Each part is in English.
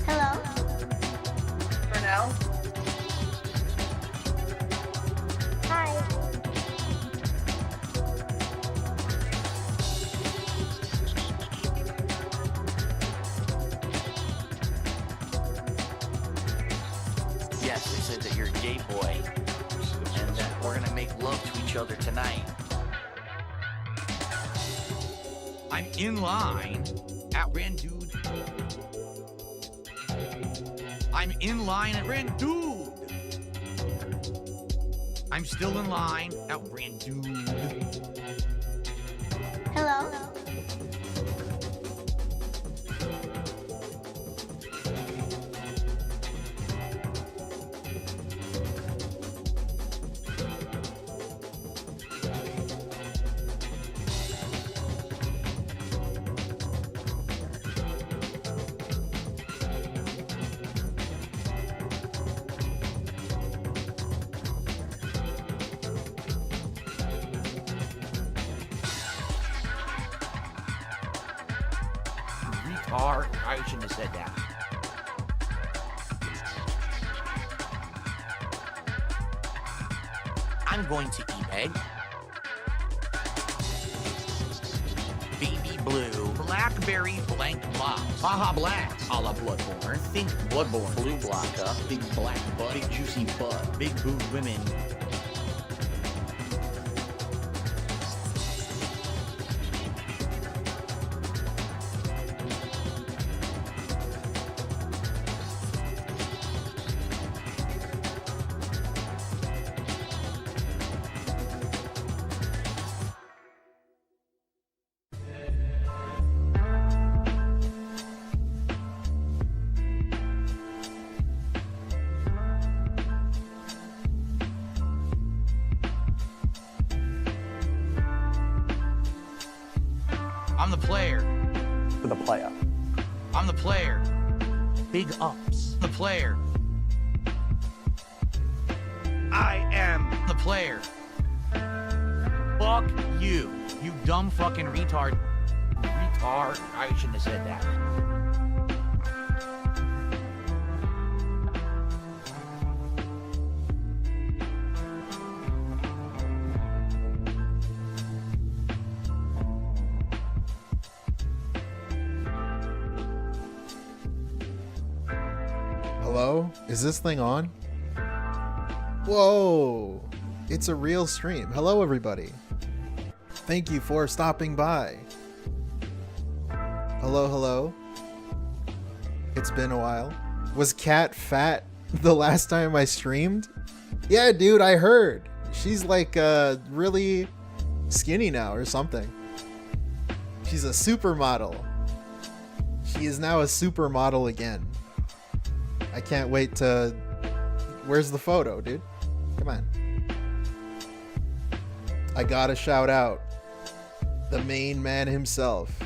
Hello? For now? Hi. Yes, they said that you're a gay boy and that we're gonna make love to each other tonight. I'm in line at Rant Dude. I'm in line at Rant Dude. I'm still in line at Rant Dude. Hello? Retard, I shouldn't have said that. I'm going to eBay. Baby blue, blackberry blank box, Baja Black, a la Bloodborne, think Bloodborne, blue blocker, big black butt, big juicy butt, big boob women. I'm the player. For the player. I'm the player. Big ups. The player. I am the player. Fuck you, you dumb fucking retard. Retard, I shouldn't have said that. Hello? Is this thing on? Whoa! It's a real stream. Hello, everybody. Thank you for stopping by. Hello, hello. It's been a while. Was Kat fat the last time I streamed? Yeah, dude, I heard. She's like really skinny now or something. She's a supermodel. She is now a supermodel again. I can't wait to... Where's the photo, dude? Come on. I gotta shout out the main man himself.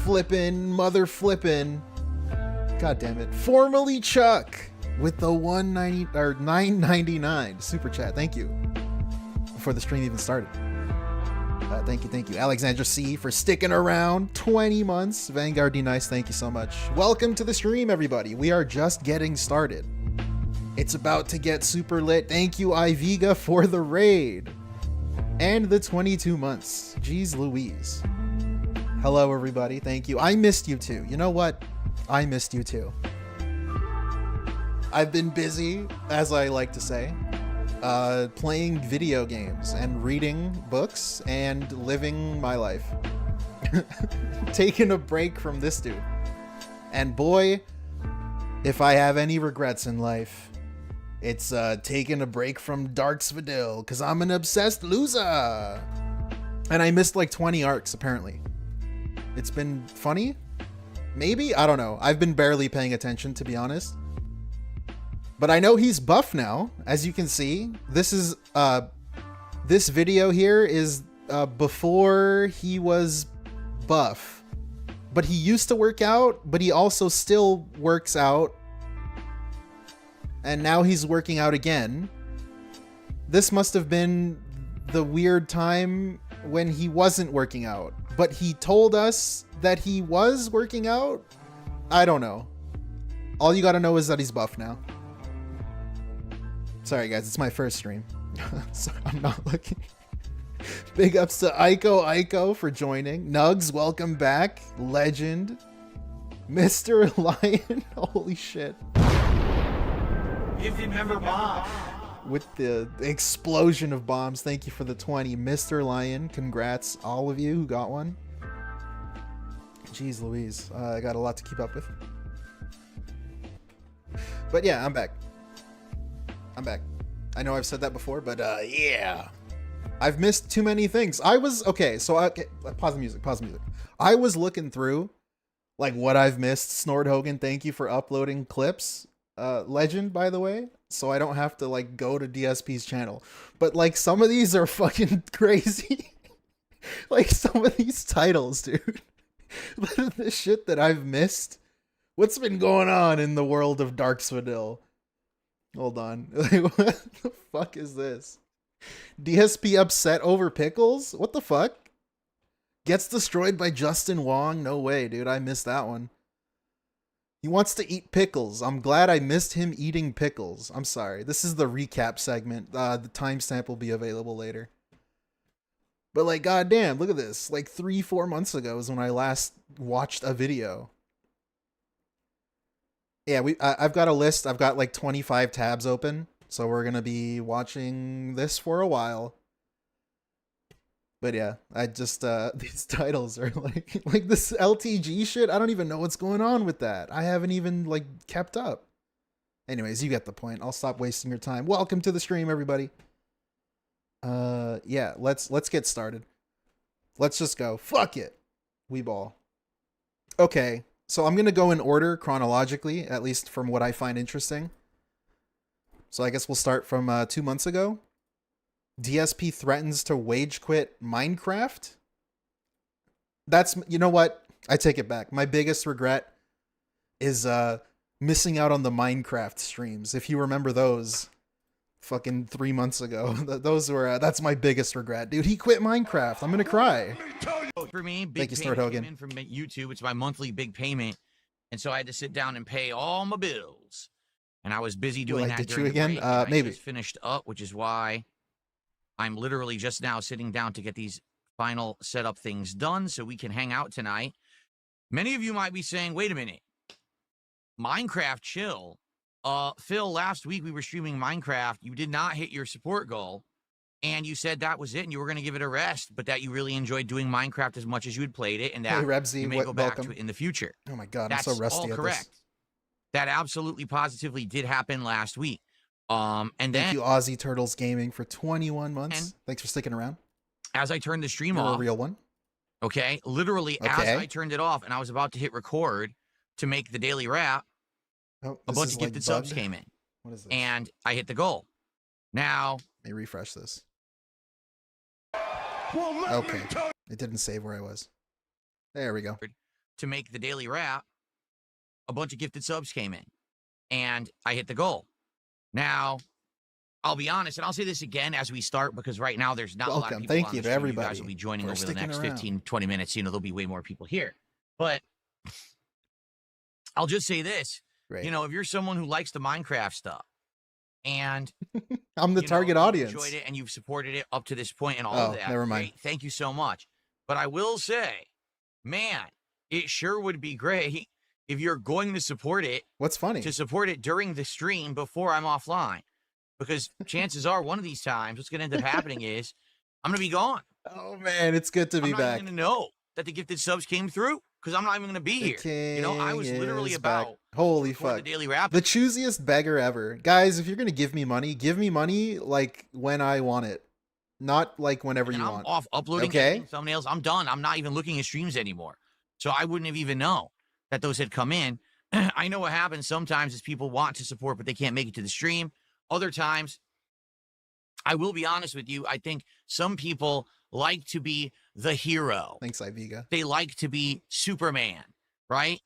Mother flippin'. God damn it. Formerly Chuck with the 190 or 999 super chat. Thank you. Before the stream even started. Thank you. Alexandra C for sticking around 20 months. Vanguard D Nice, thank you so much. Welcome to the stream, everybody. We are just getting started. It's about to get super lit. Thank you, Iveega, for the raid. And the 22 months. Jeez Louise. Hello, everybody. Thank you. I missed you too. You know what? I missed you too. I've been busy, as I like to say. Playing video games and reading books and living my life. Taking a break from this dude. And boy, if I have any regrets in life, it's taking a break from Darksvidil, because I'm an obsessed loser. And I missed like 20 arcs, apparently. It's been funny? Maybe? I don't know. I've been barely paying attention, to be honest. But I know he's buff now, as you can see. This is this video here is before he was buff. But he used to work out, but he also still works out. And now he's working out again. This must have been the weird time when he wasn't working out. but he told us that he was working out. I don't know. All you gotta know is that he's buff now. Sorry guys, it's my first stream. So I'm not looking. Big ups to Aiko for joining. Nugs, welcome back. Legend. Mr. Lion. Holy shit. Gifted member bomb. With the explosion of bombs. Thank you for the 20. Mr. Lion. Congrats, all of you who got one. Jeez Louise. I got a lot to keep up with. But yeah, I'm back. I'm back. I know I've said that before, but yeah. I've missed too many things. I was, okay, so pause the music, pause the music. I was looking through, like, what I've missed. Snort Hogan, thank you for uploading clips. Legend, by the way, so I don't have to, like, go to DSP's channel. But, like, some of these are fucking crazy. Like, some of these titles, dude. The shit that I've missed. What's been going on in the world of Dark Swadil? Hold on. Like, what the fuck is this? DSP upset over pickles? What the fuck? Gets destroyed by Justin Wong? No way, dude. I missed that one. He wants to eat pickles. I'm glad I missed him eating pickles. I'm sorry. This is the recap segment. The timestamp will be available later. But, like, goddamn, look at this. Like, 3-4 months ago is when I last watched a video. Yeah, I've got a list. I've got like 25 tabs open, so we're gonna be watching this for a while. But yeah, I just these titles are like this LTG shit. I don't even know what's going on with that. I haven't even like kept up. Anyways, you get the point. I'll stop wasting your time. Welcome to the stream, everybody. Yeah, let's get started. Let's just go. Fuck it. We ball. Okay. So I'm going to go in order chronologically, at least from what I find interesting. So I guess we'll start from 2 months ago. DSP threatens to wage quit Minecraft. That's, you know what? I take it back. My biggest regret is missing out on the Minecraft streams. If you remember those fucking 3 months ago, those were, that's my biggest regret. Dude, he quit Minecraft. I'm going to cry. For me, Thank big you, payment Snort Hogan. came in from YouTube. It's my monthly big payment, and so I had to sit down and pay all my bills. And I was busy doing that. Did during you the again? break, and Maybe. I just finished up, which is why I'm literally just now sitting down to get these final setup things done so we can hang out tonight. Many of you might be saying, "Wait a minute, Minecraft chill." Phil, last week we were streaming Minecraft. You did not hit your support goal. And you said that was it, and you were going to give it a rest, but that you really enjoyed doing Minecraft as much as you had played it, and that Hey, Rebsy, you may go back welcome. to it in the future. Oh my god, That's I'm so rusty all at correct. this. That absolutely positively did happen last week. And Thank then, you, Aussie Turtles Gaming, for 21 months. Thanks for sticking around. as I turned the stream You're off, a real one. okay, literally as Okay. I turned it off and I was about to hit record to make the daily wrap, Oh, a this bunch is, of like, gifted subs bugged. came in, What is this? and I hit the goal. Now, Let me refresh this. Okay. It didn't save where I was. There we go. to make the daily wrap, a bunch of gifted subs came in, and I hit the goal. Now, I'll be honest, and I'll say this again as we start, because right now there's not a lot of Welcome. people Thank on you the to stream. everybody You guys will be joining for over the sticking next around. 15, 20 minutes. You know, there'll be way more people here. But I'll just say this. Great. You know, if you're someone who likes the Minecraft stuff, and I'm the you know, target you've audience. enjoyed it and you've supported it up to this point and all Oh, of that, never mind. great. Thank you so much. But I will say, man, it sure would be great if you're going to support it, What's funny? to support it during the stream before I'm offline. Because chances are one of these times what's going to end up happening is I'm going to be gone. Oh man, it's good to be I'm not back. even going to know that the gifted subs came through because I'm not even going to be The here. You know, I was king literally is about back. Holy to record fuck. the daily wrap. The choosiest beggar ever. Guys, if you're going to give me money like when I want it. Not like whenever and you I'm want. off uploading Okay. editing thumbnails. I'm done. I'm not even looking at streams anymore. So I wouldn't have even known that those had come in. I know what happens sometimes is people want to support, but they can't make it to the stream. Other times, I will be honest with you, I think some people like to be the hero. Thanks, Iveega. They like to be Superman, right?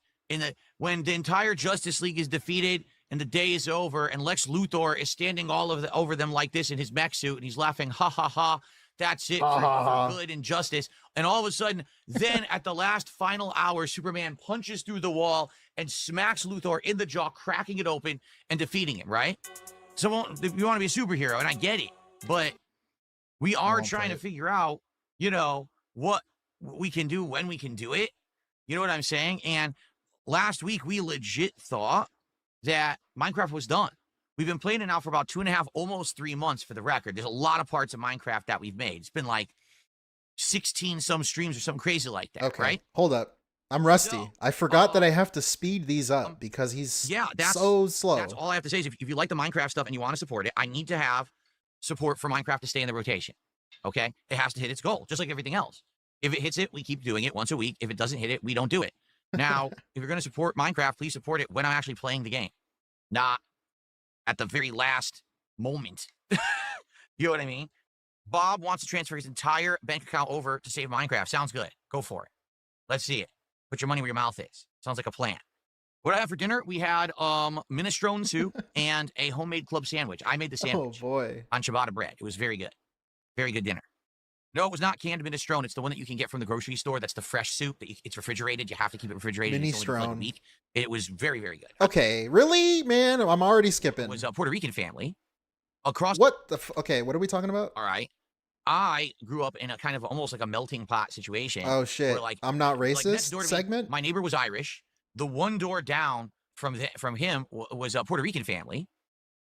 When the entire Justice League is defeated and the day is over and Lex Luthor is standing over them like this in his mech suit and he's laughing, ha ha ha, That's it for good and justice. And all of a sudden, then at the last final hour, Superman punches through the wall and smacks Luthor in the jaw, cracking it open and defeating him, right? So if you want to be a superhero, and I get it, but we are trying to figure out, you know, what we can do when we can do it. You know what I'm saying? And last week, we legit thought that Minecraft was done. We've been playing it now for about 2.5, almost 3 months for the record. There's a lot of parts of Minecraft that we've made. It's been like 16 some streams or something crazy like that, right? Hold up. I'm rusty. So, I forgot that I have to speed these up because he's so slow. That's all I have to say is if you like the Minecraft stuff and you want to support it, I need to have support for Minecraft to stay in the rotation, okay? It has to hit its goal, just like everything else. If it hits it, we keep doing it once a week. If it doesn't hit it, we don't do it. Now, if you're going to support Minecraft, please support it when I'm actually playing the game, not at the very last moment. You know what I mean? Bob wants to transfer his entire bank account over to save Minecraft. Sounds good. Go for it. Let's see it. Put your money where your mouth is. Sounds like a plan. What I had for dinner, we had minestrone soup and a homemade club sandwich. I made the sandwich on ciabatta bread. It was very good. Very good dinner. No, it was not canned minestrone. It's the one that you can get from the grocery store. That's the fresh soup. It's refrigerated. You have to keep it refrigerated. Minestrone. Like it was very, very good. Okay, really, man? I'm already skipping. It was a Puerto Rican family. Across. What the? Okay, what are we talking about? All right. I grew up in a kind of almost like a melting pot situation. Oh shit! Where, like, I'm not racist. Like segment. My neighbor was Irish. The one door down from him was a Puerto Rican family.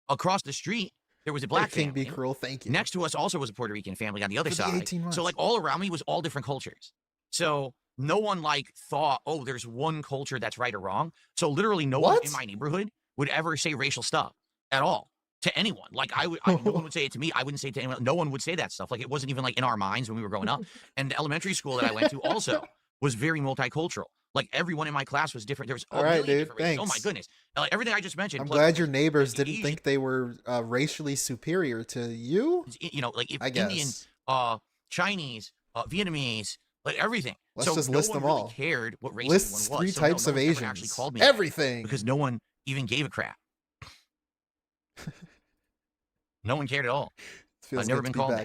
Across the street, there was a black family. Be cruel. Thank you. Next to us also was a Puerto Rican family on the other side. So like all around me was all different cultures. So no one like thought, oh, there's one culture that's right or wrong. So literally no one in my neighborhood would ever say racial stuff at all to anyone. Like no one would say it to me. I wouldn't say it to anyone. No one would say that stuff. Like it wasn't even like in our minds when we were growing up. And the elementary school that I went to also was very multicultural. Like everyone in my class was different. There was all right, dude. Thanks. Oh my goodness! Like everything I just mentioned. I'm glad your neighbors didn't think they were racially superior to you. You know, like Indian, Chinese, Vietnamese, like everything. Let's just list them all. Cared what race Lists one was. 3 types of Asians. Actually called me everything because no one even gave a crap. No one cared at all. I've never been called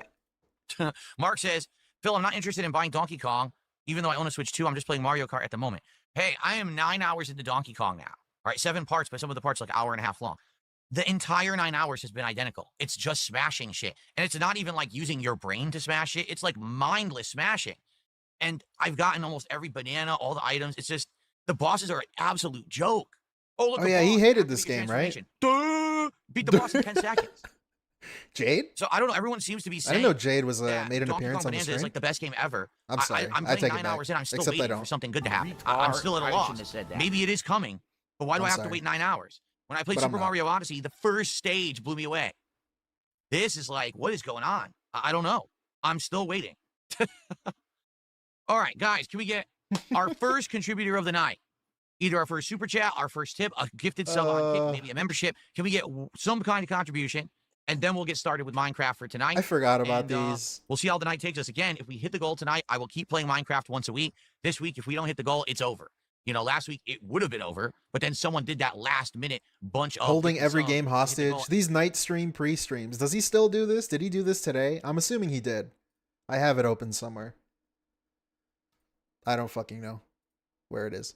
that. Mark says, Phil, I'm not interested in buying Donkey Kong. Even though I own a Switch 2, I'm just playing Mario Kart at the moment. Hey, I am 9 hours into Donkey Kong now. All right, 7 parts, but some of the parts like an hour and a half long. The entire 9 hours has been identical. It's just smashing shit. And it's not even like using your brain to smash it. It's like mindless smashing. And I've gotten almost every banana, all the items. It's just, the bosses are an absolute joke. Oh, look. Oh, yeah, he hated this game, right? Beat the boss in 10 seconds. Jade? So I don't know. Everyone seems to be saying. I know Jade was made an appearance on the stream. Is like the best game ever. I'm sorry. I'm I take 9 hours in. I'm still waiting for something good to happen. I'm I'm still at a loss. Maybe it is coming, but why do I have to wait 9 hours? When I played Super Mario Odyssey, the first stage blew me away. This is like, what is going on? I don't know. I'm still waiting. All right, guys, can we get our first contributor of the night? Either our first super chat, our first tip, a gifted sub on Kick, maybe a membership. Can we get some kind of contribution? And then we'll get started with Minecraft for tonight. I forgot about these. We'll see how the night takes us. Again, if we hit the goal tonight, I will keep playing Minecraft once a week. This week, if we don't hit the goal, it's over. You know, last week, it would have been over. But then someone did that last-minute bunch of... Holding every game hostage. These night stream pre-streams. Does he still do this? Did he do this today? I'm assuming he did. I have it open somewhere. I don't fucking know where it is.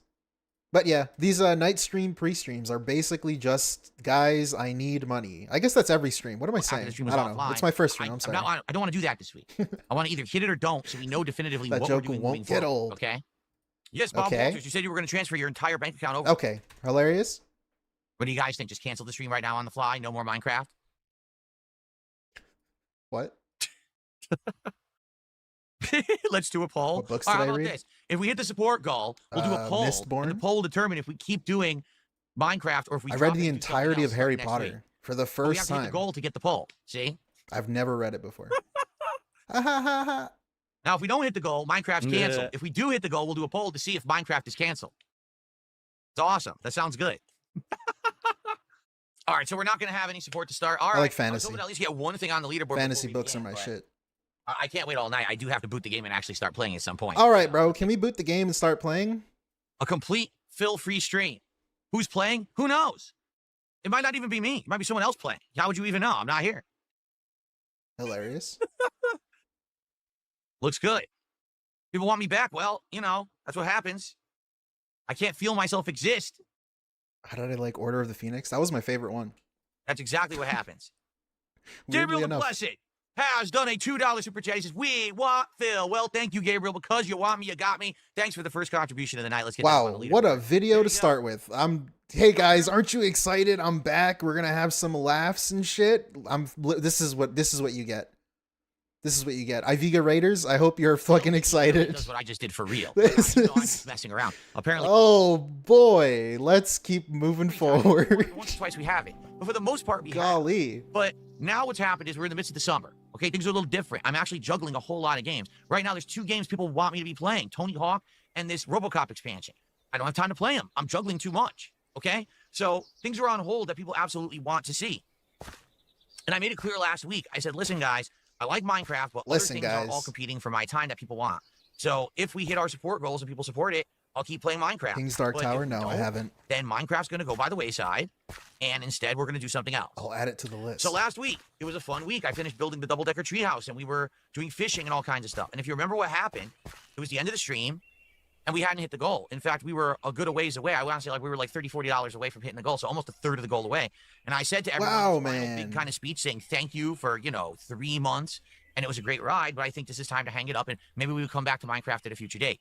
But yeah, these night stream pre-streams are basically just, guys, I need money. I guess that's every stream. What am I saying? I don't know. It's my first stream. I'm sorry. I don't want to do that this week. I want to either hit it or don't, so we know definitively what we're doing moving forward. Old. Okay? Yes, Bob Walters, you said you were going to transfer your entire bank account over. Okay. Hilarious. What do you guys think? Just cancel the stream right now on the fly? No more Minecraft? What? Let's do a poll. What books All did right, I how about read? this? If we hit the support goal, we'll do a poll. Mistborn? And the poll will determine if we keep doing Minecraft or if we I read the entirety of Harry Potter for the first time. We have to hit the goal to get the poll. See? I've never read it before. Now, if we don't hit the goal, Minecraft's canceled. If we do hit the goal, we'll do a poll to see if Minecraft is canceled. It's awesome. That sounds good. All right, so we're not going to have any support to start. All right. I like fantasy. I was hoping to at least get one thing on the leaderboard. Fantasy books are my shit. I can't wait all night. I do have to boot the game and actually start playing at some point. All right, bro. Can we boot the game and start playing? A complete Phil-free stream. Who's playing? Who knows? It might not even be me. It might be someone else playing. How would you even know? I'm not here. Hilarious. Looks good. People want me back. Well, you know, that's what happens. I can't feel myself exist. How did I like Order of the Phoenix? That was my favorite one. That's exactly what happens. Weirdly Gabriel the enough. Blessed has done a $2 super chat. He says, we want Phil. Well, thank you, Gabriel. Because you want me, you got me. Thanks for the first contribution of the night. Let's get that Wow, one on the what a leaderboard. video There to you start with. Hey guys, aren't you excited? I'm back. We're gonna have some laughs and shit. This is what you get. This is what you get. Iveega Raiders, I hope you're fucking excited. That's what I just did for real. This I'm just is- messing around. Apparently, Oh boy, let's keep moving forward. once or twice we have it. But for the most part, we have. Golly. But now what's happened is we're in the midst of the summer. Okay, things are a little different. I'm actually juggling a whole lot of games. Right now, there's 2 games people want me to be playing. Tony Hawk and this RoboCop expansion. I don't have time to play them. I'm juggling too much. Okay? So things are on hold that people absolutely want to see. And I made it clear last week. I said, listen, guys, I like Minecraft, but other things are all competing for my time that people want. So if we hit our support goals and people support it, I'll keep playing Minecraft. King's Dark But Tower? if we No, I don't, haven't. Then Minecraft's going to go by the wayside, and instead we're going to do something else. I'll add it to the list. So last week, it was a fun week. I finished building the double-decker treehouse, and we were doing fishing and all kinds of stuff. And if you remember what happened, it was the end of the stream, and we hadn't hit the goal. In fact, we were a good ways away. I want to say like we were like $30, $40 away from hitting the goal, so almost a third of the goal away. And I said to everyone, Wow, this final man. big kind of speech saying thank you for, 3 months, and it was a great ride, but I think this is time to hang it up, and maybe we would come back to Minecraft at a future date.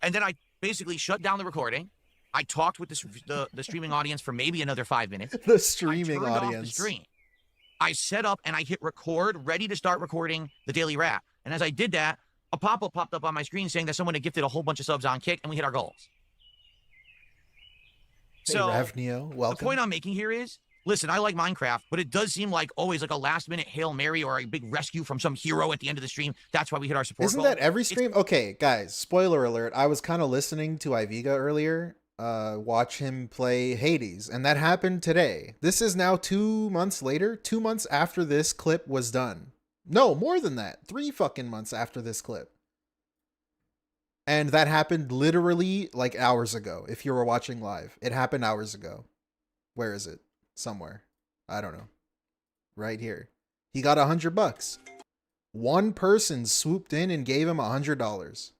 And then I basically shut down the recording. I talked with the streaming audience for maybe another 5 minutes. The I streaming turned off the audience. stream. I set up and I hit record, ready to start recording the daily wrap. And as I did that, a pop-up popped up on my screen saying that someone had gifted a whole bunch of subs on Kick, and we hit our goals. Hey, So Ravneo, the welcome. point I'm making here is, listen, I like Minecraft, but it does seem like always like a last-minute Hail Mary or a big rescue from some hero at the end of the stream. That's why we hit our support Isn't goal. that every stream? Okay, guys, spoiler alert. I was kind of listening to Iveega earlier, watch him play Hades, and that happened today. This is now 2 months later, 2 months after this clip was done. No, more than that. 3 fucking months after this clip. And that happened literally like hours ago. If you were watching live, it happened hours ago. Where is it? Somewhere. I don't know. Right here. He got $100. One person swooped in and gave him $100.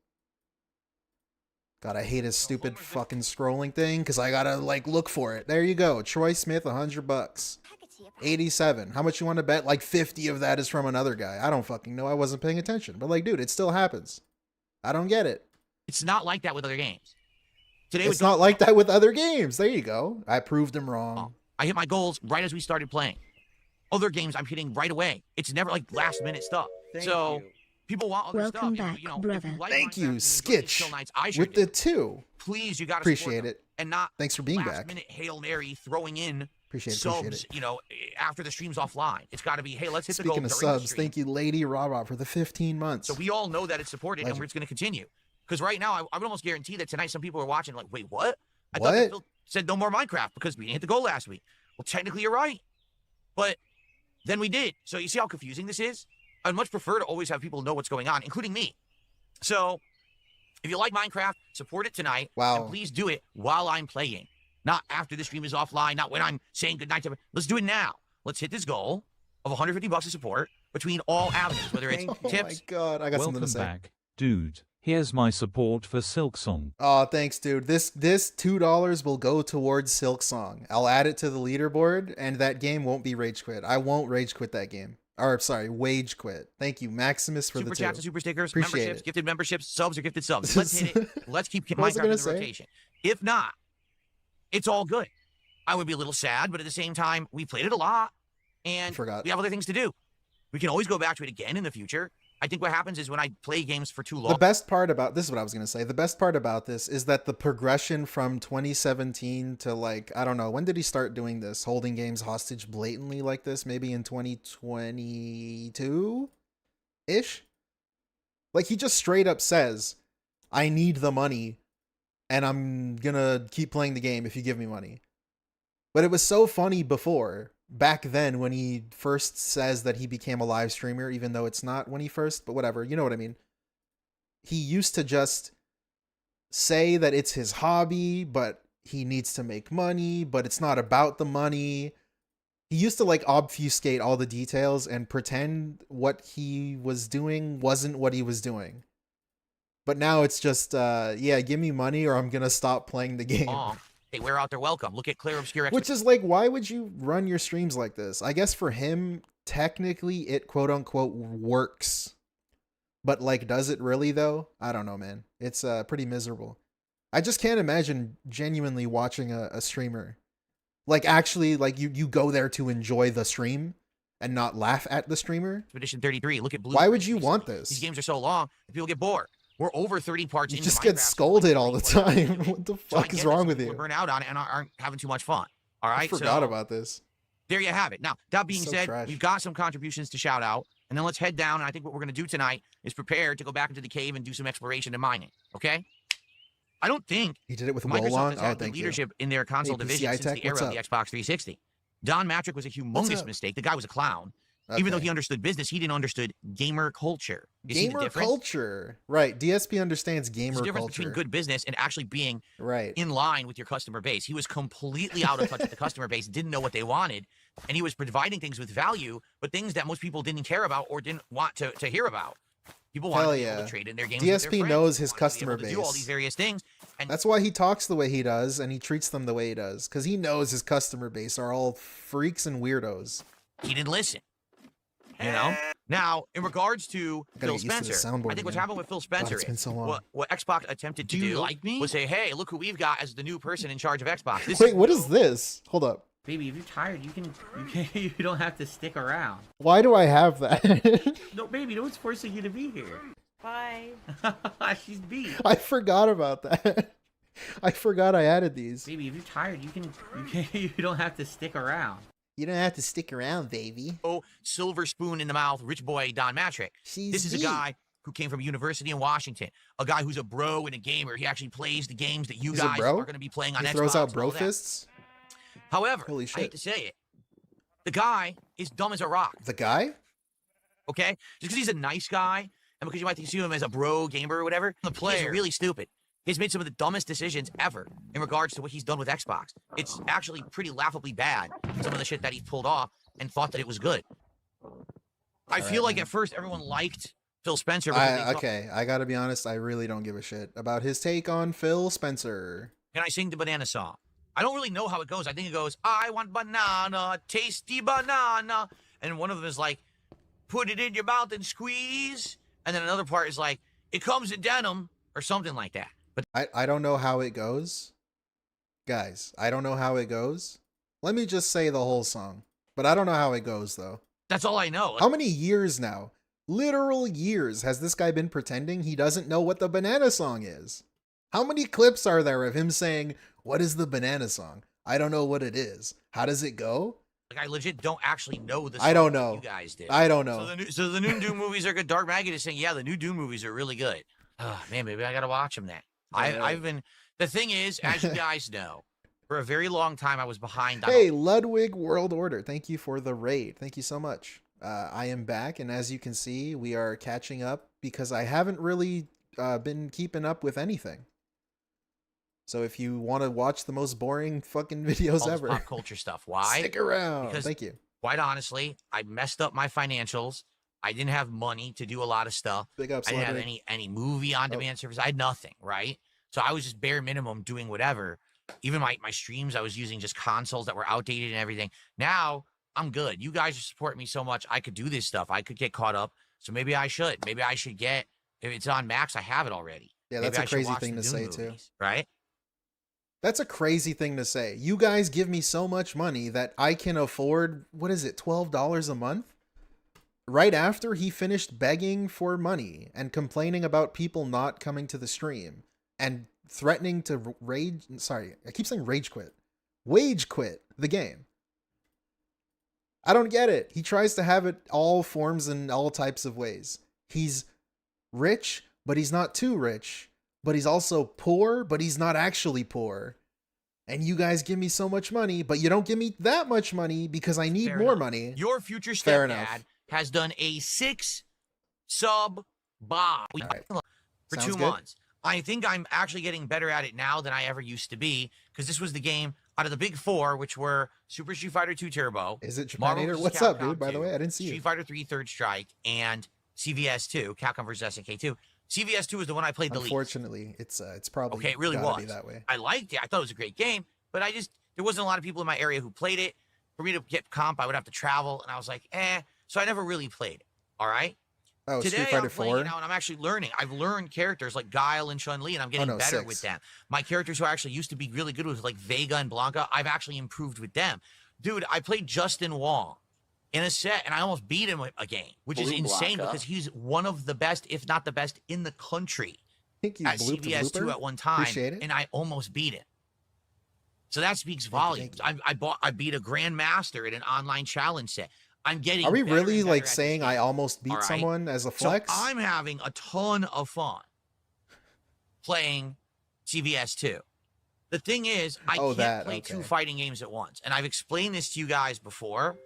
God, I hate his stupid fucking scrolling thing because I gotta like look for it. There you go. Troy Smith, $100. 87. How much you want to bet? Like 50 of that is from another guy. I don't fucking know. I wasn't paying attention. But like, dude, it still happens. I don't get it. It's not like that with other games. Today It's not like that with other games. There you go. I proved him wrong. I hit my goals right as we started playing. Other games I'm hitting right away. It's never like last minute stuff. So people want other Welcome stuff. back, if you brother. like Thank Minecraft you, and enjoy these Skitch, chill nights, I sure with the did. 2. Please, you gotta Appreciate support them, it. and not Thanks for being last back. minute Hail Mary throwing in Appreciate subs. it. After the stream's offline. It's got to be, hey, let's hit the goal Speaking of during the subs, stream. thank you, Lady Rara, for the 15 months. So we all know that it's supported, and Legend. it's going to continue. Because right now, I would almost guarantee that tonight some people are watching like, wait, what? I What? thought that Phil said no more Minecraft because we didn't hit the goal last week. Well, technically, you're right. But then we did. So you see how confusing this is? I'd much prefer to always have people know what's going on, including me. So if you like Minecraft, support it tonight. Wow. And please do it while I'm playing. Not after the stream is offline, not when I'm saying goodnight to everyone. Let's do it now. Let's hit this goal of $150 of support between all avenues, whether it's Oh my tips. god, I got something Welcome to say. back, dude. Here's my support for Silksong. Oh, thanks, dude. This $2 will go towards Silksong. I'll add it to the leaderboard, and that game won't be rage quit. I won't rage quit that game. Or sorry, wage quit. Thank you, Maximus, for Super the chats 2. and super stickers, Appreciate memberships, it. gifted memberships, subs or gifted subs. Let's hit it. Let's keep What was I Minecraft in gonna the say? rotation. If not, it's all good. I would be a little sad, but at the same time, we played it a lot, and Forgot. we have other things to do. We can always go back to it again in the future. I think what happens is when I play games for too long. The best part about this is what I was going to say. The best part about this is that the progression from 2017 to like, I don't know, when did he start doing this? Holding games hostage blatantly like this? Maybe in 2022-ish? Like he just straight up says, I need the money and I'm going to keep playing the game if you give me money. But it was so funny before. Back then when he first says that he became a live streamer, even though it's not when he first, but whatever, you know what I mean? He used to just say that it's his hobby, but he needs to make money, but it's not about the money. He used to like obfuscate all the details and pretend what he was doing wasn't what he was doing. But now it's just, yeah, give me money or I'm gonna stop playing the game. They wear out their welcome. Look at clear obscure. Which is like, why would you run your streams like this? I guess for him, technically it quote unquote works. But like, does it really though? I don't know, man. It's pretty miserable. I just can't imagine genuinely watching a streamer. Like actually, like you go there to enjoy the stream and not laugh at the streamer. Expedition 33. Look at Blue. Why would you want this? These games are so long that people get bored. We're over 30 parts. You into just Minecraft, get scolded all the time. What the fuck is wrong with you? We're burnt out on it and aren't having too much fun. All right. I forgot about this. There you have it. Now, that being So said, trash. we've got some contributions to shout out, and then let's head down. And I think what we're going to do tonight is prepare to go back into the cave and do some exploration and mining. Okay. I don't think He did it with Microsoft Wolong. has Oh, had the thank you. leadership in their console Hey, PC division since iTech, the era what's of the up? Xbox 360. Don Matrick was a humongous up? mistake. The guy was a clown. Even though he understood business, he didn't understood gamer culture. You see the Gamer difference? culture. Right. DSP understands gamer There's a difference culture. between good business and actually being Right. in line with your customer base. He was completely out of touch with the customer base, didn't know what they wanted, and he was providing things with value, but things that most people didn't care about or didn't want to hear about. People wanted Hell to be able yeah. to trade in their games with their DSP friends. knows They his wanted to be customer able to do all base. these various things, and That's why he talks the way he does and he treats them the way he does. Because he knows his customer base are all freaks and weirdos. he didn't listen. You know? Now, in regards to Gotta Phil get used to the Spencer, soundboard I think what's again. happened with Phil Spencer it's been is so long. what Xbox attempted to do like me? was say, hey, look who we've got as the new person in charge of Xbox. This Wait, what is this? Hold up. Baby, if you're tired, you don't have to stick around. Why do I have that? No, baby, no one's forcing you to be here. Bye. She's beat. I forgot about that. I forgot I added these. Baby, if you're tired, you don't have to stick around. You don't have to stick around, baby. Oh, silver spoon in the mouth, rich boy Don Matrick. This is a guy who came from a university in Washington, a guy who's a bro and a gamer. He actually plays the games that you He's a guys bro? are going to be playing on He Xbox. throws out and bro all that. fists? However, Holy I shit. hate to say it, the guy is dumb as a rock. The guy? Okay, just because he's a nice guy and because you might see him as a bro gamer or whatever, the player is really stupid. He's made some of the dumbest decisions ever in regards to what he's done with Xbox. It's actually pretty laughably bad, some of the shit that he's pulled off and thought that it was good. I feel like at first everyone liked Phil Spencer. Okay, I gotta be honest, I really don't give a shit about his take on Phil Spencer. Can I sing the banana song? I don't really know how it goes. I think it goes, I want banana, tasty banana. And one of them is like, put it in your mouth and squeeze. And then another part is like, it comes in denim or something like that. But I don't know how it goes. Guys, I don't know how it goes. Let me just say the whole song. But I don't know how it goes, though. that's all I know. How many years now, literal years, has this guy been pretending he doesn't know what the banana song is? How many clips are there of him saying, what is the banana song? I don't know what it is. How does it go? Like, I legit don't actually know the song I don't that know. you guys did. I don't know. So the new Doom movies are good. Dark Maggot is saying, yeah, the new Doom movies are really good. Oh, man, maybe I got to watch them then. I've been, the thing is, as you guys know, for a very long time, I was behind. Hey, Ludwig World Order, thank you for the raid. Thank you so much. I am back, and as you can see, we are catching up because I haven't really been keeping up with anything. So if you want to watch the most boring fucking videos all this ever, pop culture stuff. Why? stick around. Because Thank you. quite honestly, I messed up my financials. I didn't have money to do a lot of stuff. Big up, I didn't have Celebrity. any movie on demand service. I had nothing, right? So I was just bare minimum doing whatever. Even my streams, I was using just consoles that were outdated and everything. Now I'm good. You guys are supporting me so much. I could do this stuff. I could get caught up. So maybe I should. Maybe I should get, if it's on Max, I have it already. Yeah, Maybe that's a I should crazy watch thing the to Doom say too. movies, right? That's a crazy thing to say. You guys give me so much money that I can afford, what is it, $12 a month? Right after he finished begging for money and complaining about people not coming to the stream and threatening to rage, sorry, I keep saying rage quit. Wage quit the game. I don't get it. He tries to have it all forms and all types of ways. He's rich, but he's not too rich. But he's also poor, but he's not actually poor. And you guys give me so much money, but you don't give me that much money because I need Fair more enough. money. Your future Fair stepdad enough. has done a 6 sub bob All right. for Sounds 2 good. months. I think I'm actually getting better at it now than I ever used to be because this was the game out of the big four, which were Super Street Fighter 2 Turbo, Is it Marvel Japanator? vs. What's up, Capcom dude? By the 2, way, I didn't see Street you. Fighter 3 Third Strike, and CVS 2, Capcom vs. SNK 2. CVS 2 is the one I played the least. Unfortunately, it's probably Okay, it really gotta was. be that way. I liked it. I thought it was a great game, but there wasn't a lot of people in my area who played it. For me to get comp, I would have to travel, and I was like, so I never really played it. All right. Oh, Today Street Fighter I'm playing 4. it now, and I'm actually learning. I've learned characters like Guile and Chun-Li, and I'm getting better 6. with them. My characters who I actually used to be really good with, like Vega and Blanca, I've actually improved with them. Dude, I played Justin Wong in a set, and I almost beat him a game, which is insane because he's one of the best, if not the best, in the country Thank you, at Bloop to CVS 2 Blooper. at one time, Appreciate it. and I almost beat him. So that speaks Thank volumes. you. I beat a grandmaster in an online challenge set. I'm getting. Are we better really and better like at this saying game. I almost beat All right? someone as a flex? So I'm having a ton of fun playing CVS 2. The thing is, I can't play two fighting games at once. And I've explained this to you guys before,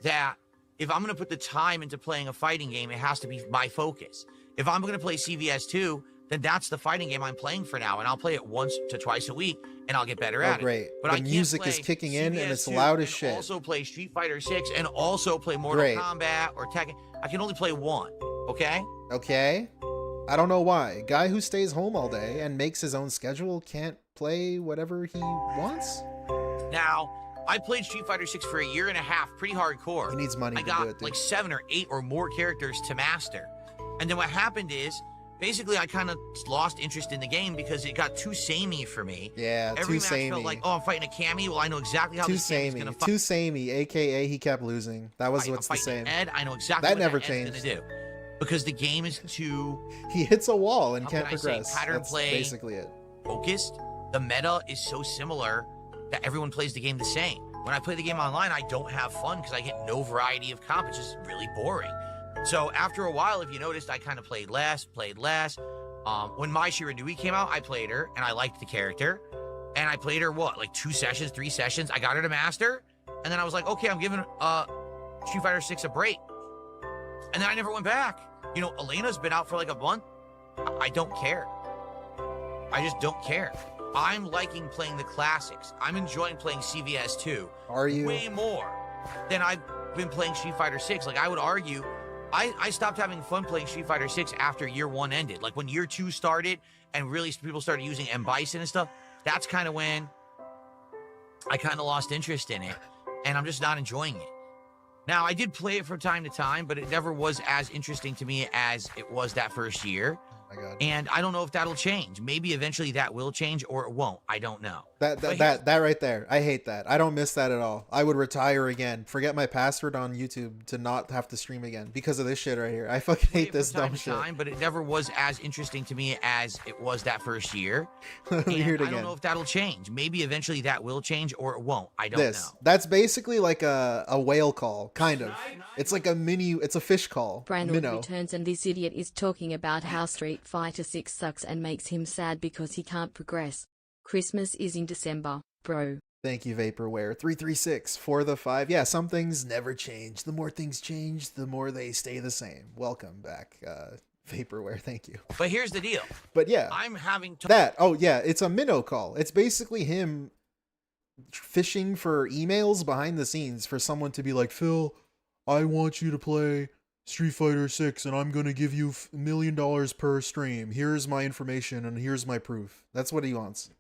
that if I'm going to put the time into playing a fighting game, it has to be my focus. If I'm going to play CVS 2, then that's the fighting game I'm playing for now. And I'll play it once to twice a week, and I'll get better at it. Great. But The I can't music is play kicking in, and CVS it's 2 loud as and shit. also play Street Fighter 6 and also play Mortal Great. Kombat or Tekken. I can only play one, okay? Okay. I don't know why. Guy who stays home all day and makes his own schedule can't play whatever he wants? Now, I played Street Fighter 6 for a year and a half, pretty hardcore. He needs money I to got do it, dude. like 7 or 8 or more characters to master. And then what happened is, basically I kind of lost interest in the game because it got too samey for me. Yeah, Every too match samey. felt like, oh, I'm fighting a Cammy. Well, I know exactly how Too this Cammy's samey. going to fight. Too samey, aka he kept losing. That was I'm what's the fighting same. Ed, I know exactly That what never that Ed's changed. going to do. Because the game is too He hits a wall and How can't can I say, progress. pattern That's play. basically it. focused. The meta is so similar that everyone plays the game the same. When I play the game online, I don't have fun because I get no variety of comp. It's just really boring. So after a while, if you noticed, I kind of played less. When Mai Shiranui came out, I played her, and I liked the character. And I played her, like 2 sessions, 3 sessions. I got her to master. And then I was like, okay, I'm giving Street Fighter 6 a break. And then I never went back. You know, Elena's been out for like a month. I don't care. I just don't care. I'm liking playing the classics. I'm enjoying playing CVS 2. Are you? Way more than I've been playing Street Fighter 6. Like, I would argue, I stopped having fun playing Street Fighter 6 after year 1 ended. Like, when year 2 started and really people started using M. Bison and stuff, that's kind of when I kind of lost interest in it. And I'm just not enjoying it. Now, I did play it from time to time, but it never was as interesting to me as it was that first year. Oh my God. And I don't know if that'll change. Maybe eventually that will change, or it won't. I don't know. That right there. I hate that. I don't miss that at all. I would retire again. Forget my password on YouTube to not have to stream again because of this shit right here. I fucking hate this dumb shit. But it never was as interesting to me as it was that first year. Let me And hear it I again. don't know if that'll change. Maybe eventually that will change, or it won't. I don't know. That's basically like a whale call, kind of. It's like it's a fish call. Brandon Minnow. returns and this idiot is talking about how Street Fighter 6 sucks and makes him sad because he can't progress. Christmas is in December, bro. Thank you, Vaporware. 336 for the 5. Yeah, some things never change. The more things change, the more they stay the same. Welcome back, Vaporware. Thank you. But here's the deal. But yeah, I'm having oh yeah, it's a minnow call. It's basically him fishing for emails behind the scenes for someone to be like, Phil, I want you to play Street Fighter 6 and I'm gonna give you $1 million per stream. Here's my information and here's my proof. That's what he wants.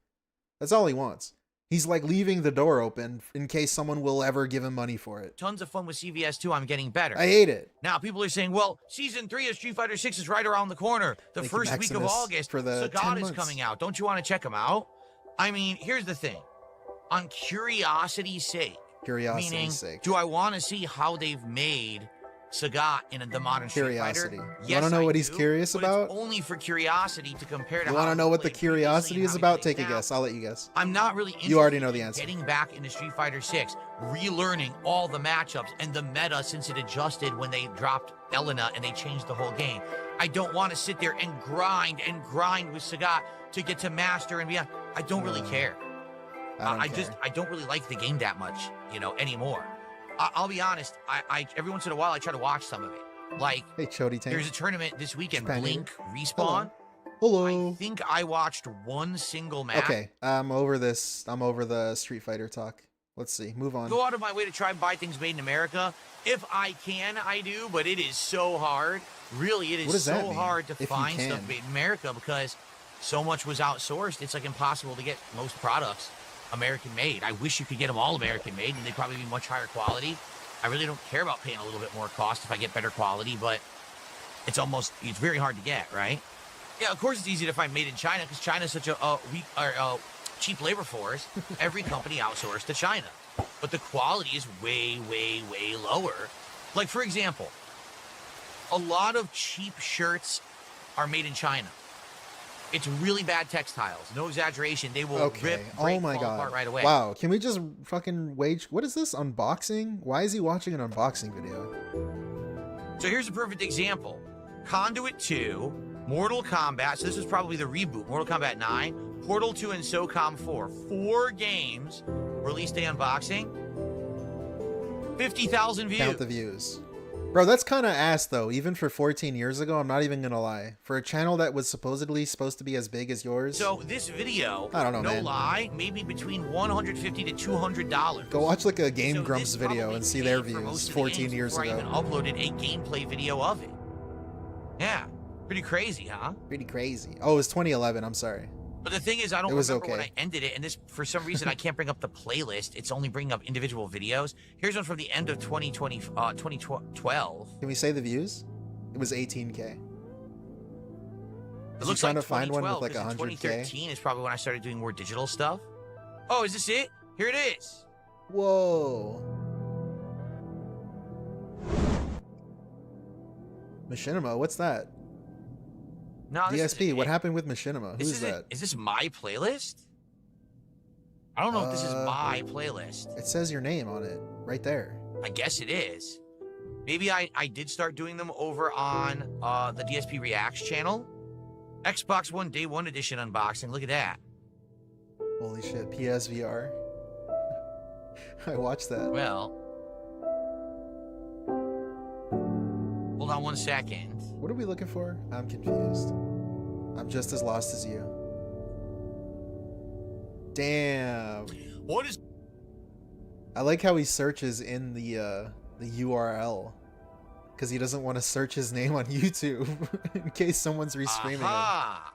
That's all he wants. He's like leaving the door open in case someone will ever give him money for it. tons of fun with CVS 2. I'm getting better. I hate it. Now, people are saying, well, Season 3 of Street Fighter 6 is right around the corner. The Thank you, first week of Maximus, August, for the 10 Sagat is months. coming out. Don't you want to check them out? I mean, here's the thing. On curiosity's sake, meaning, Curiosity's sake. do I want to see how they've made Sagat in the modern Street Fighter? Curiosity. You Yes, wanna know I what he's do, curious but about? It's only for curiosity to compare to You how want to he know what the played previously curiosity and is how he about? plays Take a now. guess. I'll let you guess. I'm not really interested You already know the in answer. getting back into Street Fighter 6, relearning all the matchups and the meta since it adjusted when they dropped Elena and they changed the whole game. I don't want to sit there and grind with Sagat to get to master and beyond. I don't really care. I don't care. I don't really like the game that much, anymore. I'll be honest. I every once in a while I try to watch some of it. Like, Hey, Chody Tank. there's a tournament this weekend, Japan Blink Hello. Respawn. Hello. I think I watched one single match. Okay, I'm over this. I'm over the Street Fighter talk. Let's see. Move on. Go out of my way to try and buy things made in America. If I can, I do, but it is so hard. Really, it What is does that so mean, hard to if you find can? stuff made in America because so much was outsourced. It's like impossible to get most products American made. I wish you could get them all American made, and they'd probably be much higher quality. I really don't care about paying a little bit more cost if I get better quality, but it's very hard to get, right? Yeah, of course it's easy to find made in China because China's such a cheap labor force. Every company outsourced to China. But the quality is way, way, way lower. Like, for example, a lot of cheap shirts are made in China. It's really bad textiles. No exaggeration. They will rip, break, fall apart right away. Wow. Can we just fucking wage... What is this? Unboxing? Why is he watching an unboxing video? So here's a perfect example. Conduit 2, Mortal Kombat. So this was probably the reboot. Mortal Kombat 9, Portal 2, and SOCOM 4. 4 games. Release day unboxing. 50,000 views. Count the views. Bro, that's kind of ass, though. Even for 14 years ago, I'm not even gonna lie. For a channel that was supposedly supposed to be as big as yours. So this video, I don't know, no man. lie, maybe between $150 to $200. Go watch like a Game So Grumps this video probably and see their paid for most views of the 14 games years before I ago. even uploaded a gameplay video of it. Yeah, pretty crazy, huh? Pretty crazy. Oh, it was 2011. I'm sorry. But the thing is, I don't It was remember when okay. I ended it, and this, for some reason, I can't bring up the playlist. It's only bringing up individual videos. Here's one from the end of 2012. Can we say the views? It was 18K. It Was looks he trying like to find one with 2012, like 'cause in 100K? 2013 is probably when I started doing more digital stuff. Oh, is this it? Here it is. Whoa. Machinima, what's that? No, this DSP, isn't what it. happened with Machinima? This Who's isn't- that? Is this my playlist? I don't know if this is my playlist. It says your name on it, right there. I guess it is. Maybe I did start doing them over on the DSP Reacts channel. Xbox One Day 1 Edition unboxing. Look at that. Holy shit, PSVR. I watched that. Well, hold on one second. What are we looking for? I'm confused. I'm just as lost as you. Damn. What is... I like how he searches in the URL. Because he doesn't want to search his name on YouTube in case someone's restreaming him. Aha!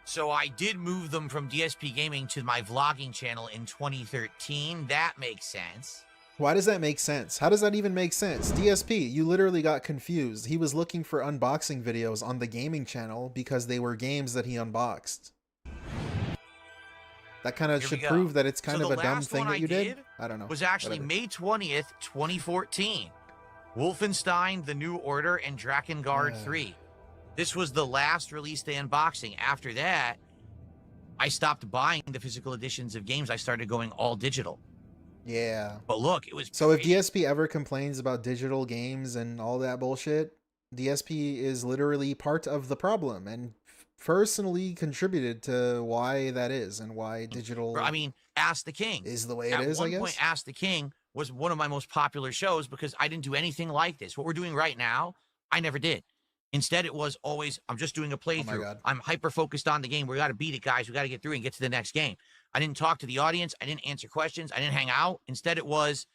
So I did move them from DSP Gaming to my vlogging channel in 2013. That makes sense. Why does that make sense? How does that even make sense? DSP, you literally got confused. He was looking for unboxing videos on the gaming channel because they were games that he unboxed. That kind of Here should we go. prove that it's kind So of a the dumb last thing one that you I did. I don't know. Was actually Whatever. May 20th, 2014. Wolfenstein, The New Order, and Drakengard Yeah. 3. This was the last release day unboxing. After that, I stopped buying the physical editions of games. I started going all digital. Yeah. But look, it was So if pretty- DSP ever complains about digital games and all that bullshit, DSP is literally part of the problem and personally contributed to why that is and why digital I mean, Ask the King. is the way it At is, I one guess. point, Ask the King was one of my most popular shows because I didn't do anything like this. What we're doing right now, I never did. Instead, it was always, I'm just doing a playthrough. God. I'm hyper-focused on the game. We got to beat it, guys. We got to get through and get to the next game. I didn't talk to the audience. I didn't answer questions. I didn't hang out. Instead, it was,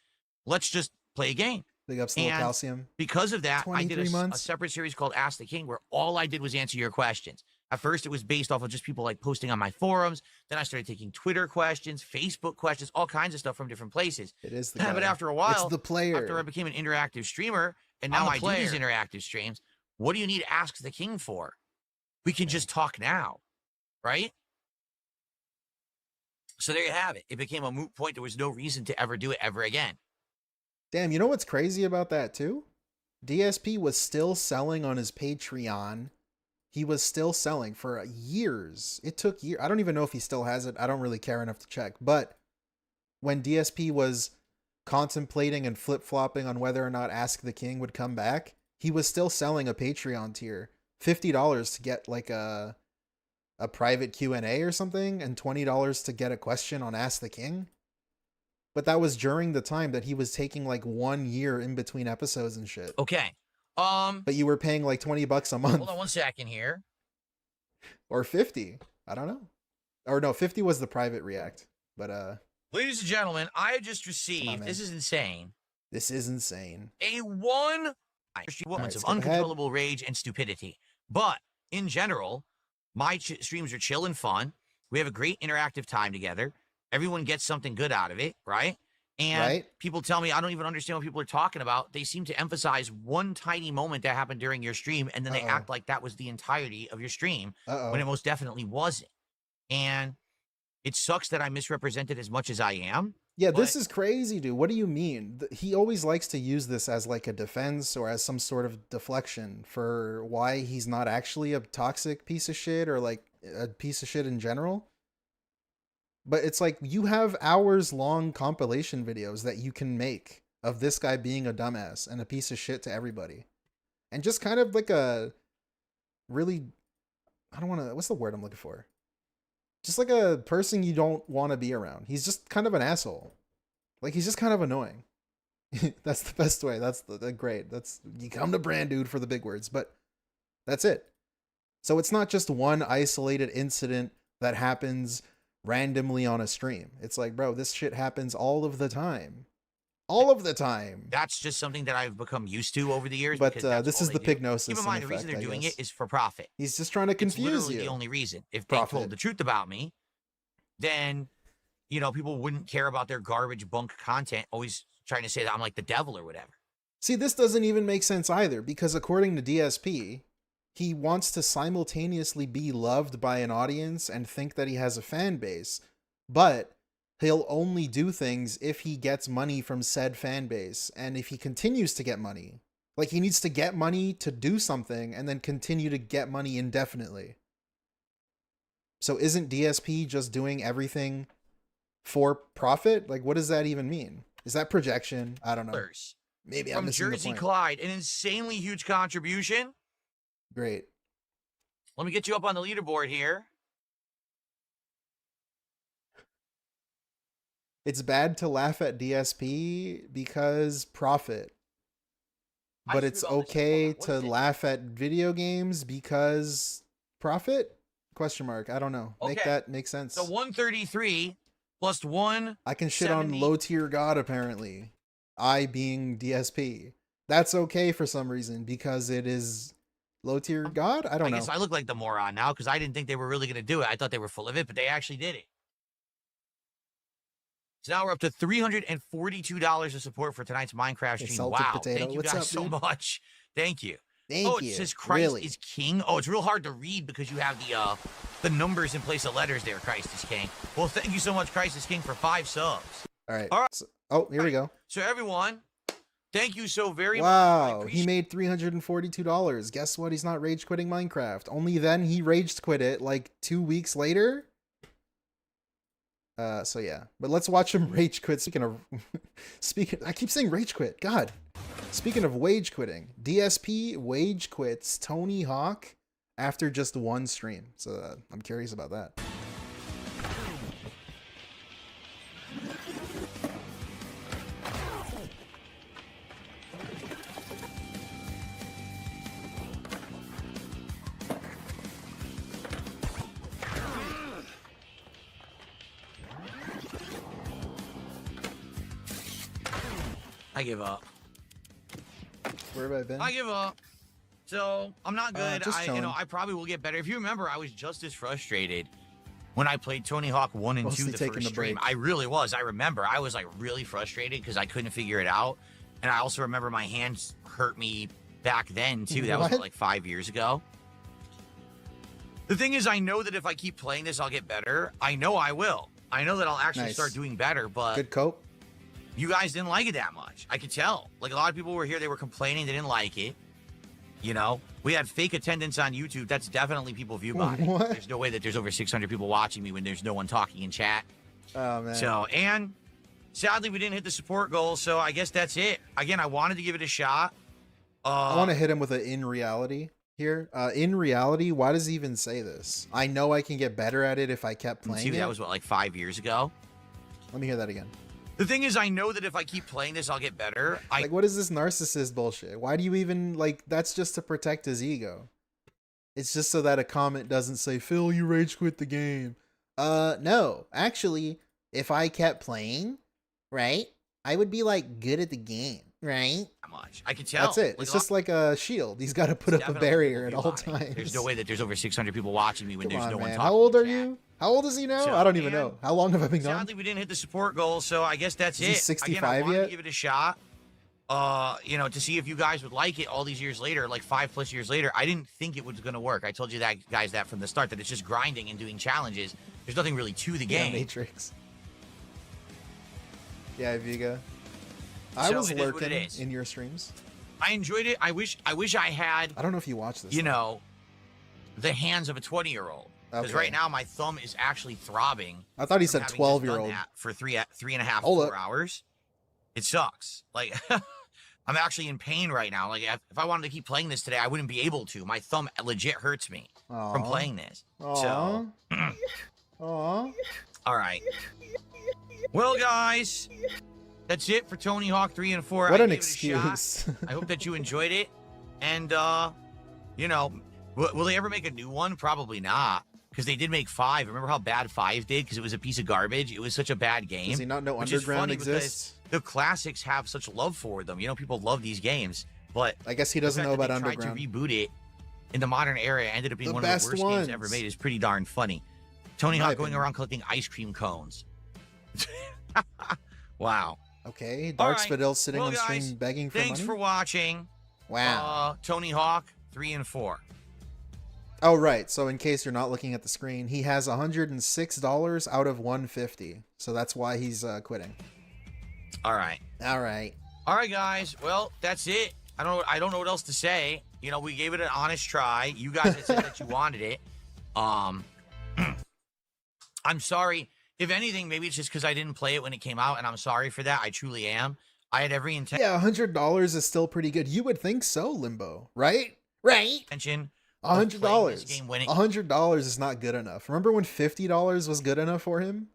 let's just play a game. Big ups to Little And Calcium. Because of that, I did 23 a months. separate series called Ask the King where all I did was answer your questions. At first, it was based off of just people like posting on my forums. Then I started taking Twitter questions, Facebook questions, all kinds of stuff from different places. It is the But guy. after a while, it's the player. after I became an interactive streamer, and now I do these interactive streams, what do you need Ask the King for? We can just talk now, right? So there you have it. It became a moot point. There was no reason to ever do it ever again. Damn, you know what's crazy about that too? DSP was still selling on his Patreon. He was still selling for years. It took years. I don't even know if he still has it. I don't really care enough to check. But when DSP was contemplating and flip-flopping on whether or not Ask the King would come back, he was still selling a Patreon tier. $50 to get like a private Q&A or something, and $20 to get a question on Ask the King. But that was during the time that he was taking like 1 year in between episodes and shit. Okay. But you were paying like $20 a month. Hold on one second here. Or 50. I don't know. Or no, 50 was the private react. But Ladies and gentlemen, I just received, man. this is insane, this is insane. a moments of skip ahead. uncontrollable rage and stupidity. But in general, my streams are chill and fun. We have a great interactive time together. Everyone gets something good out of it, right? And people tell me I don't even understand what people are talking about. They seem to emphasize one tiny moment that happened during your stream, and then they act like that was the entirety of your stream, when it most definitely wasn't. And it sucks that I'm misrepresented as much as I am. Yeah, this is crazy, dude. What do you mean? He always likes to use this as like a defense or as some sort of deflection for why he's not actually a toxic piece of shit or like a piece of shit in general. But it's like you have hours-long compilation videos that you can make of this guy being a dumbass and a piece of shit to everybody. And just kind of like a really, I don't want to, what's the word I'm looking for? Just like a person you don't want to be around. He's just kind of an asshole. Like, he's just kind of annoying. That's the best way. That's the great. That's, you come to brand, dude, for the big words, but that's it. So it's not just one isolated incident that happens randomly on a stream. It's like, bro, this shit happens all of the time. All of the time. That's just something that I've become used to over the years. But this is the pignosis. Keep in mind, the reason they're doing it is for profit. He's just trying to confuse it's literally you. the only reason. If they told the truth about me, then, you know, people wouldn't care about their garbage bunk content, always trying to say that I'm like the devil or whatever. See, this doesn't even make sense either, because according to DSP, he wants to simultaneously be loved by an audience and think that he has a fan base, but he'll only do things if he gets money from said fan base, and if he continues to get money. Like, he needs to get money to do something and then continue to get money indefinitely. So isn't DSP just doing everything for profit? Like, what does that even mean? Is that projection? I don't know. Maybe I'm missing the Jersey point. Clyde, an insanely huge contribution. Great. Let me get you up on the leaderboard here. It's bad to laugh at DSP because profit. But it's okay to laugh at video games because profit? Question mark. I don't know. Make that make sense. So 133 plus 1. I can shit on low tier god apparently. I being DSP. That's okay for some reason because it is low tier god? I don't know. I guess I look like the moron now because I didn't think they were really going to do it. I thought they were full of it, but they actually did it. So now we're up to $342 of support for tonight's Minecraft stream. Wow. Thank you guys so much. Thank you. Thank you. It says Christ is King. Oh, it's real hard to read because you have the numbers in place of letters there. Christ is King. Well, thank you so much, Christ is King, for 5 subs. All right. All right. So, here we go. So everyone, thank you so very much. Wow, he made $342. Guess what? He's not rage quitting Minecraft. Only then he rage quit it like 2 weeks later. So yeah, but let's watch him rage quit. I keep saying rage quit. God. Speaking of wage quitting, DSP wage quits Tony Hawk after just one stream. So I'm curious about that. I give up. Where have I been? I give up. So I'm not good. You know, I probably will get better. If you remember, I was just as frustrated when I played Tony Hawk 1 and 2 the first stream. I really was. I remember I was like really frustrated because I couldn't figure it out. And I also remember my hands hurt me back then too. That was like 5 years ago. The thing is, I know that if I keep playing this, I'll get better. I know I will. I know that I'll actually start doing better, but good cope. You guys didn't like it that much. I could tell. Like, a lot of people were here, they were complaining, they didn't like it. You know, we had fake attendance on YouTube. That's definitely people view by. There's no way that there's over 600 people watching me when there's no one talking in chat. Oh, man. So, and sadly, we didn't hit the support goal, so I guess that's it. Again, I wanted to give it a shot. I want to hit him with an in reality here. In reality, why does he even say this? I know I can get better at it if I kept playing it. That was, what, like 5 years ago? Let me hear that again. The thing is, I know that if I keep playing this, I'll get better. Like, what is this narcissist bullshit? Why do you even, like, that's just to protect his ego. It's just so that a comment doesn't say, Phil, you rage quit the game. No. Actually, if I kept playing, right, I would be, like, good at the game, right? How much? I can tell. That's it. It's just like a shield. He's got to put up a barrier at all times. There's no way that there's over 600 people watching me when Come there's on, no one man. talking. How old are in chat. you? How old is he now? So, I don't even man, know. How long have I been gone? Sadly, we didn't hit the support goal, so I guess that's Is he it. 65 Again, I wanted yet? to give it a shot. You know, to see if you guys would like it all these years later, like 5+ years later. I didn't think it was going to work. I told you that, guys, that from the start, that it's just grinding and doing challenges. There's nothing really to the game. Yeah, Matrix. Yeah, Iveega. I So was it is what lurking it is. in your streams. I enjoyed it. I wish I had, I don't know if you watch this. you know, the hands of a 20-year-old. Because Okay. right now my thumb is actually throbbing. I thought he from said having just done 12-year-old. that for three and a half, Hold 4 hours. It sucks. Like, I'm actually in pain right now. Like, if I wanted to keep playing this today, I wouldn't be able to. My thumb legit hurts me from playing this. So, Aw. all right. Well, guys, that's it for Tony Hawk 3 and 4. What I an gave it a shot. excuse. I hope that you enjoyed it. And, you know, will they ever make a new one? Probably not. Because they did make 5. Remember how bad 5 did? Because it was a piece of garbage. It was such a bad game. Does he not know which is Underground funny because exists? the classics have such love for them. You know, people love these games. But I guess he the doesn't fact know that about they Underground. tried to reboot it in the modern era, it ended up being The one of the best worst games ever ones. made. Is pretty darn funny. Tony In my Hawk going opinion. around collecting ice cream cones. Wow. Okay, All Dark right. Spadil sitting Well, on stream guys, begging for Thanks money. for watching. Wow. Tony Hawk 3 and 4. Oh, right. So in case you're not looking at the screen, he has $106 out of 150. So that's why he's quitting. All right. All right. All right, guys. Well, that's it. I don't know what else to say. You know, we gave it an honest try. You guys had said that you wanted it. I'm sorry. If anything, maybe it's just because I didn't play it when it came out, and I'm sorry for that. I truly am. I had every Yeah, $100 is still pretty good. You would think so, Limbo, right? Right. intention. $100. Game when it, $100 is not good enough. Remember when $50 was good enough for him?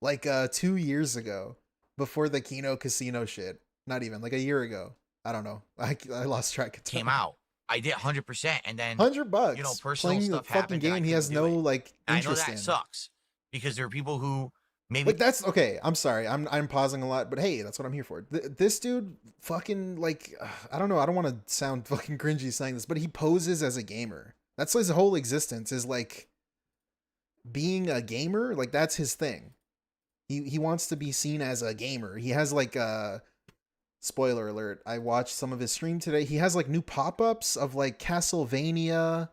Like 2 years ago, before the Kino Casino shit. Not even, like a year ago. I don't know. I lost track of time. came out, I did 100%, and then $100. you know, personal playing the stuff fucking happened and I game he couldn't has do no it. like And I know interest that in. sucks because there are people who maybe Like that's okay. I'm sorry. I'm pausing a lot, but hey, that's what I'm here for. This dude fucking like I don't know. I don't want to sound fucking cringy saying this, but he poses as a gamer. That's his whole existence is like being a gamer. Like that's his thing. He wants to be seen as a gamer. He has like spoiler alert. I watched some of his stream today. He has like new pop-ups of like Castlevania.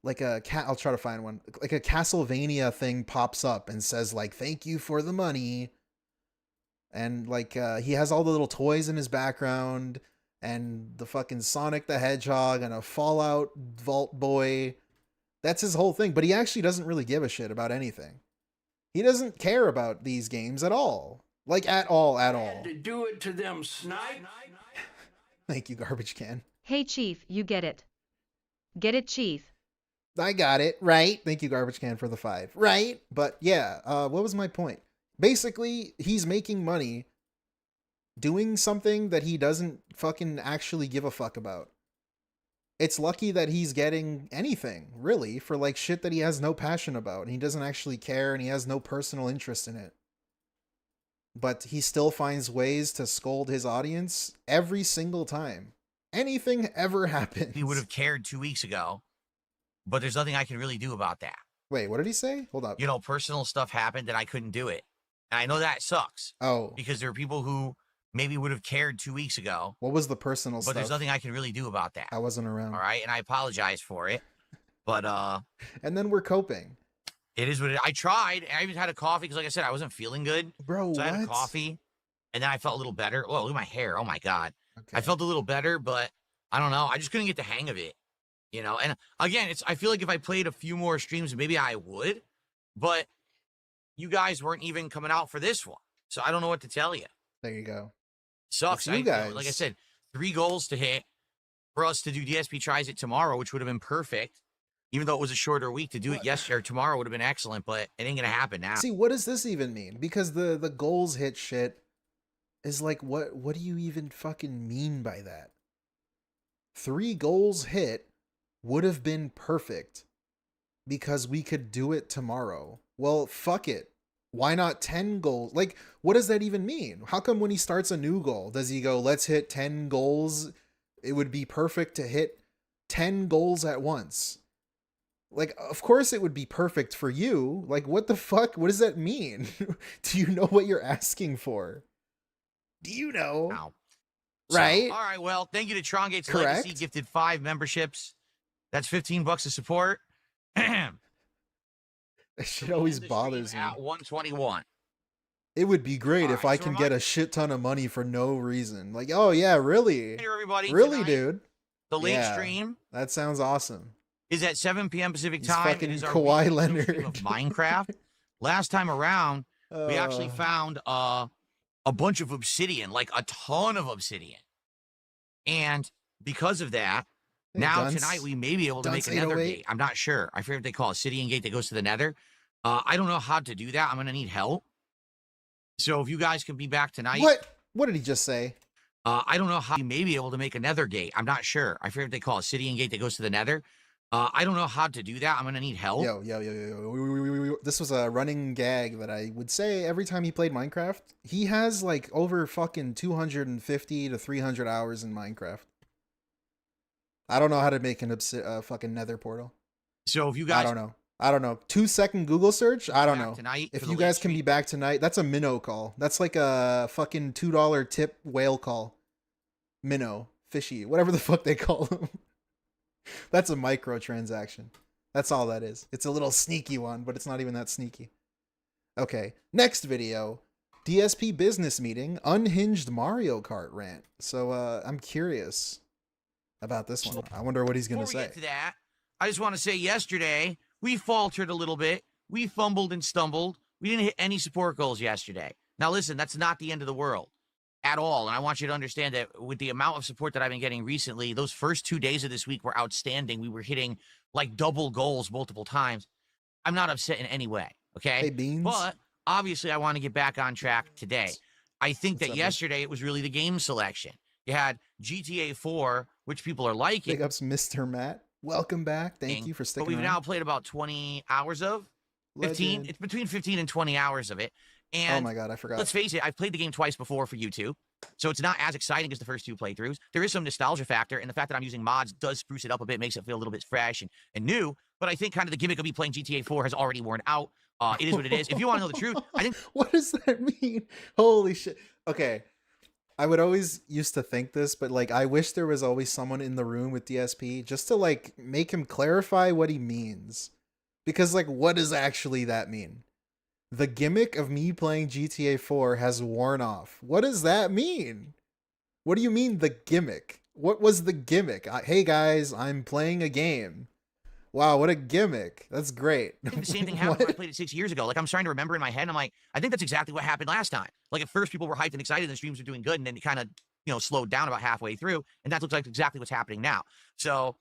Like I'll try to find one. Like a Castlevania thing pops up and says like, thank you for the money. And like, he has all the little toys in his background and the fucking Sonic the Hedgehog and a Fallout Vault Boy. That's his whole thing. But he actually doesn't really give a shit about anything. He doesn't care about these games at all. Like at all. To do it to them, snipe. Thank you, Garbage Can. Hey Chief, you get it. Get it, Chief. I got it. Right. Thank you, Garbage Can, for the 5. Right. But yeah, what was my point? Basically, he's making money doing something that he doesn't fucking actually give a fuck about. It's lucky that he's getting anything, really, for like shit that he has no passion about. And he doesn't actually care and he has no personal interest in it. But he still finds ways to scold his audience every single time. Anything ever happens. he would have cared 2 weeks ago, but there's nothing I can really do about that. Wait, what did he say? Hold up. You know, personal stuff happened and I couldn't do it. And I know that sucks Oh, because there are people who maybe would have cared 2 weeks ago, what was the personal but stuff? there's nothing I can really do about that. I wasn't around. All right. And I apologize for it. But And then we're coping. it is what it is. I tried. And I even had a coffee because, like I said, I wasn't feeling good. Bro, So what? I had a coffee and then I felt a little better. Oh, look at my hair. Oh, my God. Okay. I felt a little better, but I don't know. I just couldn't get the hang of it. You know, and again, I feel like if I played a few more streams, maybe I would, but you guys weren't even coming out for this one. So I don't know what to tell you. There you go. Sucks. It's you guys. Like I said, 3 goals to hit for us to do DSP tries it tomorrow, which would have been perfect. Even though it was a shorter week, to do it yesterday or tomorrow would have been excellent, but it ain't gonna happen now. See, what does this even mean? Because the goals hit shit is like, what do you even fucking mean by that? 3 goals hit would have been perfect because we could do it tomorrow. Well, fuck it. Why not 10 goals? Like, what does that even mean? How come when he starts a new goal, does he go, let's hit 10 goals? It would be perfect to hit 10 goals at once. Like, of course it would be perfect for you. Like, what the fuck? What does that mean? Do you know what you're asking for? Do you know? Ow. Right? So, all right, well, thank you to Trongate's Correct. Legacy, gifted 5 memberships. That's $15 of support. That shit always bothers me. At 121. It would be great All if right, I so can remind- get a shit ton of money for no reason. Like, oh yeah, really? Hey, everybody. Really, tonight, dude? The late Yeah. stream That sounds awesome. is at 7 p.m. Pacific He's time. fucking It is our Kawhi weekly stream Leonard. of Minecraft. Last time around, we actually found a bunch of obsidian, like a ton of obsidian. And because of that, Hey, now Dunce. tonight we may be able to make Dunce another 808. gate. I'm not sure. I forget what they call it, obsidian gate that goes to the nether. I don't know how to do that. I'm going to need help. So if you guys can be back tonight. What did he just say? I don't know how you may be able to make a nether gate. I'm not sure. I forget what they call it, obsidian gate that goes to the nether. I don't know how to do that. I'm going to need help. Yo. This was a running gag that I would say every time he played Minecraft. He has like over fucking 250 to 300 hours in Minecraft. I don't know how to make an fucking nether portal. So if you guys... I don't know. 2-second Google search? I don't know. Tonight If for the you late guys can be stream. back tonight, that's a minnow call. That's like a fucking $2 tip whale call. Minnow. Fishy. Whatever the fuck they call them. That's a microtransaction. That's all that is. It's a little sneaky one, but it's not even that sneaky. Okay. Next video. DSP business meeting. Unhinged Mario Kart rant. So I'm curious about this one. I wonder what he's going to Before we say. get to that, I just want to say yesterday, we faltered a little bit. We fumbled and stumbled. We didn't hit any support goals yesterday. Now, listen, that's not the end of the world at all. And I want you to understand that with the amount of support that I've been getting recently, those first 2 days of this week were outstanding. We were hitting like double goals multiple times. I'm not upset in any way, okay? Hey, Beans. But obviously, I want to get back on track today. I think What's that up, yesterday it was really the game selection. You had GTA 4, which people are liking. Big ups, Mr. Matt. Welcome back. Thank you for sticking But we've around. now played about 20 hours of 15. Legend. It's between 15 and 20 hours of it. And Oh my god, I forgot. let's face it, I've played the game twice before for YouTube, so it's not as exciting as the first 2 playthroughs. There is some nostalgia factor, and the fact that I'm using mods does spruce it up a bit, makes it feel a little bit fresh and new. But I think kind of the gimmick of me playing GTA 4 has already worn out. It is what it is. If you want to know the truth, I think... What does that mean? Holy shit. Okay. I would always used to think this, but like I wish there was always someone in the room with DSP just to like make him clarify what he means. Because like what does actually that mean? The gimmick of me playing GTA 4 has worn off. What does that mean? What do you mean the gimmick? What was the gimmick? Hey guys, I'm playing a game. Wow, what a gimmick. That's great. I think the same thing happened when I played it 6 years ago. Like, I'm starting to remember in my head, and I'm like, I think that's exactly what happened last time. Like, at first, people were hyped and excited, and the streams were doing good, and then it kind of, slowed down about halfway through, and that looks like exactly what's happening now. So,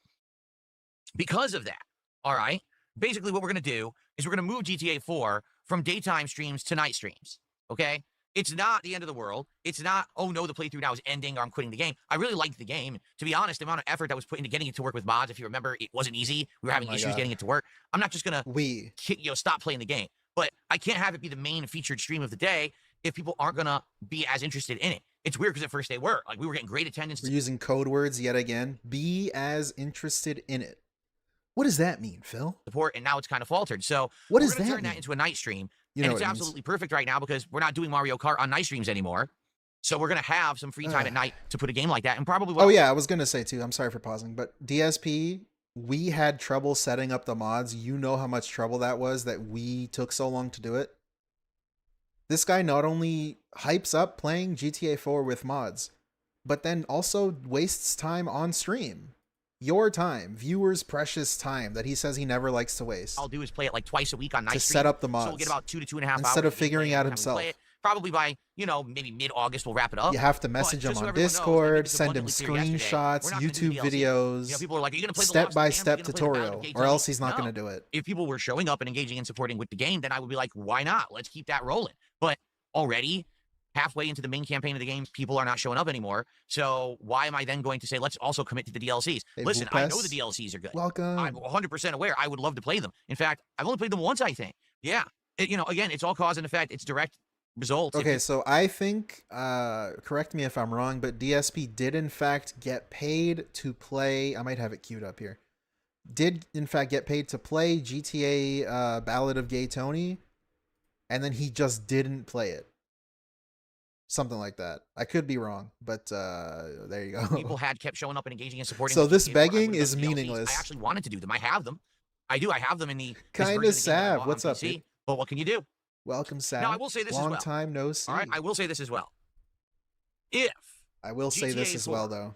because of that, all right, basically what we're going to do is we're going to move GTA 4 from daytime streams to night streams, okay? It's not the end of the world. It's not, oh no, the playthrough now is ending or I'm quitting the game. I really liked the game. To be honest, the amount of effort that was put into getting it to work with mods, if you remember, it wasn't easy. We were having issues getting it to work. I'm not just going to stop playing the game. But I can't have it be the main featured stream of the day if people aren't going to be as interested in it. It's weird because at first they were. Like, we were getting great attendance. We're using code words yet again. Be as interested in it. What does that mean, Phil? Support, and now it's kind of faltered. So what we're does going to that turn mean? that into a night stream. You and know it's what it means. absolutely perfect right now because we're not doing Mario Kart on night streams anymore. So we're going to have some free time at night to put a game like that. And probably... Oh, yeah, I was going to say, too. I'm sorry for pausing. But DSP, we had trouble setting up the mods. You know how much trouble that was that we took so long to do it? This guy not only hypes up playing GTA 4 with mods, but then also wastes time on stream. Your time, viewers' precious time that he says he never likes to waste. I'll do is play it like twice a week on night to stream. set up the mods. So we'll get about 2 to 2.5 hours. Instead of figuring out himself. Probably by, maybe mid-August we'll wrap it up. You have to message him on Discord, send him screenshots, YouTube videos, people are like, are you gonna play step-by-step tutorial, or else he's not going to do it. If people were showing up and engaging and supporting with the game, then I would be like, why not? Let's keep that rolling. But already, halfway into the main campaign of the game, people are not showing up anymore. So why am I then going to say, let's also commit to the DLCs? Hey, Listen, I know Vulpes. the DLCs are good. Welcome. I'm 100% aware. I would love to play them. In fact, I've only played them once, I think. Yeah. You know, again, it's all cause and effect. It's direct results. Okay, so I think, correct me if I'm wrong, but DSP did in fact get paid to play, I might have it queued up here, did in fact get paid to play GTA Ballad of Gay Tony, and then he just didn't play it. Something like that. I could be wrong, but there you go. People had kept showing up and engaging and supporting. So the this GTA, begging I would've is done the DLCs. meaningless. I actually wanted to do them. I have them. I do. I have them in the Kind of sad. What's up, PC, dude? but what can you do? Welcome, Sam. Now, I will say this as Long well. time no see. All right, I will say this as well. If I will say this GTA as well, 4 though.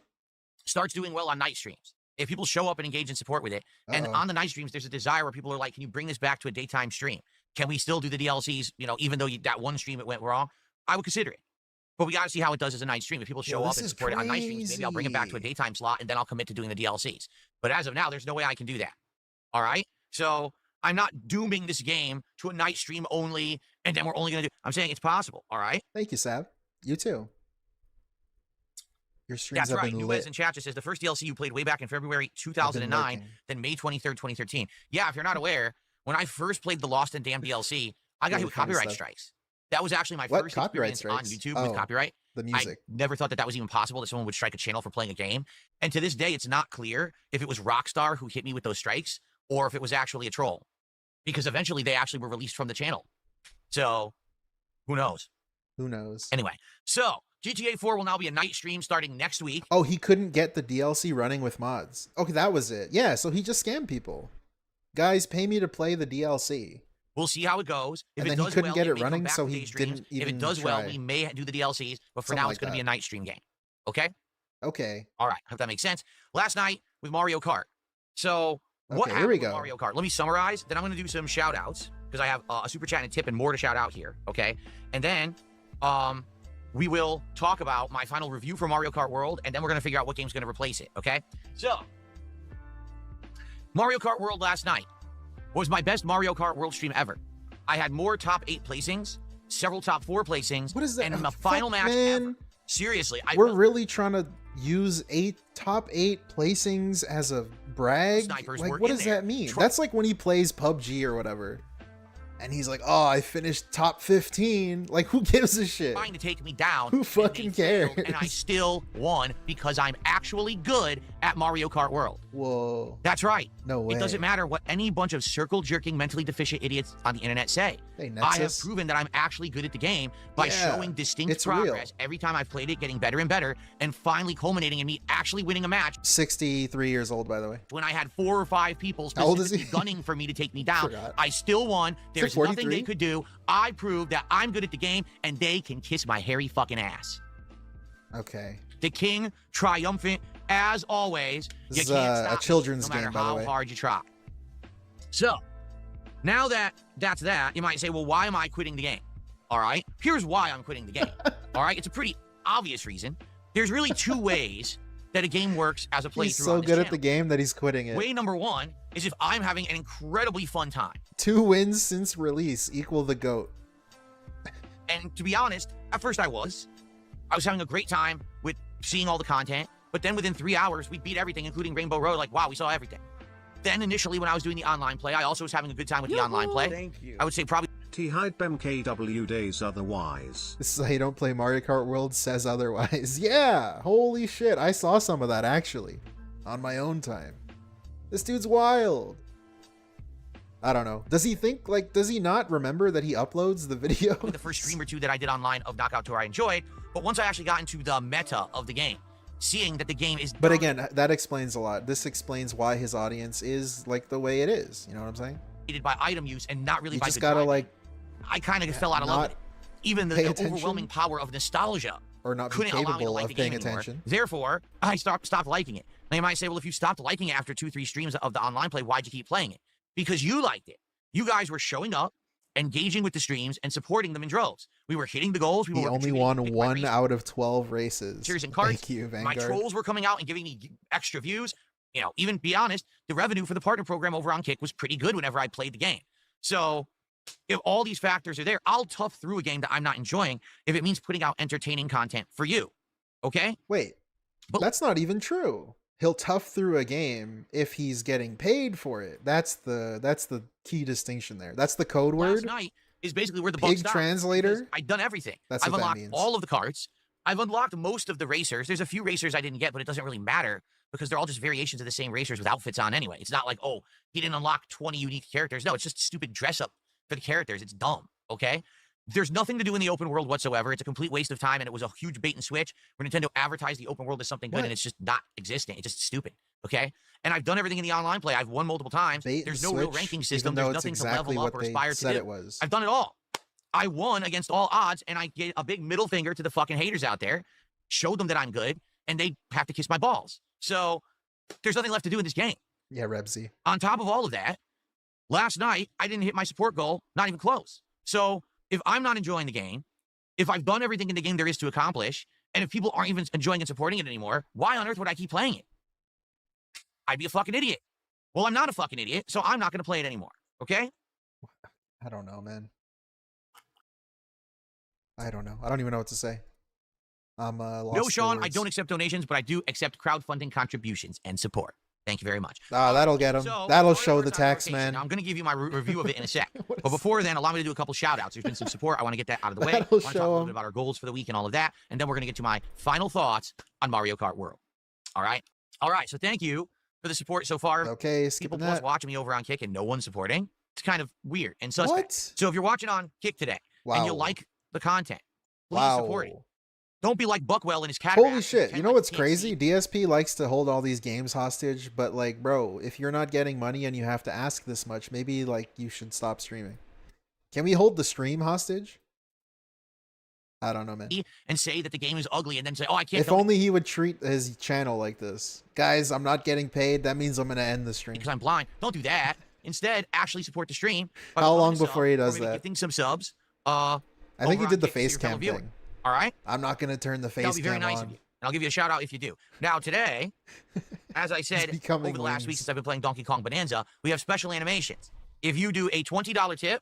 starts doing well on night streams, if people show up and engage and support with it, and on the night streams, there's a desire where people are like, can you bring this back to a daytime stream? Can we still do the DLCs, you know, even though that one stream it went wrong? I would consider it. But we got to see how it does as a night stream. If people show up and support it on night streams, maybe I'll bring it back to a daytime slot, and then I'll commit to doing the DLCs. But as of now, there's no way I can do that. All right? So I'm not dooming this game to a night stream only, and then we're only going to do... I'm saying it's possible, all right? Thank you, Sab. You too. Your streams That's have right. been Nuez lit. in chat just says the first DLC you played way back in February 2009, lurking. then May 23rd, 2013. Yeah, if you're not aware, when I first played the Lost and Damned DLC, I got hit with funny copyright stuff. strikes. That was actually my What? first Copyright experience on strikes? YouTube Oh, with copyright. The music. I never thought that that was even possible, that someone would strike a channel for playing a game. And to this day, it's not clear if it was Rockstar who hit me with those strikes or if it was actually a troll. Because eventually they actually were released from the channel. So, who knows? Who knows? Anyway, so GTA 4 will now be a night stream starting next week. Oh, he couldn't get the DLC running with mods. Okay, that was it. Yeah, so he just scammed people. Guys, pay me to play the DLC. We'll see how it goes. If And it then he does couldn't well, get it may come running, back so with he day streams. didn't even If it does well, try. we may do the DLCs, but for Something now like it's going to be a that. night stream game. Okay? Okay. All right. Hope that makes sense. Last night with Mario Kart. So what Okay, here we happened with go. Mario Kart? Let me summarize. Then I'm going to do some shout outs because I have a super chat and a tip and more to shout out here. Okay? And then we will talk about my final review for Mario Kart World, and then we're going to figure out what game's going to replace it. Okay? So Mario Kart World last night was my best Mario Kart World stream ever. I had more top 8 placings, several top 4 placings, What is that? and the Fuck, final match man. ever. Seriously, We're really trying to use top 8 placings as a brag? Snipers Like, were what in does there. that mean? That's like when he plays PUBG or whatever. And he's like, oh, I finished top 15. Like, who gives a shit? trying to take me down. Who and fucking they failed, cares? And I still won because I'm actually good at Mario Kart World. Whoa. That's right. No way. It doesn't matter what any bunch of circle-jerking, mentally deficient idiots on the internet say. Hey, I have Nexus. proven that I'm actually good at the game by Yeah, showing distinct it's real. progress every time I've played it, getting better and better, and finally culminating in me actually winning a match 63 years old, by the way. when I had 4 or 5 people How old is he? specifically gunning for me to take me down. Forgot. I still won. There's nothing 43? they could do. I proved that I'm good at the game, and they can kiss my hairy fucking ass. Okay. The king, triumphant, as always. This You is, can't a stop me, children's no matter game, by the how way. hard you try. So, now that's that, you might say, well, why am I quitting the game? All right, here's why I'm quitting the game. All right, it's a pretty obvious reason. There's really 2 ways that a game works as a playthrough. He's so on this good at the channel. game that he's quitting it. Way number 1 is if I'm having an incredibly fun time. 2 wins since release equal the GOAT. And to be honest, at first I was having a great time with seeing all the content, but then within 3 hours, we beat everything, including Rainbow Road. Like, wow, we saw everything. Then initially, when I was doing the online play, I also was having a good time with the online play. Thank you. I would say probably T-Hype MKW days otherwise. This is how you don't play Mario Kart World says otherwise. Yeah, holy shit. I saw some of that actually on my own time. This dude's wild. I don't know. Does he think, like, does he not remember that he uploads the video? the first stream or 2 that I did online of Knockout Tour I enjoyed. But once I actually got into the meta of the game, seeing that the game is But again, that explains a lot. This explains why his audience is like the way it is. You know what I'm saying? dominated by item use and not really You by just good gotta driving, like, I kind of fell out of love not with it. Even the pay attention? overwhelming power of nostalgia or not be couldn't allow me to capable like of the game paying anymore. attention. Therefore, I stopped liking it. Now you might say, well, if you stopped liking it after 2-3 streams of the online play, why'd you keep playing it? Because you liked it. You guys were showing up, engaging with the streams, and supporting them in droves. We were hitting the goals. We He were only contributing won to big 1 races. out of 12 races. Series and cards. Thank you, My Vanguard. trolls were coming out and giving me extra views. You know, even be honest, the revenue for the partner program over on Kick was pretty good whenever I played the game. So if all these factors are there, I'll tough through a game that I'm not enjoying if it means putting out entertaining content for you. Okay? Wait, But- that's not even true. He'll tough through a game if he's getting paid for it. That's the key distinction there. That's the code Last word. night is basically where the buck Pig stopped, translator. because I've done everything. That's I've what that unlocked means. all of the carts. I've unlocked most of the racers. There's a few racers I didn't get, but it doesn't really matter because they're all just variations of the same racers with outfits on anyway. It's not like, oh, he didn't unlock 20 unique characters. No, it's just stupid dress up for the characters. It's dumb, okay? There's nothing to do in the open world whatsoever. It's a complete waste of time, and it was a huge bait and switch where Nintendo advertised the open world as something good, What? and it's just not existing. It's just stupid, okay? And I've done everything in the online play. I've won multiple times. Bait and There's no real switch, ranking even system. though There's it's nothing exactly to level up what or they aspire to said do. it was. I've done it all. I won against all odds, and I get a big middle finger to the fucking haters out there, showed them that I'm good, and they have to kiss my balls. So there's nothing left to do in this game. Yeah, Rebsy. On top of all of that, last night, I didn't hit my support goal, not even close. So if I'm not enjoying the game, if I've done everything in the game there is to accomplish, and if people aren't even enjoying and supporting it anymore, why on earth would I keep playing it? I'd be a fucking idiot. Well, I'm not a fucking idiot, so I'm not going to play it anymore, okay? I don't know, man. I don't know. I don't even know what to say. I'm lost No, for Sean, I words. don't accept donations, but I do accept crowdfunding contributions and support. Thank you very much. That'll get him. So, That'll Mario show Kart's the on tax, rotation. man. Now, I'm going to give you my review of it in a sec. What But is- before then, allow me to do a couple shout outs. There's been some support. I want to get that out of the way. I That'll want to talk a show little him. bit about our goals for the week and all of that. And then we're going to get to my final thoughts on Mario Kart World. All right? All right. So thank you for the support so far. Okay, People skipping plus that. watching me over on Kick and no one supporting. It's kind of weird and suspect. What? So if you're watching on Kick today and you Wow. like the content, please Wow. support it. Don't be like Buckwell and his cataract. Holy shit. Pretend You know like what's can't crazy? see. DSP likes to hold all these games hostage, but like, bro, if you're not getting money and you have to ask this much, maybe like you should stop streaming. Can we hold the stream hostage? I don't know, man. And say that the game is ugly and then say, oh, I can't. If donate only he would treat his channel like this. Guys, I'm not getting paid. That means I'm going to end the stream. because I'm blind. Don't do that. Instead, actually support the stream. by How becoming long a sub, before he or does maybe that? Gifting some subs. I think he over did on the Kick to face your fellow cam viewer. thing. All right? I'm not going to turn the face That'll be very cam nice on. of you. And I'll give you a shout out if you do. Now, today, as I said, becoming over the last week wings. since I've been playing Donkey Kong Bonanza, we have special animations. If you do a $20 tip,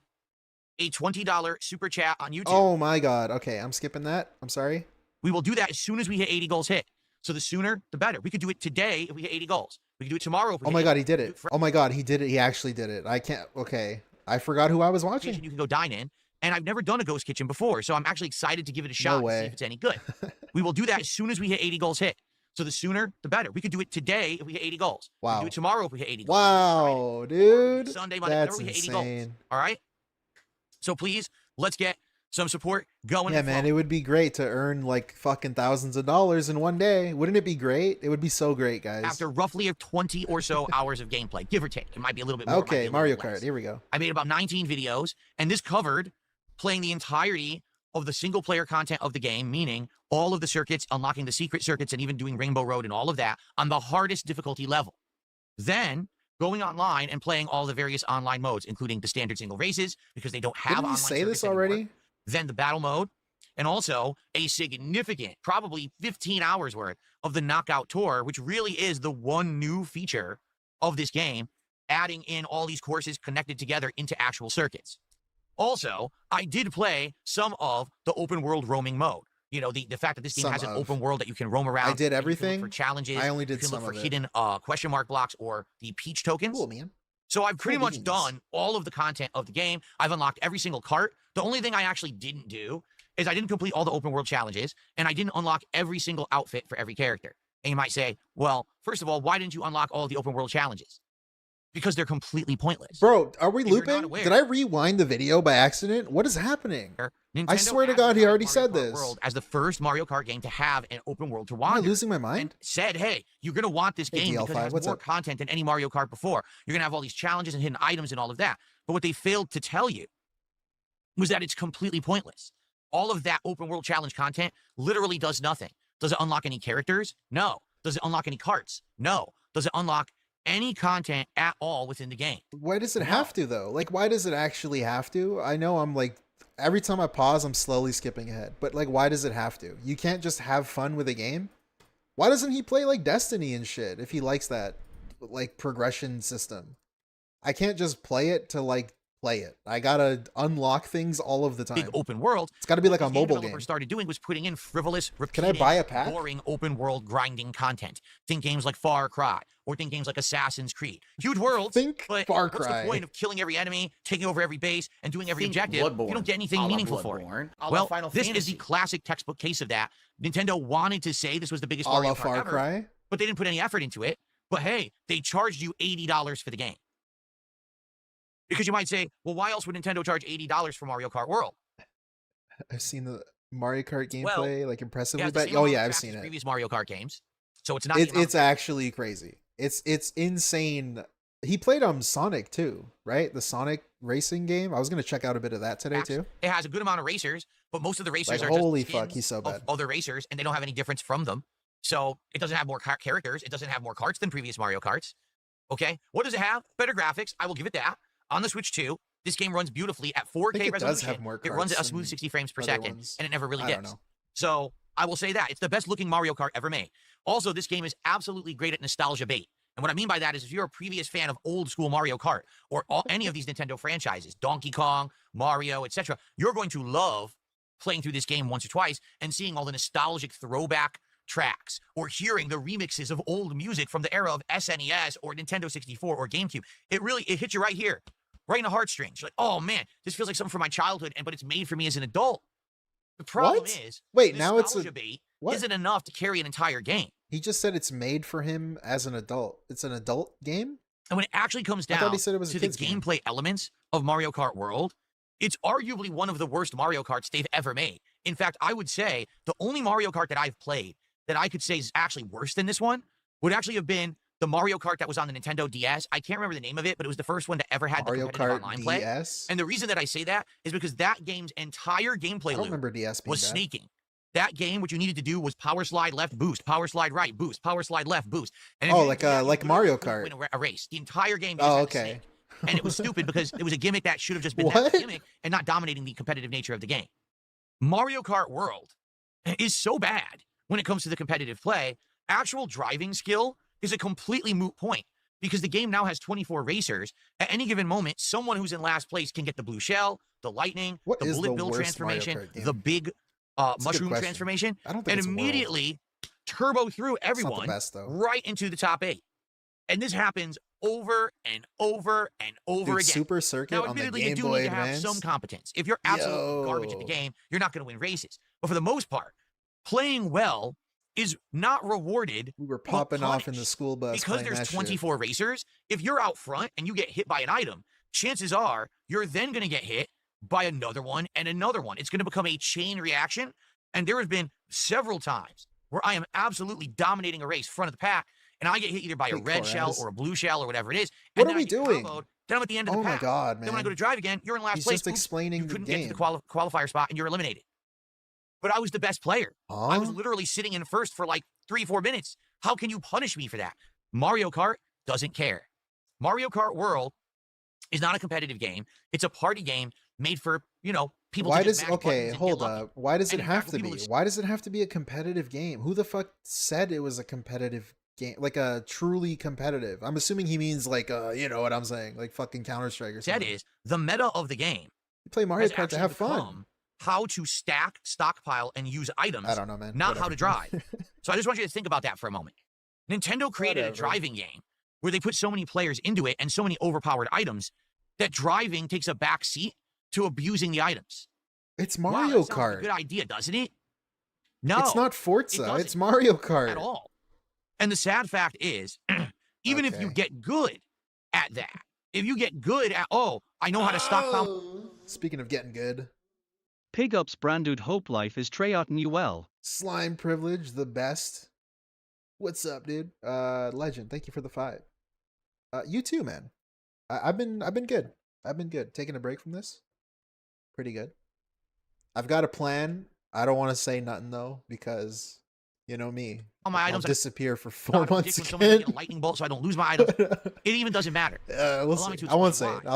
a $20 super chat on YouTube, Oh my god. Okay, I'm skipping that. I'm sorry. we will do that as soon as we hit 80 goals hit. So the sooner, the better. We could do it today if we hit 80 goals. We could do it tomorrow if we Oh hit my 80 god, he did Do it. for- Oh my god, he did it. He actually did it. I can't. Okay. I forgot who I was Kitchen watching. you can go dine in. And I've never done a ghost kitchen before, so I'm actually excited to give it a shot and way. see if it's any good. We will do that as soon as we hit 80 goals hit. So the sooner, the better. We could do it today if we hit 80 goals. We Wow. could do it tomorrow if we hit 80 goals. Wow, dude. Sunday, Monday, That's whenever we hit 80 goals. insane. All right? So please, let's get some support going. Yeah, and man, flowing. it would be great to earn like fucking thousands of dollars in one day. Wouldn't it be great? It would be so great, guys. After roughly 20 or so hours of gameplay, give or take. It might be a little bit more. it might be Okay, a Mario little Kart. less. Here we go. I made about 19 videos, and this covered playing the entirety of the single player content of the game, meaning all of the circuits, unlocking the secret circuits, and even doing Rainbow Road and all of that on the hardest difficulty level. Then going online and playing all the various online modes, including the standard single races, because they don't have Didn't we online say circuits this already? anymore. Then the battle mode, and also a significant, probably 15 hours worth of the knockout tour, which really is the one new feature of this game, adding in all these courses connected together into actual circuits. Also, I did play some of the open world roaming mode. You know, the fact that this game Some has an of. open world that you can roam around. I did and you can look everything. for challenges. I only did you can some look for of it. hidden question mark blocks or the peach tokens. Cool, man. So I've pretty Cool much beans. done all of the content of the game. I've unlocked every single cart. The only thing I actually didn't do is I didn't complete all the open world challenges, and I didn't unlock every single outfit for every character. And you might say, well, first of all, why didn't you unlock all of the open world challenges? Because they're completely pointless. Bro, are we If you're not looping? aware- Did I rewind the video by accident? What is happening? Nintendo swear to God, he advertised already Mario said Kart this. World as the first Mario Kart game to have an open world to Am I wander. losing my And mind? said, hey, you're going to want this Hey, game because it DL5, has what's more up? content than any Mario Kart before. You're going to have all these challenges and hidden items and all of that. But what they failed to tell you was that it's completely pointless. All of that open world challenge content literally does nothing. Does it unlock any characters? No. Does it unlock any carts? No. Does it unlock any content at all within the game? Why does it No. have to though? Like, why does it actually have to? I know I'm like, every time I pause, I'm slowly skipping ahead. But like, why does it have to? You can't just have fun with a game? Why doesn't he play like Destiny and shit if he likes that like progression system? I can't just play it to like play it. I gotta unlock things all of the time. Big open world. It's got to be like a What these mobile developers game. started doing was putting in frivolous, Can I repeated, buy a pack? boring open world grinding content. Think games like Far Cry, or think games like Assassin's Creed. Huge worlds, Think but Far what's Cry. the point of killing every enemy, taking over every base, and doing every objective if you don't get anything meaningful for it? Well, this is the classic textbook case of that. Nintendo wanted to say this was the biggest A Mario la Kart Far ever, Cry? but they didn't put any effort into it. But hey, they charged you $80 for the game. Because you might say, well, why else would Nintendo charge $80 for Mario Kart World? I've seen the Mario Kart gameplay, Well, like impressively, Yeah, it's the but same oh amount of yeah, I've tracks seen as it. previous Mario Kart games, so it's not. the amount It's actually crazy. It's insane. He played Sonic too, right? The Sonic racing game. I was gonna check out a bit of that today tracks. too. It has a good amount of racers, but most of the racers Like, are holy just fuck, skins he's so of bad. other racers, and they don't have any difference from them. So it doesn't have more characters. It doesn't have more carts than previous Mario Karts. Okay, what does it have? Better graphics. I will give it that. On the Switch 2, this game runs beautifully at 4K think it does resolution. have more It runs at a carts smooth than 60 frames per other second, ones. and it never really I don't dips. know. So I will say that it's the best looking Mario Kart ever made. Also, this game is absolutely great at nostalgia bait. And what I mean by that is if you're a previous fan of old school Mario Kart or any of these Nintendo franchises, Donkey Kong, Mario, etc., you're going to love playing through this game once or twice and seeing all the nostalgic throwback tracks or hearing the remixes of old music from the era of SNES or Nintendo 64 or GameCube. It hits you right here, right in the heartstrings. You're like, oh man, this feels like something from my childhood, but it's made for me as an adult. The problem What? is, Wait, now it's nostalgia a bait what? isn't enough to carry an entire game. He just said it's made for him as an adult. It's an adult game? And when it actually comes I down thought he said it was a to the kid's game. gameplay elements of Mario Kart World, it's arguably one of the worst Mario Karts they've ever made. In fact, I would say the only Mario Kart that I've played that I could say is actually worse than this one would actually have been the Mario Kart that was on the Nintendo DS. I can't remember the name of it, but it was the first one that ever had Mario the competitive Kart online play. DS? And the reason that I say that is because that game's entire I gameplay don't loop remember DS being was bad. sneaking. That game, what you needed to do was power slide left, boost, power slide right, boost, power slide left, boost. And if Oh, you didn't do that, you like couldn't Mario win Kart. a race. The entire game. Oh, you just had to okay. sneak. And it was stupid because it was a gimmick that should have just been What? that gimmick and not dominating the competitive nature of the game. Mario Kart World is so bad when it comes to the competitive play. Actual driving skill is a completely moot point because the game now has 24 racers. At any given moment, someone who's in last place can get the blue shell, the lightning, What the is bullet the bill worst Mario transformation, Kart game? the big That's a good mushroom question. transformation, I don't think and it's World. immediately turbo through It's not the everyone best, though. right into the top 8. And this happens over and over and over Dude, again. Super Circuit Now, on the admittedly, you Game do Boy need to have Advance. some competence. If you're absolutely garbage at the Yo. game, you're not going to win races. But for the most part, playing well is not rewarded We were but popping off in the punished. school bus Because playing there's that shit. 24 racers. If you're out front and you get hit by an item, chances are you're then going to get hit by another one and another one. It's going to become a chain reaction. And there has been several times where I am absolutely dominating a race front of the pack, and I get hit either by a Hey, red shell Torres. or a blue shell or whatever it is. What and are then we I get doing? comboed, then I'm at the end of the Oh my pack. god, man. Then when I go to drive again, you're in last He's place. just Oops, explaining you the couldn't get to game. the qualifier spot, and you're eliminated. But I was the best player. I was Huh? literally sitting in first for like 3-4 minutes. How can you punish me for that? Mario Kart doesn't care. Mario Kart World is not a competitive game. It's a party game made for, people Why to just does mash okay, buttons and hold get lucky. up. Why does And it in have fact, to when be? people Why does it have to be a competitive game? Who the fuck said it was a competitive game? Like a truly competitive. I'm assuming he means like you know what I'm saying, like fucking Counter-Strike or That something. is, the meta of the game You play Mario has Kart to actually have fun. become how to stack, stockpile, and use items, I don't know, man. not how Whatever. to drive. So I just want you to think about that for a moment. Nintendo created a Whatever. driving game where they put so many players into it and so many overpowered items that driving takes a back seat to abusing the items. It's Wow, Mario that sounds like a Kart. good idea, doesn't it? No, It's not Forza. doesn't It's Mario Kart. at all. And the sad fact is, even if you Okay. get good at that, if you get good at, I know how to stockpile. Speaking of getting good, Pig Ups Branded Hope Life is Treyaten you well. slime privilege, the best. What's up, dude? Legend, thank you for the 5. You too, man. I've been good. I've been good. Taking a break from this. Pretty good. I've got a plan. I don't want to say nothing though, because you know me. All my I'll items. disappear for I 4 predict months when someone's again. getting a lightning bolt so I don't lose my items. It even doesn't matter. We'll Allow me see. to I won't explain say it. why.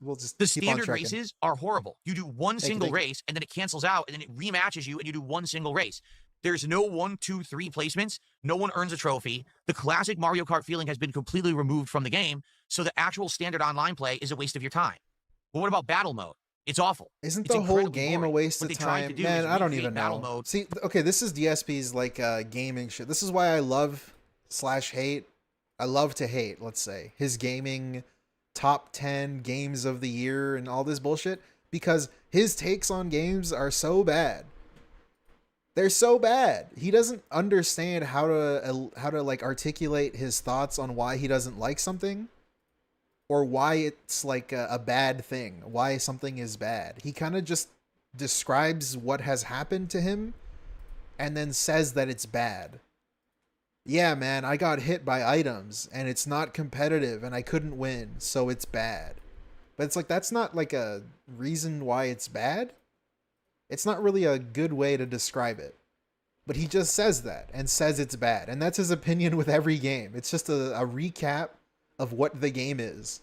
We'll just The keep on standard trekking. races are horrible. You do one Thank you, single thank you. race, and then it cancels out, and then it rematches you, and you do one single race. There's no 1, 2, 3 placements. No one earns a trophy. The classic Mario Kart feeling has been completely removed from the game, so the actual standard online play is a waste of your time. Well, what about battle mode? It's awful. Isn't It's the whole incredibly game boring. a waste What of they tried to time? do Man, is I don't recreate even battle know. mode. See, okay, this is DSP's like gaming shit. This is why I love / hate. I love to hate, let's say, his gaming top 10 games of the year and all this bullshit, because his takes on games are so bad. They're so bad. He doesn't understand how to like articulate his thoughts on why he doesn't like something, or why it's like a bad thing, why something is bad. He kind of just describes what has happened to him and then says that it's bad. Yeah, man, I got hit by items and it's not competitive and I couldn't win, so it's bad. But it's like, that's not like a reason why it's bad. It's not really a good way to describe it. But he just says that and says it's bad. And that's his opinion with every game. It's just a recap of what the game is.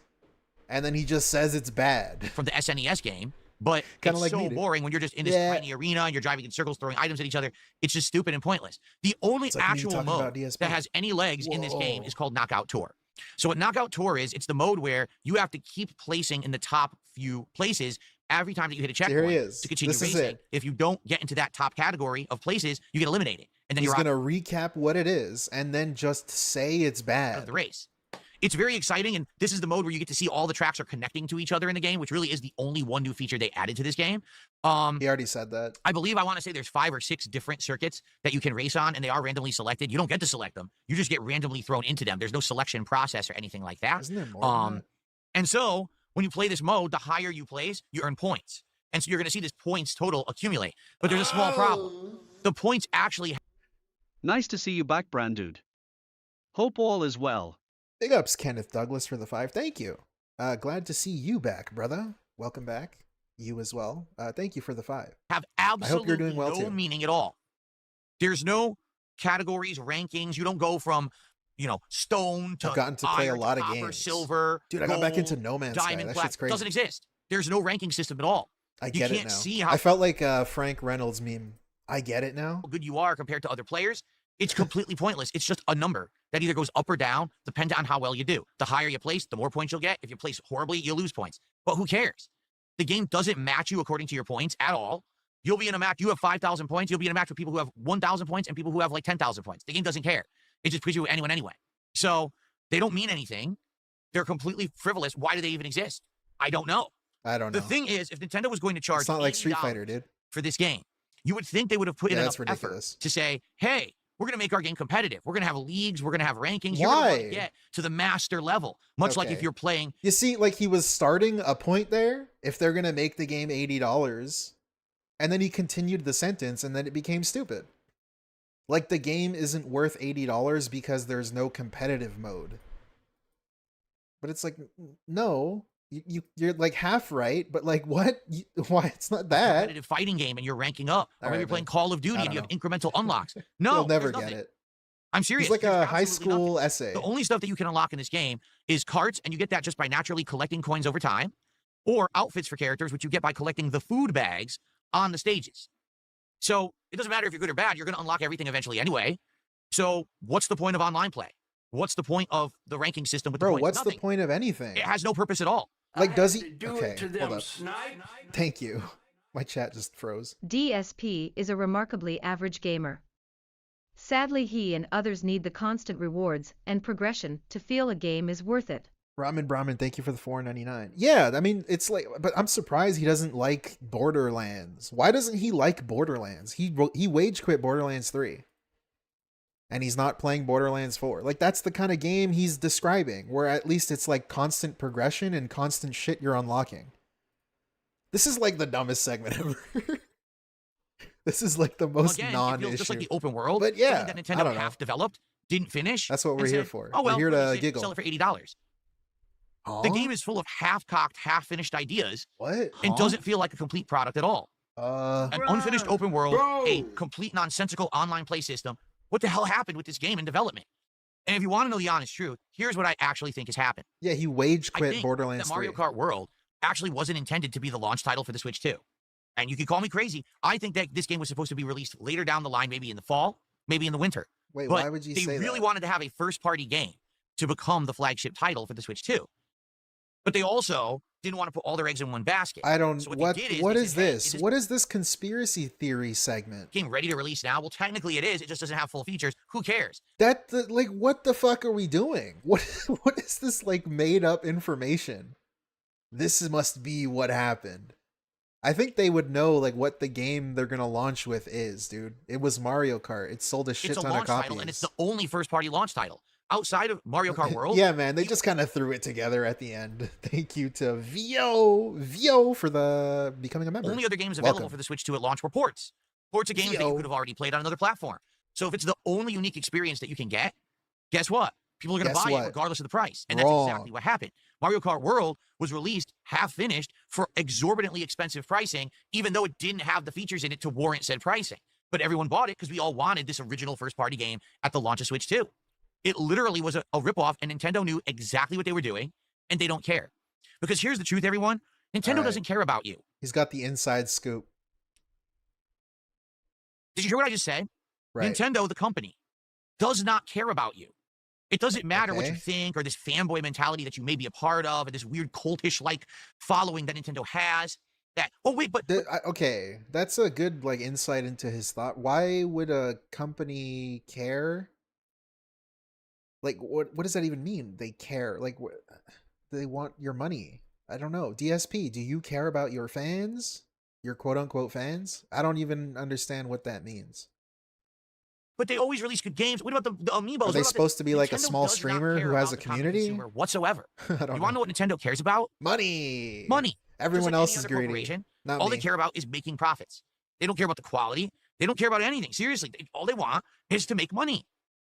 And then he just says it's bad. From the SNES game, but Kinda it's like so me, dude. boring when you're just in this tiny arena and you're driving in circles, throwing items at each other. It's just stupid and pointless. The only It's like me actual talking about mode DSP. that has any legs in this game Whoa. is called Knockout Tour. So what Knockout Tour is, it's the mode where you have to keep placing in the top few places every time that you hit a checkpoint Here he is. to continue This is racing. it. If you don't get into that top category of places, you get eliminated. And then He's you're going to recap what it is and then just say it's out bad. of the race. It's very exciting, and this is the mode where you get to see all the tracks are connecting to each other in the game, which really is the only one new feature they added to this game. He already said that. I believe, I want to say there's 5 or 6 different circuits that you can race on, and they are randomly selected. You don't get to select them. You just get randomly thrown into them. There's no selection process or anything like that. Isn't there more than that? And so, when you play this mode, the higher you place, you earn points. And so you're going to see this points total accumulate. But there's a small problem. The points actually... Nice to see you back, Brandude. Hope all is well. Big ups, Kenneth Douglas, for the 5. Thank you. Glad to see you back, brother. Welcome back. You as well. Thank you for the 5. have I hope absolutely you're doing well, no too. meaning at all. There's no categories, rankings. You don't go from, stone to I've gotten to play a iron, lot of copper, games. silver, Dude, I got back gold, into No Man's Sky. diamond, That black. shit's crazy. Doesn't exist. There's no ranking system at all. I You get it can't now. see how I felt like Frank Reynolds meme. I get it now. good you are compared to other players. It's completely pointless. It's just a number that either goes up or down, depending on how well you do. The higher you place, the more points you'll get. If you place horribly, you'll lose points. But who cares? The game doesn't match you according to your points at all. You'll be in a match. You have 5,000 points. You'll be in a match with people who have 1,000 points and people who have like 10,000 points. The game doesn't care. It just puts you with anyone anyway. So they don't mean anything. They're completely frivolous. Why do they even exist? I don't know. I don't know. The thing is, if Nintendo was going to charge It's not like Street $80 Fighter, dude. for this game, you would think they would have put in Yeah, that's enough effort ridiculous. to say, hey, we're going to make our game competitive. We're going to have leagues. We're going to have rankings. You're Why? going to get to the master level, much like if Okay. you're playing. You see, like he was starting a point there. If they're gonna make the game $80, and then he continued the sentence, and then it became stupid. Like the game isn't worth $80 because there's no competitive mode. But it's like, no, you're like half right, but like what? Why it's not that? Competitive fighting game and you're ranking up. Or All maybe right, you're playing man. Call of Duty I and you don't have incremental unlocks. No, You'll never there's get nothing. it. I'm serious. It's like There's a high absolutely nothing. school essay. The only stuff that you can unlock in this game is carts, and you get that just by naturally collecting coins over time, or outfits for characters, which you get by collecting the food bags on the stages. So it doesn't matter if you're good or bad, you're going to unlock everything eventually anyway. So what's the point of online play? What's the point of the ranking system with the Bro, points? what's Nothing. the point of anything? It has no purpose at all. Like, does he? Do Okay, it to hold them, up. snipe. Thank you. My chat just froze. DSP is a remarkably average gamer. Sadly, he and others need the constant rewards and progression to feel a game is worth it. Brahmin, thank you for the $4.99. Yeah, I mean, it's like, but I'm surprised he doesn't like Borderlands. Why doesn't he like Borderlands? He wage quit Borderlands 3. And he's not playing Borderlands 4. Like, that's the kind of game he's describing, where at least it's like constant progression and constant shit you're unlocking. This is like the dumbest segment ever. This is like the most Again, it non-issue. feels just like the open world. But yeah, something that I Nintendo don't know. half developed, didn't finish. That's what and we're here said, for. Oh, well, We're here to release it, giggle. Sell it for $80. Huh? The game is full of half-cocked, half-finished ideas What? and doesn't feel like a complete product at all. An unfinished open world, a complete nonsensical online play system. What the hell happened with this game in development? And if you want to know the honest truth, here's what I actually think has happened. Yeah, he wage I quit think Borderlands that Mario 3. Kart World actually wasn't intended to be the launch title for the Switch 2. And you can call me crazy. I think that this game was supposed to be released later down the line, maybe in the fall, maybe in the winter. Wait, But why would you they say really that? wanted to have a first-party game to become the flagship title for the Switch 2. But they also didn't want to put all their eggs in one basket. I don't. So what they did what they is said, hey, this? What is this conspiracy theory segment? Game ready to release now? Well, technically it is. It just doesn't have full features. Who cares? Like, what the fuck are we doing? What is this like made up information? This must be what happened. I think they would know like what the game they're gonna launch with is, dude. It was Mario Kart. It sold a shit ton of copies. It's a launch title, and it's the only first-party launch title outside of Mario Kart World. Yeah, man, they just kind of threw it together at the end. Thank you to Vio for the becoming a member. Only other games available for the Switch 2 at launch were ports. Ports of games that you could have already played on another platform. So if it's the only unique experience that you can get, guess what? People are going to buy it regardless of the price. And that's exactly what happened. Mario Kart World was released half-finished for exorbitantly expensive pricing, even though it didn't have the features in it to warrant said pricing. But everyone bought it because we all wanted this original first-party game at the launch of Switch 2. It literally was a ripoff, and Nintendo knew exactly what they were doing, and they don't care. Because here's the truth, everyone. Nintendo doesn't care about you. He's got the inside scoop. Did you hear what I just said? Right. Nintendo, the company, does not care about you. It doesn't matter what you think or this fanboy mentality that you may be a part of or this weird cultish-like following that Nintendo has. That, oh, wait, but... okay, that's a good like insight into his thought. Why would a company care? Like, what does that even mean? They care. Like, they want your money. I don't know. DSP, do you care about your fans? Your quote-unquote fans? I don't even understand what that means. But they always release good games. What about the amiibos? Are they supposed to be like a small streamer who has a community? Whatsoever. I don't know. You want to know what Nintendo cares about? Money. Money. Everyone else is greedy. All they care about is making profits. They don't care about the quality. They don't care about anything. Seriously, all they want is to make money.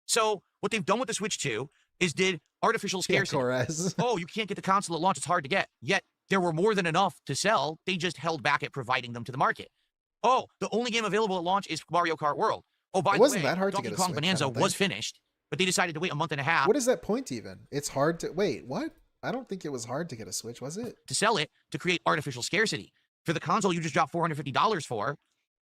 So what they've done with the Switch 2 is did artificial scarcity. Oh, you can't get the console at launch. It's hard to get. Yet there were more than enough to sell. They just held back at providing them to the market. Oh, the only game available at launch is Mario Kart World. Oh, by the way, that hard Donkey to get Kong Bonanza was finished, but they decided to wait a month and a half. What is that point even? It's hard to... Wait, what? I don't think it was hard to get a Switch, was it? To sell it, to create artificial scarcity. For the console you just dropped $450 for,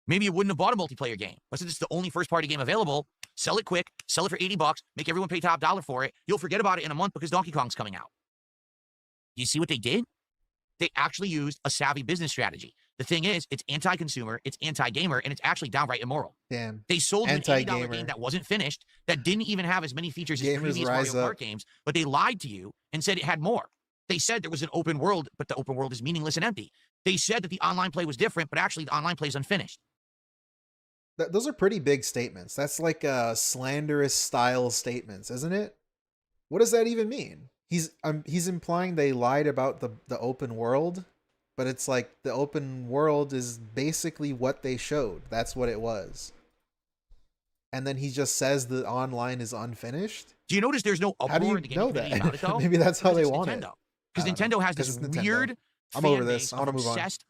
maybe you wouldn't have bought a multiplayer game. But since it's the only first-party game available, sell it quick, sell it for $80, make everyone pay top dollar for it. You'll forget about it in a month because Donkey Kong's coming out. Do you see what they did? They actually used a savvy business strategy. The thing is, it's anti-consumer, it's anti-gamer, and it's actually downright immoral. Damn. They sold an $80 game that wasn't finished, that didn't even have as many features as previous Mario Kart games, but they lied to you and said it had more. They said there was an open world, but the open world is meaningless and empty. They said that the online play was different, but actually the online play is unfinished. Those are pretty big statements. That's like slanderous style statements, isn't it? What does that even mean? He's implying they lied about the open world, but it's like the open world is basically what they showed. That's what it was. And then he just says the online is unfinished. Do you notice there's no uproar in the gaming community about it, though? Maybe that's how they want it. Because Nintendo has this weird I'm over this. I want to move on. Obsessed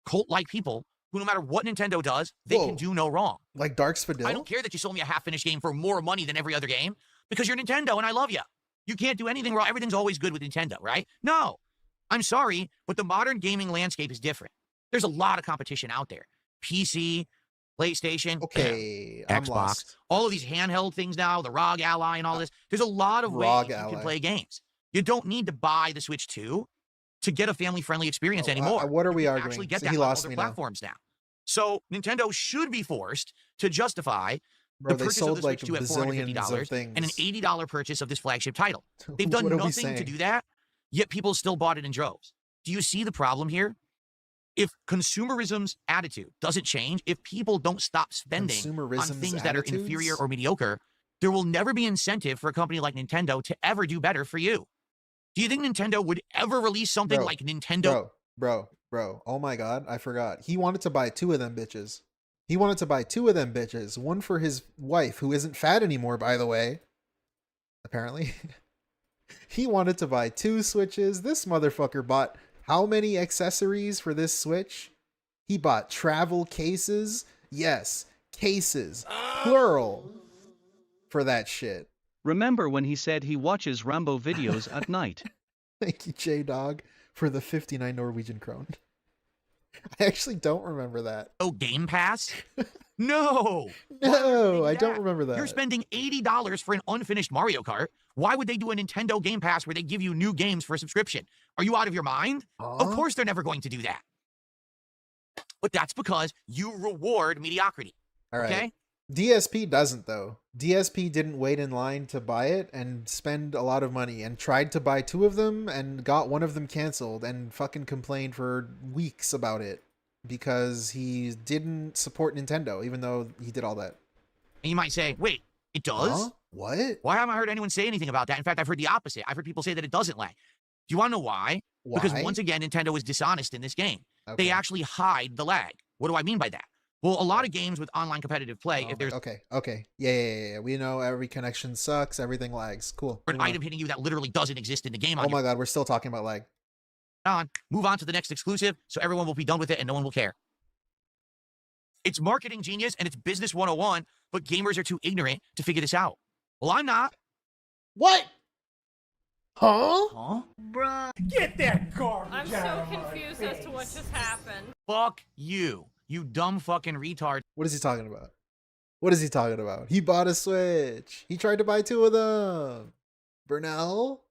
cult-like people who, no matter what Nintendo does, they can do no wrong. Like Dark Spadil? I don't care that you sold me a half-finished game for more money than every other game because you're Nintendo and I love you. You can't do anything wrong. Everything's always good with Nintendo, right? No. I'm sorry, but the modern gaming landscape is different. There's a lot of competition out there. PC, PlayStation, Xbox, all of these handheld things now, the ROG Ally and all this. There's a lot of ways you can play games. You don't need to buy the Switch 2 to get a family-friendly experience anymore. What are we arguing? Actually get that on other platforms now. So Nintendo should be forced to justify the purchase of the Switch 2 at $450 and an $80 purchase of this flagship title. They've done nothing to do that, yet people still bought it in droves. Do you see the problem here? If consumerism's attitude doesn't change, if people don't stop spending on things that are inferior or mediocre, there will never be incentive for a company like Nintendo to ever do better for you. Do you think Nintendo would ever release something like Nintendo? Bro. Oh my God, I forgot. He wanted to buy 2 of them bitches. He wanted to buy 2 of them bitches. One for his wife, who isn't fat anymore, by the way. Apparently. He wanted to buy 2 Switches. This motherfucker bought how many accessories for this Switch? He bought travel cases. Yes, cases. Plural. For that shit. Remember when he said he watches Rambo videos at night? Thank you, J-Dog, for the 59 Norwegian krone. I actually don't remember that. Oh, Game Pass? No. No, I don't remember that. You're spending $80 for an unfinished Mario Kart. Why would they do a Nintendo Game Pass where they give you new games for a subscription? Are you out of your mind? Of course they're never going to do that. But that's because you reward mediocrity. All right. Okay? DSP doesn't, though. DSP didn't wait in line to buy it and spend a lot of money and tried to buy 2 of them and got one of them canceled and fucking complained for weeks about it because he didn't support Nintendo, even though he did all that. And you might say, wait, it does? Huh? What? Why haven't I heard anyone say anything about that? In fact, I've heard the opposite. I've heard people say that it doesn't lag. Do you want to know why? Because once again, Nintendo is dishonest in this game. Okay. They actually hide the lag. What do I mean by that? Well, a lot of games with online competitive play, if there's okay. Yeah. We know every connection sucks, everything lags. Cool. an item hitting you that literally doesn't exist in the game. Oh my god, we're still talking about lag. Move on to the next exclusive, so everyone will be done with it and no one will care. It's marketing genius and it's business 101, but gamers are too ignorant to figure this out. Well, I'm not. What? Huh? Bruh. Get that garbage I'm out so of my confused as to what face. just happened. Fuck you. You dumb fucking retard. What is he talking about? What is he talking about? He bought a Switch. He tried to buy 2 of them. Burnell?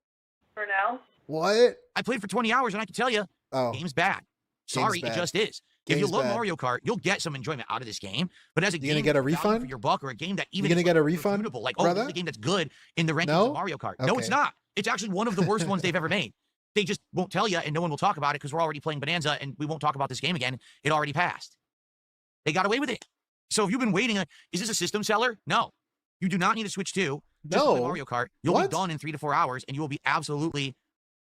For now? What? I played for 20 hours and I can tell you, game's bad. Sorry, bad. It just is. If you Game's love bad. Mario Kart, you'll get some enjoyment out of this game. But as a You game gonna get a value refund? for your buck, or a game that even You gonna is get a refund, reputable, like, brother? this is a game that's good in the rankings No? of Mario Kart. No, it's Okay. not. It's actually one of the worst ones they've ever made. They just won't tell you, and no one will talk about it because we're already playing Bonanza, and we won't talk about this game again. It already passed. They got away with it. So if you've been waiting, is this a system seller? No. You do not need to Switch 2 just to play Mario Kart. You'll be done in 3 to 4 hours, and you will be absolutely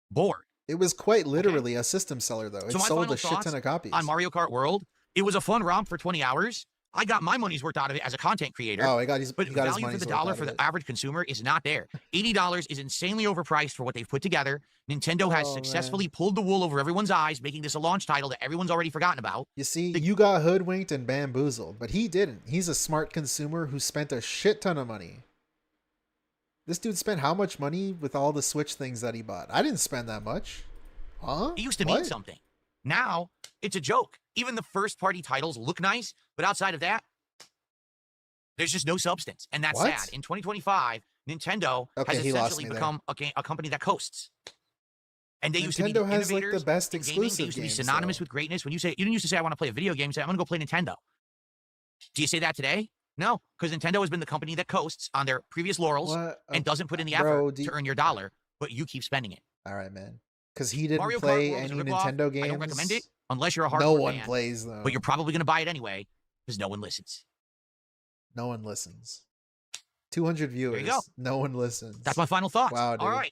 bored. It was quite literally a system seller, though. It So my sold final a shit thoughts ton of copies. on Mario Kart World, it was a fun romp for 20 hours. I got my money's worth out of it as a content creator. Oh, he got his but he got his value for money's the worth dollar out for of the it. average consumer is not there. $80 is insanely overpriced for what they've put together. Nintendo has successfully pulled the wool over everyone's eyes, making this a launch title that everyone's already forgotten about. You see, you got hoodwinked and bamboozled, but he didn't. He's a smart consumer who spent a shit ton of money. This dude spent how much money with all the Switch things that he bought? I didn't spend that much. Huh? It used to mean something. Now, it's a joke. Even the first-party titles look nice, but outside of that, there's just no substance. And that's sad. In 2025, Nintendo has essentially become a company that coasts. And they used to be the Nintendo has like innovators the best in gaming. exclusive They used to be games, synonymous though. with greatness. When you say, you didn't used to say, I want to play a video game, you say, I'm going to go play Nintendo. Do you say that today? No, because Nintendo has been the company that coasts on their previous laurels and doesn't put in the effort to earn your dollar, but you keep spending it. All right, man. Because he didn't Mario Kart play World is any a ripoff. Nintendo games. I don't recommend it unless you're a hardcore No one fan, plays them. but you're probably going to buy it anyway because no one listens. No one listens. 200 viewers. There you go. No one listens. That's my final thoughts. Wow, dude. All right.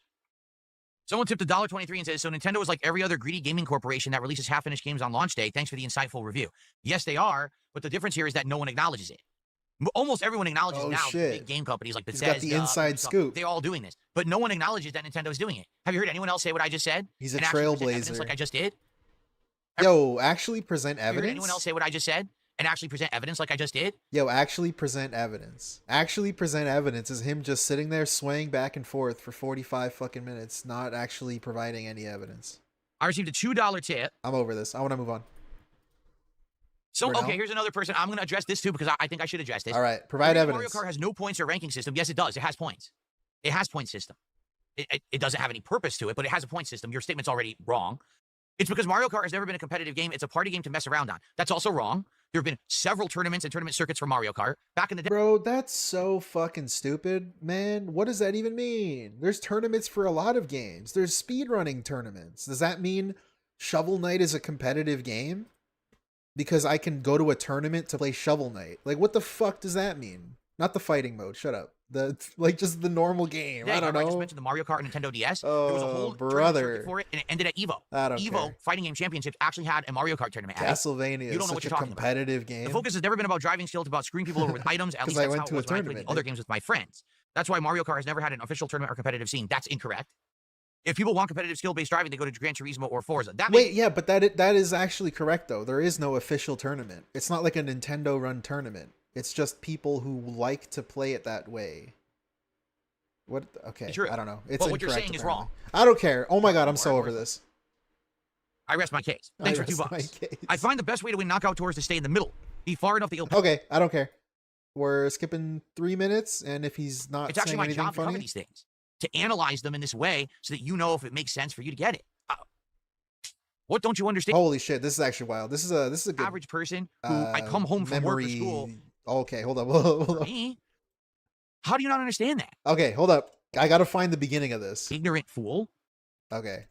Someone tipped $1.23 and says, so Nintendo is like every other greedy gaming corporation that releases half-finished games on launch day. Thanks for the insightful review. Yes, they are, but the difference here is that no one acknowledges it. Almost everyone acknowledges now big game companies like Bethesda. He's got the inside scoop. They're all doing this, but no one acknowledges that Nintendo is doing it. Have you heard anyone else say what I just said? He's a and actually present evidence trailblazer. like I just did? Yo, actually present Have you heard evidence? anyone else say what I just said and actually present evidence like I just did? Yo, actually present evidence. Actually present evidence is him just sitting there swaying back and forth for 45 fucking minutes, not actually providing any evidence. I received a $2 tip. I'm over this. I want to move on. So, For now? okay, here's another person. I'm going to address this too because I think I should address this. All right, provide Mario evidence. Kart has no points or ranking system. Yes, it does. It has points. It has point system. It doesn't have any purpose to it, but it has a point system. Your statement's already wrong. It's because Mario Kart has never been a competitive game. It's a party game to mess around on. That's also wrong. There have been several tournaments and tournament circuits for Mario Kart back in the day. Bro, that's so fucking stupid, man. What does that even mean? There's tournaments for a lot of games. There's speedrunning tournaments. Does that mean Shovel Knight is a competitive game? Because I can go to a tournament to play Shovel Knight. Like, what the fuck does that mean? Not the fighting mode. Shut up. Just the normal game. I don't know. I just mentioned the Mario Kart and Nintendo DS. Oh, there was a whole tournament circuit for it, and it ended at Evo. I don't Evo care. Fighting Game Championships actually had a Mario Kart tournament. Castlevania You is don't know what such you're a talking about. competitive game. The focus has never been about driving skill. It's about screwing people over with items. At least I that's went how to it a was when I played tournament, the other dude. games with my friends. That's why Mario Kart has never had an official tournament or competitive scene. That's incorrect. If people want competitive skill-based driving, they go to Gran Turismo or Forza. Wait, yeah, but that is actually correct, though. There is no official tournament. It's not like a Nintendo-run tournament. It's just people who like to play it that way. What? Okay, I don't know. It's but what you're incorrect, saying is apparently. wrong. I don't care. Oh my god, I'm so over this. I rest my case. Thanks for $2. I find the best way to win knockout tours to stay in the middle. Be far enough that you'll... Okay, I don't care. We're skipping 3 minutes, and if he's not It's actually saying my anything job to funny... cover these things. To analyze them in this way so that you know if it makes sense for you to get it. What don't you understand? Holy shit, this is actually wild. This is a good... Average person who I come home from work or school... Okay, hold up. Hold up. Me? How do you not understand that? Okay, hold up. I gotta find the beginning of this. Ignorant fool. Okay.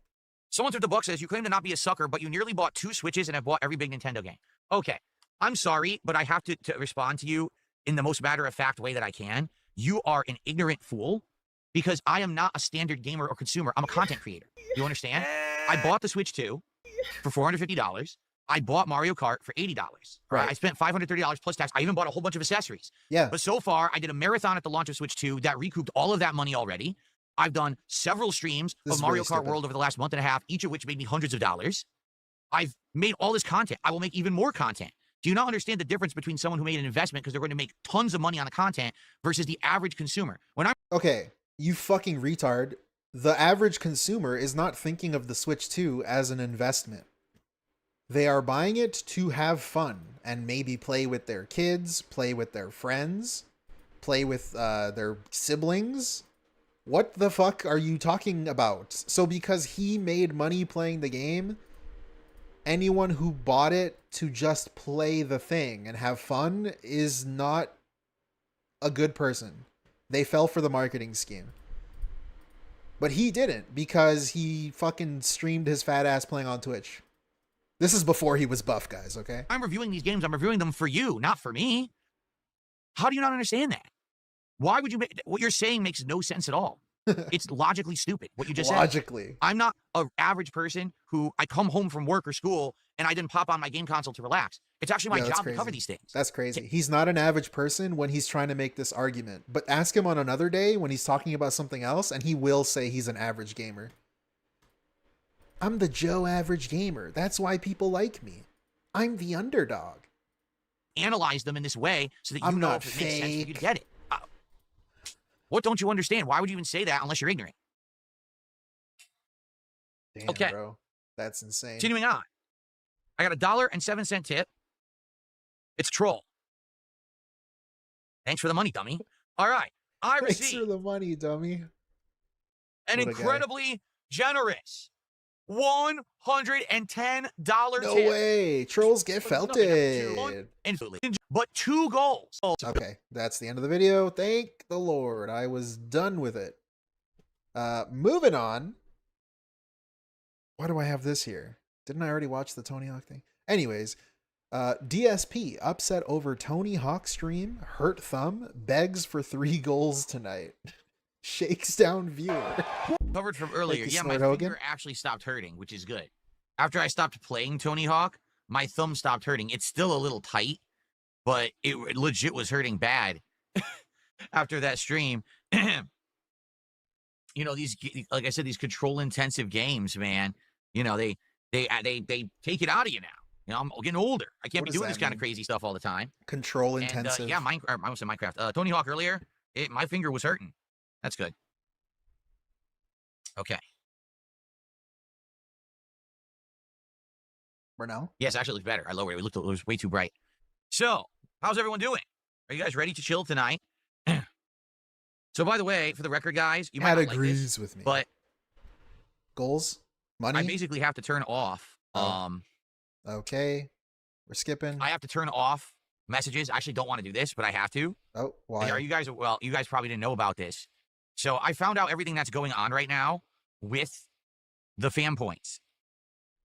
Someone through the book says, you claim to not be a sucker, but you nearly bought 2 Switches and have bought every big Nintendo game. Okay. I'm sorry, but I have to respond to you in the most matter-of-fact way that I can. You are an ignorant fool because I am not a standard gamer or consumer. I'm a content creator. You understand? I bought the Switch 2 for $450. I bought Mario Kart for $80. Right. I spent $530 plus tax. I even bought a whole bunch of accessories. Yeah. But so far, I did a marathon at the launch of Switch 2 that recouped all of that money already. I've done several streams of Mario Kart World over the last month and a half, each of which made me hundreds of dollars. I've made all this content. I will make even more content. Do you not understand the difference between someone who made an investment because they're going to make tons of money on the content versus the average consumer? When I'm... Okay, you fucking retard. The average consumer is not thinking of the Switch 2 as an investment. They are buying it to have fun and maybe play with their kids, play with their friends, play with their siblings. What the fuck are you talking about? So because he made money playing the game, anyone who bought it to just play the thing and have fun is not a good person. They fell for the marketing scheme. But he didn't because he fucking streamed his fat ass playing on Twitch. This is before he was buff, guys, okay? I'm reviewing these games. I'm reviewing them for you, not for me. How do you not understand that? Why would you make... What you're saying makes no sense at all. It's logically stupid, what you just said. Logically. I'm not an average person who I come home from work or school and I didn't pop on my game console to relax. It's actually my job to cover these things. That's crazy. He's not an average person when he's trying to make this argument. But ask him on another day when he's talking about something else and he will say he's an average gamer. I'm the Joe average gamer. That's why people like me. I'm the underdog. Analyze them in this way so that you know if it makes sense for you to get it. What don't you understand? Why would you even say that unless you're ignorant? Damn, okay, bro. That's insane. Continuing on. I got $1.07 tip. It's a troll. Thanks for the money, dummy. All right. I received... Thanks for the money, dummy. An incredibly generous $110 No tip. way. Trolls get felted. But 2 goals. Okay, that's the end of the video. Thank the Lord. I was done with it. Moving on. Why do I have this here? Didn't I already watch the Tony Hawk thing? Anyways, DSP upset over Tony Hawk stream. Hurt thumb. Begs for 3 goals tonight. Shakes down viewer. Covered from earlier. Yeah, my finger actually stopped hurting, which is good. After I stopped playing Tony Hawk, my thumb stopped hurting. It's still a little tight, but it legit was hurting bad after that stream. You know, these, like I said, these control-intensive games, man, you know, they take it out of you now. You know, I'm getting older. I can't be doing this kind of crazy stuff all the time. Control-intensive. Yeah, I almost said Minecraft. Tony Hawk earlier, my finger was hurting. That's good. Okay. Now? Yes, actually, it looks better. I lowered it. It was way too bright. So, how's everyone doing? Are you guys ready to chill tonight? So, by the way, for the record, guys, you might not agrees like this, with me. But goals, money. I basically have to turn off. Okay, we're skipping. I have to turn off messages. I actually don't want to do this, but I have to. Oh, why? Are you guys? Well, you guys probably didn't know about this. So I found out everything that's going on right now with the fan points.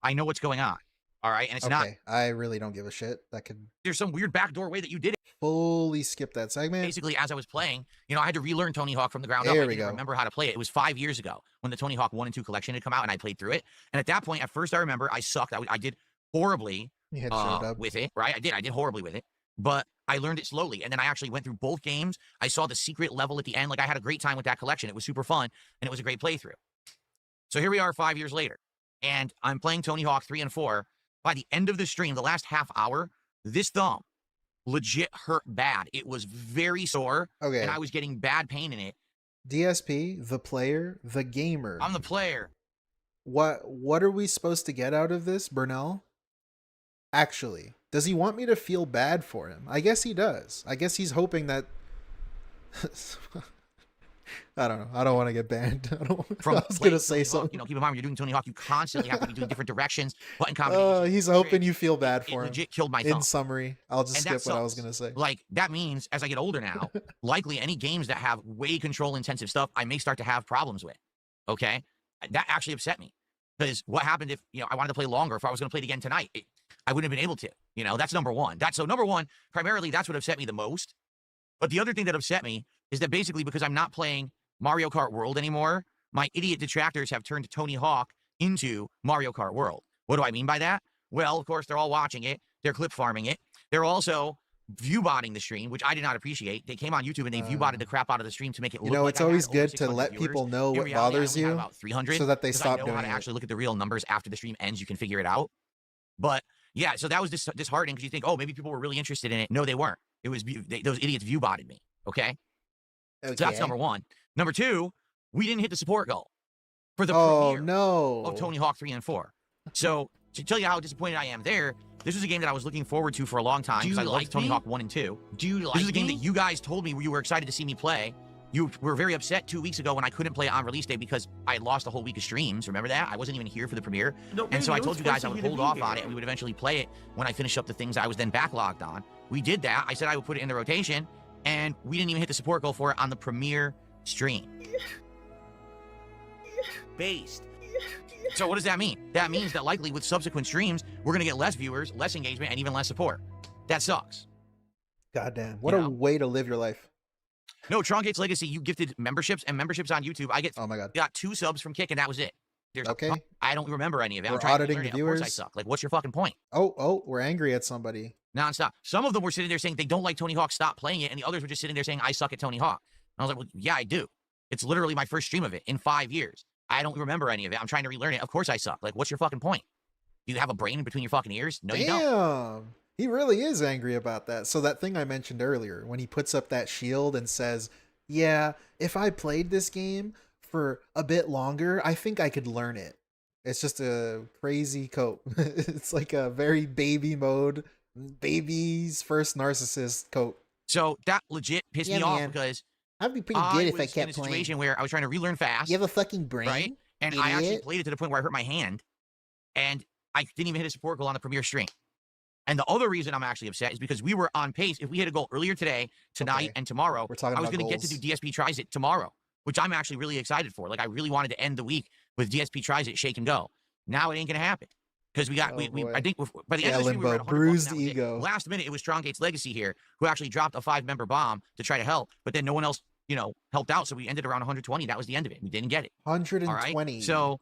I know what's going on. All right, and it's not. I really don't give a shit. That could. There's some weird backdoor way that you did it. Fully skip that segment. Basically, as I was playing, you know, I had to relearn Tony Hawk from the ground up. I didn't remember how to play it. It was 5 years ago when the Tony Hawk 1 and 2 collection had come out, and I played through it. And at that point, at first, I remember I sucked. I did horribly with it. Right, I did horribly with it. But I learned it slowly, and then I actually went through both games. I saw the secret level at the end. Like, I had a great time with that collection. It was super fun, and it was a great playthrough. So here we are 5 years later, and I'm playing Tony Hawk 3 and 4. By the end of the stream, the last half hour, this thumb legit hurt bad. It was very sore, and I was getting bad pain in it. DSP, the player, the gamer. I'm the player. What are we supposed to get out of this, Burnell? Actually, does he want me to feel bad for him? I guess he does. I guess he's hoping that. I don't know. I don't want to get banned. I was gonna say something. You know, keep in mind when you're doing Tony Hawk, you constantly have to be doing different directions, button combinations. He's hoping you feel bad for him. Legit killed my thumb. In summary, I'll just skip what I was gonna say. Like that means as I get older now, likely any games that have way control intensive stuff, I may start to have problems with. Okay, that actually upset me because what happened if I wanted to play longer? If I was gonna play it again tonight, I wouldn't have been able to. That's number one. Number one. Primarily, that's what upset me the most. But the other thing that upset me is that basically because I'm not playing Mario Kart World anymore, my idiot detractors have turned Tony Hawk into Mario Kart World. What do I mean by that? Well, of course, they're all watching it. They're clip farming it. They're also view botting the stream, which I did not appreciate. They came on YouTube and they view botted the crap out of the stream to make it look like it's always good to let people know what bothers you about 300 so that they stop doing it. I know how to actually look at the real numbers after the stream ends. You can figure it out. But yeah, so that was disheartening because you think, oh, maybe people were really interested in it. No, they weren't. It was those idiots view botted me. Okay? So that's number one. Number two, we didn't hit the support goal for the premiere of Tony Hawk 3 and 4. So to tell you how disappointed I am there, this was a game that I was looking forward to for a long time because I liked Tony Hawk 1 and 2. Do you like This is a game that you guys told me you were excited to see me play. You were very upset 2 weeks ago when I couldn't play it on release day because I had lost a whole week of streams. Remember that? I wasn't even here for the premiere. No, and so I told you guys I would hold off on it and we would eventually play it when I finished up the things I was then backlogged on. We did that. I said I would put it in the rotation, and we didn't even hit the support goal for it on the premiere stream. Based. So what does that mean? That means that likely with subsequent streams, we're going to get less viewers, less engagement, and even less support. That sucks. Goddamn. What a way to live your life. No, Truncate's Legacy, you gifted memberships and memberships on YouTube. I oh my God. Got 2 subs from Kick, and that was it. There's okay. I don't remember any of it. We're auditing the viewers. Of course I suck. Like, what's your fucking point? Oh, we're angry at somebody. Nonstop. Some of them were sitting there saying they don't like Tony Hawk, stop playing it, and the others were just sitting there saying, I suck at Tony Hawk. And I was like, well, yeah, I do. It's literally my first stream of it in 5 years. I don't remember any of it. I'm trying to relearn it. Of course I suck. Like, what's your fucking point? Do you have a brain in between your fucking ears? No, you don't. Damn. He really is angry about that. So that thing I mentioned earlier, when he puts up that shield and says, yeah, if I played this game for a bit longer, I think I could learn it. It's just a crazy coat. It's like a very baby mode, baby's first narcissist coat. So that legit pissed me off because I'd be pretty good if I kept in a situation where I was trying to relearn fast. You have a fucking brain, right? And idiot. I actually played it to the point where I hurt my hand, and I didn't even hit a support goal on the premiere stream. And the other reason I'm actually upset is because we were on pace. If we hit a goal earlier today, tonight, and tomorrow, I was going to get to do DSP Tries It tomorrow, which I'm actually really excited for. Like, I really wanted to end the week with DSP Tries It Shake and Go. Now it ain't going to happen because we got, I think by the end of the stream, we were at bruised ego. Last minute, it was Stronggate's Legacy here who actually dropped a 5-member bomb to try to help, but then no one else, helped out. So we ended around 120. That was the end of it. We didn't get it. 120. Right? So,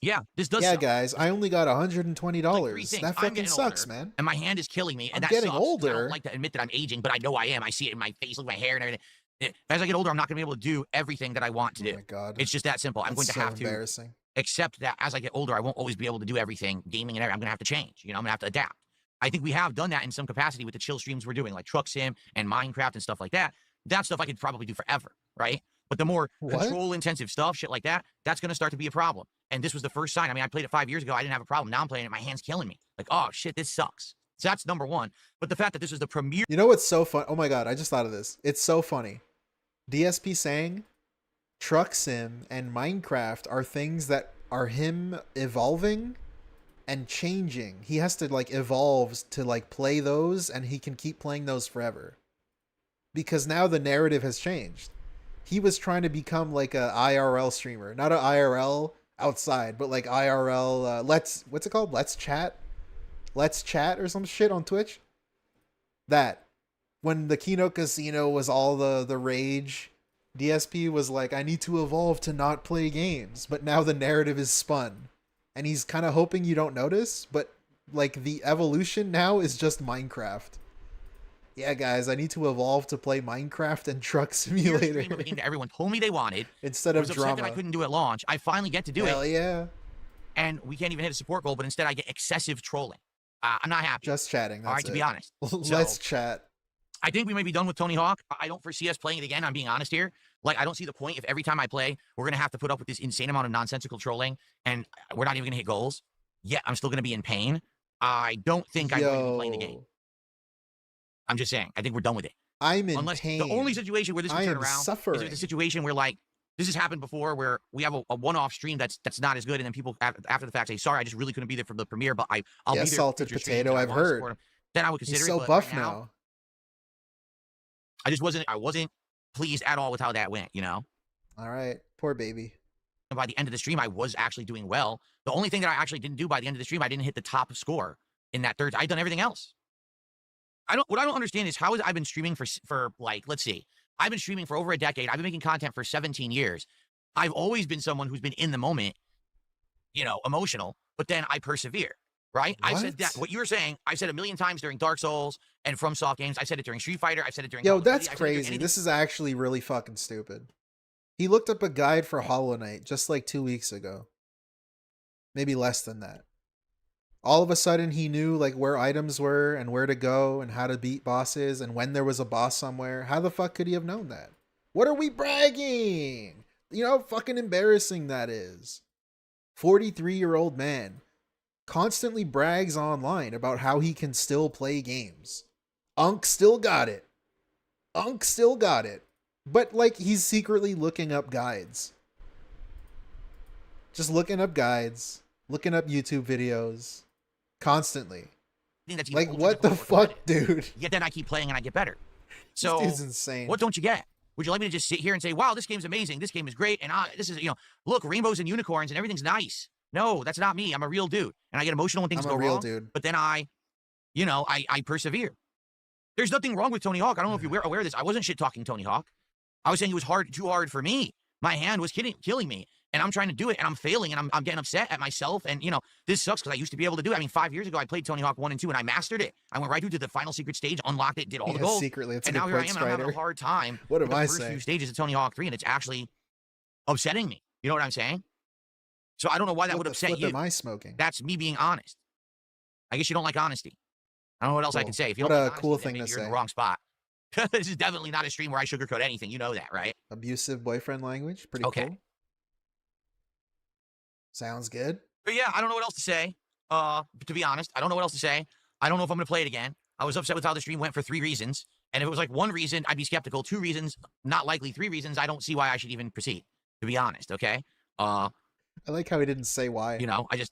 yeah, this does. Yeah, suck. guys, I only got $120. Like that fucking sucks, older, man. And my hand is killing me. And I'm that getting sucks. older. I don't like to admit that I'm aging, but I know I am. I see it in my face, look at my hair and everything. As I get older, I'm not going to be able to do everything that I want to do. Oh my God. It's just that simple. I'm going to have to accept that as I get older, I won't always be able to do everything, gaming and everything. I'm going to have to change. I'm going to have to adapt. I think we have done that in some capacity with the chill streams we're doing, like Truck Sim and Minecraft and stuff like that. That stuff I could probably do forever, right? But the more control-intensive stuff, shit like that, that's going to start to be a problem. And this was the first sign. I mean, I played it 5 years ago. I didn't have a problem. Now I'm playing it. My hand's killing me. Like, oh, shit, this sucks. So that's number one. But the fact that this was the premiere... You know what's so fun? Oh, my God. I just thought of this. It's so funny. DSP saying Truck Sim and Minecraft are things that are him evolving and changing. He has to, evolve to, play those, and he can keep playing those forever. Because now the narrative has changed. He was trying to become like a IRL streamer, not an IRL outside, but like IRL. What's it called? Let's chat or some shit on Twitch. That when the Keynote Casino was all the rage, DSP was like, I need to evolve to not play games. But now the narrative is spun, and he's kind of hoping you don't notice. But like the evolution now is just Minecraft. Yeah, guys, I need to evolve to play Minecraft and Truck Simulator. The game that everyone told me they wanted. Instead of drama. That I couldn't do at launch. I finally get to do it. Hell yeah. And we can't even hit a support goal, but instead I get excessive trolling. I'm not happy. Just chatting. That's all right, to be honest. Let's chat. I think we may be done with Tony Hawk. I don't foresee us playing it again. I'm being honest here. Like, I don't see the point if every time I play, we're going to have to put up with this insane amount of nonsensical trolling, and we're not even going to hit goals. Yet, I'm still going to be in pain. I don't think I'm going to be playing the game. I'm just saying. I think we're done with it. I'm in pain. The only situation where this will turn around is if the situation where, like, this has happened before where we have a one-off stream that's not as good, and then people after the fact say, sorry, I just really couldn't be there for the premiere, but I'll be there. Salted potato, I've heard. Then I would consider He's it. so buff now. I wasn't pleased at all with how that went, you know? All right. Poor baby. And by the end of the stream, I was actually doing well. The only thing that I actually didn't do by the end of the stream, I didn't hit the top score in that third. I'd done everything else. What I don't understand is how I've been streaming for like, let's see. I've been streaming for over a decade. I've been making content for 17 years. I've always been someone who's been in the moment, you know, emotional, but then I persevere, right? What? I've said that. What you were saying, I've said a million times during Dark Souls and FromSoft games. I said it during Street Fighter. I've said it during... Yo, that's crazy. This is actually really fucking stupid. He looked up a guide for Hollow Knight just like 2 weeks ago. Maybe less than that. All of a sudden, he knew like where items were and where to go and how to beat bosses and when there was a boss somewhere. How the fuck could he have known that? What are we bragging? You know how fucking embarrassing that is. 43-year-old man constantly brags online about how he can still play games. Unk still got it. Unk still got it. But like he's secretly looking up guides. Just looking up guides, looking up YouTube videos. Constantly. Like, what the fuck, dude? Yet then I keep playing and I get better. So, this is insane. What don't you get? Would you like me to just sit here and say, wow, this game's amazing, this game is great, and this is, you know, look, rainbows and unicorns and everything's nice. No, that's not me. I'm a real dude. And I get emotional when things go wrong. Dude. But then I persevere. There's nothing wrong with Tony Hawk. I don't know if you're aware of this. I wasn't shit-talking Tony Hawk. I was saying it was too hard for me. My hand was killing me. And I'm trying to do it, and I'm failing, and I'm getting upset at myself. And, you know, this sucks because I used to be able to do it. I mean, 5 years ago, I played Tony Hawk 1 and 2, and I mastered it. I went right through to the final secret stage, unlocked it, did all the goals. Secretly, it's and now here I am, and I'm having a hard time what with am the I first saying? few stages of Tony Hawk 3, and it's actually upsetting me. You know what I'm saying? So I don't know why that would upset you. What am I smoking? That's me being honest. I guess you don't like honesty. I don't know what else I can say. If you what don't a like honesty, cool then thing maybe to you're say. in the wrong spot. This is definitely not a stream where I sugarcoat anything. You know that, right? Abusive boyfriend language. Pretty cool. Sounds good. But yeah, I don't know what else to say. To be honest, I don't know what else to say. I don't know if I'm going to play it again. I was upset with how the stream went for 3 reasons. And if it was like 1 reason, I'd be skeptical. 2 reasons, not likely. 3 reasons, I don't see why I should even proceed, to be honest, okay? I like how he didn't say why. You know, I don't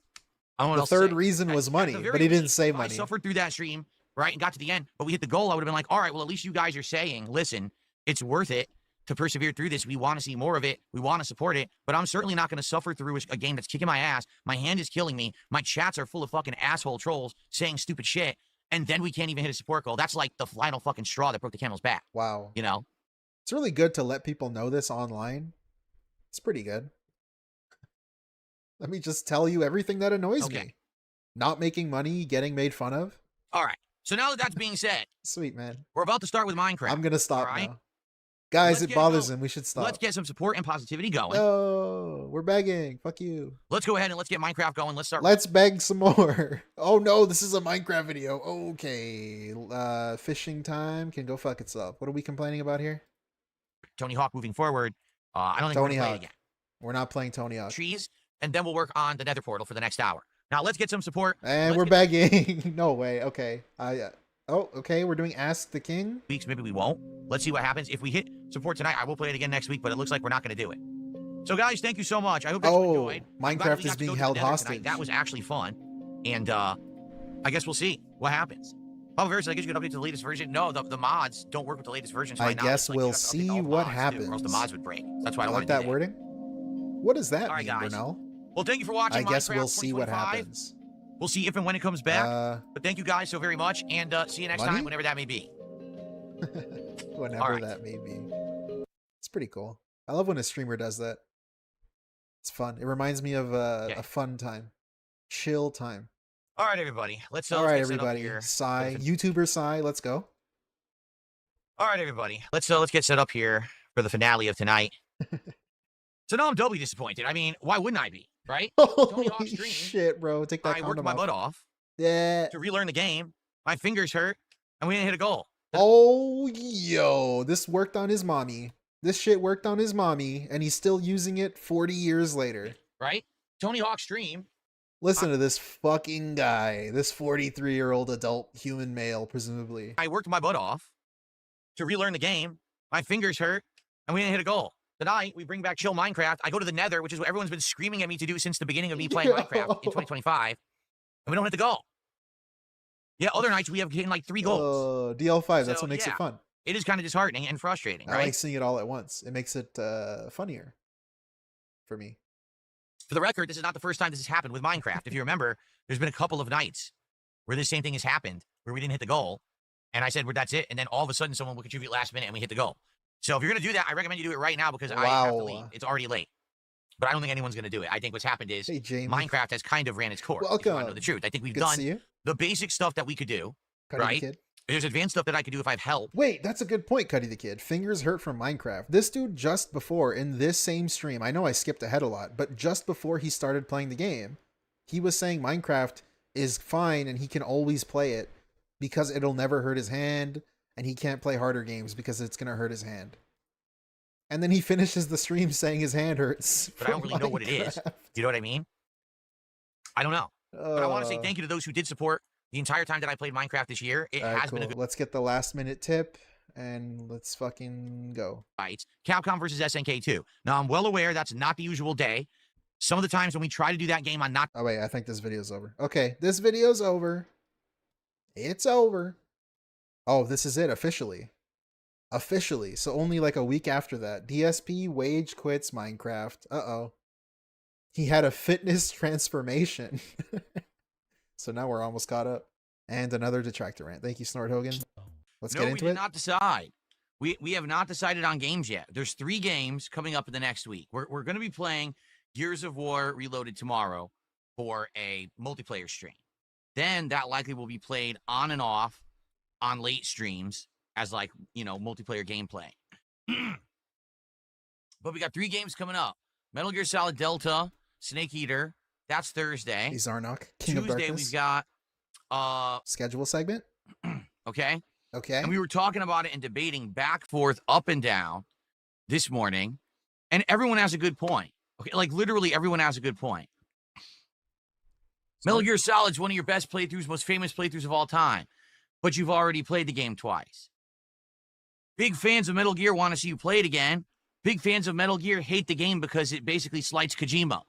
know what the else third to say. reason was money, but he didn't say money. I suffered through that stream, right, and got to the end, but we hit the goal. I would have been like, all right, well, at least you guys are saying, listen, it's worth it to persevere through this. We want to see more of it. We want to support it, but I'm certainly not going to suffer through a game that's kicking my ass. My hand is killing me. My chats are full of fucking asshole trolls saying stupid shit, and then we can't even hit a support goal. That's like the final fucking straw that broke the camel's back. Wow. You know? It's really good to let people know this online. It's pretty good. Let me just tell you everything that annoys me. Not making money, getting made fun of. All right. So now that that's being said, sweet, man. We're about to start with Minecraft. I'm going to stop now. Guys, it bothers him. We should stop. Let's get some support and positivity going. No, we're begging. Fuck you. Let's go ahead and let's get Minecraft going. Let's start. Let's beg some more. Oh no, this is a Minecraft video. Okay. Fishing time can go fuck itself. What are we complaining about here? Tony Hawk moving forward. I don't think we're going to play it again. We're not playing Tony Hawk. Trees, and then we'll work on the Nether portal for the next hour. Now let's get some support. And we're begging. No way. Okay. Oh, okay. We're doing Ask the King. Weeks, maybe we won't. Let's see what happens. If we hit support tonight, I will play it again next week, but it looks like we're not going to do it. So, guys, thank you so much. I hope you enjoyed. Minecraft is being held hostage. Tonight. That was actually fun. And I guess we'll see what happens. Papa Versus, I guess you can update to the latest version. No, the mods don't work with the latest versions right now. I guess we'll see what happens. Or else the mods would break. That's why I like that wording. What does that mean, guys. Brunel? Well, thank you for watching. I guess Minecraft we'll see what happens. We'll see if and when it comes back. But thank you guys so very much, and see you next time, whenever that may be. Whenever that may be. It's pretty cool. I love when a streamer does that. It's fun. It reminds me of a fun time. Chill time. All right, everybody. Let's all right, everybody. Sai, YouTuber Sai, let's go. All right, everybody. Let's get set up here for the finale of tonight. So now I'm doubly disappointed. I mean, why wouldn't I be? Right? Holy shit, bro. Take that I worked my butt off. Yeah. To relearn the game. My fingers hurt, and we didn't hit a goal. Oh, yo, this worked on his mommy. This shit worked on his mommy, and he's still using it 40 years later. Right? Tony Hawk stream. Listen to this fucking guy, this 43-year-old adult human male, presumably. I worked my butt off to relearn the game. My fingers hurt, and we didn't hit a goal. Tonight, we bring back Chill Minecraft. I go to the Nether, which is what everyone's been screaming at me to do since the beginning of me playing Minecraft in 2025, and we don't hit the goal. Yeah, other nights we have hitting like 3 goals. DL5, that's what makes it fun. It is kind of disheartening and frustrating, right? I like seeing it all at once. It makes it funnier for me. For the record, this is not the first time this has happened with Minecraft. If you remember, there's been a couple of nights where this same thing has happened, where we didn't hit the goal, and I said, well, that's it, and then all of a sudden someone will contribute last minute and we hit the goal. So if you're going to do that, I recommend you do it right now because I have to leave. It's already late. But I don't think anyone's going to do it. I think what's happened is Minecraft has kind of ran its course. Welcome. If you want to know the truth. I think we've done the basic stuff that we could do, right? There's advanced stuff that I could do if I have help. Wait, that's a good point, Cuddy the Kid. Fingers hurt from Minecraft. This dude just before, in this same stream, I know I skipped ahead a lot, but just before he started playing the game, he was saying Minecraft is fine and he can always play it because it'll never hurt his hand, and he can't play harder games because it's going to hurt his hand. And then he finishes the stream saying his hand hurts. But I don't really know what it is. Do you know what I mean? I don't know. But I want to say thank you to those who did support the entire time that I played Minecraft this year. It has been a good... Let's get the last minute tip and let's fucking go. Right. Capcom versus SNK 2. Now, I'm well aware that's not the usual day. Some of the times when we try to do that game on not... Oh, wait, I think this video's over. Okay, this video's over. It's over. Oh, this is it, officially. Officially. So only like a week after that. DSP wage quits Minecraft. Uh-oh. He had a fitness transformation. So now we're almost caught up. And another detractor rant. Thank you, Snort Hogan. Let's get into it. We did not decide. We have not decided on games yet. There's 3 games coming up in the next week. We're going to be playing Gears of War Reloaded tomorrow for a multiplayer stream. Then that likely will be played on and off on late streams as like, you know, multiplayer gameplay. But we got 3 games coming up. Metal Gear Solid Delta, Snake Eater. That's Thursday. Hey, Zarnok, King of Tuesday Darkness. we've got schedule segment. Okay. Okay. And we were talking about it and debating back, forth, up and down this morning. And everyone has a good point. Okay, like literally everyone has a good point. Metal Gear Solid's one of your best playthroughs, most famous playthroughs of all time. But you've already played the game twice. Big fans of Metal Gear want to see you play it again. Big fans of Metal Gear hate the game because it basically slights Kojima.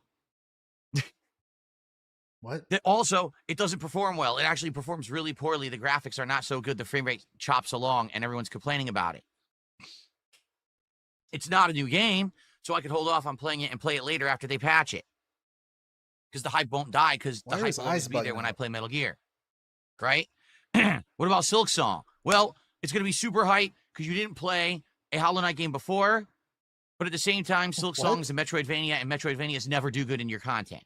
What? Also, it doesn't perform well. It actually performs really poorly. The graphics are not so good. The frame rate chops along, and everyone's complaining about it. It's not a new game, so I could hold off on playing it and play it later after they patch it. Because the hype won't die, because the hype will always be there when I play Metal Gear. Right? What about Silksong? Well, it's going to be super hype because you didn't play a Hollow Knight game before, but at the same time, Silksong is a Metroidvania, and Metroidvanias never do good in your content.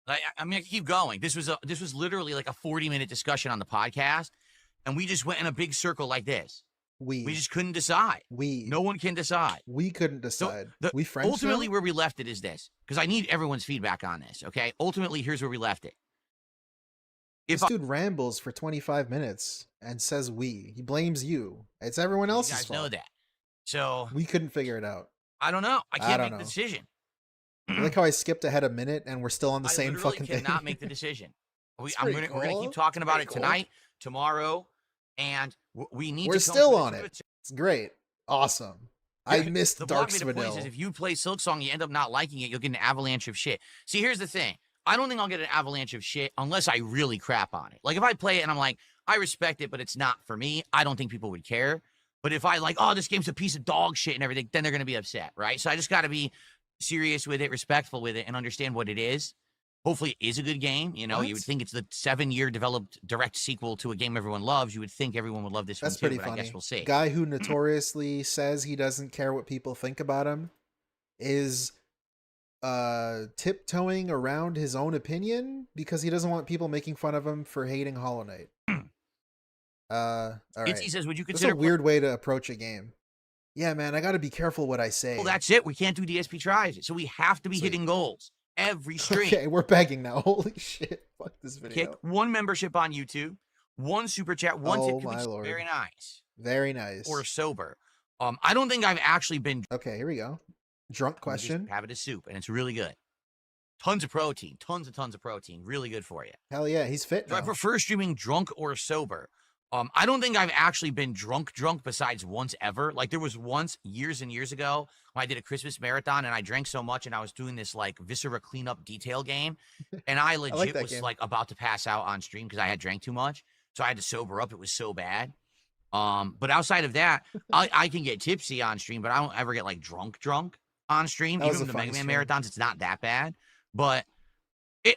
I mean, I can keep going. This was literally like a 40-minute discussion on the podcast, and we just went in a big circle like this. We just couldn't decide. No one can decide. We couldn't decide. So we friends ultimately, where we left it is this, because I need everyone's feedback on this. Okay. Ultimately, here's where we left it. This dude rambles for 25 minutes and says we. He blames you. It's everyone else's fault. You guys know that. So we couldn't figure it out. I don't know. I can't make the decision. I like how I skipped ahead a minute and we're still on the same fucking thing. I cannot make the decision. We're going to keep talking about it tonight, tomorrow, and we need to. We're still on it. It's great. Awesome. I missed Dark Spadil. Is if you play Silksong, you end up not liking it, you'll get an avalanche of shit. See, here's the thing. I don't think I'll get an avalanche of shit unless I really crap on it. Like, if I play it and I'm like, I respect it, but it's not for me, I don't think people would care. But if I like, oh, this game's a piece of dog shit and everything, then they're going to be upset, right? So I just got to be serious with it, respectful with it, and understand what it is. Hopefully it is a good game. You know, you would think it's the 7-year developed direct sequel to a game everyone loves. You would think everyone would love this one too, pretty but funny. I guess we'll see. Guy who notoriously says he doesn't care what people think about him is tiptoeing around his own opinion because he doesn't want people making fun of him for hating Hollow Knight. All right. He says, would you consider... That's a weird way to approach a game. Yeah, man, I got to be careful what I say. Well, that's it. We can't do DSP tries. So we have to be hitting goals every stream. Okay, we're begging now. Holy shit. Fuck this video. Kick 1 membership on YouTube. One super chat, one tip. Oh my lord. Very nice. Very nice. Or sober. I don't think I've actually been. Okay, here we go. Drunk question. Have it as soup, and it's really good. Tons of protein, tons of protein. Really good for you. Hell yeah, he's fit Do now. I prefer streaming drunk or sober? I don't think I've actually been drunk besides once ever. Like there was once years and years ago when I did a Christmas marathon and I drank so much and I was doing this like viscera cleanup detail game. And I legit was like about to pass out on stream because I had drank too much. So I had to sober up. It was so bad. But outside of that, I can get tipsy on stream, but I don't ever get like drunk on stream. Even the Mega Man marathons, it's not that bad. But here,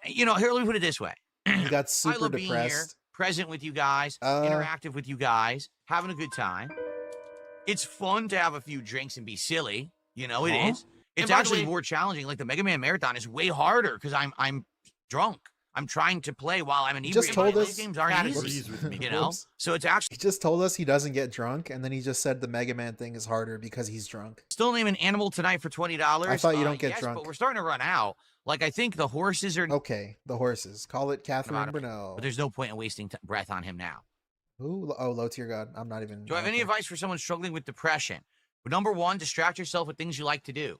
let me put it this way. He got super I love being here, depressed. present with you guys, interactive with you guys, having a good time. It's fun to have a few drinks and be silly. You know, it is. It's actually more challenging. Like the Mega Man marathon is way harder because I'm drunk. I'm trying to play while I'm inebriated. Just told us games aren't easy, you know. So it's actually he just told us he doesn't get drunk, and then he just said the Mega Man thing is harder because he's drunk. Still name an animal tonight for $20. I thought you don't get drunk, but we're starting to run out. Like I think the horses are okay. The horses. Call it Catherine Bruneau. But there's no point in wasting breath on him now. Ooh, oh, low tier god. I'm not even. Do I have any advice for someone struggling with depression? But number one, distract yourself with things you like to do.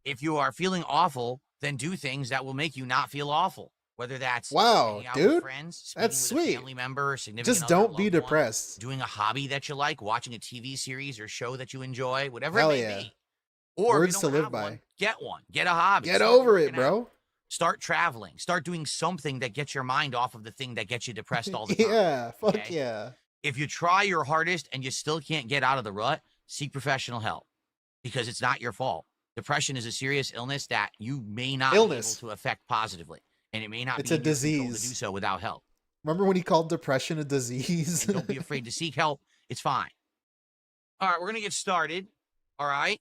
If you are feeling awful, then do things that will make you not feel awful. Whether that's wow, dude, friends, that's sweet. A family member, significant just other, don't be depressed. Doing a hobby that you like, watching a TV series or show that you enjoy, whatever Hell it may be. Or words if you to don't live by. Get one. Get a hobby. Get over it, bro. Start traveling. Start doing something that gets your mind off of the thing that gets you depressed all the time. Yeah, fuck yeah. If you try your hardest and you still can't get out of the rut, seek professional help because it's not your fault. Depression is a serious illness that you may not be able to affect positively, and it may not be a disease to do so without help. Remember when he called depression a disease? Don't be afraid to seek help. It's fine. All right, we're going to get started. All right.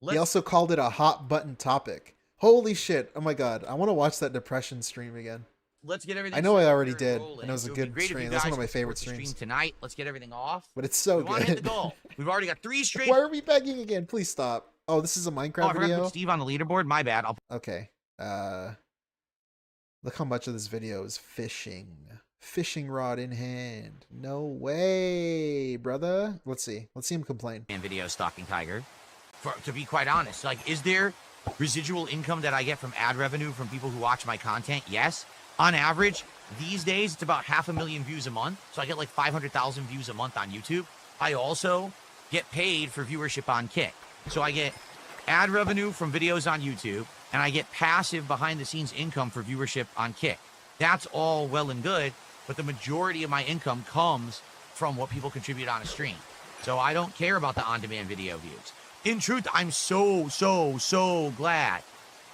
He also called it a hot button topic. Holy shit. Oh my God. I want to watch that depression stream again. Let's get everything. I know I already did, and it was a good stream. That's one of my favorite streams. Tonight, let's get everything off. But it's so good. We want to hit the goal. We've already got 3 straight. Why are we begging again? Please stop. Oh, this is a Minecraft video? I forgot to put Steve on the leaderboard. My bad. Okay. Look how much of this video is fishing. Fishing rod in hand. No way, brother. Let's see. Let's see him complain. And video stalking Tiger. To be quite honest, like, is there residual income that I get from ad revenue from people who watch my content? Yes. On average, these days, it's about 500,000 views a month. So I get like 500,000 views a month on YouTube. I also get paid for viewership on Kick. So I get ad revenue from videos on YouTube, and I get passive behind-the-scenes income for viewership on Kick. That's all well and good, but the majority of my income comes from what people contribute on a stream. So I don't care about the on-demand video views. In truth, I'm so glad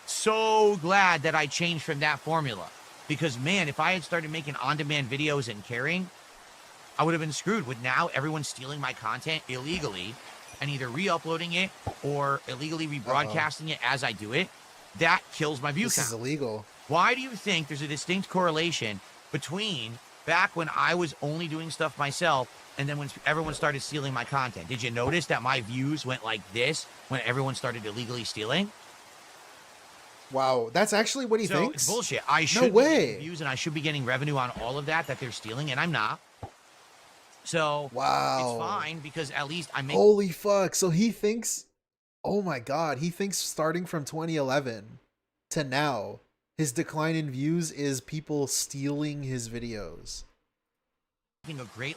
that I changed from that formula. Because, man, if I had started making on-demand videos and caring, I would have been screwed with now everyone stealing my content illegally and either re-uploading it or illegally rebroadcasting it as I do it. That kills my view count. This is illegal. Why do you think there's a distinct correlation between back when I was only doing stuff myself and then when everyone started stealing my content? Did you notice that my views went like this when everyone started illegally stealing? Wow, that's actually what he thinks? It's bullshit. I should be getting views and I should be getting revenue on all of that they're stealing, and I'm not. So, wow, it's fine because at least I make... Holy fuck. So he thinks... Oh my God. He thinks starting from 2011 to now, his decline in views is people stealing his videos.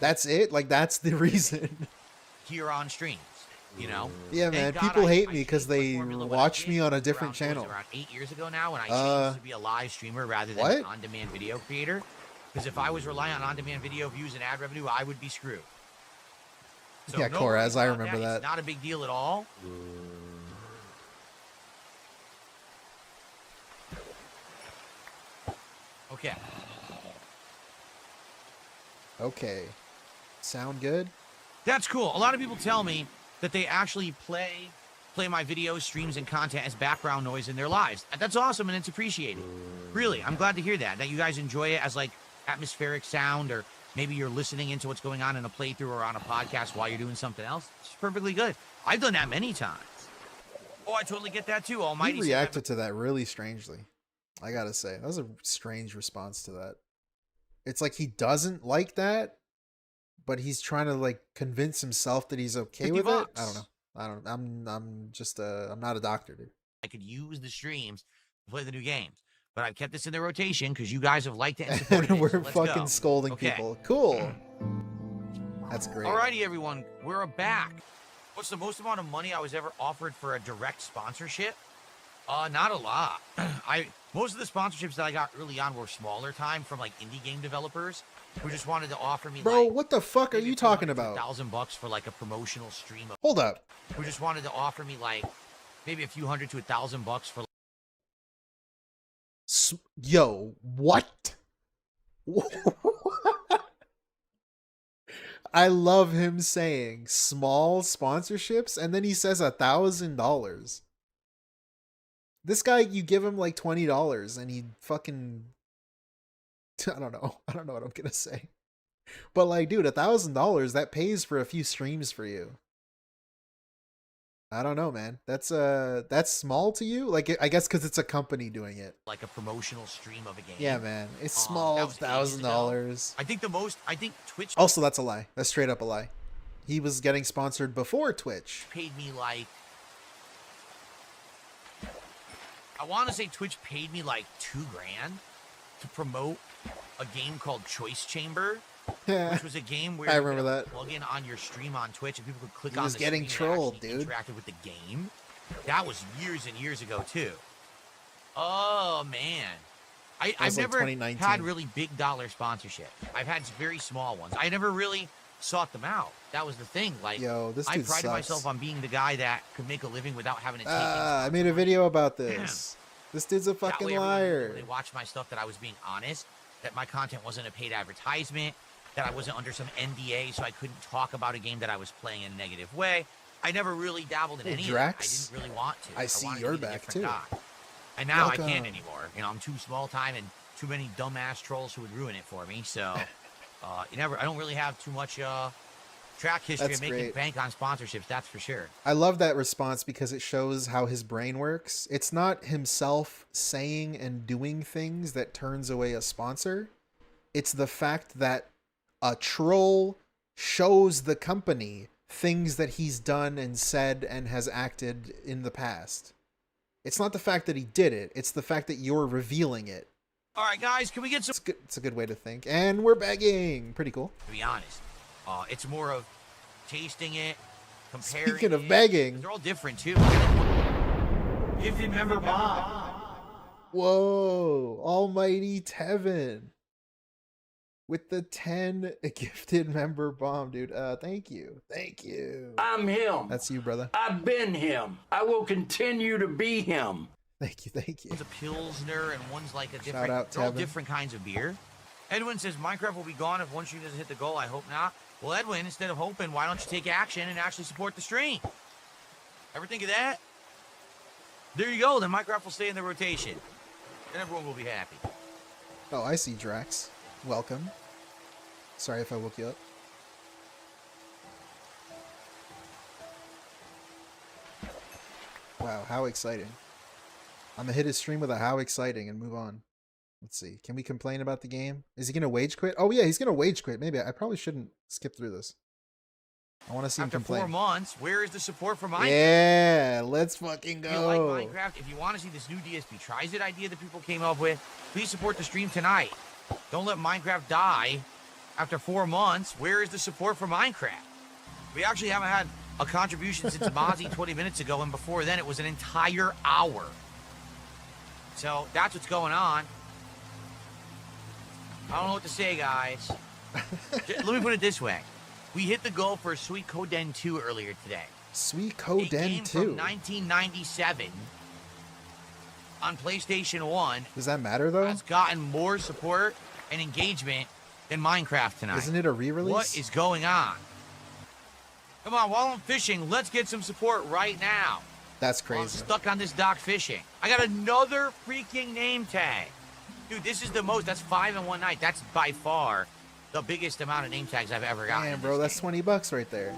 That's it? Like, that's the reason. Here on streams, you know? Yeah, man. People hate me because they watch me on a different channel. Around 8 years ago now when I changed to be a live streamer rather than an on-demand video creator. Because if I was relying on on-demand video views and ad revenue, I would be screwed. So yeah, Koraz, I remember that. It's not a big deal at all. Okay. Okay. Sound good? That's cool. A lot of people tell me that they actually play my videos, streams, and content as background noise in their lives. That's awesome, and it's appreciated. Really, I'm glad to hear that you guys enjoy it as, like, atmospheric sound, or maybe you're listening into what's going on in a playthrough or on a podcast while you're doing something else. It's perfectly good. I've done that many times. Oh, I totally get that too. Almighty. He reacted to that really strangely. I gotta say, that was a strange response to that. It's like he doesn't like that, but he's trying to like convince himself that he's okay with it. I don't know. I'm just I'm not a doctor, dude. I could use the streams to play the new games, but I've kept this in the rotation because you guys have liked it and supported And it. we're So let's fucking go. scolding Okay. people. Cool. That's great. Alrighty, everyone, we're back. What's the most amount of money I was ever offered for a direct sponsorship? Not a lot. Most of the sponsorships that I got early on were smaller time from like indie game developers who just wanted to offer me Bro, like, what the fuck are you talking about? $1,000 for like a promotional stream. Hold up. Who just wanted to offer me like maybe a few hundred to $1,000 for. Yo, what? I love him saying small sponsorships, and then he says $1,000. This guy, you give him like $20, and he fucking, I don't know what I'm gonna say, but like, dude, $1,000 that pays for a few streams for you. I don't know, man. That's small to you? Like, I guess because it's a company doing it. Like a promotional stream of a game. Yeah, man. It's small, $1,000. I think Twitch. Also, that's a lie. That's straight up a lie. He was getting sponsored before Twitch. Paid me like, I want to say Twitch paid me like $2,000 to promote a game called Choice Chamber. Which was a game where I you remember could that. plug in on your stream on Twitch and people could click He on was the getting screen and trolled, actually dude. interacted with the game. That was years and years ago too. Oh man, I've like never 2019. had really big dollar sponsorship. I've had very small ones. I never really sought them out. That was the thing. Like, Yo, this I dude prided sucks. myself on being the guy that could make a living without having to take. I made a video about this. This dude's a fucking That way liar. They watched my stuff that I was being honest, that my content wasn't a paid advertisement, that I wasn't under some NDA, so I couldn't talk about a game that I was playing in a negative way. I never really dabbled in Hey, any Drax, of that. I didn't really want to. I see wanted you're to be the back, different too. guy. And now Welcome. I can't anymore. You know, I'm too small time and too many dumbass trolls who would ruin it for me. So, I don't really have too much track history That's of making great. bank on sponsorships. That's for sure. I love that response because it shows how his brain works. It's not himself saying and doing things that turns away a sponsor. It's the fact that a troll shows the company things that he's done and said and has acted in the past. It's not the fact that he did it. It's the fact that you're revealing it. All right, guys, can we get some... It's a good way to think. And we're begging. Pretty cool. To be honest, it's more of tasting it, comparing. Speaking of it. begging. They're all different, too. Gifted member Bob. Whoa. Almighty Tevin. With the 10 gifted member bomb, dude. Thank you. Thank you. I'm him. That's you, brother. I've been him. I will continue to be him. Thank you. Thank you. One's a Pilsner and one's like a different. Shout out, they're all Tevin. different kinds of beer. Edwin says Minecraft will be gone if one stream doesn't hit the goal. I hope not. Well, Edwin, instead of hoping, why don't you take action and actually support the stream? Ever think of that? There you go. Then Minecraft will stay in the rotation. Then everyone will be happy. Oh, I see Drax. Welcome. Sorry if I woke you up. Wow, how exciting. I'm gonna hit his stream with a how exciting and move on. Let's see. Can we complain about the game? Is he gonna wage quit? Oh yeah, he's gonna wage quit. Maybe I probably shouldn't skip through this. I want to see After him complain. 4 months, where is the support for Minecraft? Yeah, let's fucking go. If you like Minecraft, if you want to see this new DSP tries it idea that people came up with, please support the stream tonight. Don't let Minecraft die after 4 months. Where is the support for Minecraft? We actually haven't had a contribution since Mozzie 20 minutes ago, and before then it was an entire hour. So that's what's going on. I don't know what to say, guys. Let me put it this way. We hit the goal for Sweet Coden 2 earlier today. Sweet A Coden game 2. from 1997 on PlayStation 1 Does that matter though? has gotten more support and engagement than Minecraft tonight. Isn't it a re-release? What is going on? Come on, while I'm fishing, let's get some support right now. That's While I'm crazy. stuck on this dock fishing. I got another freaking name tag. Dude, this is the most. That's 5 in one night. That's by far the biggest amount of name tags I've ever gotten. Damn, in bro, this that's game. $20 right there.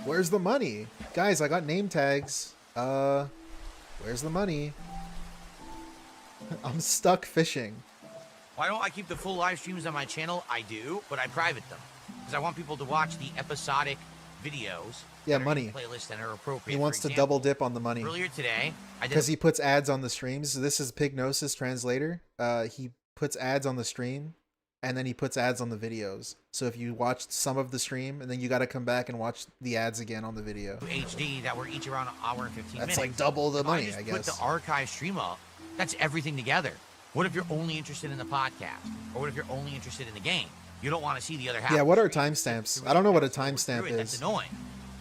Where's the money? Guys, I got name tags. Where's the money? I'm stuck fishing. Why don't I keep the full live streams on my channel? I do, but I private them because I want people to watch the episodic videos. Yeah, money. Playlists that are appropriate. He wants to double dip on the money. Earlier today, because he puts ads on the streams. So this is Pignosis translator. He puts ads on the stream, and then he puts ads on the videos. So if you watched some of the stream, and then you got to come back and watch the ads again on the video. HD that were each around an hour and 15 minutes. That's like double the money, I guess. Put the archive stream up. That's everything together. What if you're only interested in the podcast, or what if you're only interested in the game? You don't want to see the other half. Yeah, what are timestamps? I don't know what a timestamp is. That's annoying.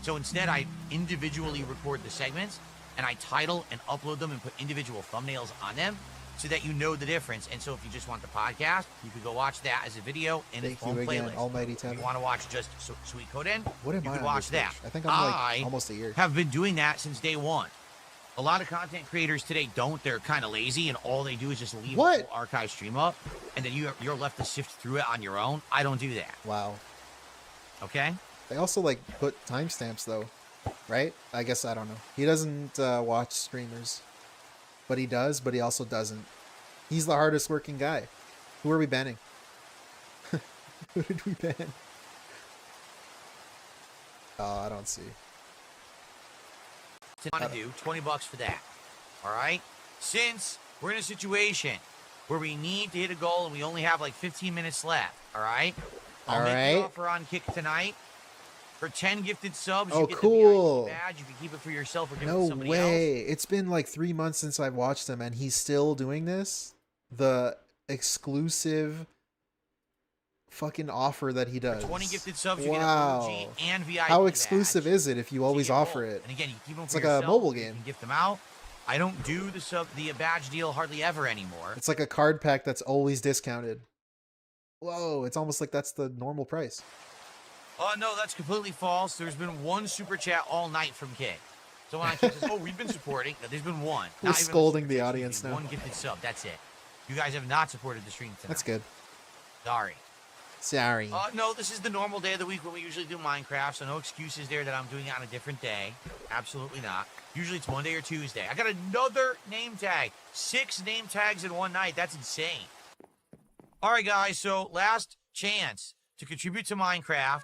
So instead, I individually record the segments, and I title and upload them and put individual thumbnails on them so that you know the difference. And so if you just want the podcast, you could go watch that as a video in its own playlist. Almighty If you want to watch just Sweet Coden, what am you I can on watch this that. page? I think I'm like almost a year. Have been doing that since day one. A lot of content creators today don't. They're kind of lazy, and all they do is just leave a full archive stream up, and then you're left to sift through it on your own. I don't do that. Wow. Okay? They also like put timestamps though, right? I guess I don't know. He doesn't watch streamers, but he does. But he also doesn't. He's the hardest working guy. Who are we banning? Who did we ban? Oh, I don't see. Want to do $20 for that. All right? Since we're in a situation where we need to hit a goal and we only have like 15 minutes left. All right? I'll make an offer on Kick tonight. For 10 gifted subs, you get the VIP badge. You can keep it for yourself or give it to somebody else. No way. It's been like 3 months since I've watched him, and he's still doing this. The exclusive fucking offer that he does. For 20 gifted subs, you get an OG and VIP How exclusive is it if you always offer it? And again, you keep them it's for like yourself, a mobile game. You can gift them out. I don't do the badge deal hardly ever anymore. It's like a card pack that's always discounted. Whoa, it's almost like that's the normal price. Oh, no, that's completely false. There's been one super chat all night from Kick. So when I keep this, we've been supporting. There's been one. We're scolding the audience now. One gifted sub. That's it. You guys have not supported the stream tonight. That's good. Sorry. Sorry. No, this is the normal day of the week when we usually do Minecraft, so no excuses there that I'm doing it on a different day. Absolutely not. Usually it's Monday or Tuesday. I got another name tag. 6 name tags in one night. That's insane. All right, guys, so last chance to contribute to Minecraft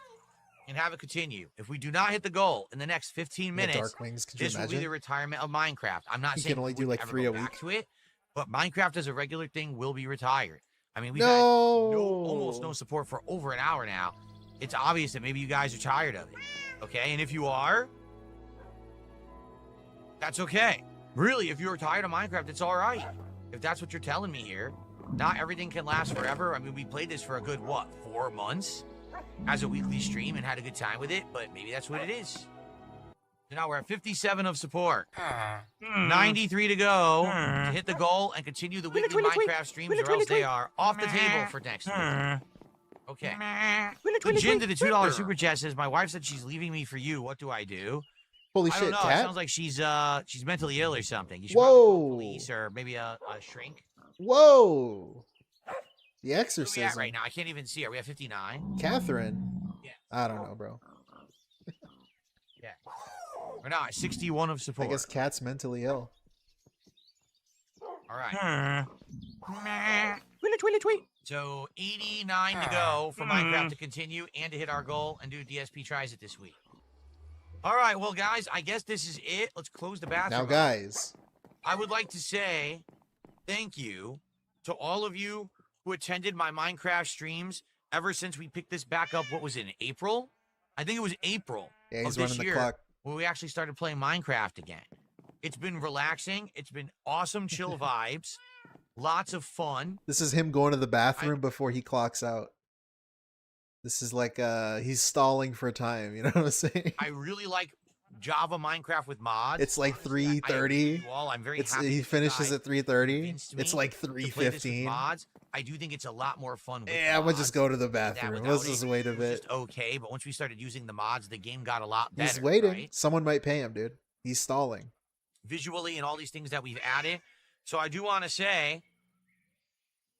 and have it continue. If we do not hit the goal in the next 15 minutes, this will be the retirement of Minecraft. I'm not saying you can only do like 3 a week to it, but Minecraft as a regular thing will be retired. I mean, we've had almost no support for over an hour now. It's obvious that maybe you guys are tired of it. Okay, and if you are, that's okay. Really, if you're tired of Minecraft, it's all right. If that's what you're telling me here, not everything can last forever. I mean, we played this for a good, 4 months as a weekly stream and had a good time with it, but maybe that's what it is. So now we're at 57 of support. 93 to go to hit the goal and continue the weekly Minecraft streams, or else they are off the table for next week. Okay. Jin to the $2 super chat says, my wife said she's leaving me for you. What do I do? Holy I shit, don't know. Cat? It sounds like she's mentally ill or something. You should probably call the police or maybe a shrink. Whoa. The Where are we Exorcism. at right now? I can't even see. Are we at 59? Catherine? Yeah. I don't know, bro. Yeah. We're not at 61 of support. I guess Cat's mentally ill. All right. So 89 to go for Minecraft to continue and to hit our goal and do DSP tries it this week. All right, well, guys, I guess this is it. Let's close the bathroom. Now, guys, I would like to say thank you to all of you who attended my Minecraft streams ever since we picked this back up. What was it, in April? I think it was April of this year when we actually started playing Minecraft again. It's been relaxing. It's been awesome, chill vibes. Lots of fun. This is him going to the bathroom before he clocks out. This is like he's stalling for time, you know what I'm saying? I really like Java Minecraft with mods. It's like 3:30. I'm very happy. He finishes at 3:30. It's like 3:15. Mods. I do think it's a lot more fun. Yeah, I'm gonna just go to the bathroom. Let's just wait a bit. Just okay, but once we started using the mods, the game got a lot better. He's waiting. Right? Someone might pay him, dude. He's stalling. Visually and all these things that we've added. So I do want to say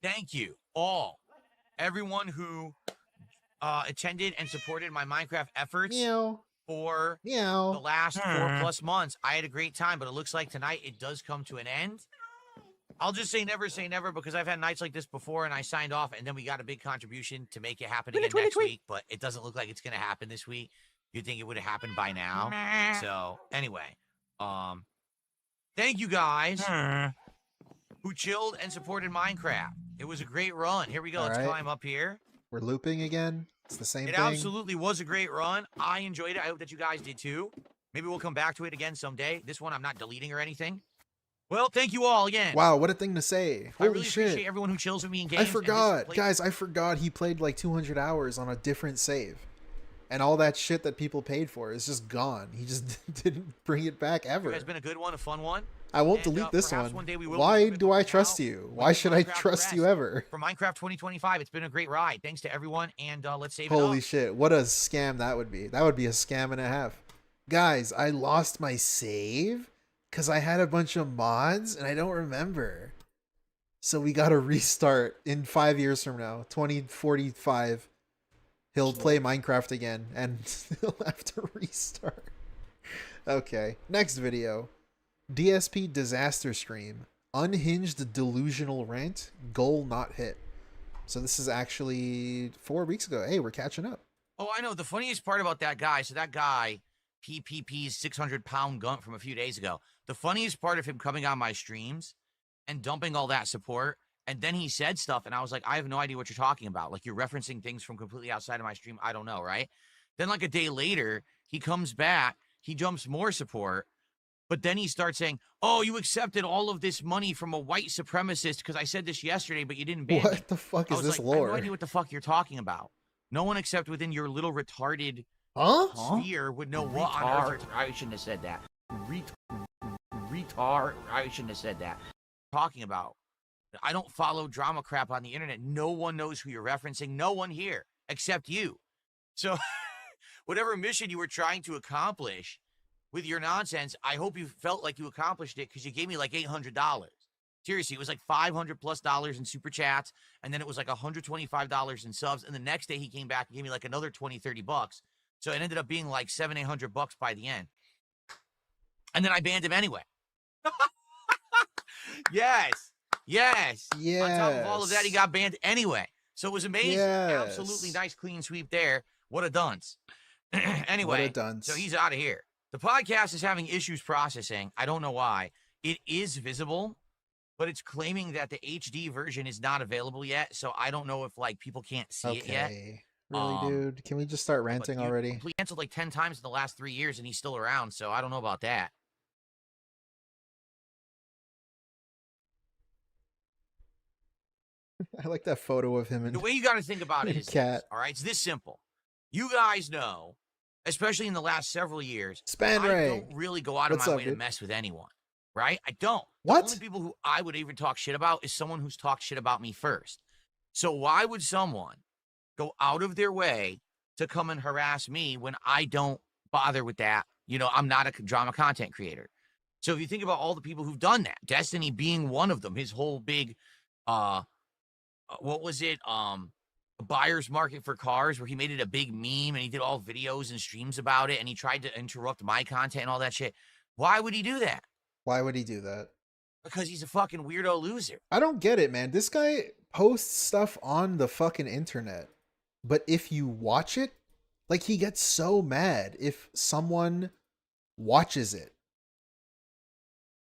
thank you all, everyone who attended and supported my Minecraft efforts for the last 4+ months. I had a great time, but it looks like tonight it does come to an end. I'll just say never because I've had nights like this before and I signed off and then we got a big contribution to make it happen again next week, but it doesn't look like it's going to happen this week. You'd think it would have happened by now. So anyway, thank you guys who chilled and supported Minecraft. It was a great run. Here we go. Let's climb up here. We're looping again. It's the same thing. It absolutely was a great run. I enjoyed it. I hope that you guys did too. Maybe we'll come back to it again someday. This one I'm not deleting or anything. Well, thank you all again. Wow, what a thing to say. Holy I really shit. appreciate everyone who chills with me in games. I forgot. Guys, I forgot he played like 200 hours on a different save. And all that shit that people paid for is just gone. He just didn't bring it back ever. It has been a good one, a fun one. I won't delete this one. Why do I trust you? Why should I trust you ever? For Minecraft 2025, it's been a great ride. Thanks to everyone, and let's save it Holy up. shit, what a scam that would be. That would be a scam and a half. Guys, I lost my save because I had a bunch of mods and I don't remember. So we got to restart in 5 years from now, 2045. He'll play Minecraft again and he'll have to restart. Okay, next video. DSP disaster stream. Unhinged delusional rant. Goal not hit. So this is actually 4 weeks ago. Hey, we're catching up. Oh, I know. The funniest part about that guy, so that guy, PPP's 600-pound gunt from a few days ago. The funniest part of him coming on my streams and dumping all that support, and then he said stuff, and I was like, I have no idea what you're talking about. Like, you're referencing things from completely outside of my stream. I don't know, right? Then, like, a day later, he comes back. He jumps more support. But then he starts saying, oh, you accepted all of this money from a white supremacist because I said this yesterday, but you didn't ban me. What the fuck is this lore? I have no idea what the fuck you're talking about. No one except within your little retarded sphere would know what on earth. I shouldn't have said that. Retard. I shouldn't have said that. Talking about. I don't follow drama crap on the internet. No one knows who you're referencing. No one here except you. So whatever mission you were trying to accomplish with your nonsense, I hope you felt like you accomplished it because you gave me like $800. Seriously, it was like $500+ in super chats, and then it was like $125 in subs, and the next day he came back and gave me like another $20-$30. So it ended up being like $700-800 by the end. And then I banned him anyway. Yes. On top of all of that, he got banned anyway. So it was amazing. Yes. Absolutely nice clean sweep there. What a dunce. Anyway, what a dunce. So he's out of here. The podcast is having issues processing. I don't know why. It is visible, but it's claiming that the HD version is not available yet. So I don't know if like people can't see it yet. Really, dude? Can we just start ranting already? He canceled like 10 times in the last 3 years and he's still around. So I don't know about that. I like that photo of him. The way you got to think about it is this, all right? It's this simple. You guys know, especially in the last several years, I don't really go out of my way to mess with anyone, right? I don't. What? The only people who I would even talk shit about is someone who's talked shit about me first. So why would someone go out of their way to come and harass me when I don't bother with that? You know, I'm not a drama content creator. So if you think about all the people who've done that, Destiny being one of them, his whole big, what was it? A buyer's market for cars, where he made it a big meme and he did all videos and streams about it and he tried to interrupt my content and all that shit. Why would he do that? Why would he do that? Because he's a fucking weirdo loser. I don't get it, man. This guy posts stuff on the fucking internet, but if you watch it, like, he gets so mad if someone watches it.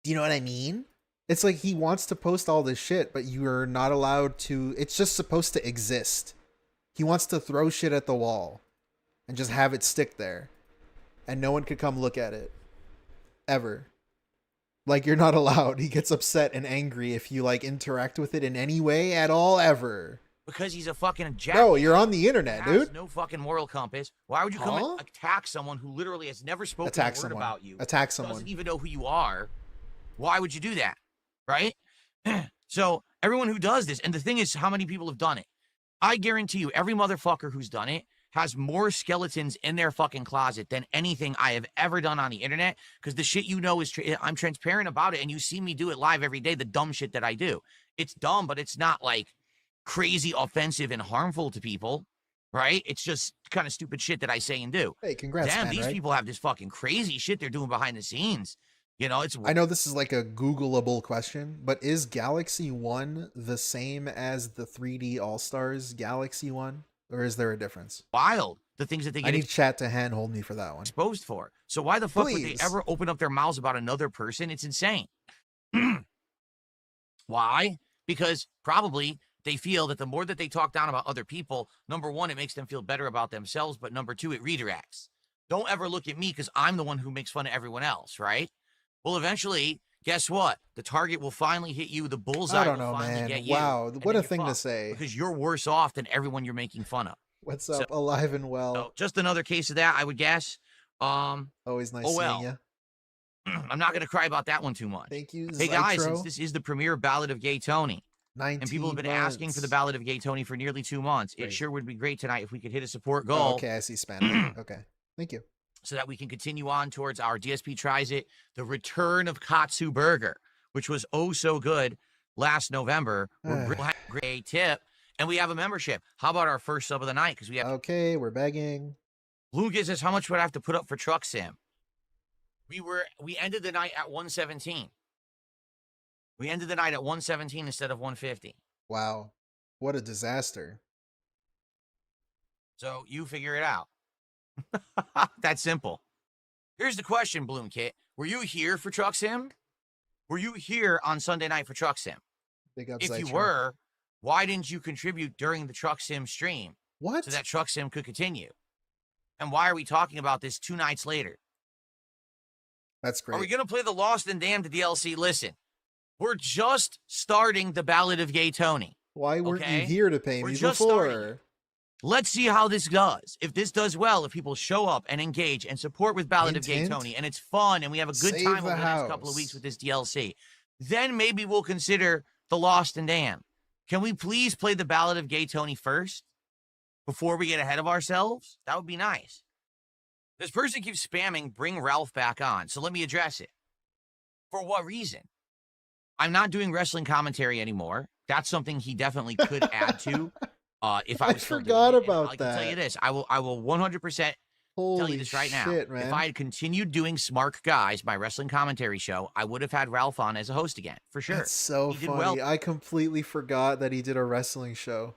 Do you know what I mean? It's like he wants to post all this shit, but you are not allowed to. It's just supposed to exist. He wants to throw shit at the wall and just have it stick there. And no one could come look at it. Ever. Like, you're not allowed. He gets upset and angry if you, like, interact with it in any way at all, ever. Because he's a fucking jack. No, you're on the internet, dude. No fucking moral compass. Why would you come and attack someone who literally has never spoken a word about you? Attack someone. Doesn't even know who you are. Why would you do that? Right? So everyone who does this, and the thing is how many people have done it. I guarantee you every motherfucker who's done it has more skeletons in their fucking closet than anything I have ever done on the internet, because the shit you know is, I'm transparent about it, and you see me do it live every day, the dumb shit that I do. It's dumb, but it's not like crazy offensive and harmful to people, right? It's just kind of stupid shit that I say and do. Hey, congrats, Damn, man, these right? people have this fucking crazy shit they're doing behind the scenes. You know, it's I know this is like a Googleable question, but is Galaxy 1 the same as the 3D All-Stars Galaxy 1? Or is there a difference? wild. The things that they I get need chat to handhold me for that one. exposed for. So why the fuck would they Please. ever open up their mouths about another person? It's insane. Why? Because probably they feel that the more that they talk down about other people, number one, it makes them feel better about themselves, but number two, it redirects. Don't ever look at me because I'm the one who makes fun of everyone else, right? Well, eventually, guess what? The target will finally hit you. The bullseye I don't will know, finally man. get you. Wow, and what then a you're thing to fucked say. because you're worse off than everyone you're making fun of. What's up? Alive and well. So just another case of that, I would guess. Always nice oh well. seeing you. I'm not going to cry about that one too much. Thank you, Hey guys, Zytro. since this is the premiere Ballad of Gay Tony, 19 and people have been asking for the months. Ballad of Gay Tony for nearly 2 months, it Great. sure would be great tonight if we could hit a support Oh, goal. okay, I see spam. Okay, thank you. So that we can continue on towards our DSP Tries It, the return of Katsu Burger, which was oh so good last November. We're real happy, great tip, and we have a membership. How about our first sub of the night? Because we have Okay, we're begging. Lucas says, how much would I have to put up for Truck Sim? We ended the night at 117. We ended the night at 117 instead of 150. Wow, what a disaster. So you figure it out. That's simple. Here's the question, Bloom Kit. Were you here for Truck Sim? Were you here on Sunday night for Truck Sim? Big up, If you Zytro. were, why didn't you contribute during the Truck Sim stream? What? So that Truck Sim could continue. And why are we talking about this 2 nights later? That's great. Are we going to play the Lost and Damned DLC? Listen, we're just starting the Ballad of Gay Tony. Why weren't okay? you here to pay We're me just before? starting. Let's see how this does. If this does well, if people show up and engage and support with Ballad of Gay Hint, Tony, and it's fun, and we have a good Save time the over the next couple of house. weeks with this DLC, then maybe we'll consider the Lost and Damned. Can we please play the Ballad of Gay Tony first before we get ahead of ourselves? That would be nice. This person keeps spamming, bring Ralph back on. So let me address it. For what reason? I'm not doing wrestling commentary anymore. That's something he definitely could add to. If I was still forgot doing it. about I can tell you that. this. I will 100% tell Holy you this right now. shit, man. If I had continued doing Smart Guys, my wrestling commentary show, I would have had Ralph on as a host again, for sure. That's so He did funny. well. I completely forgot that he did a wrestling show.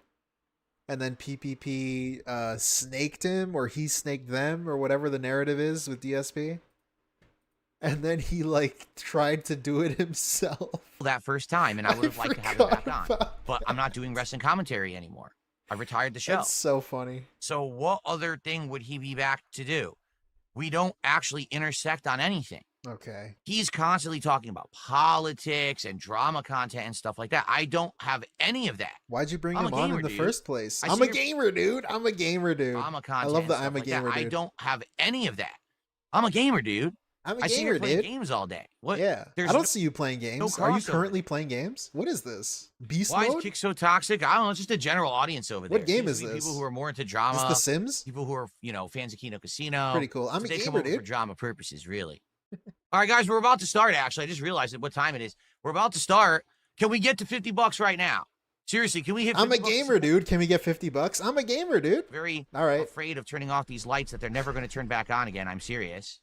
And then PPP snaked him, or he snaked them, or whatever the narrative is with DSP. And then he, like, tried to do it himself. That first time, and I would have liked to have him back on. But I'm not doing wrestling commentary anymore. I retired the show. That's so funny. So what other thing would he be back to do? We don't actually intersect on anything. Okay. He's constantly talking about politics and drama content and stuff like that. I don't have any of that. Why'd you bring I'm him a on gamer, in the dude. first place? I I'm see a your gamer, dude. I'm a gamer, dude. drama I content love and that stuff I'm a like gamer, that. dude. I don't have any of that. I'm a gamer, dude. I'm a I see you gamer, playing dude. games all day. What? Yeah. There's I don't no- see you playing games. no Are you crossover. currently playing games? What is this? Beast Why mode? is Kick so toxic? I don't know. It's just a general audience over there. What game Seems is to be this? People who are more into Is drama. this The Sims? People who are, fans of Kino Casino. Pretty cool. I'm So a they come gamer, over for dude. drama purposes, really. All right, guys, we're about to start, actually. I just realized what time it is. We're about to start. Can we get to $50 right now? Seriously, can we hit 50 I'm a bucks? gamer, dude. Can we get $50? I'm a gamer, dude. Very All right. afraid of turning off these lights that they're never going to turn back on again. I'm serious.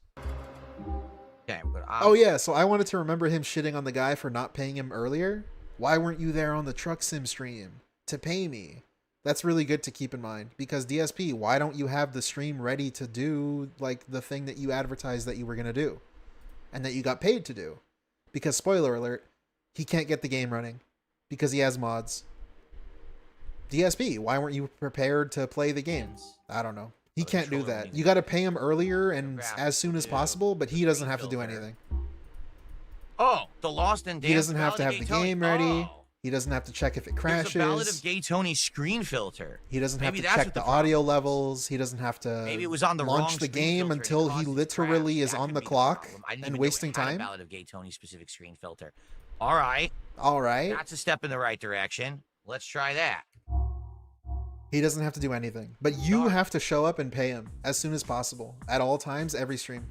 Okay, we're good. Oh, yeah. So I wanted to remember him shitting on the guy for not paying him earlier. Why weren't you there on the Truck Sim stream to pay me? That's really good to keep in mind. Because DSP, why don't you have the stream ready to do, like, the thing that you advertised that you were going to do? And that you got paid to do? Because, spoiler alert, he can't get the game running. Because he has mods. DSP, why weren't you prepared to play the game? I don't know. He can't do that. You got to pay him earlier and as soon as possible, but he doesn't have to do anything. Oh, the Lost and Damned. He doesn't have to Ballad have of the Gay Tony. game ready. Oh. He doesn't have to check if it There's a Ballad of crashes. Gay Tony screen filter. He doesn't have Maybe to that's check what the the problem audio is. levels. He doesn't have to Maybe it was on the wrong launch the screen game filter and until caused he it to literally crash. is That on could the be clock problem. I didn't and even know wasting it had a time. Ballad of Gay Tony specific screen filter. All right. All right. That's a step in the right direction. Let's try that. He doesn't have to do anything. But you have to show up and pay him as soon as possible. At all times, every stream.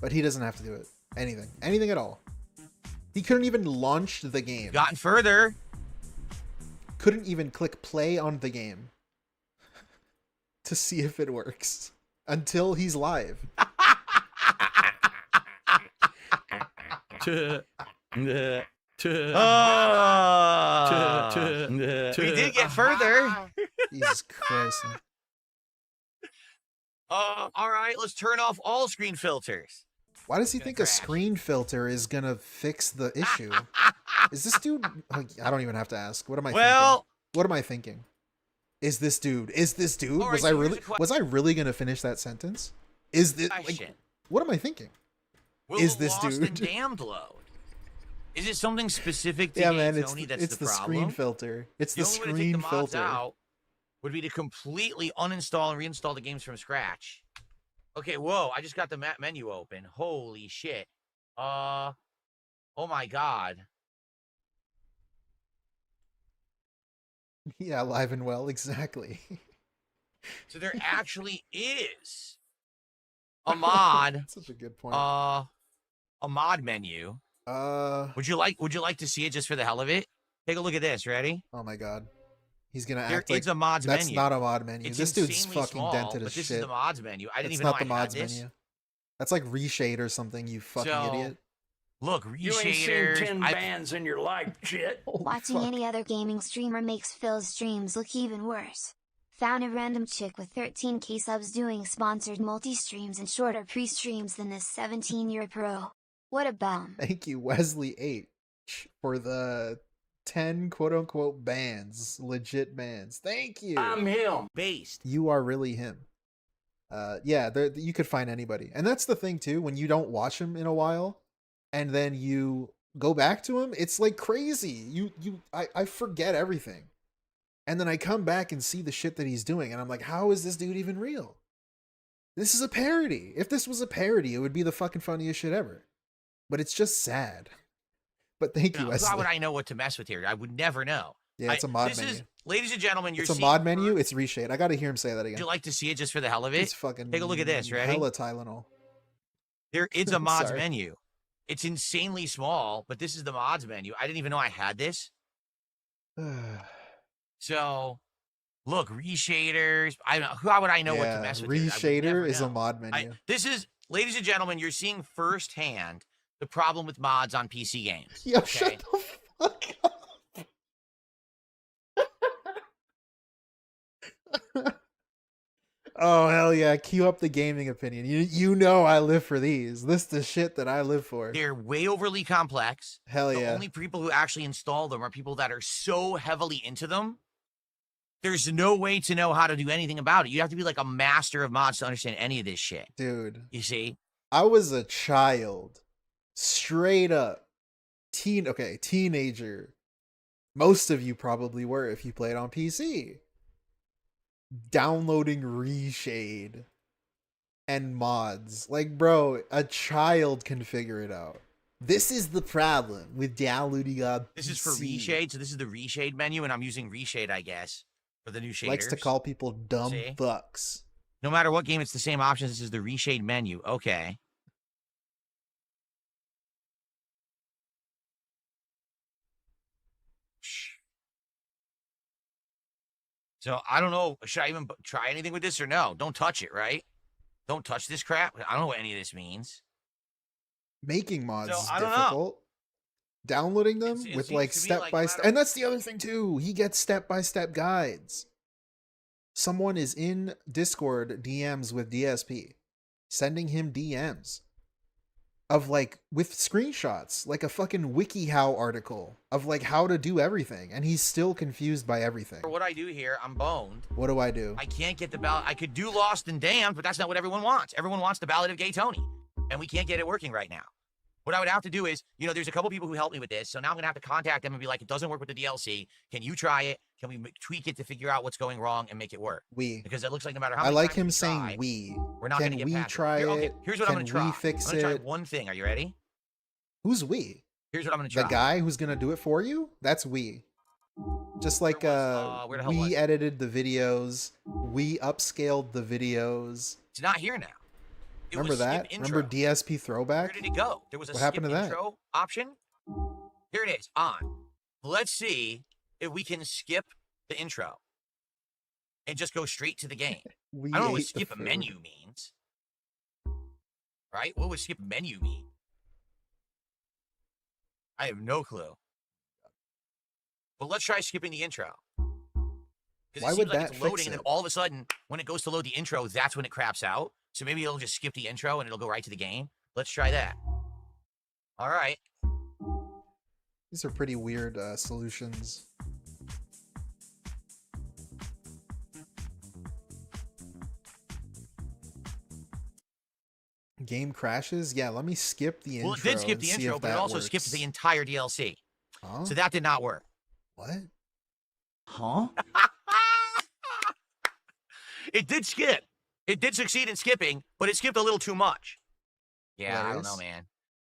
But he doesn't have to do it. Anything. Anything at all. He couldn't even launch the game. Gotten further. Couldn't even click play on the game. To see if it works. Until he's live. We did get further. Jesus Christ. All right, let's turn off all screen filters. Why does he think a screen filter is gonna fix the issue? Is this dude? I don't even have to ask. What am I thinking? What am I thinking? Is this dude? Is this dude? Right, Was I really gonna finish that sentence? Is this like? What am I thinking? Is this dude? And damned load? Is it something specific to man, Tony it's the problem? screen filter. It's the only way to take screen the mods filter. out would be to completely uninstall and reinstall the games from scratch. Okay, whoa, I just got the menu open. Holy shit. Oh my god. Yeah, live and well, exactly. So there actually is a mod. That's such a good point. A mod menu. Would you like to see it just for the hell of it? Take a look at this. Ready? Oh my god. He's gonna act like it's a mods that's menu. not a mod menu. It's this dude's fucking small, dented as but this shit. is the mods menu. I didn't even not know the I mods had this. menu. That's like reshade or something, you fucking idiot. Look, You ain't reshaders. seen 10 bands in your life, shit. Watching any other gaming streamer makes Phil's streams look even worse. Found a random chick with 13k subs doing sponsored multi-streams and shorter pre-streams than this 17-year pro. What a bum. Thank you, Wesley H, for the 10 quote-unquote bans, legit bans. Thank you. I'm him. Based. You are really him. Yeah, you could find anybody. And that's the thing too, when you don't watch him in a while and then you go back to him, it's like crazy. I forget everything. And then I come back and see the shit that he's doing and I'm like, how is this dude even real? This is a parody. If this was a parody, it would be the fucking funniest shit ever. But it's just sad. But thank you, Wesley. How would I know what to mess with here? I would never know. Yeah, it's a mod menu. Ladies and gentlemen, it's a mod menu. It's reshade. I got to hear him say that again. Would you like to see it just for the hell of it? It's fucking. Take a look at this. Ready? Hella Tylenol. It's a mods menu. It's insanely small, but this is the mods menu. I didn't even know I had this. So, look, reshaders. How would I know what to mess with? Reshader is a mod menu. This is, ladies and gentlemen, you're seeing firsthand the problem with mods on PC games. Yo, okay? shut the fuck up. Oh hell yeah, cue up the gaming opinion. You know I live for these. This is the shit that I live for. They're way overly complex. Hell yeah. The only people who actually install them are people that are so heavily into them. There's no way to know how to do anything about it. You have to be like a master of mods to understand any of this shit. Dude. You see? I was a child. Straight up. Teenager. Most of you probably were if you played on PC. Downloading reshade and mods. Like, bro, a child can figure it out. This is the problem with downloading up. This is for reshade, so this is the reshade menu, and I'm using reshade, I guess, for the new shaders. Likes to call people dumb fucks. No matter what game, it's the same options. This is the reshade menu. Okay. So, I don't know. Should I even try anything with this or no? Don't touch it, right? Don't touch this crap. I don't know what any of this means. Making mods is difficult. Downloading them with like step-by-step. And that's the other thing too. He gets step-by-step guides. Someone is in Discord DMs with DSP. Sending him DMs. Of like, with screenshots, like a fucking WikiHow article of like how to do everything, and he's still confused by everything. For what I do here, I'm boned. What do I do? I can't get the ballot. I could do Lost and Damned, but that's not what everyone wants. Everyone wants the Ballad of Gay Tony, and we can't get it working right now. What I would have to do is, you know, there's a couple people who helped me with this, so now I'm gonna have to contact them and be like, it doesn't work with the DLC. Can you try it? Can we tweak it to figure out what's going wrong and make it work? Because it looks like no matter how many I like times him we saying try, we. we're not Can gonna get we past try it. it? Okay, here's what I'm gonna try. Can we fix I'm gonna it? try one thing. Are you ready? Who's we? Here's what I'm gonna try. The guy who's gonna do it for you? That's we. Just like we edited the videos, we upscaled the videos. It's not here now. Remember that? Remember DSP throwback? Where did it go? There was a what happened to that? Intro option. Here it is. On. Let's see if we can skip the intro and just go straight to the game. I don't know what skip a menu means. Right? What would skip menu mean? I have no clue. But let's try skipping the intro. Why it would seems like that it's fix loading, and it? then all of a sudden, when it goes to load the intro, that's when it craps out. So maybe it'll just skip the intro and it'll go right to the game. Let's try that. All right. These are pretty weird solutions. Game crashes? Yeah, let me skip the intro. Well, it did skip the intro, but it also skipped the entire DLC. Huh? So that did not work. What? Huh? It did skip. It did succeed in skipping, but it skipped a little too much. Yeah, What I don't is? know, man.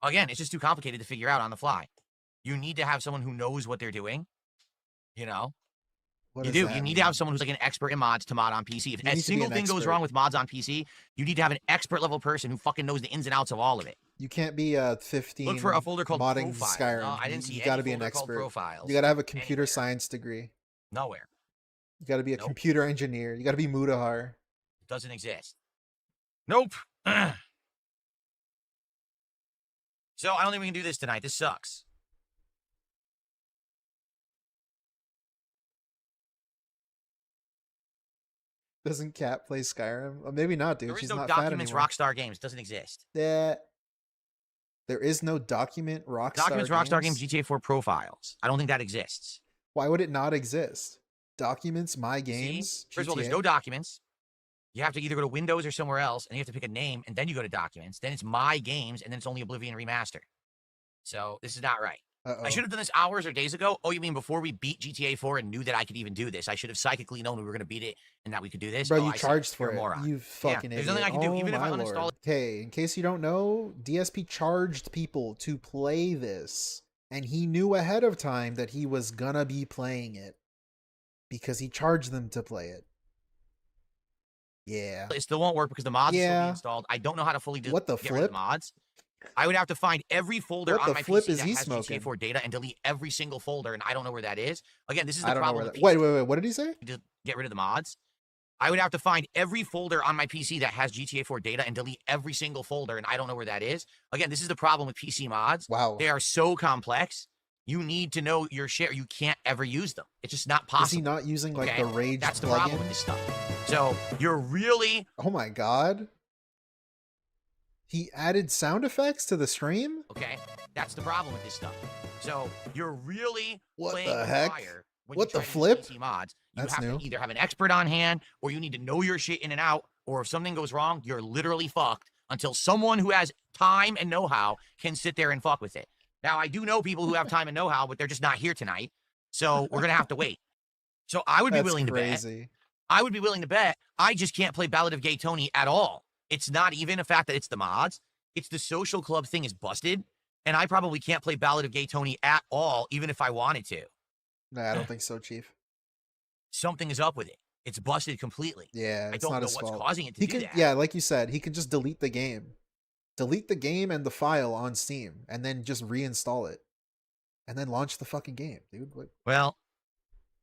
Again, it's just too complicated to figure out on the fly. You need to have someone who knows what they're doing. You know? What You does do. that You need mean? to have someone who's like an expert in mods to mod on PC. If You a need to be single an thing goes expert. wrong with mods on PC, you need to have an expert level person who fucking knows the ins and outs of all of it. You can't be 15. Look for a folder called modding Profiles. Skyrim. No, I didn't see You any got to be an folder called expert. Profiles. You got to have a computer anywhere. science degree. Nowhere. You got to be a Nope. computer engineer. You got to be Mudahar. It doesn't exist. Nope. So I don't think we can do this tonight. This sucks. Doesn't Cat play Skyrim? Maybe not, dude. There is She's no not fat Documents anymore. Rockstar Games. It doesn't exist. There is no document Rockstar Documents Rockstar games? Games GTA 4 Profiles. I don't think that exists. Why would it not exist? Documents, my See? games. First of all, there's GTA? no documents. You have to either go to Windows or somewhere else, and you have to pick a name, and then you go to Documents. Then it's My Games, and then it's only Oblivion Remaster. So this is not right. Uh-oh. I should have done this hours or days ago. Oh, you mean before we beat GTA 4 and knew that I could even do this? I should have psychically known we were going to beat it and that we could do this. Bro, Oh, you I see. charged You're for a it. moron. You fucking there's idiot. nothing I can do. Oh, Even if I my uninstall lord. it. Okay, in case you don't know, DSP charged people to play this. And he knew ahead of time that he was gonna be playing it. Because he charged them to play it. Yeah. It still won't work because the mods will still Yeah. be installed. I don't know how to fully What the get rid of flip? the mods. I would have to find every folder What on the my flip PC is that he has smoking? GTA 4 data and delete every single folder, and I don't know where that is. Again, this is I the don't know problem where with that. PC. Wait. What did he say? To get rid of the mods. I would have to find every folder on my PC that has GTA 4 data and delete every single folder, and I don't know where that is. Again, this is the problem with PC mods. Wow. They are so complex. You need to know your share. You can't ever use them. It's just not possible. Is he not using like okay? the Rage That's the plugin? problem with this stuff. So you're really Oh my god. He added sound effects to the stream? okay. That's the problem with this stuff. So you're really What playing the with heck? fire when What you try the to use flip? PC mods. You That's have new. to either have an expert on hand, or you need to know your shit in and out. Or if something goes wrong, you're literally fucked until someone who has time and know-how can sit there and fuck with it. Now, I do know people who have time and know-how, but they're just not here tonight. So we're gonna have to wait. So I would be That's willing to bet. crazy. I would be willing to bet I just can't play Ballad of Gay Tony at all. It's not even a fact that it's the mods. It's the social club thing is busted, and I probably can't play Ballad of Gay Tony at all, even if I wanted to. Nah, I don't think so, Chief. Something is up with it. It's busted completely. Yeah, I it's don't not know his what's fault. causing it to He do could, that. yeah, like you said, he could just delete the game. Delete the game and the file on Steam, and then just reinstall it. And then launch the fucking game, dude. What? Well,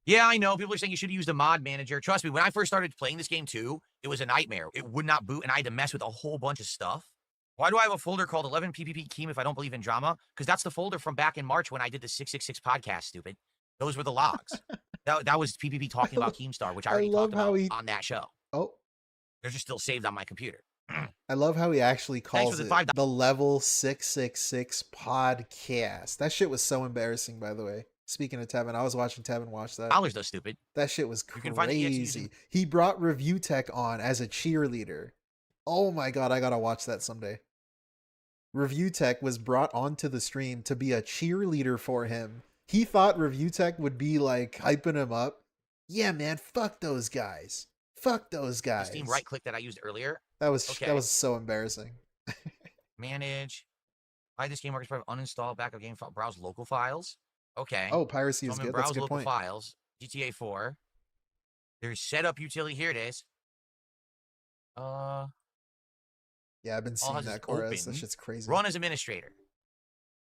yeah, I know. People are saying you should have used a mod manager. Trust me, when I first started playing this game too, it was a nightmare. It would not boot, and I had to mess with a whole bunch of stuff. Why do I have a folder called 11 PPP Keem if I don't believe in drama? Because that's the folder from back in March when I did the 666 podcast, stupid. Those were the logs. that was PPP talking about Keemstar, which I already love talked how about he- on that show. Oh, They're just still saved on my computer. I love how he actually for calls the it $5. the Level 666 podcast. That shit was so embarrassing, by the way. Speaking of Tevin, I was watching Tevin watch that. Dollars though, stupid. That shit was You can find the EXE crazy. using- He brought Review Tech on as a cheerleader. Oh my god, I gotta watch that someday. Review Tech was brought onto the stream to be a cheerleader for him. He thought Review Tech would be like hyping him up. Yeah, man, fuck those guys. Fuck those The guys. Steam right click that I used earlier. That was Okay. so embarrassing. Manage. Buy this game works for uninstall backup game file. Browse local files. Okay. Oh, piracy So is I'm in good. That's browse a good local point. files. GTA 4. There's setup utility. Here it is. Yeah, I've been seeing has that, is chorus. That open. shit's crazy. Run as administrator.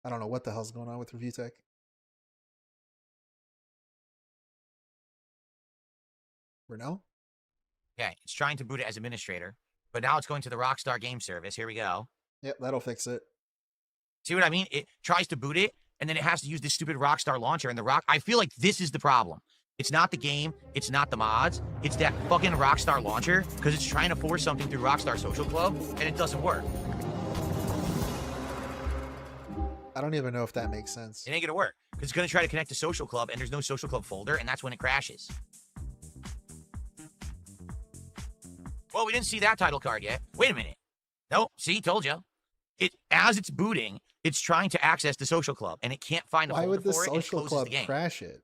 I don't know what the hell's going on with Review Tech. Renell? Okay, it's trying to boot it as administrator, but now it's going to the Rockstar Game Service. Here we go. Yep, that'll fix it. See what I mean? It tries to boot it, and then it has to use this stupid Rockstar launcher. And I feel like this is the problem. It's not the game, it's not the mods, it's that fucking Rockstar launcher, because it's trying to force something through Rockstar Social Club, and it doesn't work. I don't even know if that makes sense. It ain't gonna work, because it's gonna try to connect to Social Club, and there's no Social Club folder, and that's when it crashes. Well, we didn't see that title card yet. Wait a minute. Nope, see, told you. As it's booting, it's trying to access the Social Club, and it can't find a folder for it, and it closes the game. Why would the Social Club crash it?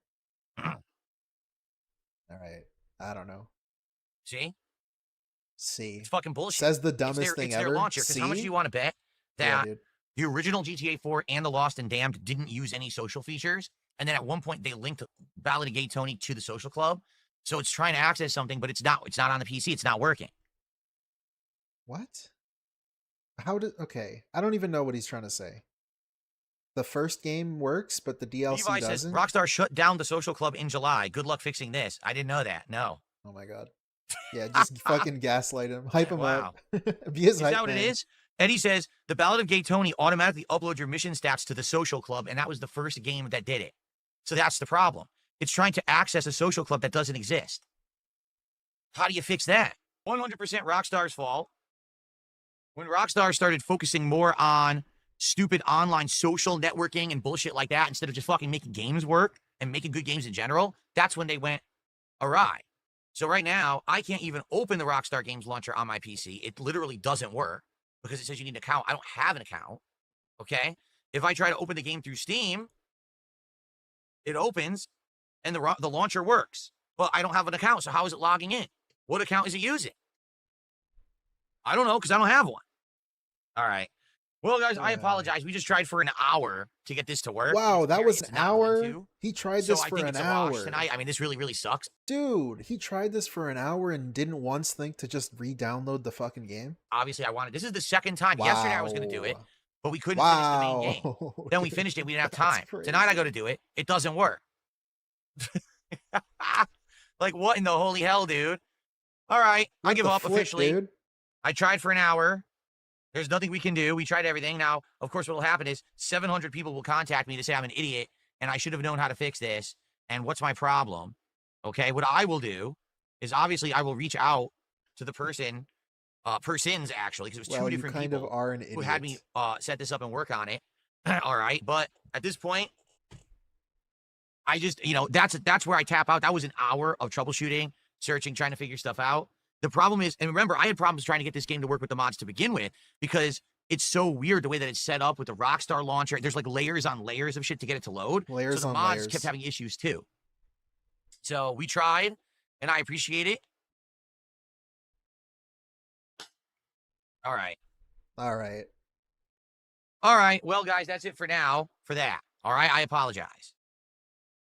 All right. I don't know. See? It's See. fucking bullshit. Says the dumbest thing it's ever. their launcher, because how much do you want to bet that Yeah, the original GTA 4 and the Lost and Damned didn't use any social features, and then at one point they linked Ballad of Gay Tony to the Social Club, so it's trying to access something, but it's not on the PC, it's not working. What? Okay. I don't even know what he's trying to say. The first game works, but the DLC Levi doesn't? says, Rockstar shut down the Social Club in July. Good luck fixing this. I didn't know that. No. Oh my god. Yeah, just fucking gaslight him. Hype him Wow. up. Be his Is hype that what man. it is? Eddie says, the Ballad of Gay Tony automatically uploads your mission stats to the Social Club, and that was the first game that did it. So that's the problem. It's trying to access a Social Club that doesn't exist. How do you fix that? 100% Rockstar's fault. When Rockstar started focusing more on stupid online social networking and bullshit like that, instead of just fucking making games work and making good games in general, that's when they went awry. So right now, I can't even open the Rockstar Games launcher on my PC. It literally doesn't work because it says you need an account. I don't have an account, okay? If I try to open the game through Steam, it opens and the launcher works. But I don't have an account, so how is it logging in? What account is it using? I don't know, because I don't have one. All right. Well, guys, I apologize. We just tried for an hour to get this to work. Wow, that was an hour? He tried So this I for think an it's a wash hour. tonight. I mean, this really, really sucks. Dude, he tried this for an hour and didn't once think to just re-download the fucking game? Obviously, I wanted. This is the second time. Yesterday, I was going to do it, but we couldn't finish the main game. Then we finished it. We didn't have time. Tonight, I go to do it. It doesn't work. Like, what in the holy hell, dude? All right, I give up officially. Dude? I tried for an hour. There's nothing we can do. We tried everything. Now, of course, what will happen is 700 people will contact me to say I'm an idiot and I should have known how to fix this. And what's my problem? Okay, what I will do is obviously I will reach out to the persons actually, because it was two different kind people of are an who had me set this up and work on it. All right, but at this point, I just, that's where I tap out. That was an hour of troubleshooting, searching, trying to figure stuff out. The problem is, and remember, I had problems trying to get this game to work with the mods to begin with because it's so weird the way that it's set up with the Rockstar launcher. There's like layers on layers of shit to get it to load. Layers so the on mods layers. kept having issues too. So we tried, and I appreciate it. All right. All right. All right. Well, guys, that's it for now for that. All right. I apologize.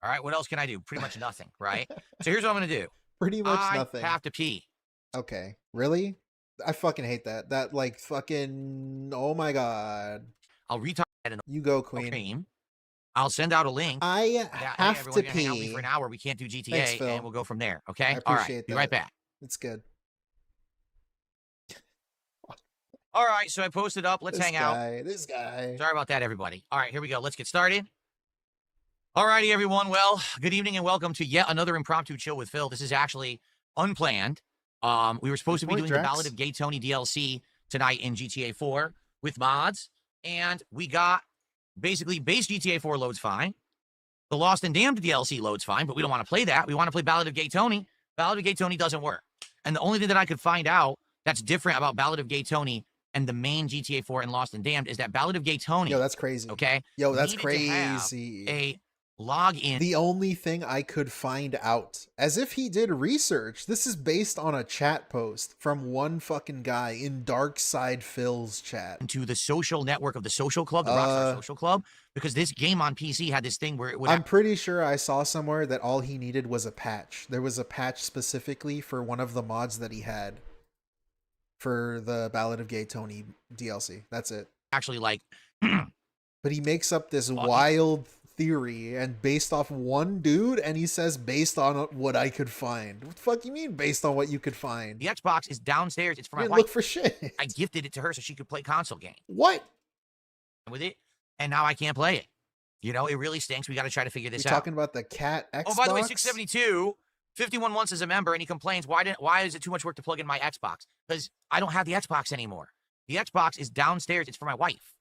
All right. What else can I do? Pretty much nothing, right? So here's what I'm going to do. Pretty much nothing. I have to pee. Okay. Really? I fucking hate that. That, like, fucking... Oh, my God. I'll retire that in You go, Queen. stream. I'll send out a link. I have everyone, to you're gonna hang out with me pee. for an hour. We can't do GTA, Thanks, Phil. and we'll go from there. Okay? I All right. appreciate Be that. right back. It's good. All right. So I posted up. Let's hang out. This guy. Sorry about that, everybody. All right. Here we go. Let's get started. All righty, everyone. Well, good evening and welcome to yet another impromptu chill with Phil. This is actually unplanned. We were supposed to be doing the Ballad of Gay Tony DLC tonight in GTA 4 with mods, and we got basically base GTA 4 loads fine. The Lost and Damned DLC loads fine, but we don't want to play that. We want to play Ballad of Gay Tony. Ballad of Gay Tony doesn't work. And the only thing that I could find out that's different about Ballad of Gay Tony and the main GTA 4 and Lost and Damned is that Ballad of Gay Tony. Yo, that's crazy. Okay? Yo, that's needed to have crazy. a login. The only thing I could find out, as if he did research, this is based on a chat post from one fucking guy in Dark Side Phil's chat. Into the social network of the Social Club, the Rockstar Social Club, because this game on PC had this thing where it would... I'm pretty sure I saw somewhere that all he needed was a patch. There was a patch specifically for one of the mods that he had for the Ballad of Gay Tony DLC. That's it. Actually, like... But he makes up this wild theory and based off one dude, and he says based on what I could find. What the fuck you mean based on what you could find? The Xbox is downstairs. It's for my wife. Look for shit. I gifted it to her so she could play console games. What? With it, and now I can't play it. You know, it really stinks. We got to try to figure this You're out. talking about the cat Xbox? Oh, by the way, 672, 51 months as a member, and he complains, why is it too much work to plug in my Xbox? Because I don't have the Xbox anymore. The Xbox is downstairs. It's for my wife.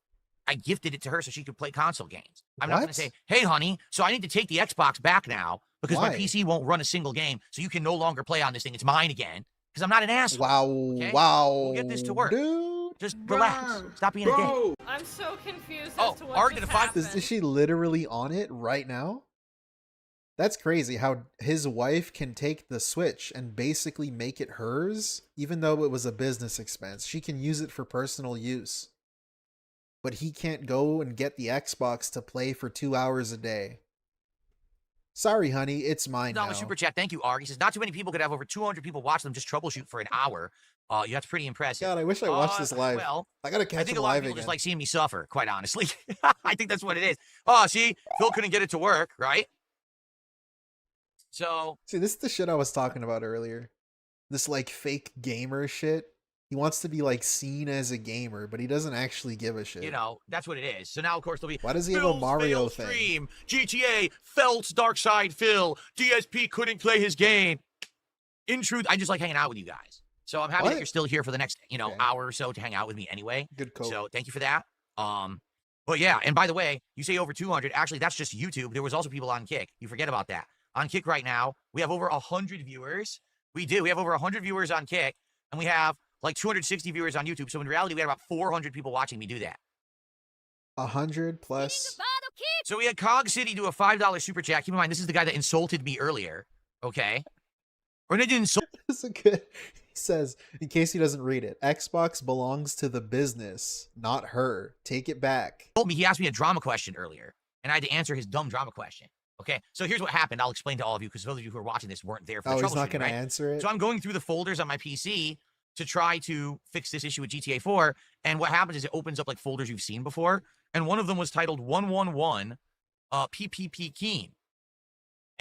I gifted it to her so she could play console games. I'm not going to say, hey, honey, so I need to take the Xbox back now because my PC won't run a single game, so you can no longer play on this thing. It's mine again. Because I'm not an asshole. Wow, okay? wow. We'll get this to work. Dude. Just relax. Stop being a dick. I'm so confused Oh, as to what Art just did a five- happened. Is she literally on it right now? That's crazy how his wife can take the Switch and basically make it hers, even though it was a business expense. She can use it for personal use. But he can't go and get the Xbox to play for 2 hours a day. Sorry, honey, it's mine now. Super chat. Thank you, Art. He says, not too many people could have over 200 people watch them just troubleshoot for an hour. Yeah, that's pretty impressive. God, I wish I watched this live. Well, I gotta catch I think him a lot live of people again. just like seeing me suffer, quite honestly. I think that's what it is. Oh, see, Phil couldn't get it to work, right? So, see, this is the shit I was talking about earlier. This like fake gamer shit. He wants to be like seen as a gamer, but he doesn't actually give a shit. you know, that's what it is. So now, of course, there'll be Why does he have a Phil's Mario failed thing? stream, GTA, Felt's Dark Side Phil, DSP couldn't play his game. In truth, I just like hanging out with you guys. So I'm happy that you're still here for the next, hour or so to hang out with me anyway. Good code. So thank you for that. But yeah, and by the way, you say over 200. Actually, that's just YouTube. There was also people on Kick. You forget about that. On Kick right now, we have over 100 viewers. We do. We have over 100 viewers on Kick, and we have like 260 viewers on YouTube. So in reality, we had about 400 people watching me do that. 100 plus. So we had Cog City do a $5 super chat. Keep in mind, this is the guy that insulted me earlier. Okay. Or they didn't insult. This is good. He says, in case he doesn't read it, Xbox belongs to the business, not her. Take it back. He asked me a drama question earlier, and I had to answer his dumb drama question. Okay, so here's what happened. I'll explain to all of you because those of you who are watching this weren't there for the troubleshooting. He's not going right? to answer it? So I'm going through the folders on my PC to try to fix this issue with GTA 4, and what happens is it opens up like folders you've seen before, and one of them was titled 111 PPP Keen.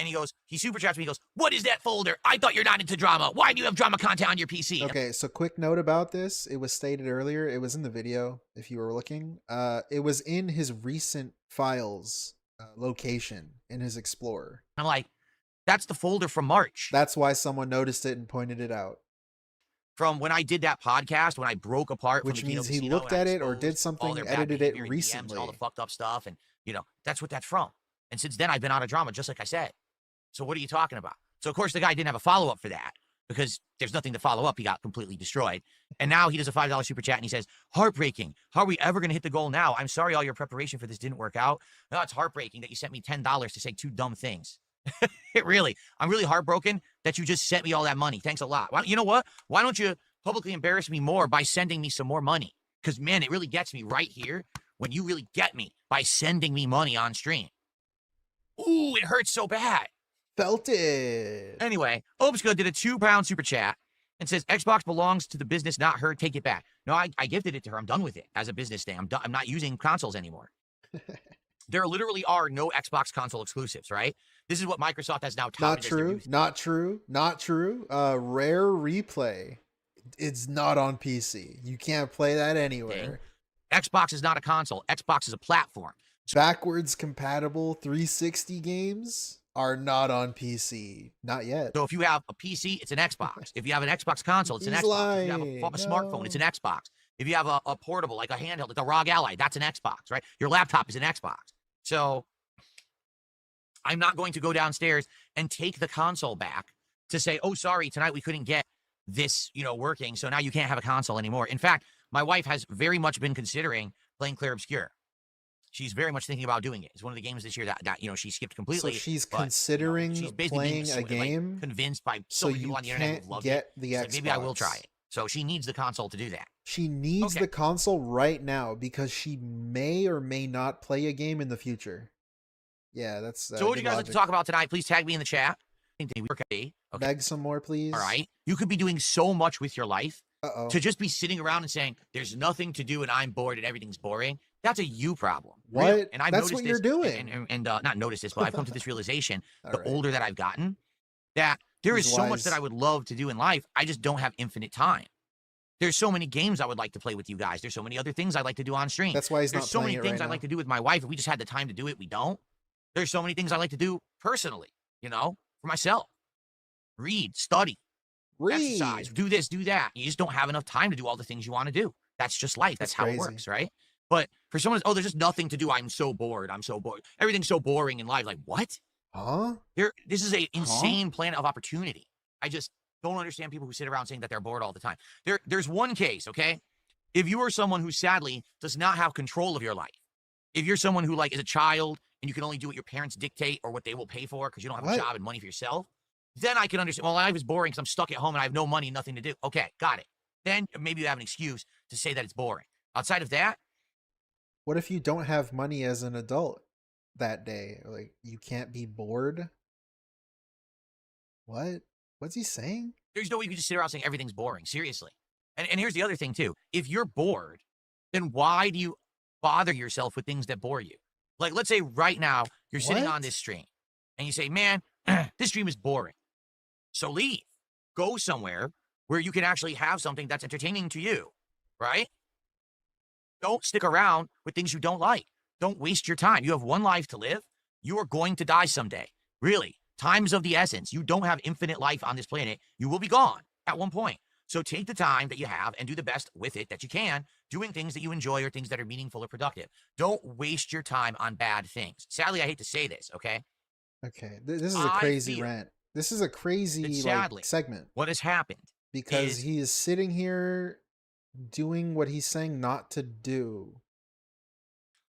And he super chats me, he goes, what is that folder? I thought you're not into drama. Why do you have drama content on your PC? Okay, so quick note about this. It was stated earlier. It was in the video, if you were looking. It was in his recent files location in his Explorer. I'm like, that's the folder from March. That's why someone noticed it and pointed it out. From when I did that podcast, when I broke apart, which from means Casino he looked at it or did all something, their bad edited it behavior in DMs, recently. all the fucked up stuff, and that's what that's from. And since then, I've been out of drama, just like I said. So what are you talking about? So of course the guy didn't have a follow up for that because there's nothing to follow up. He got completely destroyed. And now he does a $5 super chat and he says, heartbreaking. How are we ever going to hit the goal now? I'm sorry all your preparation for this didn't work out. No, it's heartbreaking that you sent me $10 to say two dumb things. I'm really heartbroken that you just sent me all that money. Thanks a lot. You know what? Why don't you publicly embarrass me more by sending me some more money? Because man, it really gets me right here when you really get me by sending me money on stream. Ooh, it hurts so bad. Felt it. Anyway, Obska did a £2 super chat and says, Xbox belongs to the business, not her. Take it back. No, I gifted it to her. I'm done with it as a business thing. I'm done. I'm not using consoles anymore. There literally are no Xbox console exclusives, right? This is what Microsoft has now touted. Not true. Rare Replay. It's not on PC. You can't play that anywhere. Xbox is not a console. Xbox is a platform. Backwards compatible 360 games are not on PC. Not yet. So if you have a PC, it's an Xbox. If you have an Xbox console, it's an Xbox. If you have a smartphone, it's an Xbox. If you have a portable, like a handheld, like a ROG Ally, that's an Xbox, right? Your laptop is an Xbox. So I'm not going to go downstairs and take the console back to say, oh, sorry, tonight we couldn't get this, working, so now you can't have a console anymore. In fact, my wife has very much been considering playing Clear Obscure. She's very much thinking about doing it. It's one of the games this year that she skipped completely. So she's considering she's playing a game, like, convinced by so many people on the internet who love it. The Xbox. Maybe I will try it. So she needs the console to do that. She needs the console right now because she may or may not play a game in the future. Yeah, that's. So what would you guys like to talk about tonight? Please tag me in the chat. Okay. Beg some more, please. All right. You could be doing so much with your life. To just be sitting around and saying, there's nothing to do and I'm bored and everything's boring. That's a you problem. What? Really. And I've That's noticed what you're doing. And not noticed this, but I've come to this realization the older that I've gotten, that there is so much that I would love to do in life. I just don't have infinite time. There's so many games I would like to play with you guys. There's so many other things I'd like to do on stream. That's why he's There's not so playing many it things right I'd now. like to do with my wife. If we just had the time to do it, we don't. There's so many things I like to do personally, you know, for myself. Read, study, exercise, do this, do that. You just don't have enough time to do all the things you want to do. That's just life. That's how it works, right? But for someone, oh, there's just nothing to do. I'm so bored. I'm so bored. Everything's so boring in life. Like, what? Huh? This is an insane planet of opportunity. I just don't understand people who sit around saying that they're bored all the time. There's one case, okay? If you are someone who sadly does not have control of your life, if you're someone who like is a child and you can only do what your parents dictate or what they will pay for because you don't have a job and money for yourself, then I can understand, well, life is boring because I'm stuck at home and I have no money, nothing to do. Okay, got it. Then maybe you have an excuse to say that it's boring. Outside of that, what if you don't have money as an adult that day? Like, you can't be bored? What? What's he saying? There's no way you can just sit around saying everything's boring. Seriously. And here's the other thing, too. If you're bored, then why do you bother yourself with things that bore you? Like, let's say right now, you're sitting on this stream, and you say, man, this stream is boring. So leave. Go somewhere where you can actually have something that's entertaining to you, right? Don't stick around with things you don't like. Don't waste your time. You have one life to live. You are going to die someday. Really. Time's of the essence. You don't have infinite life on this planet. You will be gone at one point. So take the time that you have and do the best with it that you can, doing things that you enjoy or things that are meaningful or productive. Don't waste your time on bad things. Sadly, I hate to say this, okay? Okay, this is a crazy rant. This is a crazy sadly, segment. What has happened? Because he is sitting here doing what he's saying not to do.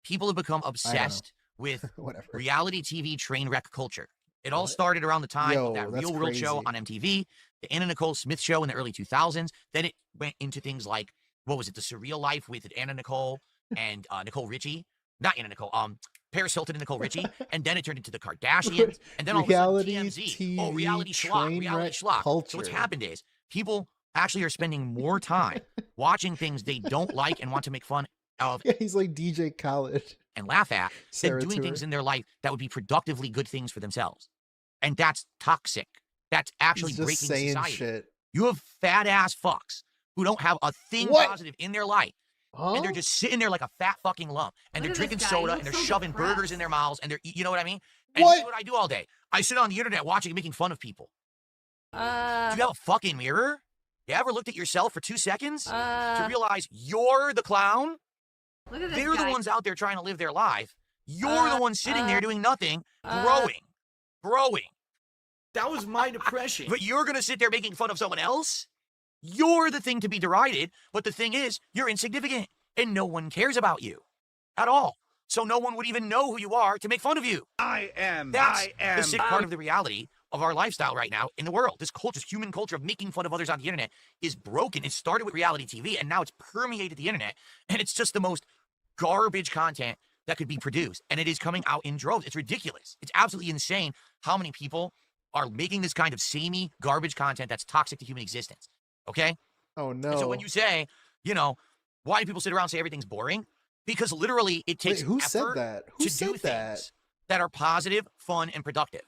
People have become obsessed with reality TV train wreck culture. It all started around the time of that Real World show on MTV, the Anna Nicole Smith show in the early 2000s. Then it went into things like, what was it, The Surreal Life with Anna Nicole and Nicole Richie. Not Anna Nicole, Paris Hilton and Nicole Richie. And then it turned into the Kardashians. And then all of a sudden TMZ. Reality schlock. So what's happened is people actually are spending more time watching things they don't like and want to make fun of. Yeah, he's like DJ Khaled. And laugh at than doing things in their life that would be productively good things for themselves. And that's toxic. That's actually breaking society. Shit. You have fat ass fucks who don't have a thing positive in their life. And they're just sitting there like a fat fucking lump. And they're drinking soda and they're shoving burgers in their mouths and they're, you know what I mean? And this is what I do all day. I sit on the internet watching and making fun of people. Do you have a fucking mirror? You ever looked at yourself for 2 seconds to realize you're the clown? Look at this They're the ones out there trying to live their life. You're the one sitting there doing nothing, growing. That was my depression. But you're going to sit there making fun of someone else? You're the thing to be derided, but the thing is, you're insignificant, and no one cares about you at all. So no one would even know who you are to make fun of you. That's the sick part of the reality of our lifestyle right now in the world. This culture, this human culture of making fun of others on the internet is broken. It started with reality TV, and now it's permeated the internet, and it's just the most garbage content that could be produced, and it is coming out in droves. It's ridiculous. It's absolutely insane how many people are making this kind of samey garbage content that's toxic to human existence. Okay? Oh, no. And so when you say, you know, why do people sit around and say everything's boring? Because literally it takes who effort said that? Who to said do things that are positive, fun, and productive.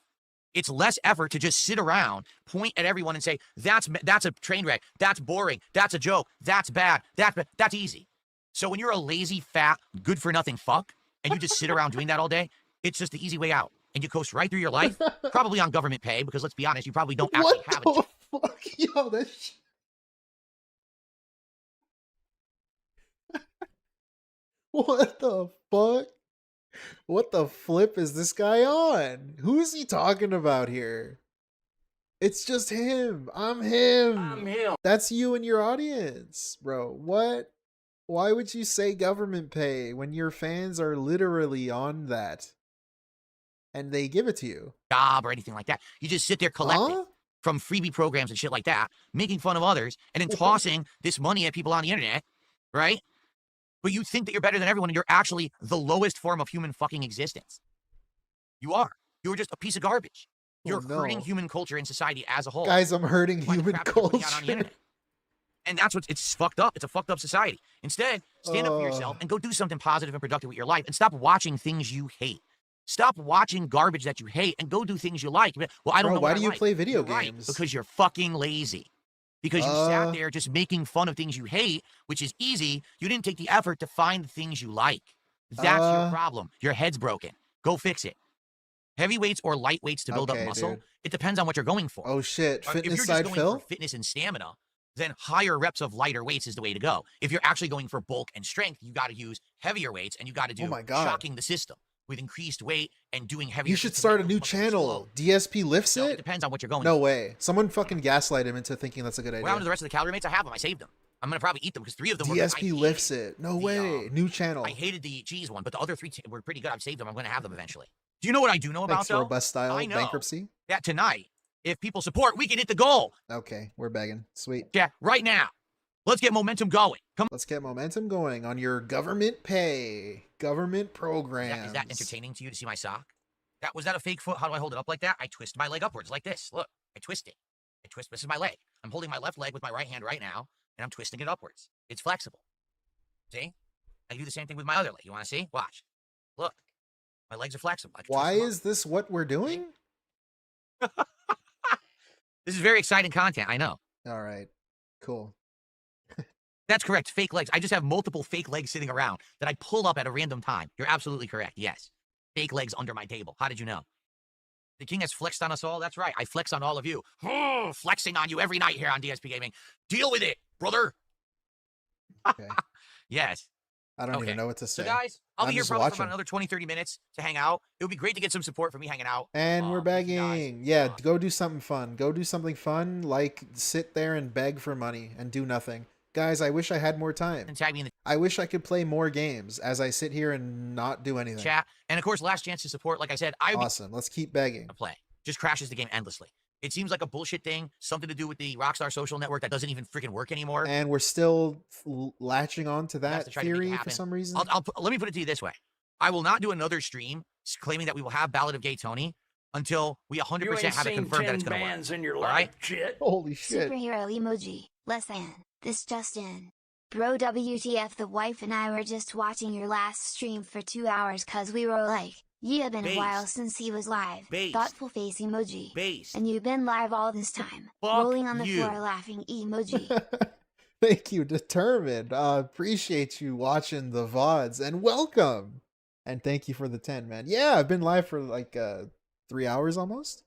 It's less effort to just sit around, point at everyone and say, that's a train wreck, that's boring, that's a joke, that's bad, that's easy. So when you're a lazy, fat, good-for-nothing fuck, and you just sit around doing that all day, it's just the easy way out. And you coast right through your life, probably on government pay, because let's be honest, you probably don't actually have a job. Fuck? Yo, that shit. What the fuck? What the flip is this guy on? Who is he talking about here? It's just him. I'm him. I'm him. That's you and your audience, bro. What? Why would you say government pay when your fans are literally on that? And they give it to you. Job or anything like that. You just sit there collecting from freebie programs and shit like that, making fun of others, and then tossing this money at people on the internet, right? But you think that you're better than everyone, and you're actually the lowest form of human fucking existence. You are. You're just a piece of garbage. You're hurting human culture and society as a whole. Guys, I'm hurting human culture. And that's what it's fucked up. It's a fucked up society. Instead, stand up for yourself and go do something positive and productive with your life, and stop watching things you hate. Stop watching garbage that you hate and go do things you like. Well, I don't know. Why do you play video games? Right, because you're fucking lazy. because you sat there just making fun of things you hate, which is easy. You didn't take the effort to find the things you like. That's your problem. Your head's broken. Go fix it. Heavy weights or light weights to build up muscle. Dude. It depends on what you're going for. Oh shit, If fitness you're side just going fill? for fitness and stamina, then higher reps of lighter weights is the way to go. If you're actually going for bulk and strength, you got to use heavier weights, and you got to do shocking the system with increased weight and doing heavier. You should start a new channel. DSP lifts it? It depends on what you're going No for. way. Someone fucking gaslight him into thinking that's a good idea. What happened to the rest of the calorie mates? I have them. I saved them. I'm going to probably eat them because 3 of them were DSP lifts it. No way. New channel. I hated the cheese one, but the other 3 were pretty good. I've saved them. I'm going to have them eventually. Do you know what I do know about, Thanks, though? robust style I know bankruptcy. that tonight, if people support, we can hit the goal. Okay, we're begging. Sweet. Yeah, right now. Let's get momentum going. Come. Let's get momentum going on your government pay, government programs. Is that entertaining to you to see my sock? Was that a fake foot? How do I hold it up like that? I twist my leg upwards like this. Look, I twist it. This is my leg. I'm holding my left leg with my right hand right now, and I'm twisting it upwards. It's flexible. See? I do the same thing with my other leg. You want to see? Watch. Look. My legs are flexible. Why is this what we're doing? This is very exciting content. I know. All right. Cool. That's correct. Fake legs. I just have multiple fake legs sitting around that I pull up at a random time. You're absolutely correct. Yes. Fake legs under my table. How did you know? The king has flexed on us all. That's right. I flex on all of you. Flexing on you every night here on DSP Gaming. Deal with it, brother. Okay. Yes. I don't even know what to say. So, guys, I'll be here probably for about another 20, 30 minutes to hang out. It would be great to get some support for me hanging out. And we're begging. Yeah, go do something fun. Go do something fun, like sit there and beg for money and do nothing. Guys, I wish I had more time. And tag me in the I wish I could play more games as I sit here and not do anything. chat. And, of course, last chance to support. Like I said, Awesome. Let's keep begging. Play. Just crashes the game endlessly. It seems like a bullshit thing, something to do with the Rockstar social network that doesn't even freaking work anymore. And we're still latching on to that theory for some reason. Let me put it to you this way. I will not do another stream claiming that we will have Ballad of Gay Tony until we 100% have it confirmed that it's going to work. In your all right? Shit. Holy shit. Superhero emoji. Less than. This just in. Bro WTF, the wife and I were just watching your last stream for 2 hours cause we were like, yeah, been a while since he was live. Thoughtful face emoji. And you've been live all this time. Rolling on the floor laughing emoji. Thank you, Determined. Appreciate you watching the VODs and welcome. And thank you for the 10, man. Yeah, I've been live for like 3 hours almost.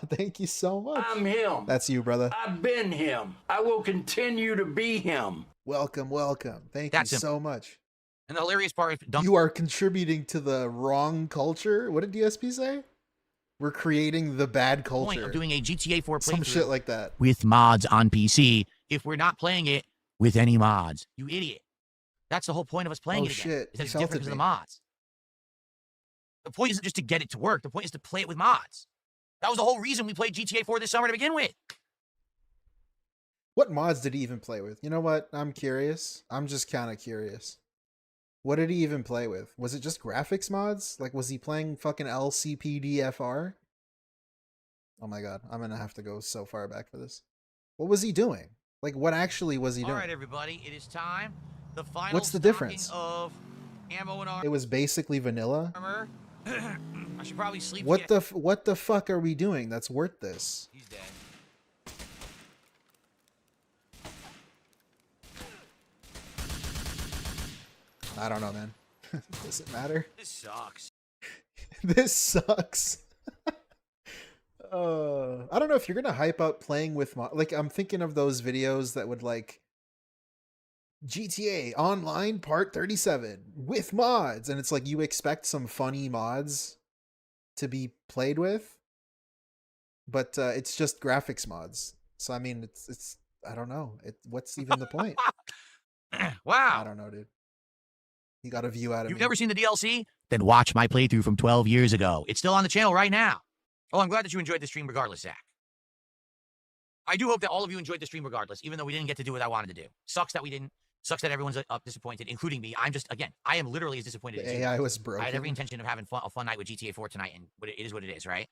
Thank you so much. I'm him. That's you, brother. I've been him. I will continue to be him. Welcome, welcome. Thank you so much. And the hilarious part is you are contributing to the wrong culture. What did DSP say? We're creating the bad culture. Point of doing a GTA 4 playthrough. Some shit like that. With mods on PC if we're not playing it with any mods. You idiot. That's the whole point of us playing it again. Shit. It's different because of the mods. The point isn't just to get it to work. The point is to play it with mods. That was the whole reason we played GTA 4 this summer to begin with. What mods did he even play with? You know what? I'm curious. I'm just kind of curious. What did he even play with? Was it just graphics mods? Like, was he playing fucking LCPDFR? Oh my god, I'm gonna have to go so far back for this. What was he doing? Like, what actually was he doing? All right, everybody, it is time. The final What's the difference? Of ammo and armor. It was basically vanilla. I should probably sleep. What the fuck are we doing that's worth this? He's dead. I don't know, man. Does it matter? This sucks. This sucks. I don't know if you're gonna hype up playing with like I'm thinking of those videos that would like GTA Online Part 37 with mods, and it's like you expect some funny mods to be played with, but it's just graphics mods. So I mean, it's I don't know. What's even the point? Wow. I don't know, dude. You got a view out of You've me. never seen the DLC? Then watch my playthrough from 12 years ago. It's still on the channel right now. Oh, I'm glad that you enjoyed the stream regardless, Zach. I do hope that all of you enjoyed the stream regardless, even though we didn't get to do what I wanted to do. Sucks that we didn't. Sucks that everyone's disappointed, including me. I am literally as disappointed as you. AI was broken. I had every intention of having a fun night with GTA 4 tonight, and it is what it is, right?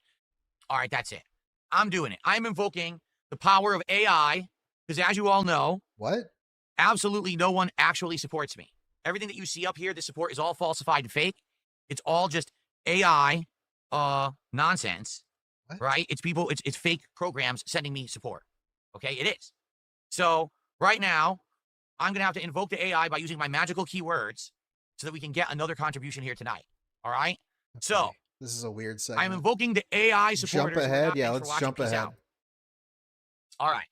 All right, that's it. I'm doing it. I'm invoking the power of AI, because as you all know, what? Absolutely no one actually supports me. Everything that you see up here, the support is all falsified and fake. It's all just AI nonsense, right? It's people, it's fake programs sending me support. Okay, it is. So right now, I'm going to have to invoke the AI by using my magical keywords so that we can get another contribution here tonight. All right? Okay. So this is a weird segment. I'm invoking the AI supporters. Jump ahead? Yeah, let's jump ahead. All right.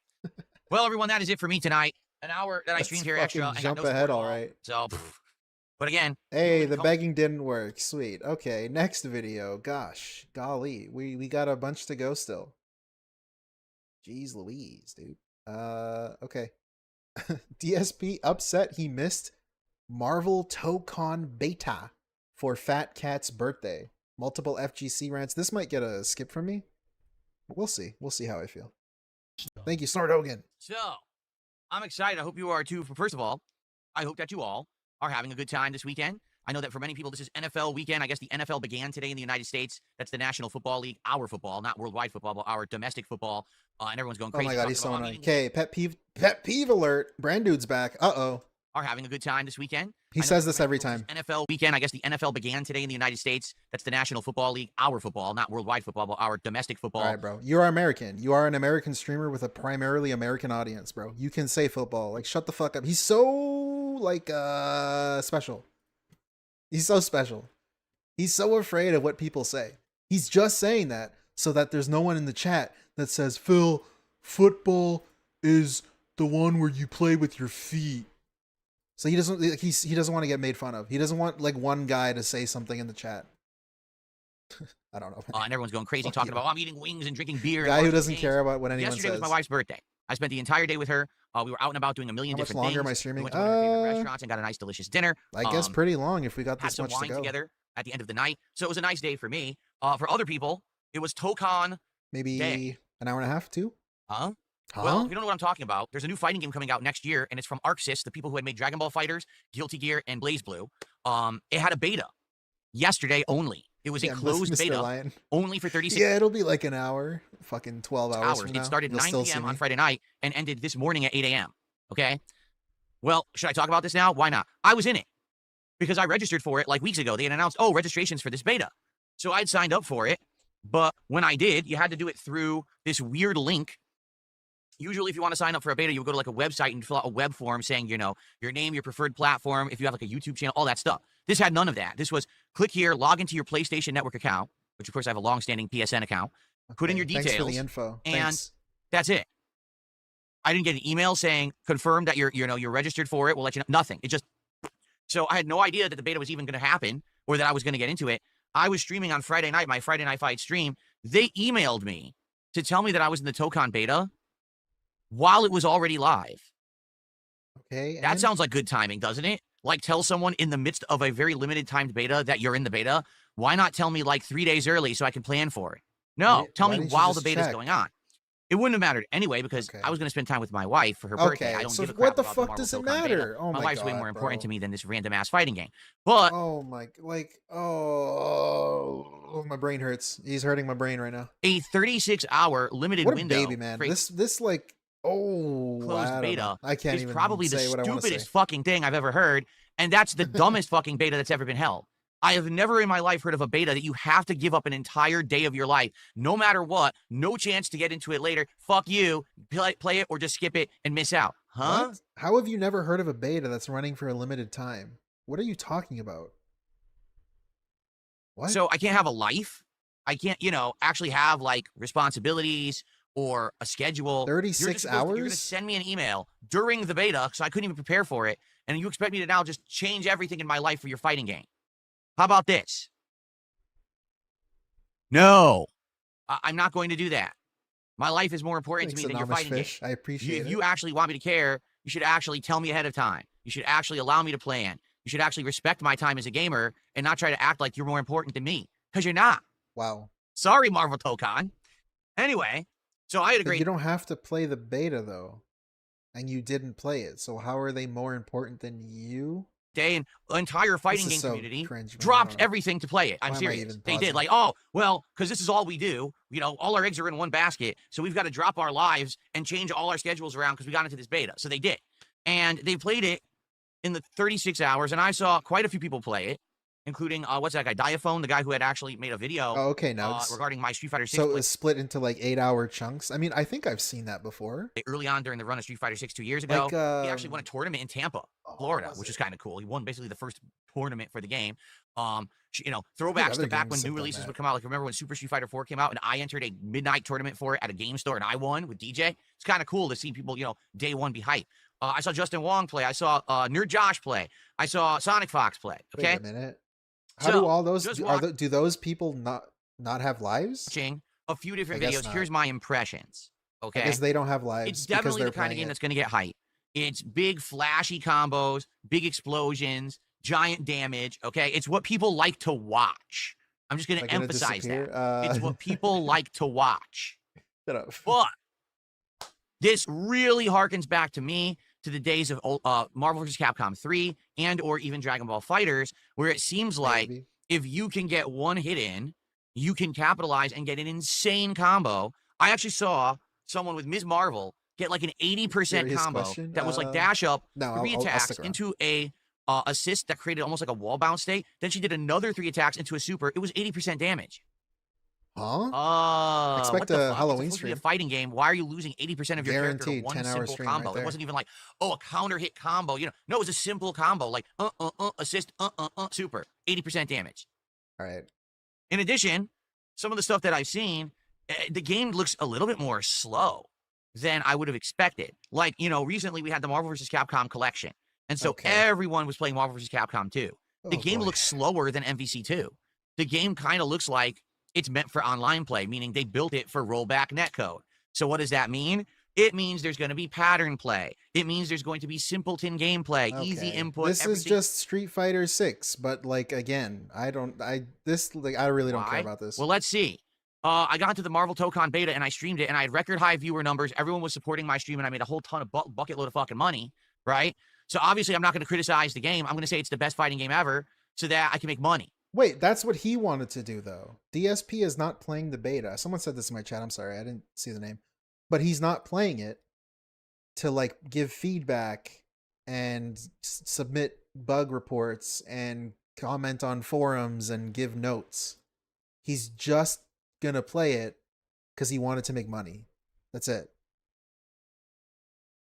Well, everyone, that is it for me tonight. An hour that I streamed here extra. Jump ahead, all right. So, but again. Hey, the begging didn't work. Sweet. Okay, next video. Gosh, golly. We got a bunch to go still. Jeez Louise, dude. Okay. DSP upset he missed Marvel Tokon beta for Fat Cat's birthday. Multiple FGC rants. This might get a skip from me. We'll see. We'll see how I feel. Thank you, Snort Hogan. So, I'm excited. I hope you are too. First of all, I hope that you all are having a good time this weekend. I know that for many people, this is NFL weekend. I guess the NFL began today in the United States. That's the National Football League. Our football, not worldwide football, but our domestic football. And everyone's going crazy. Oh my God, he's so annoying. Okay, pet peeve alert. Brand dude's back. Uh-oh. Are having a good time this weekend. He says this every time. NFL weekend. I guess the NFL began today in the United States. That's the National Football League. Our football, not worldwide football, but our domestic football. All right, bro. You are American. You are an American streamer with a primarily American audience, bro. You can say football. Like, shut the fuck up. He's so, like, special. He's so special. He's so afraid of what people say. He's just saying that so that there's no one in the chat that says, Phil, football is the one where you play with your feet. So he doesn't want to get made fun of. He doesn't want like one guy to say something in the chat. I don't know. And everyone's going crazy talking about, I'm eating wings and drinking beer. Guy who doesn't care about what anyone says. Yesterday was my wife's birthday. I spent the entire day with her. We were out and about doing a million different things. How much longer am I streaming? We went to one of her favorite restaurants and got a nice, delicious dinner. I guess pretty long if we got this much to go. Had some wine together at the end of the night. So it was a nice day for me. For other people, it was Tokon maybe day. An hour and a half, 2? Huh? Well, if you don't know what I'm talking about, there's a new fighting game coming out next year, and it's from ArcSys, the people who had made Dragon Ball FighterZ, Guilty Gear, and BlazBlue. It had a beta yesterday only. It was a closed beta Lion. Only for 36. Yeah, it'll be like an hour, fucking 12 hours. It started 9 p.m. on Friday night and ended this morning at 8 a.m. Okay? Well, should I talk about this now? Why not? I was in it because I registered for it like weeks ago. They had announced, registrations for this beta. So I'd signed up for it, but when I did, you had to do it through this weird link. Usually, if you want to sign up for a beta, you would go to like a website and fill out a web form saying, your name, your preferred platform, if you have like a YouTube channel, all that stuff. This had none of that. This was click here, log into your PlayStation Network account, which of course I have a long-standing PSN account. Okay, put in your details. Thanks for the info. And that's it. I didn't get an email saying confirm that you're registered for it. We'll let you know. Nothing. It just. So I had no idea that the beta was even going to happen or that I was going to get into it. I was streaming on Friday night, my Friday Night Fight stream. They emailed me to tell me that I was in the Tokon beta while it was already live. Okay. That sounds like good timing, doesn't it? Like tell someone in the midst of a very limited timed beta that you're in the beta. Why not tell me like 3 days early so I can plan for it? No, tell me while the beta is going on. It wouldn't have mattered anyway because I was going to spend time with my wife for her birthday. I don't give a crap what the about fuck does it matter? Oh my wife's way more important to me than this random ass fighting game. But my brain hurts. He's hurting my brain right now. A 36-hour limited window. Baby man. This like closed beta. I can't is even probably the say what stupidest fucking thing I've ever heard, and that's the dumbest fucking beta that's ever been held. I have never in my life heard of a beta that you have to give up an entire day of your life, no matter what, no chance to get into it later. Fuck you, play it or just skip it and miss out. Huh? What? How have you never heard of a beta that's running for a limited time? What are you talking about? What? So I can't have a life? I can't, actually have like responsibilities or a schedule. 36 hours? You're going to send me an email during the beta, so I couldn't even prepare for it, and you expect me to now just change everything in my life for your fighting game. How about this? No, I'm not going to do that. My life is more important to me than your fighting game. I appreciate it. If you actually want me to care, you should actually tell me ahead of time. You should actually allow me to plan. You should actually respect my time as a gamer and not try to act like you're more important than me, because you're not. Wow. Sorry, Marvel Tokon. Anyway, so I had a great... You don't have to play the beta, though, and you didn't play it, so how are they more important than you? Day and entire fighting game community dropped everything to play it. I'm serious. They did because this is all we do. All our eggs are in one basket, so we've got to drop our lives and change all our schedules around because we got into this beta. So they did, and they played it in the 36 hours, and I saw quite a few people play it. including what's that guy, Diaphone, the guy who had actually made a video Oh, okay, Nugs. regarding my Street Fighter 6. So it was split into like 8-hour chunks. I mean, I think I've seen that before. Early on during the run of Street Fighter 6 2 years ago, Like, he actually won a tournament in Tampa, Florida, which is kind of cool. He won basically the first tournament for the game. You know, throwbacks to back when new releases would come out. Like, remember when Super Street Fighter 4 came out and I entered a midnight tournament for it at a game store and I won with DJ? It's kind of cool to see people, you know, day one be hype. I saw Justin Wong play. I saw Nerd Josh play. I saw Sonic Fox play. Okay. Wait a minute. How do all those do those people not have lives? Watching a few different videos. Here's my impressions. Okay. I guess they don't have lives. It's definitely the kind of game that's going to get hype. It's big, flashy combos, big explosions, giant damage. Okay. It's what people like to watch. I'm just going to emphasize that. It's what people like to watch. Shut up. But this really harkens back to me to the days of Marvel vs. Capcom 3 and or even Dragon Ball FighterZ, where it seems like if you can get one hit in, you can capitalize and get an insane combo. I actually saw someone with Ms. Marvel get like an 80% combo that was like dash up, 3 attacks into a assist that created almost like a wall bounce state. Then she did another 3 attacks into a super. It was 80% damage. Huh? Expect a Halloween stream. It's a fighting game. Why are you losing 80% of your character to one simple combo? It wasn't even like, oh, a counter hit combo. You know, no, it was a simple combo like assist, super, 80% damage. All right. In addition, some of the stuff that I've seen, the game looks a little bit more slow than I would have expected. Like, you know, recently we had the Marvel vs. Capcom collection, and so everyone was playing Marvel vs. Capcom 2. The game looks slower than MVC 2. The game kind of looks like it's meant for online play, meaning they built it for rollback netcode. So what does that mean? It means there's going to be pattern play. It means there's going to be simpleton gameplay, easy input. This is just Street Fighter 6, but like again, I really don't care about this. Well, let's see. I got into the Marvel Tokon beta and I streamed it and I had record high viewer numbers. Everyone was supporting my stream and I made a whole ton of bucket load of fucking money, right? So obviously I'm not going to criticize the game. I'm going to say it's the best fighting game ever so that I can make money. Wait, that's what he wanted to do, though. DSP is not playing the beta. Someone said this in my chat. I'm sorry, I didn't see the name. But he's not playing it to, like, give feedback and submit bug reports and comment on forums and give notes. He's just gonna play it because he wanted to make money. That's it.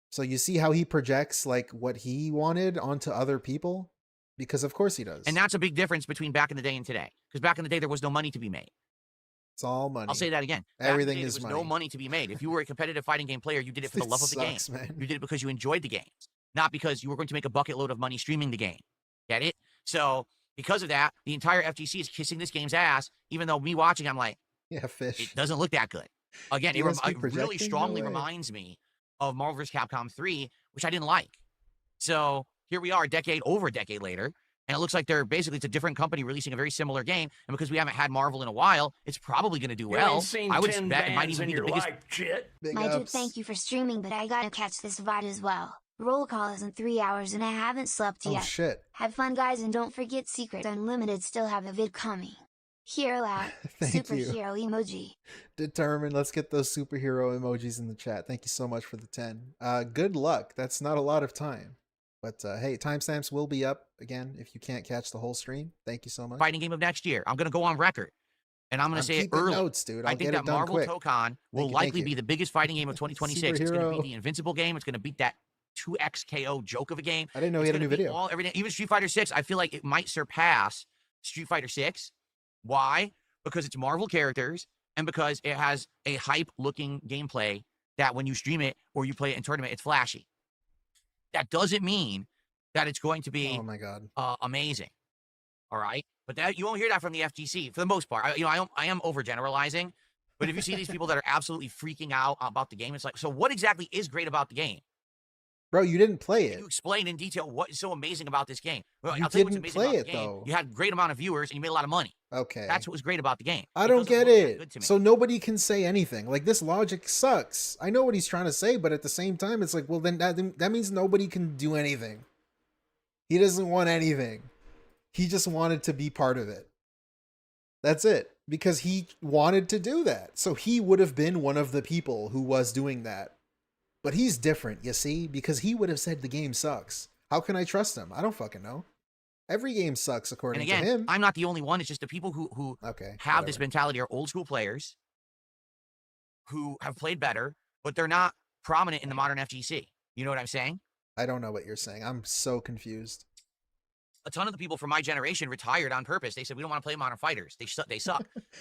So you see how he projects, like, what he wanted onto other people? Because of course he does. And that's a big difference between back in the day and today. Because back in the day, there was no money to be made. It's all money. I'll say that again. Everything is money. There was no money to be made. If you were a competitive fighting game player, you did it for the love of the game. Man. You did it because you enjoyed the games, not because you were going to make a bucket load of money streaming the game. Get it? So because of that, the entire FGC is kissing this game's ass, even though me watching, I'm like, yeah, fish. It doesn't look that good. Again, it really strongly reminds me of Marvel vs. Capcom 3, which I didn't like. So here we are, over a decade later, and it looks like it's a different company releasing a very similar game. And because we haven't had Marvel in a while, it's probably going to do well. I would bet it might even be the biggest. My dude, thank you for streaming, but I gotta catch this VOD as well. Roll call is in 3 hours and I haven't slept yet. Oh shit. Have fun, guys, and don't forget Secret Unlimited still have a vid coming. Hero out. Superhero emoji. Determined. Let's get those superhero emojis in the chat. Thank you so much for the 10. Good luck. That's not a lot of time. But hey, timestamps will be up again if you can't catch the whole stream. Thank you so much. Fighting game of next year. I'm going to go on record. And I'm going to say it early. Notes, dude. I think that Marvel Tokon will likely be the biggest fighting game of 2026. It's going to be the Invincible game. It's going to beat that 2x KO joke of a game. I didn't know he had a new video. Everything. Even Street Fighter 6, I feel like it might surpass Street Fighter 6. Why? Because it's Marvel characters and because it has a hype-looking gameplay that when you stream it or you play it in tournament, it's flashy. That doesn't mean that it's going to be amazing. All right? But that you won't hear that from the FGC for the most part. I am overgeneralizing, but if you see these people that are absolutely freaking out about the game, it's like, so what exactly is great about the game? Bro, you didn't play it. You explain in detail what is so amazing about this game. Well, you didn't play it, though. You had a great amount of viewers and you made a lot of money. Okay. That's what was great about the game. I don't get it. So nobody can say anything. Like, this logic sucks. I know what he's trying to say, but at the same time, it's like, well, then that means nobody can do anything. He doesn't want anything. He just wanted to be part of it. That's it. Because he wanted to do that. So he would have been one of the people who was doing that. But he's different, you see? Because he would have said the game sucks. How can I trust him? I don't fucking know. Every game sucks according and again, to him. I'm not the only one. It's just the people who have this mentality are old school players who have played better, but they're not prominent in the modern FGC. You know what I'm saying? I don't know what you're saying. I'm so confused. A ton of the people from my generation retired on purpose. They said, we don't want to play modern fighters. They suck.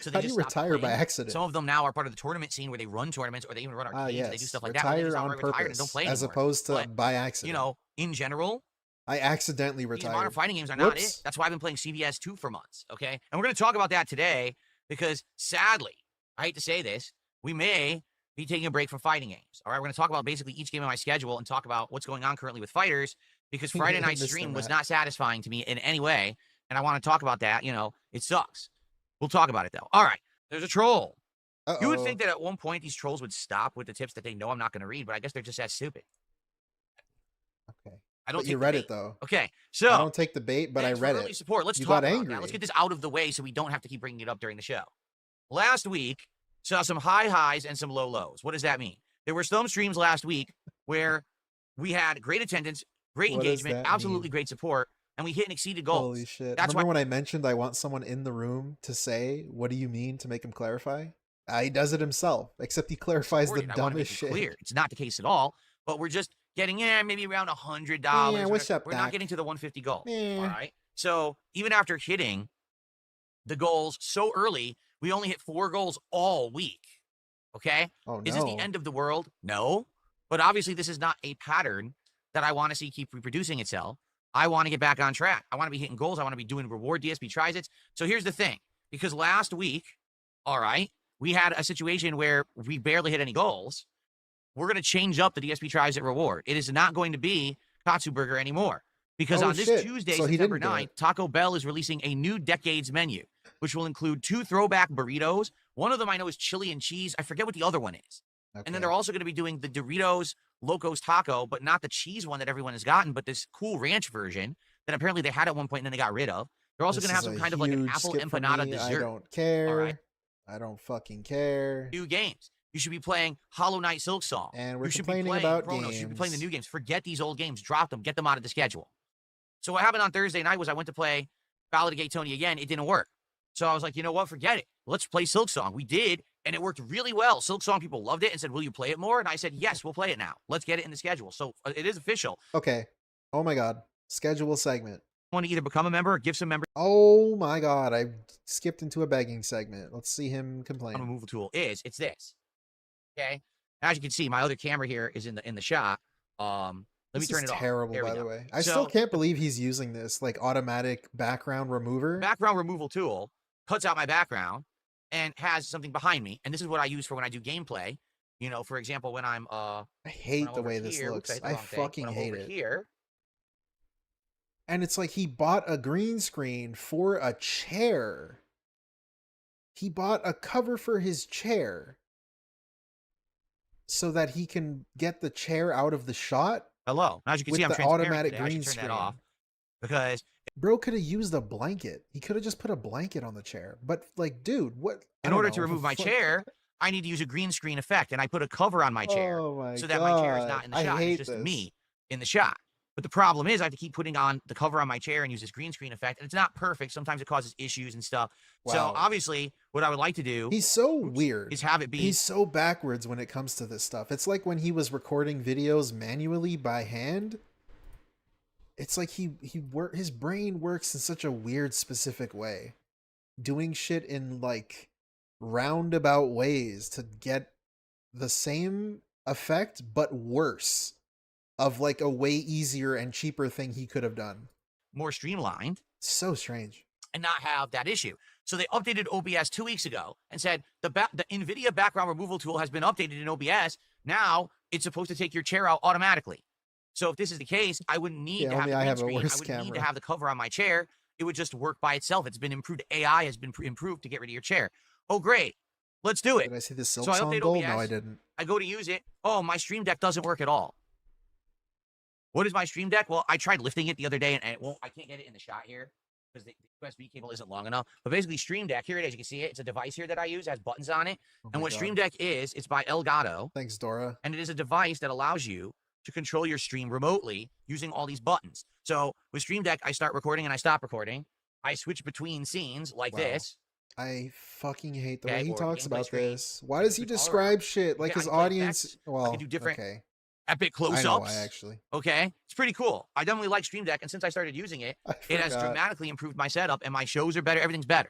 So they How do you retire by accident? Some of them now are part of the tournament scene where they run tournaments or they even run arcades. Yes. They do stuff like retire that. on purpose, and don't play as anymore. opposed to But, by accident. You know, in general, I accidentally retired. These modern fighting games are not it. That's why I've been playing CVS 2 for months, okay? And we're going to talk about that today because, sadly, I hate to say this, we may be taking a break from fighting games, all right? We're going to talk about basically each game on my schedule and talk about what's going on currently with fighters because Friday night's stream was not satisfying to me in any way, and I want to talk about that. You know, it sucks. We'll talk about it, though. All right, there's a troll. You would think that at one point these trolls would stop with the tips that they know I'm not going to read, but I guess they're just that stupid. Okay. I don't. You read it though. Okay, so I don't take the bait, but I read it. Support. Let's talk about that. Let's get this out of the way so we don't have to keep bringing it up during the show. Last week saw some high highs and some low lows. What does that mean? There were some streams last week where we had great attendance, great engagement, absolutely great support, and we hit and exceeded goals. Holy shit! Remember when I mentioned I want someone in the room to say, "What do you mean?" to make him clarify? He does it himself, except he clarifies the dumbest shit. Clear. It's not the case at all, but we're just getting maybe around $100. Yeah, what's up, we're not getting to the 150 goal. All right. So even after hitting the goals so early, we only hit 4 goals all week. Okay. Oh, no. Is this the end of the world? No. But obviously, this is not a pattern that I want to see keep reproducing itself. I want to get back on track. I want to be hitting goals. I want to be doing reward DSP tries-its. So here's the thing, because last week, all right, we had a situation where we barely hit any goals. We're going to change up the DSP tries at reward. It is not going to be Katsu Burger anymore. Because on this Tuesday, September 9th, Taco Bell is releasing a new Decades menu, which will include 2 throwback burritos. One of them I know is chili and cheese. I forget what the other one is. Okay. And then they're also going to be doing the Doritos Locos Taco, but not the cheese one that everyone has gotten, but this cool ranch version that apparently they had at one point and then they got rid of. They're also going to have some kind of like an apple empanada dessert. I don't care. All right? I don't fucking care. New games. You should be playing Hollow Knight Silksong. And we're complaining about Chronos. games. You should be playing the new games. Forget these old games. Drop them. Get them out of the schedule. So what happened on Thursday night was I went to play Ballad of Gay Tony again. It didn't work. So I was like, you know what? Forget it. Let's play Silksong. We did, and it worked really well. Silksong people loved it and said, will you play it more? And I said, yes, we'll play it now. Let's get it in the schedule. So it is official. Okay. Oh, my God. Schedule segment. Want to either become a member or give some members. Oh, my God. I skipped into a begging segment. Let's see him complain. Removal tool it's this. Okay. As you can see, my other camera here is in the shot. Let me turn it off. Terrible, by the way. I still can't believe he's using this like automatic background remover. Background removal tool cuts out my background and has something behind me. And this is what I use for when I do gameplay. You know, for example, when I'm I hate the way this looks. I fucking hate it. Here. And it's like he bought a green screen for a chair. He bought a cover for his chair so that he can get the chair out of the shot. Hello. As you can see, I'm transparent. Automatic green turn screen. That off because bro could have used a blanket. He could have just put a blanket on the chair. But like, dude, what? In order to remove my chair, I need to use a green screen effect, and I put a cover on my chair so that my chair is not in the shot. It's just me in the shot. But the problem is I have to keep putting on the cover on my chair and use this green screen effect. And it's not perfect. Sometimes it causes issues and stuff. Wow. So obviously what I would like to do. He's so weird. Is have it be. He's so backwards when it comes to this stuff. It's like when he was recording videos manually by hand. It's like his brain works in such a weird, specific way. Doing shit in like roundabout ways to get the same effect, but worse. Of like a way easier and cheaper thing he could have done. More streamlined. So strange. And not have that issue. So they updated OBS 2 weeks ago and said the NVIDIA background removal tool has been updated in OBS. Now it's supposed to take your chair out automatically. So if this is the case, I wouldn't need to have the green screen. I wouldn't need to have the cover on my chair. It would just work by itself. It's been improved. AI has been improved to get rid of your chair. Oh, great. Let's do it. Did I see the Silksong goal? No, I didn't. I go to use it. Oh, my Stream Deck doesn't work at all. What is my Stream Deck? Well, I tried lifting it the other day, and it won't. I can't get it in the shot here because the USB cable isn't long enough. But basically, Stream Deck, here it is. You can see it. It's a device here that I use. It has buttons on it. And what Stream Deck is, it's by Elgato. Thanks, Dora. And it is a device that allows you to control your stream remotely using all these buttons. So with Stream Deck, I start recording and I stop recording. I switch between scenes like this. I fucking hate the Okay, way he or the talks gameplay about screen. this. Why does he Switch all describe around. shit like Okay, his I can play audience? effects. Well, I can do different okay. epic close-ups. I know why, actually. Okay, it's pretty cool. I definitely like Stream Deck, and since I started using it, it has dramatically improved my setup, and my shows are better. Everything's better.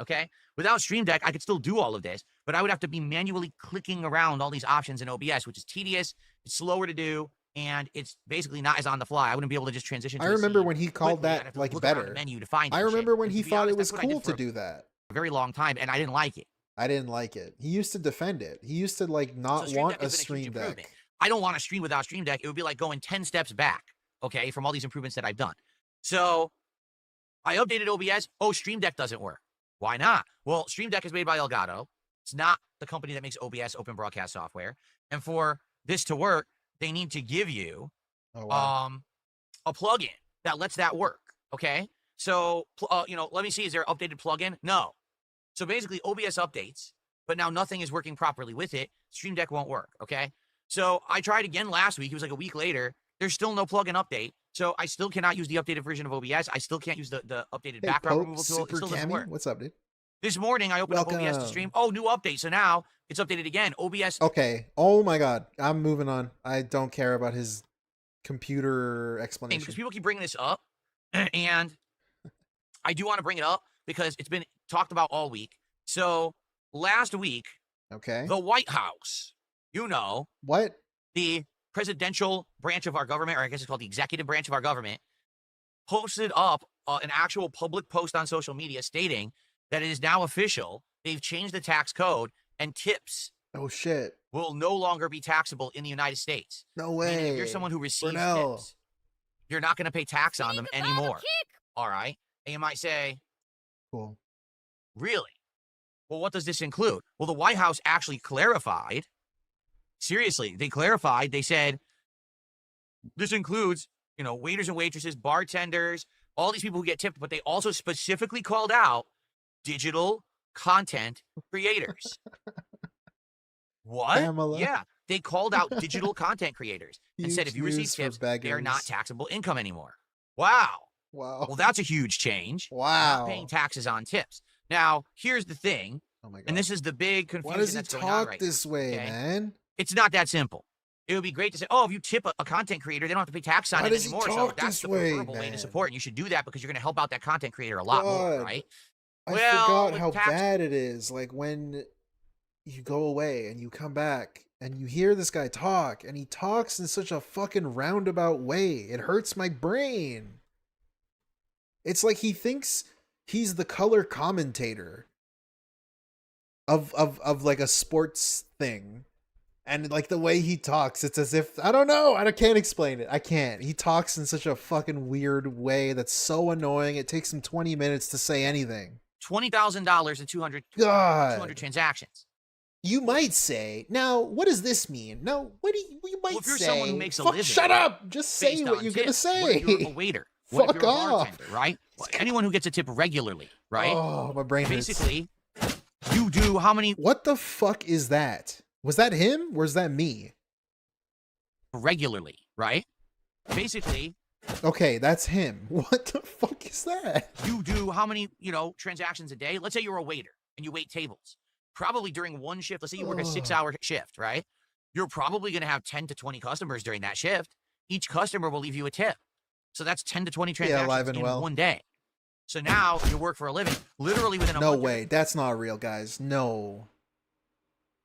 Okay, without Stream Deck, I could still do all of this, but I would have to be manually clicking around all these options in OBS, which is tedious. It's slower to do, and it's basically not as on the fly. I wouldn't be able to just transition. To I remember when he called that like better. Menu to find I remember when and he to be thought honest, it was that's what I cool did for to do that. a very long time, and I didn't like it. I didn't like it. He used to defend it. He used to like not want a Stream Deck. I don't want to stream without Stream Deck. It would be like going 10 steps back, okay, from all these improvements that I've done. So I updated OBS. Oh, Stream Deck doesn't work. Why not? Well, Stream Deck is made by Elgato. It's not the company that makes OBS, open broadcast software. And for this to work, they need to give you a plugin that lets that work, okay? So, let me see, is there an updated plugin? No. So basically, OBS updates, but now nothing is working properly with it. Stream Deck won't work, okay? So I tried again last week. It was like a week later. There's still no plugin update. So I still cannot use the updated version of OBS. I still can't use the updated background removal tool. It still doesn't work. What's up, dude? This morning, I opened up OBS to stream. Oh, new update. So now it's updated again. OBS. Okay. Oh my God. I'm moving on. I don't care about his computer explanation. Because people keep bringing this up. And I do want to bring it up because it's been talked about all week. So last week, the White House, what? The presidential branch of our government, or I guess it's called the executive branch of our government, posted up an actual public post on social media stating that it is now official. They've changed the tax code, and tips will no longer be taxable in the United States. No way. Meaning if you're someone who receives tips, you're not going to pay tax on them anymore. All right. And you might say, cool. Really? Well, what does this include? Well, the White House actually clarified. Seriously, they clarified. They said this includes, waiters and waitresses, bartenders, all these people who get tipped, but they also specifically called out digital content creators. What? Pamela. Yeah, they called out digital content creators and said if you receive tips, they are not taxable income anymore. Wow. Well, that's a huge change. Wow. Not paying taxes on tips. Now, here's the thing, and this is the big confusion that's going on right now. Why does he talk this way, man? It's not that simple. It would be great to say, oh, if you tip a content creator, they don't have to pay tax on it anymore. So that's the preferable way to support, and you should do that because you're going to help out that content creator a lot more, right? I forgot how bad it is. Like when you go away and you come back and you hear this guy talk, and he talks in such a fucking roundabout way. It hurts my brain. It's like he thinks he's the color commentator of like a sports thing. And like the way he talks, it's as if, I don't know, I can't explain it. I can't. He talks in such a fucking weird way that's so annoying. It takes him 20 minutes to say anything. $20,000 and 200 transactions. You might say, now, what does this mean? No, what do you might say? Well, if you're someone who makes a living, shut up! Just say what you're going to say. What if you're a waiter? What if you're a bartender, right? Well, anyone who gets a tip regularly, right? Oh, my brain hurts. Basically, you do how many... What the fuck is that? Was that him or is that me? Regularly, right? Basically... Okay, that's him. What the fuck is that? You do how many, transactions a day? Let's say you're a waiter and you wait tables. Probably during one shift, let's say you work a 6-hour shift, right? You're probably going to have 10 to 20 customers during that shift. Each customer will leave you a tip. So that's 10 to 20 transactions in one day. So now you work for a living, literally within a month. No way, that's not real, guys. No.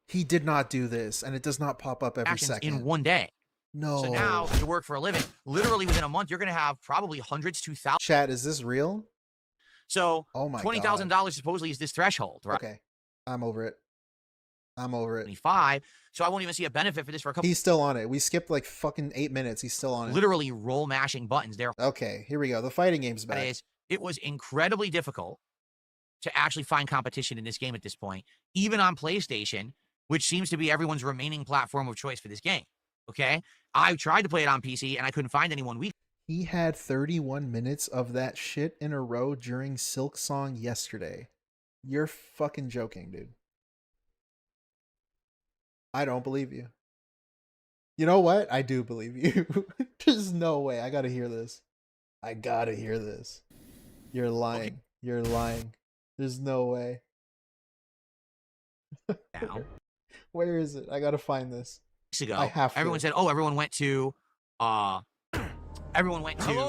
He did not do this, and it does not pop up every second. In one day. No. So now you work for a living, literally within a month, you're going to have probably hundreds to thousands. Chat, is this real? So $20,000 supposedly is this threshold, right? Okay. I'm over it. I'm over it. 25. So I won't even see a benefit for this for a couple. He's still on it. We skipped like fucking 8 minutes. He's still on it. Literally roll mashing buttons there. Okay, here we go. The fighting game's back. It was incredibly difficult to actually find competition in this game at this point, even on PlayStation, which seems to be everyone's remaining platform of choice for this game. Okay? I tried to play it on PC and I couldn't find anyone weak. He had 31 minutes of that shit in a row during Silksong yesterday. You're fucking joking, dude. I don't believe you. You know what? I do believe you. There's no way. I gotta hear this. I gotta hear this. You're lying. Okay. You're lying. There's no way. Now, Where is it? I gotta find this. weeks ago, I have to. everyone said, "Oh, everyone went to hello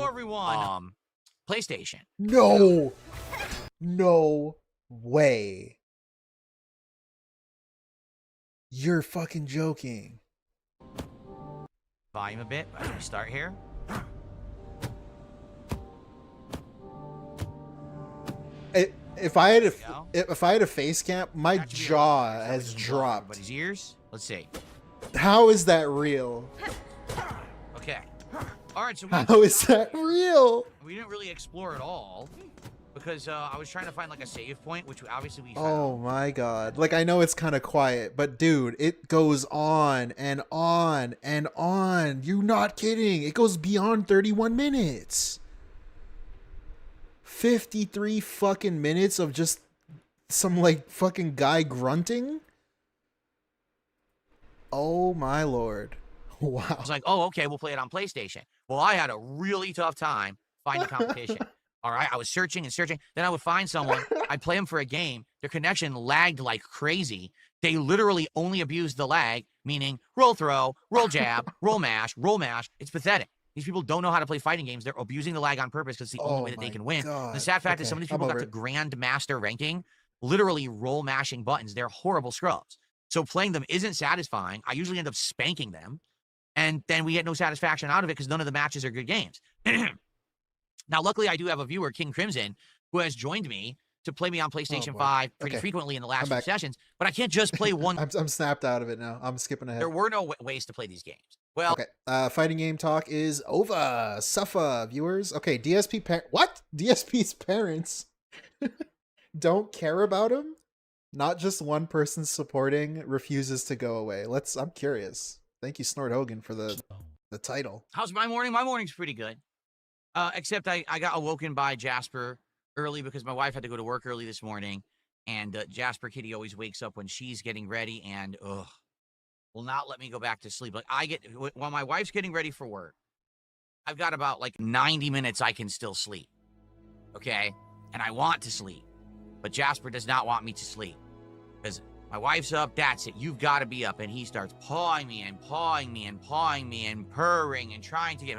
everyone, PlayStation." No. No way. You're fucking joking. Volume a bit as we start here. If I had a face cam, my That should be jaw a- has dropped. But his ears. Let's see. How is that real? Okay. All right. So How is that real? we didn't really explore it all because I was trying to find like a save point, which obviously we found. Oh my god. Like, I know it's kind of quiet, but dude, it goes on and on and on. You're not kidding. It goes beyond 31 minutes. 53 fucking minutes of just some like fucking guy grunting. Oh my lord. Wow. I was like, oh, okay, we'll play it on PlayStation. Well, I had a really tough time finding competition. All right, I was searching and searching. Then I would find someone. I'd play them for a game. Their connection lagged like crazy. They literally only abused the lag, meaning roll throw, roll jab, roll mash, roll mash. It's pathetic. These people don't know how to play fighting games. They're abusing the lag on purpose because it's the only way that they can win. God. The sad fact is Okay, some of these I'm people got over to it. grandmaster ranking, literally roll mashing buttons. They're horrible scrubs. So playing them isn't satisfying. I usually end up spanking them. And then we get no satisfaction out of it because none of the matches are good games. Now, luckily, I do have a viewer, King Crimson, who has joined me to play me on PlayStation 5 pretty frequently in the last few sessions. But I can't just play one. I'm snapped out of it now. I'm skipping ahead. There were no ways to play these games. Well, okay. Fighting game talk is over. Suffer, viewers. Okay, DSP what? DSP's parents don't care about him? Not just one person supporting refuses to go away. I'm curious. Thank you, Snort Hogan, for the title. how's my morning? My morning's pretty good. Except I got awoken by Jasper early because my wife had to go to work early this morning. And Jasper Kitty always wakes up when she's getting ready and will not let me go back to sleep. Like while my wife's getting ready for work, I've got about like 90 minutes I can still sleep. Okay? And I want to sleep. But Jasper does not want me to sleep. Because my wife's up, that's it. You've got to be up. And he starts pawing me and pawing me and pawing me and purring and trying to get,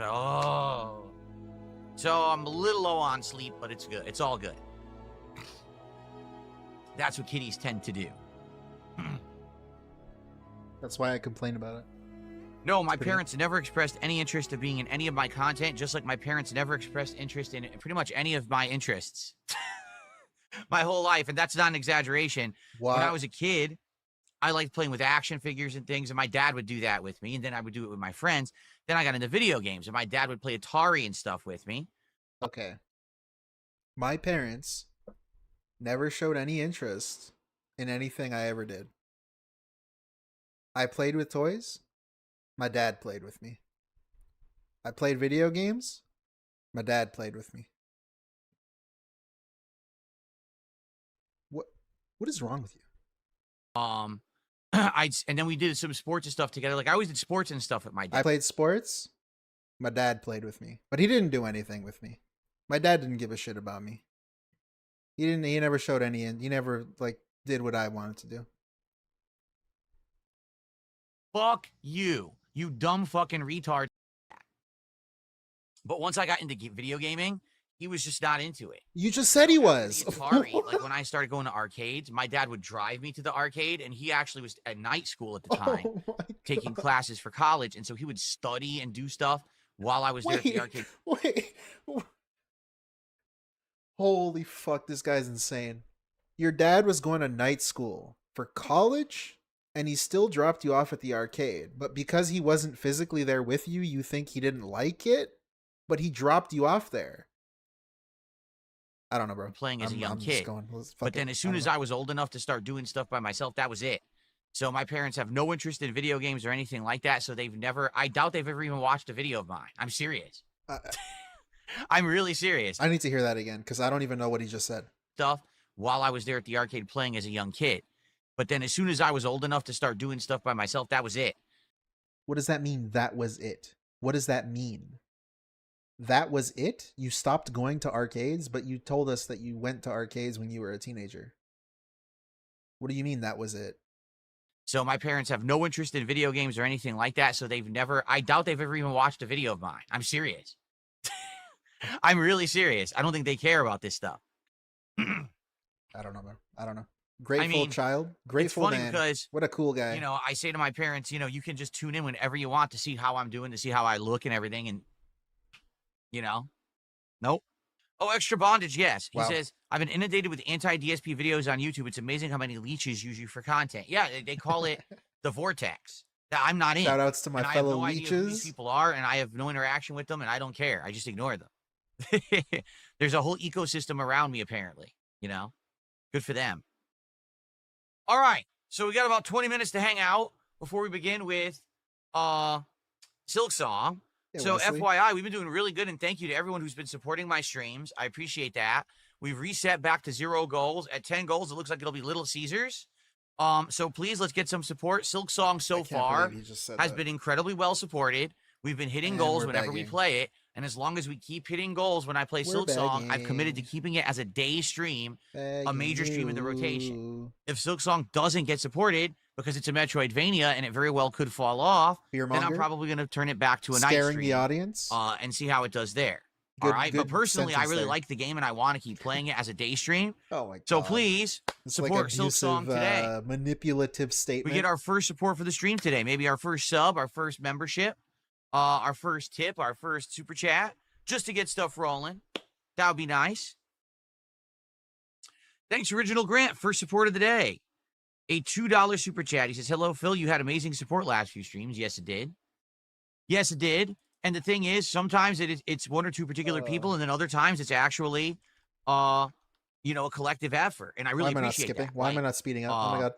So I'm a little low on sleep, but it's good. It's all good. That's what kitties tend to do. That's why I complain about it. No, my parents never expressed any interest of being in any of my content, just like my parents never expressed interest in pretty much any of my interests. My whole life, and that's not an exaggeration. Wow. When I was a kid, I liked playing with action figures and things, and my dad would do that with me, and then I would do it with my friends. Then I got into video games, and my dad would play Atari and stuff with me. Okay. My parents never showed any interest in anything I ever did. I played with toys. My dad played with me. I played video games. My dad played with me. What is wrong with you? And then we did some sports and stuff together. Like I always did sports and stuff with my dad. I played sports. My dad played with me, but he didn't do anything with me. My dad didn't give a shit about me. He never showed any, he never like did what I wanted to do. Fuck you, you dumb fucking retard. But once I got into video gaming, he was just not into it. You just said he was. Atari, like when I started going to arcades, my dad would drive me to the arcade, and he actually was at night school at the time, taking classes for college, and so he would study and do stuff while I was there at the arcade. Wait. Holy fuck, this guy's insane. Your dad was going to night school for college, and he still dropped you off at the arcade. But because he wasn't physically there with you, you think he didn't like it? But he dropped you off there. I don't know, bro. Playing as a young kid. But then as soon as I was old enough to start doing stuff by myself, that was it. So my parents have no interest in video games or anything like that. So they've never, I doubt they've ever even watched a video of mine. I'm serious. I'm really serious. I need to hear that again because I don't even know what he just said. Stuff while I was there at the arcade playing as a young kid. But then as soon as I was old enough to start doing stuff by myself, that was it. What does that mean? That was it. What does that mean? That was it? You stopped going to arcades, but you told us that you went to arcades when you were a teenager. What do you mean that was it? So my parents have no interest in video games or anything like that, so I doubt they've ever even watched a video of mine. I'm serious. I'm really serious. I don't think they care about this stuff. I don't know, man. I don't know. Grateful child. Grateful man. Because, what a cool guy. You know, I say to my parents, you know, you can just tune in whenever you want to see how I'm doing, to see how I look and everything. And, you know, nope. Oh, extra bondage, yes. He says, I've been inundated with anti-DSP videos on YouTube. It's amazing how many leeches use you for content. Yeah, they call it the vortex that I'm not in. Shoutouts to my fellow leeches. I have no idea who these people are, and I have no interaction with them, and I don't care. I just ignore them. There's a whole ecosystem around me, apparently. You know? Good for them. All right. So we got about 20 minutes to hang out before we begin with Silksong. Yeah, so Wesley. FYI, we've been doing really good, and thank you to everyone who's been supporting my streams. I appreciate that. We've reset back to 0 goals. At 10 goals, it looks like it'll be Little Caesars. So please, let's get some support. Silksong so far has been incredibly well supported. We've been hitting goals whenever we play it. And as long as we keep hitting goals when I play Silksong, I've committed to keeping it as a day stream, a major stream in the rotation. If Silksong doesn't get supported because it's a Metroidvania and it very well could fall off, then I'm probably going to turn it back to a night stream. Scaring the audience. And see how it does there. All right, but personally, I really like the game and I want to keep playing it as a day stream. Oh my God. So please support Silksong today. Manipulative statement. We get our first support for the stream today. Maybe our first sub, our first membership, our first tip, our first super chat, just to get stuff rolling. That would be nice. Thanks, Original Grant, first support of the day. A $2 super chat. He says, hello, Phil. You had amazing support last few streams. Yes, it did. Yes, it did. And the thing is, sometimes it's one or two particular people, and then other times it's actually, you know, a collective effort. And I really appreciate that. Why am I not speeding up? Oh my God.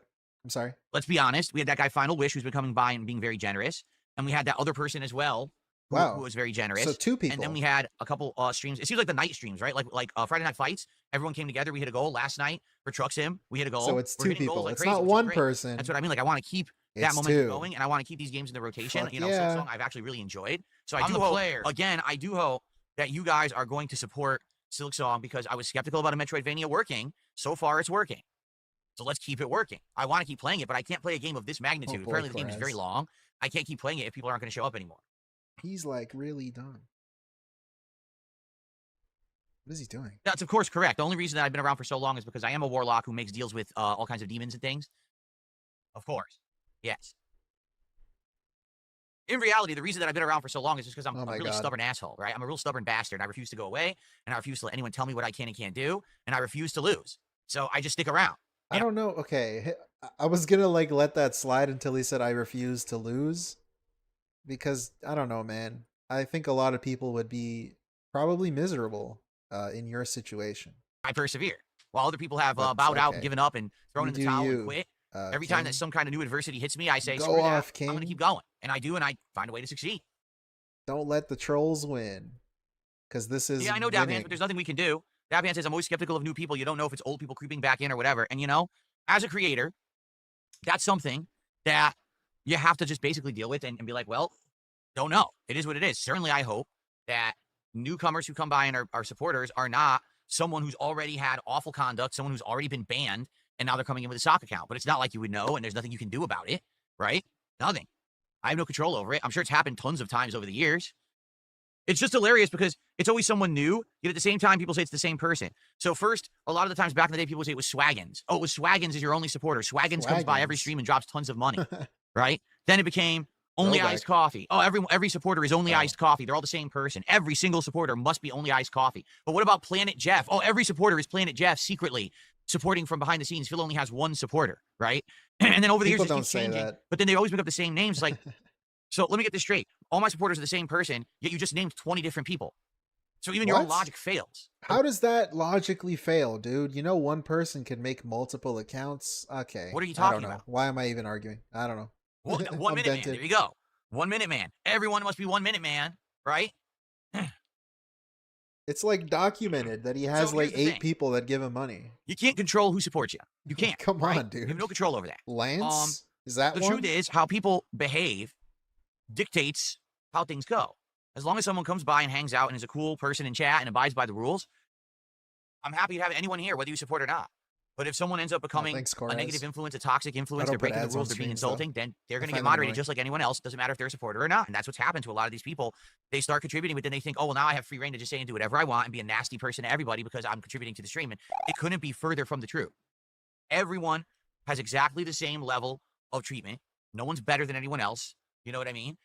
I'm sorry. Let's be honest. We had that guy Final Wish who's been coming by and being very generous. And we had that other person as well who was very generous. So 2 people. And then we had a couple streams. It seems like the night streams, right? Like Friday Night Fights. Everyone came together. We hit a goal last night for Truck Sim. We hit a goal. So it's 2 people. It's not one person. That's what I mean. Like, I want to keep that momentum going, and I want to keep these games in the rotation. You know, Silksong I've actually really enjoyed. So I do hope, again, I do hope that you guys are going to support Silksong, because I was skeptical about a Metroidvania working. So far, it's working. So let's keep it working. I want to keep playing it, but I can't play a game of this magnitude. Apparently, the game is very long. I can't keep playing it if people aren't going to show up anymore. He's like really done. What is he doing? That's of course correct. The only reason that I've been around for so long is because I am a warlock who makes deals with all kinds of demons and things. Of course. Yes. In reality, the reason that I've been around for so long is just because I'm a really stubborn asshole, right? I'm a real stubborn bastard. I refuse to go away, and I refuse to let anyone tell me what I can and can't do, and I refuse to lose. So I just stick around. I don't know. Okay. I was going to like let that slide until he said I refuse to lose, because I don't know, man. I think a lot of people would be probably miserable in your situation. I persevere. While other people have bowed out and given up and thrown in the towel and quit. Every time that some kind of new adversity hits me, I say, screw that, I'm going to keep going. And I do, and I find a way to succeed. Don't let the trolls win. Because this is I know, Dabhans, but there's nothing we can do. Dabhans says, I'm always skeptical of new people. You don't know if it's old people creeping back in or whatever. And, you know, as a creator, that's something that you have to just basically deal with and be like, well, don't know. It is what it is. Certainly, I hope that newcomers who come by and are supporters are not someone who's already had awful conduct, someone who's already been banned, and now they're coming in with a sock account. But it's not like you would know, and there's nothing you can do about it, right? Nothing. I have no control over it. I'm sure it's happened tons of times over the years. It's just hilarious because it's always someone new, yet at the same time, people say it's the same person. So first, a lot of the times back in the day, people would say it was Swaggins. Oh, it was Swaggins is your only supporter. Swaggins comes by every stream and drops tons of money, right? Then it became only iced coffee. Oh, every supporter is only iced coffee. They're all the same person. Every single supporter must be only iced coffee. But what about Planet Jeff? Oh, every supporter is Planet Jeff secretly supporting from behind the scenes. Phil only has one supporter, right? And then over the years, it keeps changing. But then they always make up the same names. Like, so let me get this straight. All my supporters are the same person, yet you just named 20 different people. So even your own logic fails. How does that logically fail, dude? You know, one person can make multiple accounts. Okay. What are you talking about? Why am I even arguing? I don't know. 1 Minute Man. There you go. 1 Minute Man. Everyone must be 1 Minute Man, right? It's like documented that he has like 8 people that give him money. You can't control who supports you. You can't. Come on, dude. You have no control over that. Lance? Is that the one? truth is how people behave dictates how things go. As long as someone comes by and hangs out and is a cool person in chat and abides by the rules, I'm happy to have anyone here, whether you support or not. But if someone ends up becoming a negative influence, a toxic influence, they're breaking the rules, they're being insulting, then they're going to get moderated just like anyone else. It doesn't matter if they're a supporter or not. And that's what's happened to a lot of these people. They start contributing, but then they think, oh, well, now I have free reign to just say and do whatever I want and be a nasty person to everybody because I'm contributing to the stream. And it couldn't be further from the truth. Everyone has exactly the same level of treatment. No one's better than anyone else. You know what I mean?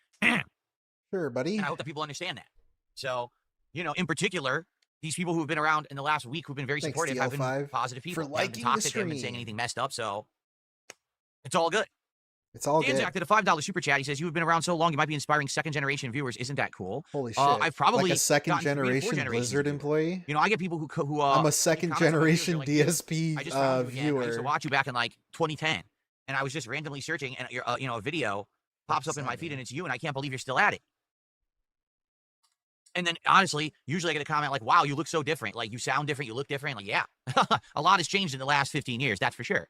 Sure, buddy. And I hope that people understand that. So, in particular, these people who have been around in the last week who've been very supportive have been positive people. For liking they haven't been toxic, they haven't been saying anything messed up, so it's all good. It's all good. Danzak did a $5 super chat. He says, you have been around so long, you might be inspiring second-generation viewers. Isn't that cool? Holy shit. I've probably like a second-generation Blizzard employee? I get people who I'm a second-generation DSP I just found you viewer. I used to watch you back in, 2010, and I was just randomly searching, and, a video pops up in my feed, and it's you, and I can't believe you're still at it. And then, honestly, usually I get a comment like, wow, you look so different. Like, you sound different, you look different. Like, yeah, a lot has changed in the last 15 years, that's for sure.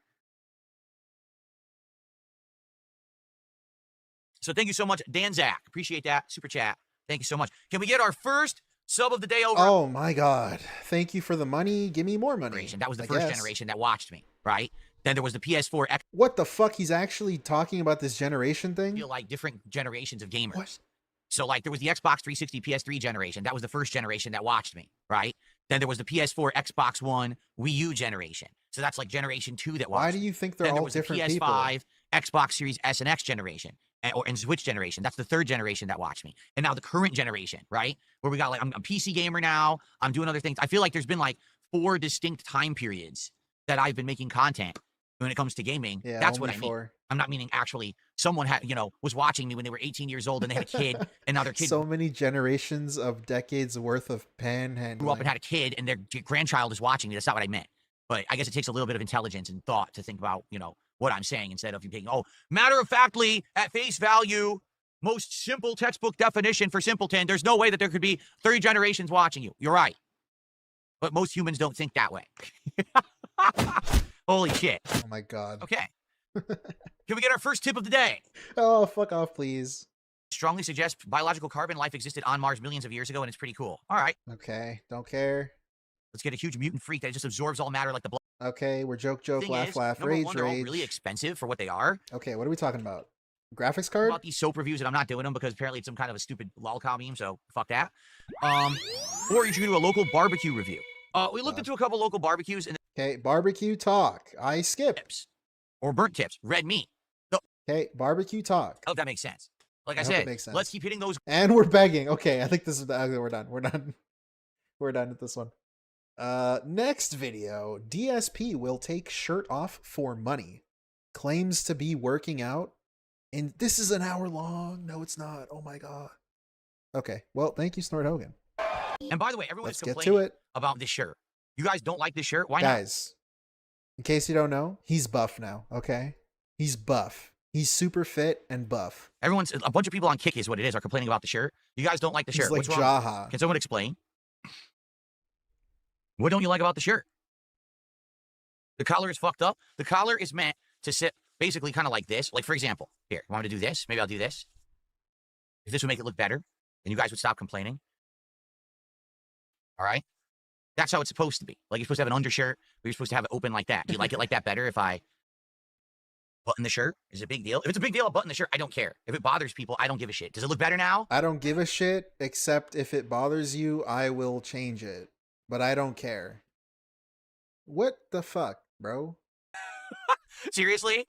So thank you so much, Danzak. Appreciate that. Super chat. Thank you so much. Can we get our first sub of the day over? Oh, my God. Thank you for the money. Give me more money. That was the first generation that watched me, right? Then there was the PS4 X. What the fuck? He's actually talking about this generation thing? I feel like different generations of gamers. What? So, there was the Xbox 360, PS3 generation. That was the first generation that watched me, right? Then there was the PS4, Xbox One, Wii U generation. So that's like generation 2 that watched me. Why do you think they're all different people? Then there was the PS5, Xbox Series S and X generation, and Switch generation. That's the third generation that watched me. And now the current generation, right? Where we got, I'm a PC gamer now. I'm doing other things. I feel like there's been, 4 distinct time periods that I've been making content when it comes to gaming. Yeah, that's what I mean. I'm not meaning actually someone had, was watching me when they were 18 years old and they had a kid, and now their kid so many generations of decades worth of panhandling. Grew up and had a kid, and their grandchild is watching me. That's not what I meant. But I guess it takes a little bit of intelligence and thought to think about, what I'm saying instead of you taking, matter-of-factly, at face value, most simple textbook definition for simpleton, there's no way that there could be 30 generations watching you. You're right. But most humans don't think that way. Holy shit. Oh my God. Okay. Can we get our first tip of the day? Oh, fuck off, please. Strongly suggests biological carbon life existed on Mars millions of years ago, and it's pretty cool. All right. Okay, don't care. Let's get a huge mutant freak that just absorbs all matter like the blood. Okay, we're joke, laugh, rage, they're all really expensive for what they are. Okay, what are we talking about? Graphics card? About these soap reviews, and I'm not doing them because apparently it's some kind of a stupid lolcow meme, so fuck that. Or you should do a local barbecue review. We looked into a couple local barbecues. And okay, barbecue talk. I skip. Tips. Or burnt tips. Red meat. Okay, barbecue talk. Oh, that makes sense. Like I said, let's keep hitting those. And we're begging. Okay, I think this is we're done. We're done. We're done with this one. Next video. DSP will take shirt off for money. Claims to be working out. And this is an hour long. No, it's not. Oh my God. Okay, well, thank you, Snort Hogan. And by the way, everyone's complaining get to it. About this shirt. You guys don't like this shirt? Why not? Guys, in case you don't know, he's buff now, okay? He's buff. He's super fit and buff. A bunch of people on Kick is what it is, are complaining about the shirt. You guys don't like the shirt. He's like Jaha. Can someone explain? What don't you like about the shirt? The collar is fucked up. The collar is meant to sit basically kind of like this. Like, for example, here, you want me to do this? Maybe I'll do this. If this would make it look better, then you guys would stop complaining. All right? That's how it's supposed to be. Like, you're supposed to have an undershirt, but you're supposed to have it open like that. Do you like it like that better if I button the shirt? Is it a big deal? If it's a big deal, I'll button the shirt. I don't care. If it bothers people, I don't give a shit. Does it look better now? I don't give a shit, except if it bothers you, I will change it. But I don't care. What the fuck, bro? Seriously?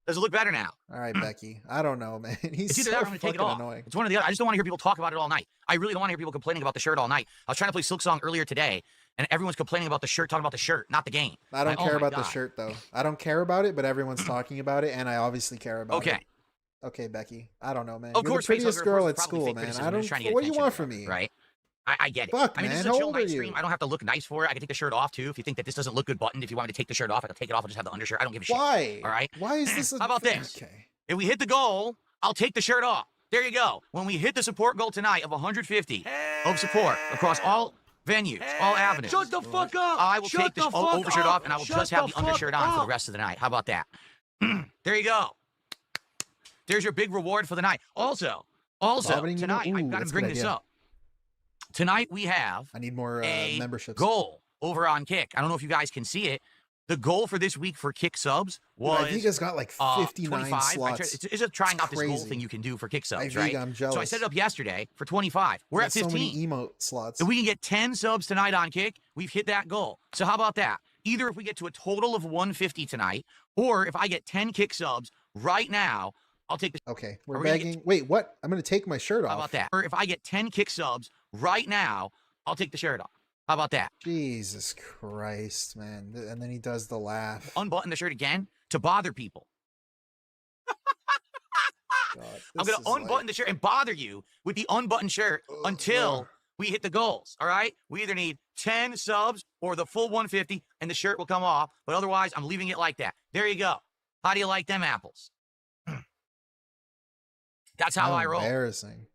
Does it look better now? All right, Becky. I don't know, man. He's either that or I'm going to take it off. Annoying. It's one or the other. I just don't want to hear people talk about it all night. I really don't want to hear people complaining about the shirt all night. I was trying to play Silksong earlier today, and everyone's complaining about the shirt, talking about the shirt, not the game. I don't care about the shirt, though. I don't care about it, but everyone's talking about it, and I obviously care about it. Okay, Becky. I don't know, man. Of You're course, the prettiest girl at school, man. What do you want from me? Right? I get it. Fuck, I mean, man. this is a chill night stream. I don't have to look nice for it. I can take the shirt off, too. If you think that this doesn't look good buttoned, if you want me to take the shirt off, I can take it off and just have the undershirt. I don't give a shit. Why? All right? Why is this How about this? Okay. If we hit the goal, I'll take the shirt off. There you go. When we hit the support goal tonight of 150 of support across all venues, all avenues. Shut the fuck up! I will take the overshirt off, and I will just have the undershirt on for the rest of the night. How about that? There you go. There's your big reward for the night. Also, Also, Vomiting tonight, emote? Ooh, I've got to that's a bring good this idea. up. Tonight, we have I need more a memberships. goal over on Kick. I don't know if you guys can see it. The goal for this week for Kick subs was Iveega's got like 59 25. slots. It's just trying out this goal crazy. thing you can do for Kick subs, Iveega, right? I'm jealous. So I set it up yesterday for 25. We're at 15. So many emote slots. If we can get 10 subs tonight on Kick, we've hit that goal. So how about that? Either if we get to a total of 150 tonight, or if I get 10 Kick subs right now, I'll take the... Okay, we're begging. Wait, what? I'm going to take my shirt off. How about that? Or if I get 10 Kick subs right now, I'll take the shirt off. How about that? Jesus Christ, man. And then he does the laugh. Unbutton the shirt again to bother people. God, I'm going to unbutton the shirt and bother you with the unbuttoned shirt until we hit the goals, all right? We either need 10 subs or the full 150 and the shirt will come off, but otherwise I'm leaving it like that. There you go. How do you like them apples? That's how I roll. Embarrassing.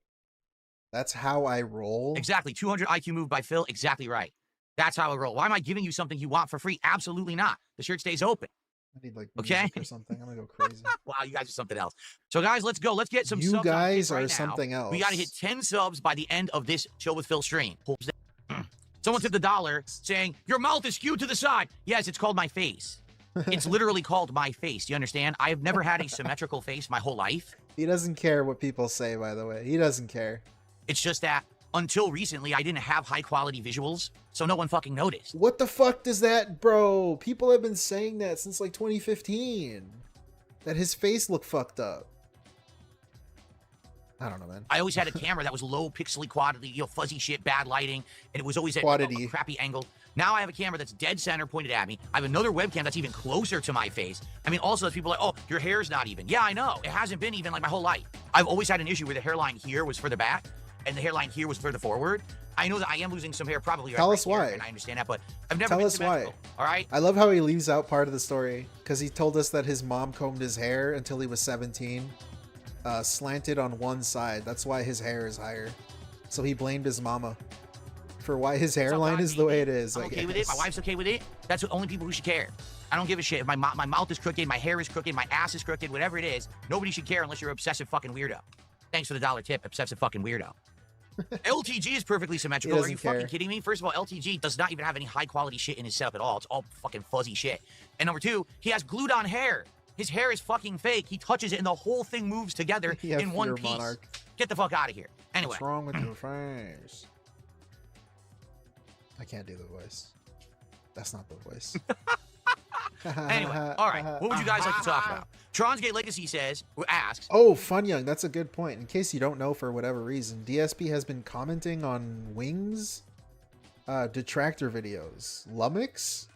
That's how I roll? Exactly. 200 IQ move by Phil. Exactly right. That's how I roll. Why am I giving you something you want for free? Absolutely not. The shirt stays open. I need like okay music or something. I'm gonna go crazy. Wow, you guys are something else. So guys, let's go. Let's get some subs. You guys right are now. something else. We got to hit 10 subs by the end of this Chill with Phil stream. Someone tipped $1 saying, your mouth is skewed to the side. Yes, it's called my face. It's literally called my face. Do you understand? I have never had a symmetrical face my whole life. He doesn't care what people say, by the way. He doesn't care. It's just that until recently, I didn't have high quality visuals, so no one fucking noticed. What the fuck does that, bro? People have been saying that since like 2015. That his face looked fucked up. I don't know, man. I always had a camera that was low pixely quality, you know, fuzzy shit, bad lighting, and it was always at a crappy angle. Now I have a camera that's dead center pointed at me. I have another webcam that's even closer to my face. I mean, also, people are like, oh, your hair's not even. Yeah, I know. It hasn't been even like my whole life. I've always had an issue where the hairline here was further back, and the hairline here was further forward. I know that I am losing some hair probably. Tell right us here, why. and I understand that, but I've never Tell been us why. All right. I love how he leaves out part of the story because he told us that his mom combed his hair until he was 17, slanted on one side. That's why his hair is higher. So he blamed his mama for why his hairline is the way it is. I'm okay with it. My wife's okay with it. That's the only people who should care. I don't give a shit. If my mouth is crooked, my hair is crooked, my ass is crooked, whatever it is, nobody should care unless you're an obsessive fucking weirdo. Thanks for the $1 tip, obsessive fucking weirdo. LTG is perfectly symmetrical. Are you fucking kidding me? First of all, LTG does not even have any high quality shit in his setup at all. It's all fucking fuzzy shit. And number two, he has glued on hair. His hair is fucking fake. He touches it and the whole thing moves together in one piece. Monarch. Get the fuck out of here. Anyway. What's wrong with your face? I can't do the voice. That's not the voice. Anyway, all right. What would you guys like to talk about? Tronsgate Legacy asks. Oh, Fun Young, that's a good point. In case you don't know, for whatever reason, DSP has been commenting on Wings detractor videos. Lumix,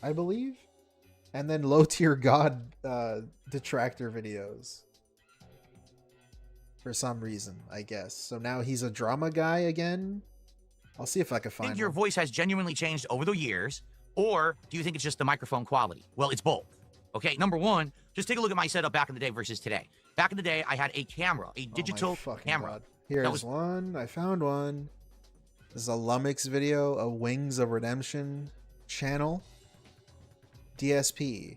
I believe, and then Low Tier God detractor videos. For some reason, I guess. So now he's a drama guy again. I'll see if I can find. Do you think your voice has genuinely changed over the years? Or do you think it's just the microphone quality? Well, it's both. Okay, number one, just take a look at my setup back in the day versus today. Back in the day, I had a camera, a digital camera. God. Here's one. I found one. This is a Lumix video, a Wings of Redemption channel. DSP.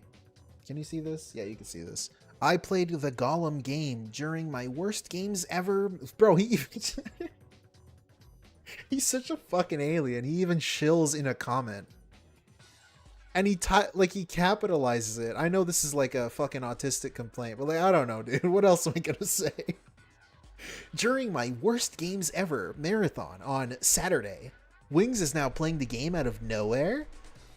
Can you see this? Yeah, you can see this. I played the Gollum game during my worst games ever. Bro, he's such a fucking alien. He even shills in a comment. And he capitalizes it. I know this is like a fucking autistic complaint, but like, I don't know, dude. What else am I gonna say? During my worst games ever marathon on Saturday, Wings is now playing the game out of nowhere.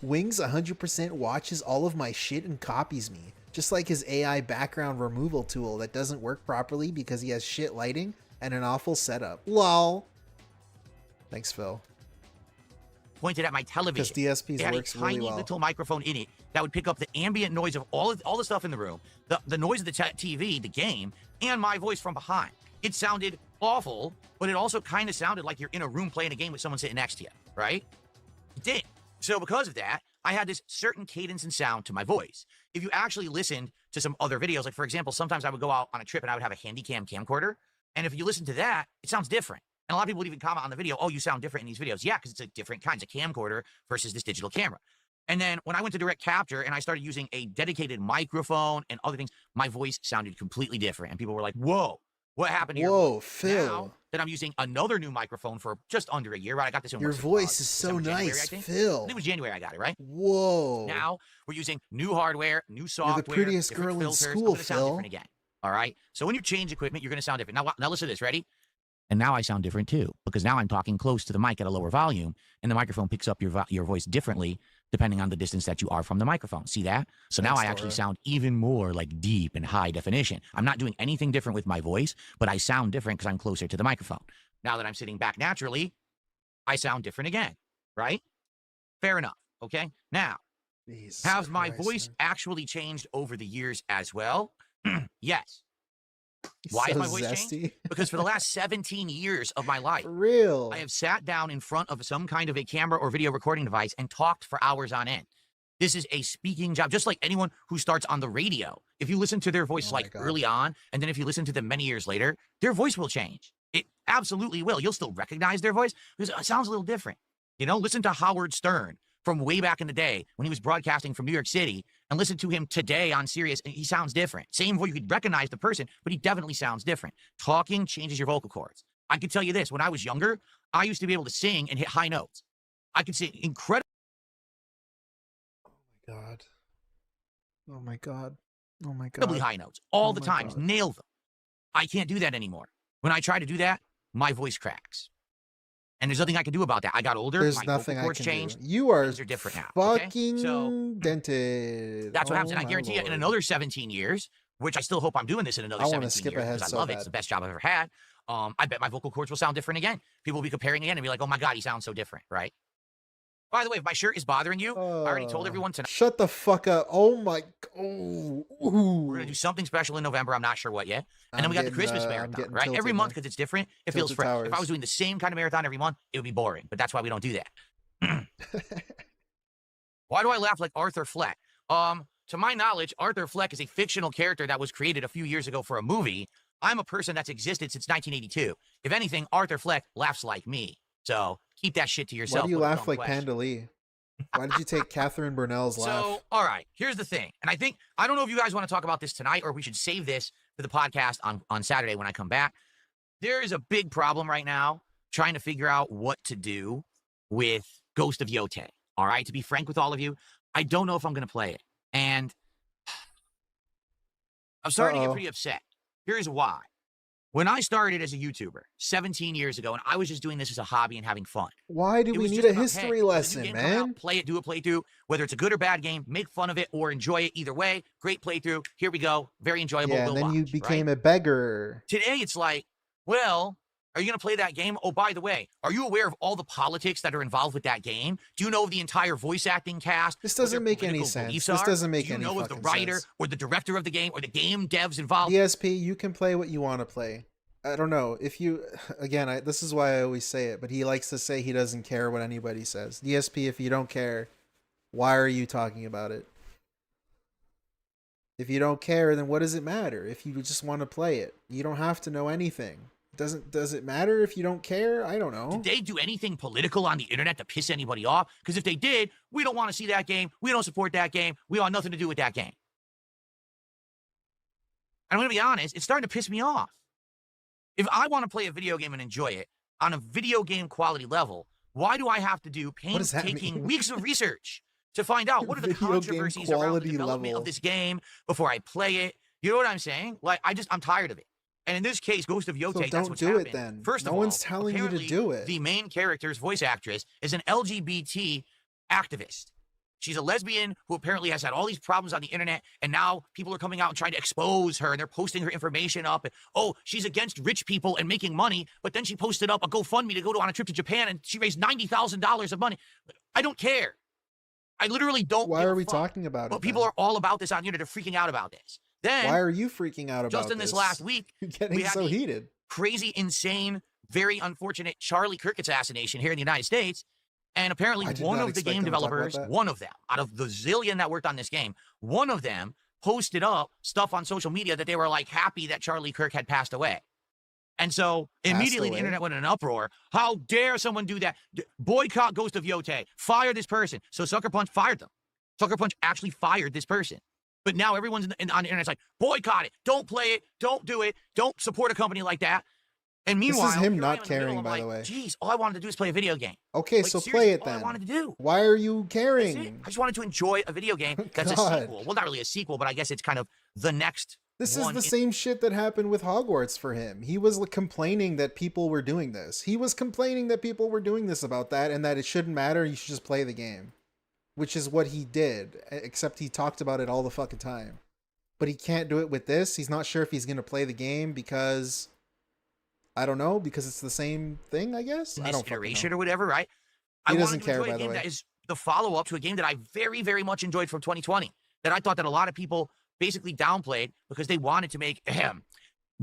Wings 100% watches all of my shit and copies me, just like his AI background removal tool that doesn't work properly because he has shit lighting and an awful setup. Lol. Thanks, Phil. Pointed at my television. Because DSP's it had works a tiny really well. little microphone in it that would pick up the ambient noise of all the stuff in the room, the noise of the TV, the game, and my voice from behind. It sounded awful, but it also kind of sounded like you're in a room playing a game with someone sitting next to you, right? It did. So because of that, I had this certain cadence and sound to my voice. If you actually listened to some other videos, like for example, sometimes I would go out on a trip and I would have a Handycam camcorder, and if you listen to that, it sounds different. And a lot of people would even comment on the video, oh, you sound different in these videos. Yeah, because it's a different kinds of camcorder versus this digital camera. And then when I went to direct capture and I started using a dedicated microphone and other things, my voice sounded completely different. And people were like, whoa, What happened to your Whoa, voice? Phil. Now that I'm using another new microphone for just under a year, right? I got this in Your voice is so nice, Phil. It was January I got it, right? Whoa. Now we're using new hardware, new software. You're the prettiest different girl in filters. school, I'm gonna sound Phil. different again. All right. So when you change equipment, you're going to sound different. Now listen to this. Ready? And now I sound different too, because now I'm talking close to the mic at a lower volume, and the microphone picks up your voice differently depending on the distance that you are from the microphone. See that? So now I actually sound even more like deep and high definition. I'm not doing anything different with my voice, but I sound different because I'm closer to the microphone. Now that I'm sitting back naturally, I sound different again, right? Fair enough. Okay. Now, has my voice actually changed over the years as well? Yes. Why has my voice changed? Because for the last 17 years of my life, I have sat down in front of some kind of a camera or video recording device and talked for hours on end. This is a speaking job, just like anyone who starts on the radio. If you listen to their voice early on, and then if you listen to them many years later, their voice will change. It absolutely will. You'll still recognize their voice because it sounds a little different. You know, listen to Howard Stern from way back in the day when he was broadcasting from New York City, and listen to him today on Sirius, and he sounds different. Same voice, you could recognize the person, but he definitely sounds different. Talking changes your vocal cords. I can tell you this, when I was younger, I used to be able to sing and hit high notes. I could sing incredible. Oh my God. Oh my God. Oh my God. Incredibly high notes all the time, nail them. I can't do that anymore. When I try to do that, my voice cracks. And there's nothing I can do about that. I got older. There's my nothing vocal cords I can changed. do. You are Things are different now. fucking okay? So, dented. That's what happens. And I guarantee you, in another 17 years, which I still hope I'm doing this in another 17 skip years, ahead because so I love it. bad. It's the best job I've ever had. I bet my vocal cords will sound different again. People will be comparing again and be like, oh my God, he sounds so different, right? By the way, if my shirt is bothering you, I already told everyone tonight. Shut the fuck up. Oh my. Oh. We're going to do something special in November. I'm not sure what yet. And then we got the Christmas marathon, right? Every month, because it's different, it feels fresh. If I was doing the same kind of marathon every month, it would be boring. But that's why we don't do that. Why do I laugh like Arthur Fleck? To my knowledge, Arthur Fleck is a fictional character that was created a few years ago for a movie. I'm a person that's existed since 1982. If anything, Arthur Fleck laughs like me. So keep that shit to yourself. Why do you laugh like Panda Lee? Why did you take Catherine Burnell's laugh? So, all right, here's the thing. And I don't know if you guys want to talk about this tonight or if we should save this for the podcast on Saturday when I come back. There is a big problem right now trying to figure out what to do with Ghost of Yōtei. All right, to be frank with all of you, I don't know if I'm going to play it. And I'm starting to get pretty upset. Here's why. When I started as a YouTuber 17 years ago, and I was just doing this as a hobby and having fun. Why do we need a history lesson, man? Play it, do a playthrough, whether it's a good or bad game, make fun of it or enjoy it either way. Great playthrough. Here we go. Very enjoyable. Yeah, and then you became a beggar. Today, it's like, well, are you going to play that game? Oh, by the way, are you aware of all the politics that are involved with that game? Do you know the entire voice acting cast? This doesn't make any sense. This doesn't make any fucking sense. Do you know of the writer or the director of the game or the game devs involved? DSP, you can play what you want to play. I don't know if you, again, this is why I always say it, but he likes to say he doesn't care what anybody says. DSP, if you don't care, why are you talking about it? If you don't care, then what does it matter? If you just want to play it, you don't have to know anything. Does it matter if you don't care? I don't know. Did they do anything political on the internet to piss anybody off? Because if they did, we don't want to see that game. We don't support that game. We want nothing to do with that game. And I'm going to be honest, it's starting to piss me off. If I want to play a video game and enjoy it on a video game quality level, why do I have to do painstaking weeks of research to find out what are the controversies around the development of this game before I play it? You know what I'm saying? Like, I'm tired of it. And in this case, Ghost of Yōtei, that's what's happened. It then. First of all, all, no one's telling you to do it. The main character's voice actress is an LGBT activist. She's a lesbian who apparently has had all these problems on the internet, and now people are coming out and trying to expose her, and they're posting her information up. And, oh, she's against rich people and making money, but then she posted up a GoFundMe to go on a trip to Japan, and she raised $90,000 of money. I don't care. I literally don't. Why are we talking about it? But people are all about this on the internet. They're freaking out about this. Then, why are you freaking out about just in this last week? You're getting so heated. Crazy, insane, very unfortunate Charlie Kirk assassination here in the United States. And apparently one of the game developers, one of them, out of the zillion that worked on this game, one of them posted up stuff on social media that they were like happy that Charlie Kirk had passed away. And so immediately the internet went in an uproar. How dare someone do that? Boycott Ghost of Yōtei. Fire this person. So Sucker Punch fired them. Sucker Punch actually fired this person. But now everyone's on the internet's like, boycott it, don't play it, don't do it, don't support a company like that. And meanwhile, this is him here I am not in the middle, caring, I'm by like, the way. Geez, all I wanted to do is play a video game. Okay, Like, so seriously, play it all then. I wanted to do. Why are you That's it. caring? I just wanted to enjoy a video game that's a God. sequel. Well, not really a sequel, but I guess it's kind of the next This is one the in- same shit that happened with Hogwarts for him. He was complaining that people were doing this. He was complaining that people were doing this about that and that it shouldn't matter. You should just play the game, which is what he did, except he talked about it all the fucking time. But he can't do it with this. He's not sure if he's going to play the game because, I don't know, because it's the same thing, I guess? in I this don't fucking iteration know. or whatever, right? He I doesn't wanted to care, enjoy by a the game way. that is the follow-up to a game that I very, very much enjoyed from 2020, that I thought that a lot of people basically downplayed because they wanted to make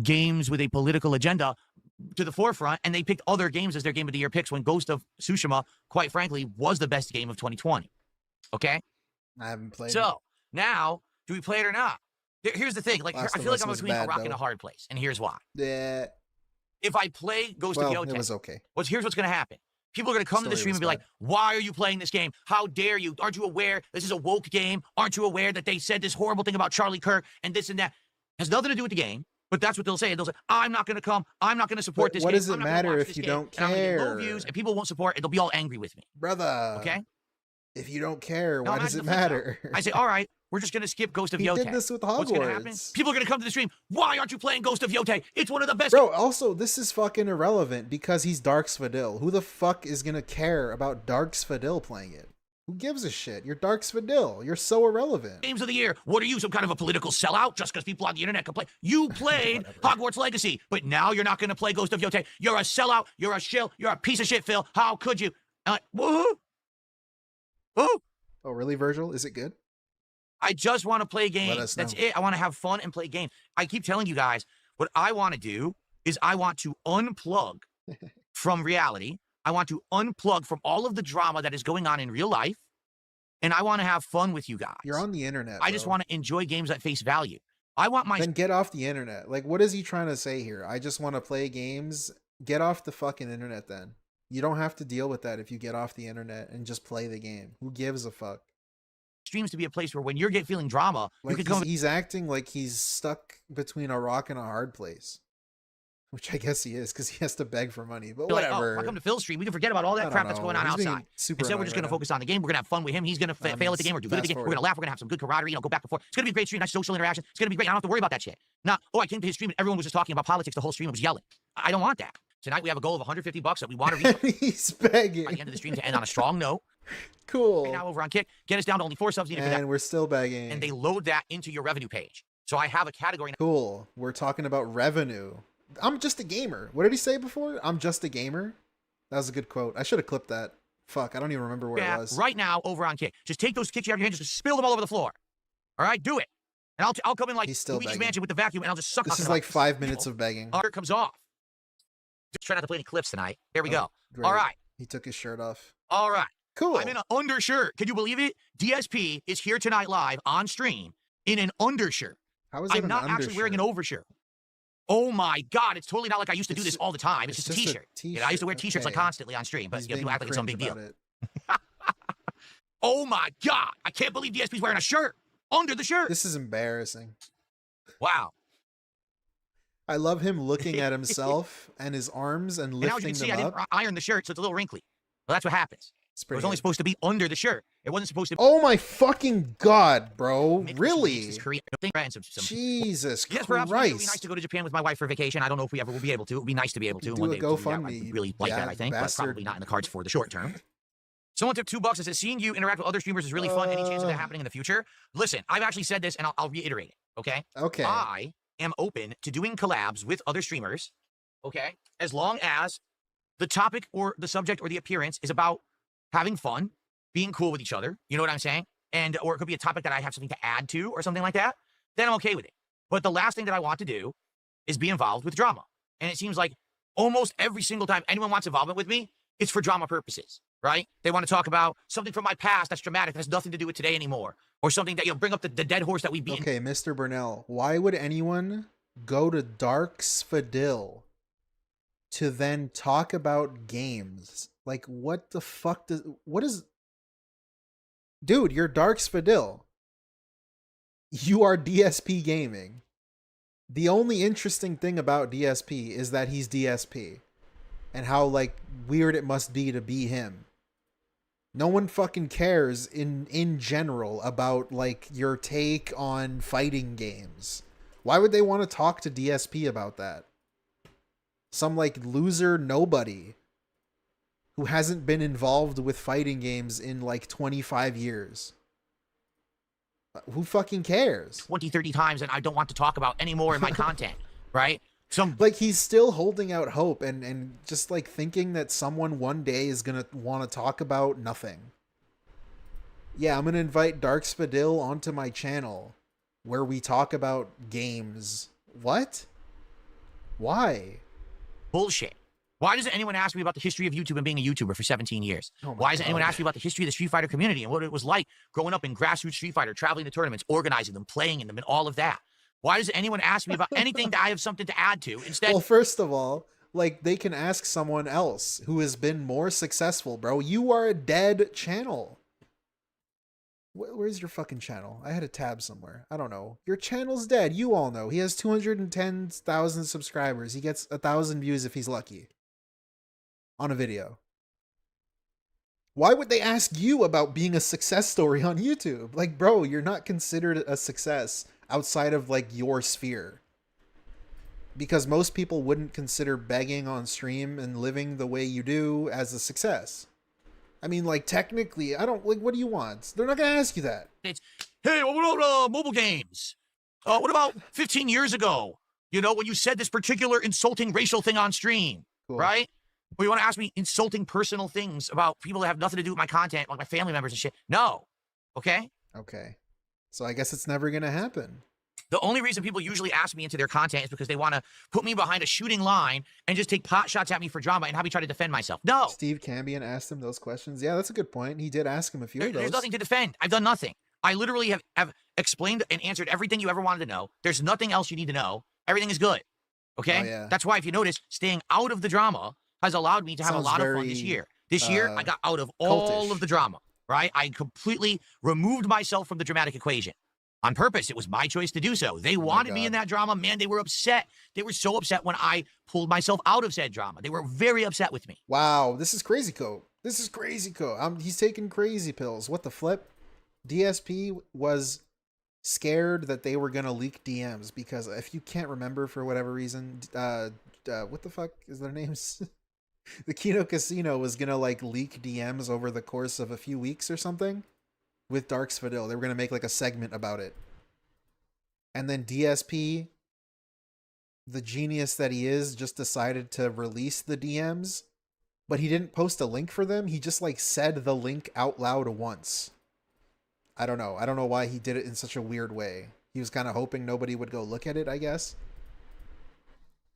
games with a political agenda to the forefront, and they picked other games as their game of the year picks when Ghost of Tsushima, quite frankly, was the best game of 2020. Okay? I haven't played it. So, now, do we play it or not? Here's the thing. Like, Last I of feel like Us I'm was between a bad, rock and though. a hard place, and here's why. Yeah. If I play Ghost Well, of Yōtei, it was okay. here's what's going to happen. People are going to come to the Story stream was and be like, bad. why are you playing this game? How dare you? Aren't you aware this is a woke game? Aren't you aware that they said this horrible thing about Charlie Kirk and this and that? Has nothing to do with the game, but that's what they'll say. They'll say, I'm not going to come. I'm not going to support But this what game. does it I'm not gonna matter watch if this you game, don't and I'm gonna get low care? views, and people won't support it. They'll be all angry with me. Brother. Okay? If you don't care, Now why does imagine it the flip matter? side. I say, all right, we're just going to skip Ghost of He Yōtei. did this with What's going to happen? Hogwarts. People are going to come to the stream. Why aren't you playing Ghost of Yōtei? It's one of the best. Bro, also, this is fucking irrelevant because he's Dark Sfadil. Who the fuck is gonna care about Dark Sfadil playing it? Who gives a shit? You're Dark Sfadil. You're so irrelevant. Games of the year. What are you, some kind of a political sellout just because people on the internet complain? You played Hogwarts Legacy, but now you're not going to play Ghost of Yōtei. You're a sellout. You're a shill. You're a piece of shit, Phil. How could you? Woohoo! Woo! Oh, really, Virgil? Is it good? I just want to play Let games. us That's know. it. I want to have fun and play games. I keep telling you guys, what I want to do is I want to unplug from reality. I want to unplug from all of the drama that is going on in real life. And I want to have fun with you guys. You're on the internet. I just bro. want to enjoy games at face value. I want my Then get off the internet. Like, what is he trying to say here? I just want to play games. Get off the fucking internet then. You don't have to deal with that if you get off the internet and just play the game. Who gives a fuck? streams to be a place where when you're feeling drama, Like you can come. he's acting like he's stuck between a rock and a hard place. Which I guess he is, because he has to beg for money. But Like, whatever. if I come to Phil's stream, we can forget about all that crap that's going on He's being outside. super Instead, we're annoying just going to right now. focus on the game. We're going to have fun with him. He's going to fail at the game or do good at the game. We're going to laugh. We're going to have some good camaraderie, go back and forth. It's going to be a great stream, nice social interaction. It's going to be great. I don't have to worry about that shit. Now, I came to his stream and everyone was just talking about politics the whole stream and was yelling. I don't want that. Tonight we have a goal of $150 that we want to reach. He's begging. By the end of the stream to end on a strong note. Cool. Right now over on Kick, get us down to only 4 subs needed for that. And we're still begging. And they load that into your revenue page. So I have a category. Cool. We're talking about revenue. I'm just a gamer. What did he say before? I'm just a gamer? That was a good quote. I should have clipped that. Fuck, I don't even remember where it was. Right now over on Kick. Just take those kicks you have in your hand, just spill them all over the floor. All right, do it. And I'll come in like He's still Luigi's begging. Mansion with the vacuum, and I'll just suck. This is like 5 minutes of begging. Here it comes off. Just try not to play any clips tonight. Here we go. Great. All right. He took his shirt off. All right. Cool. I'm in an undershirt. Can you believe it? DSP is here tonight live on stream in an undershirt. How is it I'm an not actually wearing an overshirt. Oh my God, it's totally not like I used to do this all the time. It's just a t-shirt. You know, I used to wear t-shirts like Okay. constantly on stream, but He's you know, people being act like it's some big cringe deal. about it. Oh my God, I can't believe DSP's wearing a shirt under the shirt. This is embarrassing. Wow. I love him looking at himself and his arms and And now as you lifting can see, them I up. didn't iron the shirt, so it's a little wrinkly. Well, that's what happens. It was only supposed to be under the shirt. It wasn't supposed to be. Oh my fucking God, bro. Makes Really? this Korean thing, and some Jesus Yes, perhaps it would be nice Christ. to go to Japan with my wife for vacation. I don't know if we ever will be able to. It would be nice to be able to. Do One a day to do that. GoFundMe, I you really like that, I bad think, bastard. but probably not in the cards for the short term. Someone took $2 and said, seeing you interact with other streamers is really fun. Any chance of that happening in the future? Listen, I've actually said this, and I'll reiterate it, okay? Okay. I am open to doing collabs with other streamers, okay? As long as the topic or the subject or the appearance is about having fun, being cool with each other, you know what I'm saying? And or it could be a topic that I have something to add to or something like that, then I'm okay with it. But the last thing that I want to do is be involved with drama. And it seems like almost every single time anyone wants involvement with me, it's for drama purposes, right? They want to talk about something from my past that's dramatic, that has nothing to do with today anymore. Or something that, bring up the dead horse that we beat. Okay, Mr. Burnell, why would anyone go to Dark Sfadil to then talk about games? Like, what the fuck what is... Dude, you're Dark Sfadil. You are DSP Gaming. The only interesting thing about DSP is that he's DSP. And how, like, weird it must be to be him. No one fucking cares in general about, like, your take on fighting games. Why would they want to talk to DSP about that? Some, like, loser nobody who hasn't been involved with fighting games in, like, 25 years. Who fucking cares? 20, 30 times, and I don't want to talk about any more in my content, right? Like, he's still holding out hope and just, like, thinking that someone one day is gonna want to talk about nothing. Yeah, I'm gonna invite Dark Spadil onto my channel where we talk about games. What? Why? Bullshit. Why doesn't anyone ask me about the history of YouTube and being a YouTuber for 17 years? Why doesn't anyone ask me about the history of the Street Fighter community and what it was like growing up in grassroots Street Fighter, traveling to tournaments, organizing them, playing in them, and all of that? Why doesn't anyone ask me about anything that I have something to add to? Instead, well, first of all, like, they can ask someone else who has been more successful, bro. You are a dead channel. Where's your fucking channel? I had a tab somewhere. I don't know. Your channel's dead. You all know. He has 210,000 subscribers. He gets 1,000 views if he's lucky on a video. Why would they ask you about being a success story on YouTube? Like, bro, you're not considered a success outside of, like, your sphere. Because most people wouldn't consider begging on stream and living the way you do as a success. I mean, like, technically, I don't, like, what do you want? They're not going to ask you that. it's, hey, what about mobile games? What about 15 years ago? You know, when you said this particular insulting racial thing on stream, right? Well, you want to ask me insulting personal things about people that have nothing to do with my content, like my family members and shit? No. Okay? Okay. So I guess it's never going to happen. The only reason people usually ask me into their content is because they want to put me behind a shooting line and just take pot shots at me for drama and have me try to defend myself. No. Steve Cambion asked him those questions. Yeah, that's a good point. He did ask him a few of those. There's nothing to defend. I've done nothing. I literally have explained and answered everything you ever wanted to know. There's nothing else you need to know. Everything is good. Okay? Oh, yeah. That's why, if you notice, staying out of the drama has allowed me to have a lot of fun this year. This year, I got out of all of the drama, right? I completely removed myself from the dramatic equation. On purpose. It was my choice to do so. They wanted me in that drama. Man, they were upset. They were so upset when I pulled myself out of said drama. They were very upset with me. Wow, this is crazy coat. This is crazy coat. He's taking crazy pills. What the flip? DSP was scared that they were going to leak DMs because if you can't remember for whatever reason, what the fuck is their names? The Kino Casino was going to, like, leak DMs over the course of a few weeks or something. With Dark Spadil. They were going to make, like, a segment about it. And then DSP, the genius that he is, just decided to release the DMs. But he didn't post a link for them. He just, like, said the link out loud once. I don't know. I don't know why he did it in such a weird way. He was kind of hoping nobody would go look at it, I guess.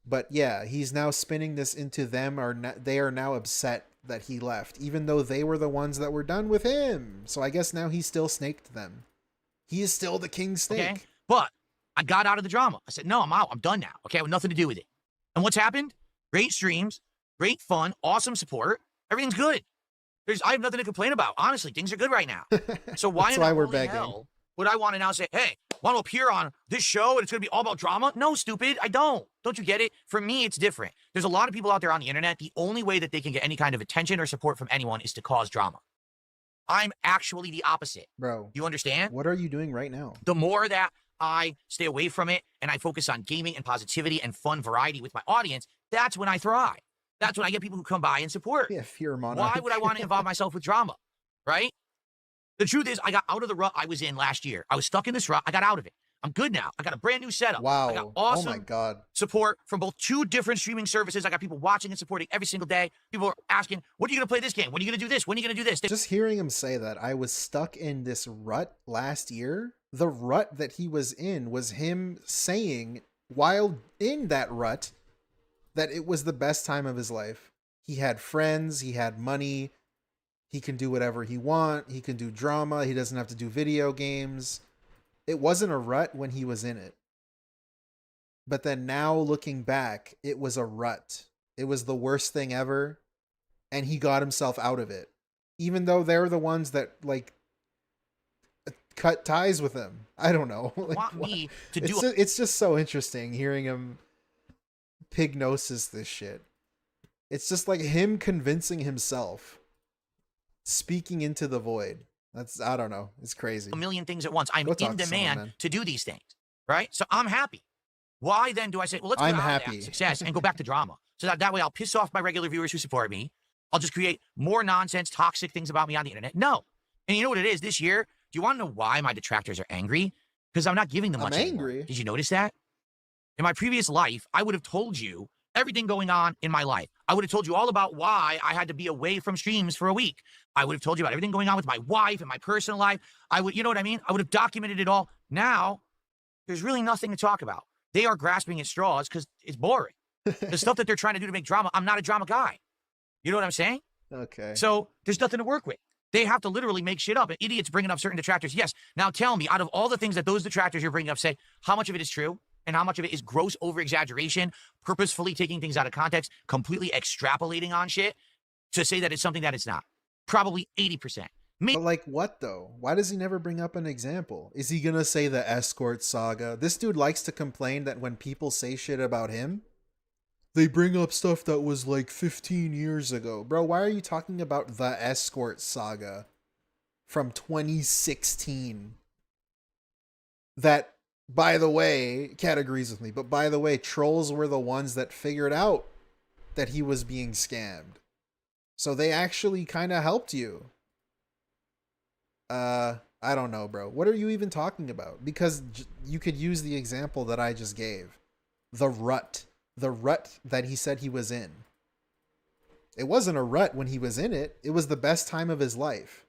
But yeah, he's now spinning this into they are now upset that he left, even though they were the ones that were done with him. So I guess now he still snaked them. He is still the king snake. Okay? But I got out of the drama. I said, no, I'm out. I'm done now. Okay, I have nothing to do with it. And what's happened? Great streams, great fun, awesome support. Everything's good. I have nothing to complain about. Honestly, things are good right now. So why we're begging. Would I want to now say, hey, want to appear on this show and it's going to be all about drama? No, stupid. I don't. Don't you get it? For me, it's different. There's a lot of people out there on the internet. The only way that they can get any kind of attention or support from anyone is to cause drama. I'm actually the opposite. Bro. You understand? What are you doing right now? The more that I stay away from it and I focus on gaming and positivity and fun variety with my audience, that's when I thrive. That's when I get people who come by and support. Yeah, fear monarch. Why would I want to involve myself with drama? Right? The truth is, I got out of the rut I was in last year. I was stuck in this rut. I got out of it. I'm good now. I got a brand new setup. Wow. I got awesome oh my God. support from both 2 different streaming services. I got people watching and supporting every single day. People are asking, when are you going to play this game? When are you going to do this? When are you going to do this? Just hearing him say that, I was stuck in this rut last year. The rut that he was in was him saying, while in that rut, that it was the best time of his life. He had friends. He had money. He can do whatever he wants. He can do drama. He doesn't have to do video games. It wasn't a rut when he was in it. But then now looking back, it was a rut. It was the worst thing ever. And he got himself out of it. Even though they're the ones that, like, cut ties with him. I don't know. Like, want me to it's just so interesting hearing him pignosis this shit. It's just like him convincing himself, speaking into the void. That's, I don't know. It's crazy. a million things at once. I'm Go talk in to someone, demand man. to do these things, right? So I'm happy. Why then do I say, well, let's I'm get out of happy. that success and go back to drama? So that way I'll piss off my regular viewers who support me. I'll just create more nonsense, toxic things about me on the internet. No. And you know what it is this year? Do you want to know why my detractors are angry? Because I'm not giving them much anymore. angry. Did you notice that? In my previous life, I would have told you everything going on in my life. I would have told you all about why I had to be away from streams for a week. I would have told you about everything going on with my wife and my personal life. You know what I mean? I would have documented it all. Now, there's really nothing to talk about. They are grasping at straws because it's boring. The stuff that they're trying to do to make drama, I'm not a drama guy. You know what I'm saying? Okay. So there's nothing to work with. They have to literally make shit up. And idiots bringing up certain detractors. Yes. Now tell me, out of all the things that those detractors you're bringing up say, how much of it is true? And how much of it is gross over-exaggeration, purposefully taking things out of context, completely extrapolating on shit to say that it's something that it's not? Probably 80%. But like what though? Why does he never bring up an example? Is he gonna say the escort saga? This dude likes to complain that when people say shit about him, they bring up stuff that was like 15 years ago. Bro, why are you talking about the escort saga from 2016? That, by the way, Cat agrees with me, but by the way, trolls were the ones that figured out that he was being scammed. So they actually kind of helped you. I don't know, bro. What are you even talking about? Because you could use the example that I just gave. The rut that he said he was in. It wasn't a rut when he was in it. It was the best time of his life.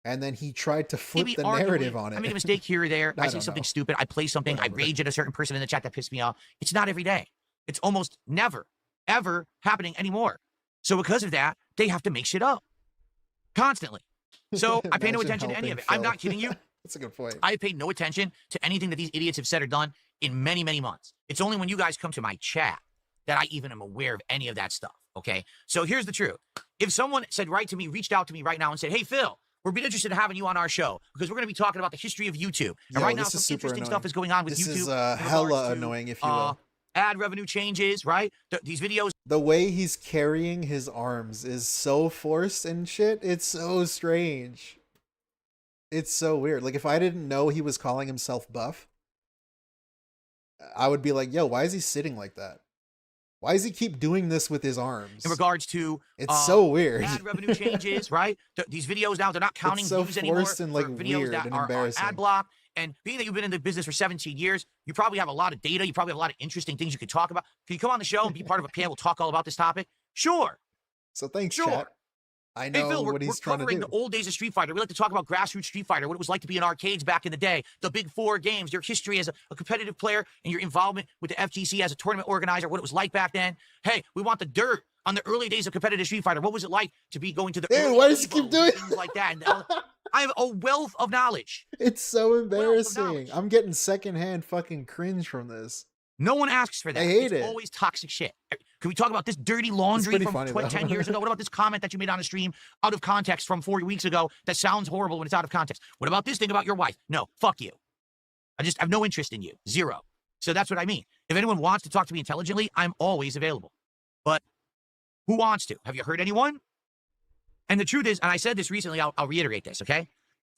And then he tried to flip the narrative on it. I made a mistake here or there. I say something stupid. I play something. Whatever. I rage at a certain person in the chat that pissed me off. It's not every day. It's almost never, ever happening anymore. So because of that, they have to make shit up. Constantly. So I pay no attention to any of it. I'm not kidding you. That's a good point. I paid no attention to anything that these idiots have said or done in many, many months. It's only when you guys come to my chat that I even am aware of any of that stuff, okay? So here's the truth. If someone said reached out to me right now and said, hey, Phil, we're be interested in having you on our show because we're going to be talking about the history of YouTube. And right now, some interesting stuff is going on with YouTube. This is hella annoying, if you will. Ad revenue changes, right? These videos. The way he's carrying his arms is so forced and shit. It's so strange. It's so weird. Like, if I didn't know he was calling himself buff, I would be like, yo, why is he sitting like that? Why does he keep doing this with his arms? In regards to it's so weird. Ad revenue changes, right? These videos now, they're not counting it's so views anymore. And like for videos weird that and are embarrassing. ad block. And being that you've been in the business for 17 years, you probably have a lot of data. You probably have a lot of interesting things you could talk about. Can you come on the show and be part of a panel, talk all about this topic? Sure. So thanks, sure. chat. I know hey, Phil, what he's trying to do. We're covering the old days of Street Fighter. We like to talk about grassroots Street Fighter, what it was like to be in arcades back in the day, the big 4 games, your history as a competitive player, and your involvement with the FGC as a tournament organizer, what it was like back then. Hey, we want the dirt on the early days of competitive Street Fighter. What was it like to be going to the Dude, why does he keep doing things like that? And I have a wealth of knowledge. It's so embarrassing. I'm getting secondhand fucking cringe from this. No one asks for that. I hate it. Always toxic shit. Can we talk about this dirty laundry from 10 years ago? What about this comment that you made on a stream out of context from 4 weeks ago that sounds horrible when it's out of context? What about this thing about your wife? No, fuck you. I have no interest in you. Zero. So that's what I mean. If anyone wants to talk to me intelligently, I'm always available. But who wants to? Have you heard anyone? And the truth is, and I said this recently, I'll reiterate this, okay?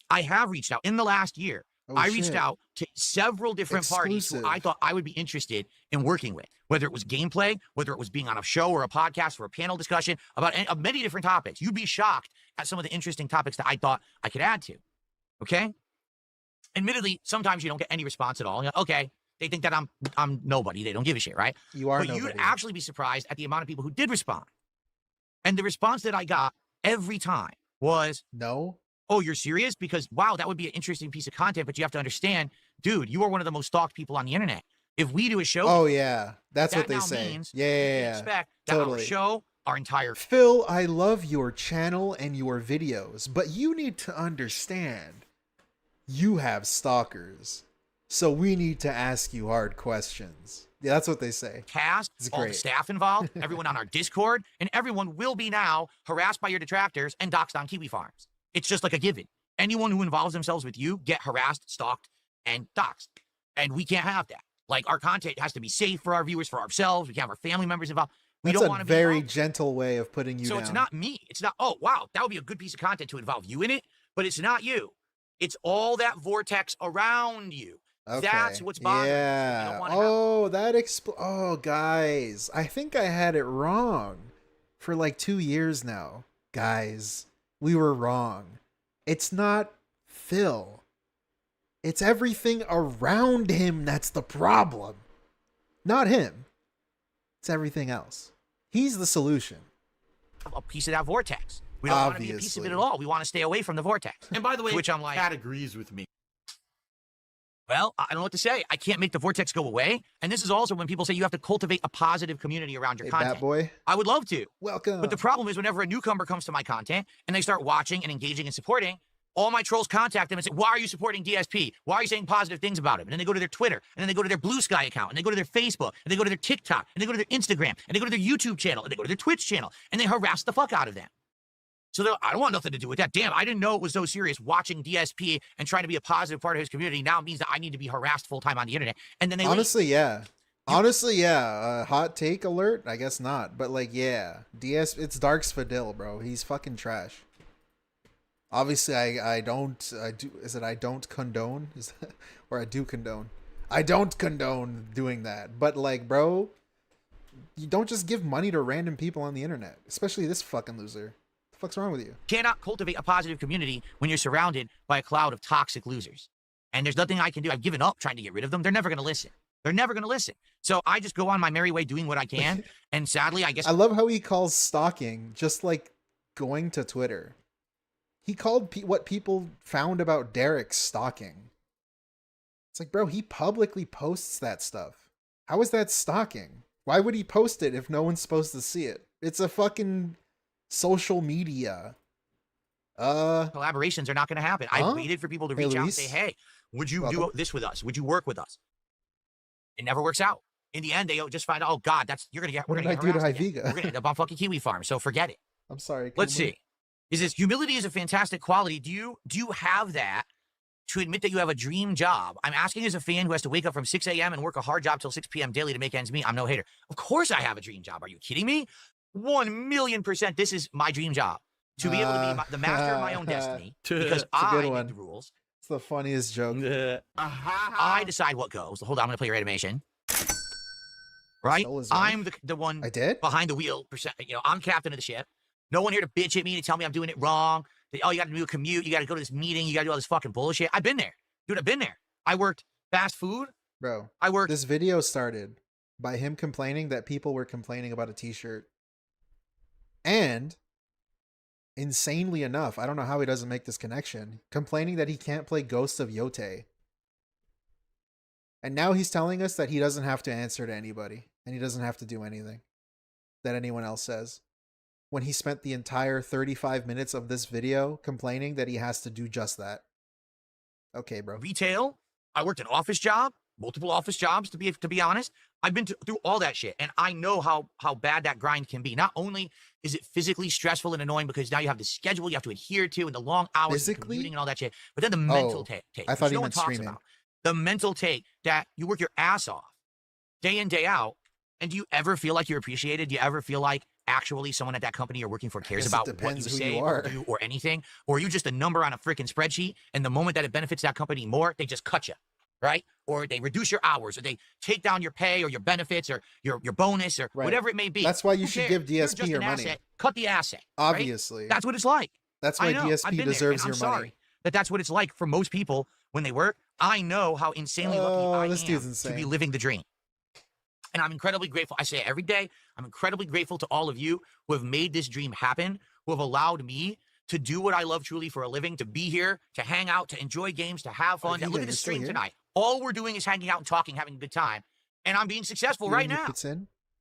I have reached out in the last year. I reached out to several different parties who I thought I would be interested in working with, whether it was gameplay, whether it was being on a show or a podcast or a panel discussion about many different topics. You'd be shocked at some of the interesting topics that I thought I could add to, okay? Admittedly, sometimes you don't get any response at all. Okay, they think that I'm nobody. They don't give a shit, right? You are nobody. But you'd actually be surprised at the amount of people who did respond. And the response that I got every time was, no. Oh, you're serious? Because, wow, that would be an interesting piece of content, but you have to understand, dude, you are one of the most stalked people on the internet. If we do a show... Oh, yeah. That's what they now say. Means Yeah. expect that our show, our entire... Phil, I love your channel and your videos, but you need to understand you have stalkers. So we need to ask you hard questions. Yeah, that's what they say. Cast, all the staff involved, everyone on our Discord, and everyone will be now harassed by your detractors and doxed on Kiwi Farms. It's just like a given. anyone who involves themselves with you get harassed, stalked, and doxxed. And we can't have that. Like, our content has to be safe for our viewers, for ourselves. We can't have our family members involved. We That's don't want to a be very involved. gentle way of putting you So down. it's not me. It's not, oh, wow, that would be a good piece of content to involve you in it, but it's not you. It's all that vortex around you. Okay. That's what's bothering me. Yeah. You don't wanna Oh, oh, guys, I think I had it wrong for like 2 years now. Guys, we were wrong. It's not Phil. It's everything around him that's the problem. Not him. It's everything else. He's the solution. a piece of that vortex. We don't want to be a piece of it at all. We want to stay away from the vortex. And by the way, which I'm like, Kat agrees with me. Well, I don't know what to say. I can't make the vortex go away. And this is also when people say you have to cultivate a positive community around your content. Bat boy. I would love to. Welcome. But the problem is whenever a newcomer comes to my content and they start watching and engaging and supporting, all my trolls contact them and say, why are you supporting DSP? Why are you saying positive things about him? And then they go to their Twitter, and then they go to their Blue Sky account, and they go to their Facebook, and they go to their TikTok, and they go to their Instagram, and they go to their YouTube channel, and they go to their Twitch channel, and they harass the fuck out of them. So I don't want nothing to do with that. Damn, I didn't know it was so serious. Watching DSP and trying to be a positive part of his community now means that I need to be harassed full-time on the internet. And then they honestly, yeah. Honestly, yeah. Hot take alert? I guess not. But, like, yeah. It's Darks Fadil, bro. He's fucking trash. Obviously, I don't condone? Or I do condone? I don't condone doing that. But, like, bro, you don't just give money to random people on the internet. Especially this fucking loser. What the fuck's wrong with you? Cannot cultivate a positive community when you're surrounded by a cloud of toxic losers. And there's nothing I can do. I've given up trying to get rid of them. They're never going to listen. They're never going to listen. So I just go on my merry way doing what I can. And sadly, I guess... I love how he calls stalking just like going to Twitter. He called what people found about Derek stalking. It's like, bro, he publicly posts that stuff. How is that stalking? Why would he post it if no one's supposed to see it? It's a fucking social media. Collaborations are not going to happen. I waited for people to reach out and say, hey, would you do this with us? Would you work with us? It never works out. In the end, they just find out, oh, God, we're going to get What did I do to Iveega? We're going to end up on fucking Kiwi Farm, so forget it. I'm sorry. Let's see. Humility is a fantastic quality. Do you have that to admit that you have a dream job? I'm asking as a fan who has to wake up from 6 a.m. and work a hard job till 6 p.m. daily to make ends meet. I'm no hater. Of course I have a dream job. Are you kidding me? 1,000,000%. This is my dream job. To be able to be the master of my own destiny. Because I make the rules. It's the funniest joke. I decide what goes. Hold on, I'm going to play your animation. Right? I'm the one behind the wheel. I'm captain of the ship. No one here to bitch at me to tell me I'm doing it wrong. Oh, you got to do a commute. You got to go to this meeting. You got to do all this fucking bullshit. I've been there. Dude, I've been there. I worked fast food. Bro, I worked. This video started by him complaining that people were complaining about a t-shirt. And, insanely enough, I don't know how he doesn't make this connection, complaining that he can't play Ghosts of Yōtei. And now he's telling us that he doesn't have to answer to anybody. And he doesn't have to do anything that anyone else says. When he spent the entire 35 minutes of this video complaining that he has to do just that. Okay, bro. Retail. I worked an office job, multiple office jobs, to be honest. I've been through all that shit, and I know how bad that grind can be. Not only is it physically stressful and annoying because now you have the schedule you have to adhere to and the long hours of commuting and all that shit, but then the mental take. I thought he meant streaming. The mental take that you work your ass off day in, day out, and do you ever feel like you're appreciated? Do you ever feel like actually someone at that company you're working for cares about what you say or do or anything? Or are you just a number on a freaking spreadsheet, and the moment that it benefits that company more, they just cut you, right? Or they reduce your hours, or they take down your pay or your benefits or your bonus or whatever it may be. That's why you should give DSP your money. Asset. Cut the asset. Obviously. Right? That's what it's like. That's why DSP deserves your money. That's what it's like for most people when they work. I know how insanely lucky I am to be living the dream. And I'm incredibly grateful. I say it every day. I'm incredibly grateful to all of you who have made this dream happen, who have allowed me to do what I love truly for a living, to be here, to hang out, to enjoy games, to have fun. Look at the stream tonight. All we're doing is hanging out and talking, having a good time. And I'm being successful right now.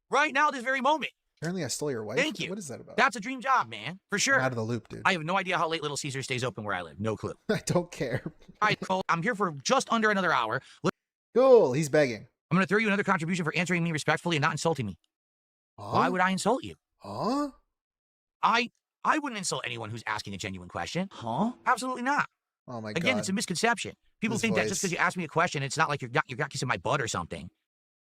Right now, this very moment. Apparently I stole your wife. Thank you. What is that about? That's a dream job, man. For sure. I'm out of the loop, dude. I have no idea how late Little Caesar stays open where I live. No clue. I don't care. All right, Cole, I'm here for just under another hour. Cool. He's begging. I'm going to throw you another contribution for answering me respectfully and not insulting me. Why would I insult you? I wouldn't insult anyone who's asking a genuine question. Absolutely not. Oh my Again, God. it's a misconception. People This think that just voice. because you ask me a question, it's not like you're kissing my butt or something,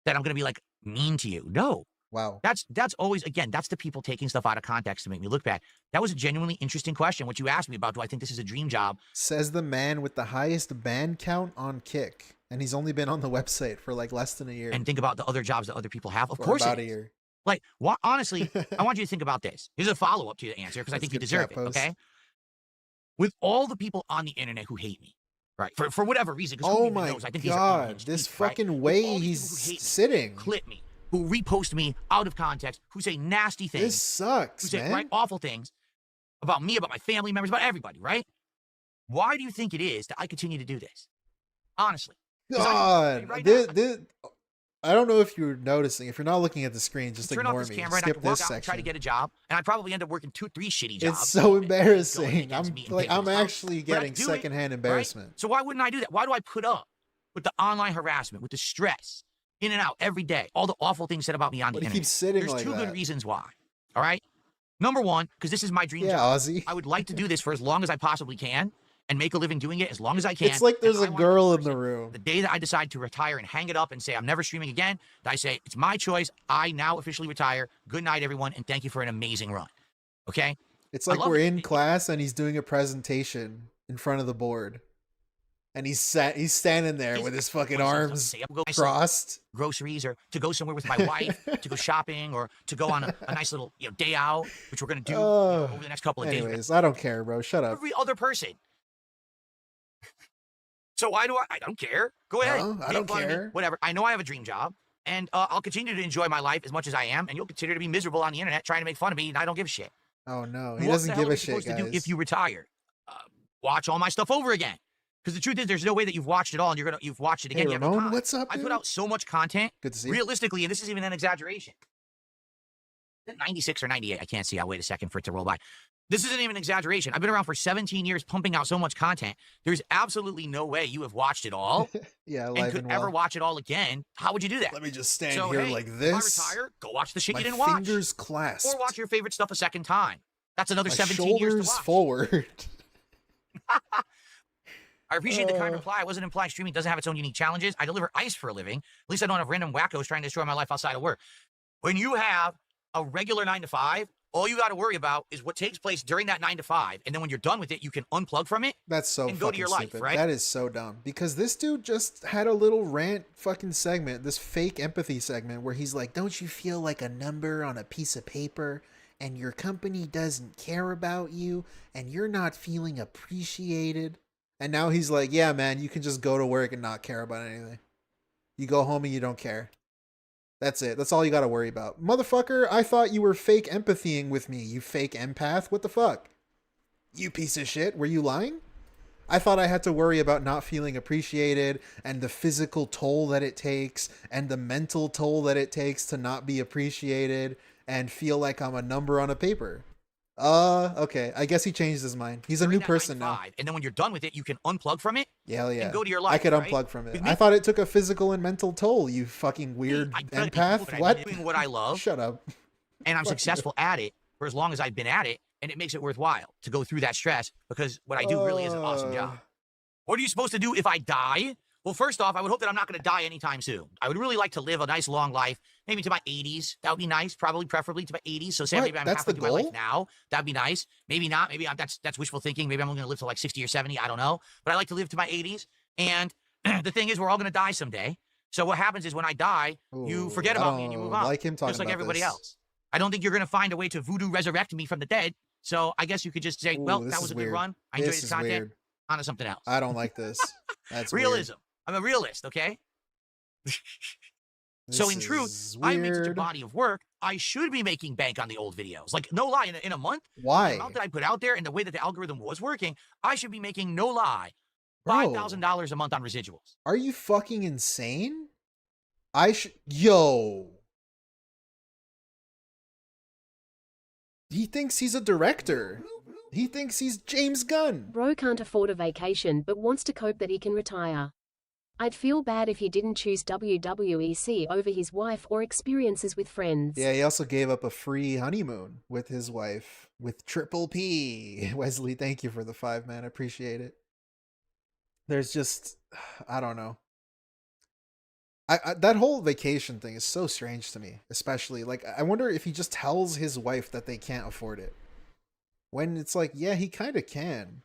that I'm going to be like mean to you. No. Wow. That's always, again, that's the people taking stuff out of context to make me look bad. That was a genuinely interesting question. What you asked me about, do I think this is a dream job? Says the man with the highest ban count on Kick. And he's only been on the website for like less than a year. And think about the other jobs that other people have. Of Or course about it a is. year. Like, honestly, I want you to think about this. Here's a follow-up to the answer, because I think you deserve it, okay? With all the people on the internet who hate me, right? For whatever reason, because Oh who even my knows? I think these are God. unhinged This people, right? fucking With way all these he's people who hate me, sitting. clip me, who repost me out of context, who say nasty things. This sucks, who say man. right, awful things about me, about my family members, about everybody, right? Why do you think it is that I continue to do this? Honestly. God. Right I don't know if you're noticing. If you're not looking at the screen, just turn ignore off this me. camera and I Skip can walk this out and try to section. get a job, and I probably end up working 2-3 shitty jobs. It's so embarrassing. Going I'm against me and like, paying I'm for stuff. actually But I getting do it, secondhand embarrassment. Right? So why wouldn't I do that? Why do I put up with the online harassment, with the stress, in and out every day, all the awful things said about me on the But he internet? keeps sitting There's like two that. good reasons why. All right. Number one, because this is my dream job. Ozzy. I would like to do this for as long as I possibly can and make a living doing it as long as I can. It's like there's And a I wanna be girl in person, the room. The day that I decide to retire and hang it up and say I'm never streaming again, I say it's my choice. I now officially retire. Good night, everyone, and thank you for an amazing run. Okay? It's like love we're it. in class and he's doing a presentation in front of the board. And he's standing there with his fucking arms crossed. Groceries, or to go somewhere with my wife, to go shopping, or to go on a nice little day out, which we're going to do over the next couple of days. Anyways, I don't care, bro. Shut up. Every other person. So why do I don't care. Go ahead. No, I Make don't fun of me, care. whatever. I know I have a dream job, and I'll continue to enjoy my life as much as I am, and you'll continue to be miserable on the internet trying to make fun of me, and I don't give a shit. Oh no, he What doesn't the hell give a are you shit, supposed to do guys. if you retire? Watch all my stuff over again. Because the truth is, there's no way that you've watched it all and you've watched it again. Hey, You have no Ramon, time. what's up, I put dude? out so much content. Good to see you. Realistically, and this is even an exaggeration. 96 or 98. I can't see. I'll wait a second for it to roll by. This isn't even an exaggeration. I've been around for 17 years pumping out so much content. There's absolutely no way you have watched it all Yeah, and live could and ever well. watch it all again. How would you do that? Let me just stand So, here hey, like if this. I retire, go watch the shit My you didn't watch. fingers clasped. Or watch your favorite stuff a second time. That's another My 17 years to shoulders watch. forward. I appreciate the kind reply. I wasn't implying streaming doesn't have its own unique challenges. I deliver ice for a living. At least I don't have random wackos trying to destroy my life outside of work. When you have a regular 9 to 5, all you got to worry about is what takes place during that 9 to 5. And then when you're done with it, you can unplug from it. That's so and go to fucking your life, stupid. right? That is so dumb. Because this dude just had a little rant fucking segment, this fake empathy segment, where he's like, don't you feel like a number on a piece of paper and your company doesn't care about you and you're not feeling appreciated? And now he's like, yeah, man, you can just go to work and not care about anything. You go home and you don't care. That's it. That's all you got to worry about. Motherfucker, I thought you were fake empathying with me, you fake empath. What the fuck? You piece of shit. Were you lying? I thought I had to worry about not feeling appreciated and the physical toll that it takes and the mental toll that it takes to not be appreciated and feel like I'm a number on a paper. Okay. I guess he changed his mind. He's a new person now. And then when you're done with it, you can unplug from it. Yeah, yeah. And go to your life. I could right? unplug from it. With me, I thought it took a physical and mental toll, you fucking weird empath. What? I'm doing what I love. Shut up. And I'm Fuck successful at it for as long as I've been at it. And it makes it worthwhile to go through that stress because what I do really is an awesome job. What are you supposed to do if I die? Well, first off, I would hope that I'm not going to die anytime soon. I would really like to live a nice long life, maybe to my 80s. That would be nice, probably preferably to my 80s. So say What? maybe I'm That's halfway the through my goal? life now. That'd be nice. Maybe not. Maybe that's wishful thinking. Maybe I'm only going to live to like 60 or 70. I don't know. But I like to live to my 80s. And the thing is, we're all going to die someday. So what happens is when I die, you forget about me and you move on. Like him talking just like about everybody this. else. I don't think you're going to find a way to voodoo resurrect me from the dead. So I guess you could just say, well, this that is was a weird. good run. I enjoyed This the is content. weird. On to something else. I don't like this. That's realism. I'm a realist, okay? So in truth, I made such a body of work, I should be making bank on the old videos. Like, no lie, in a month, Why? the amount that I put out there and the way that the algorithm was working, I should be making, no lie, Bro. $5,000 a month on residuals. Are you fucking insane? Yo. He thinks he's a director. He thinks he's James Gunn. Bro can't afford a vacation but wants to cope that he can retire. I'd feel bad if he didn't choose WWEC over his wife or experiences with friends. Yeah, he also gave up a free honeymoon with his wife, with Triple P. Wesley, thank you for the 5, man. I appreciate it. there's just, I don't know. That whole vacation thing is so strange to me, especially. Like, I wonder if he just tells his wife that they can't afford it. When it's like, yeah, he kind of can.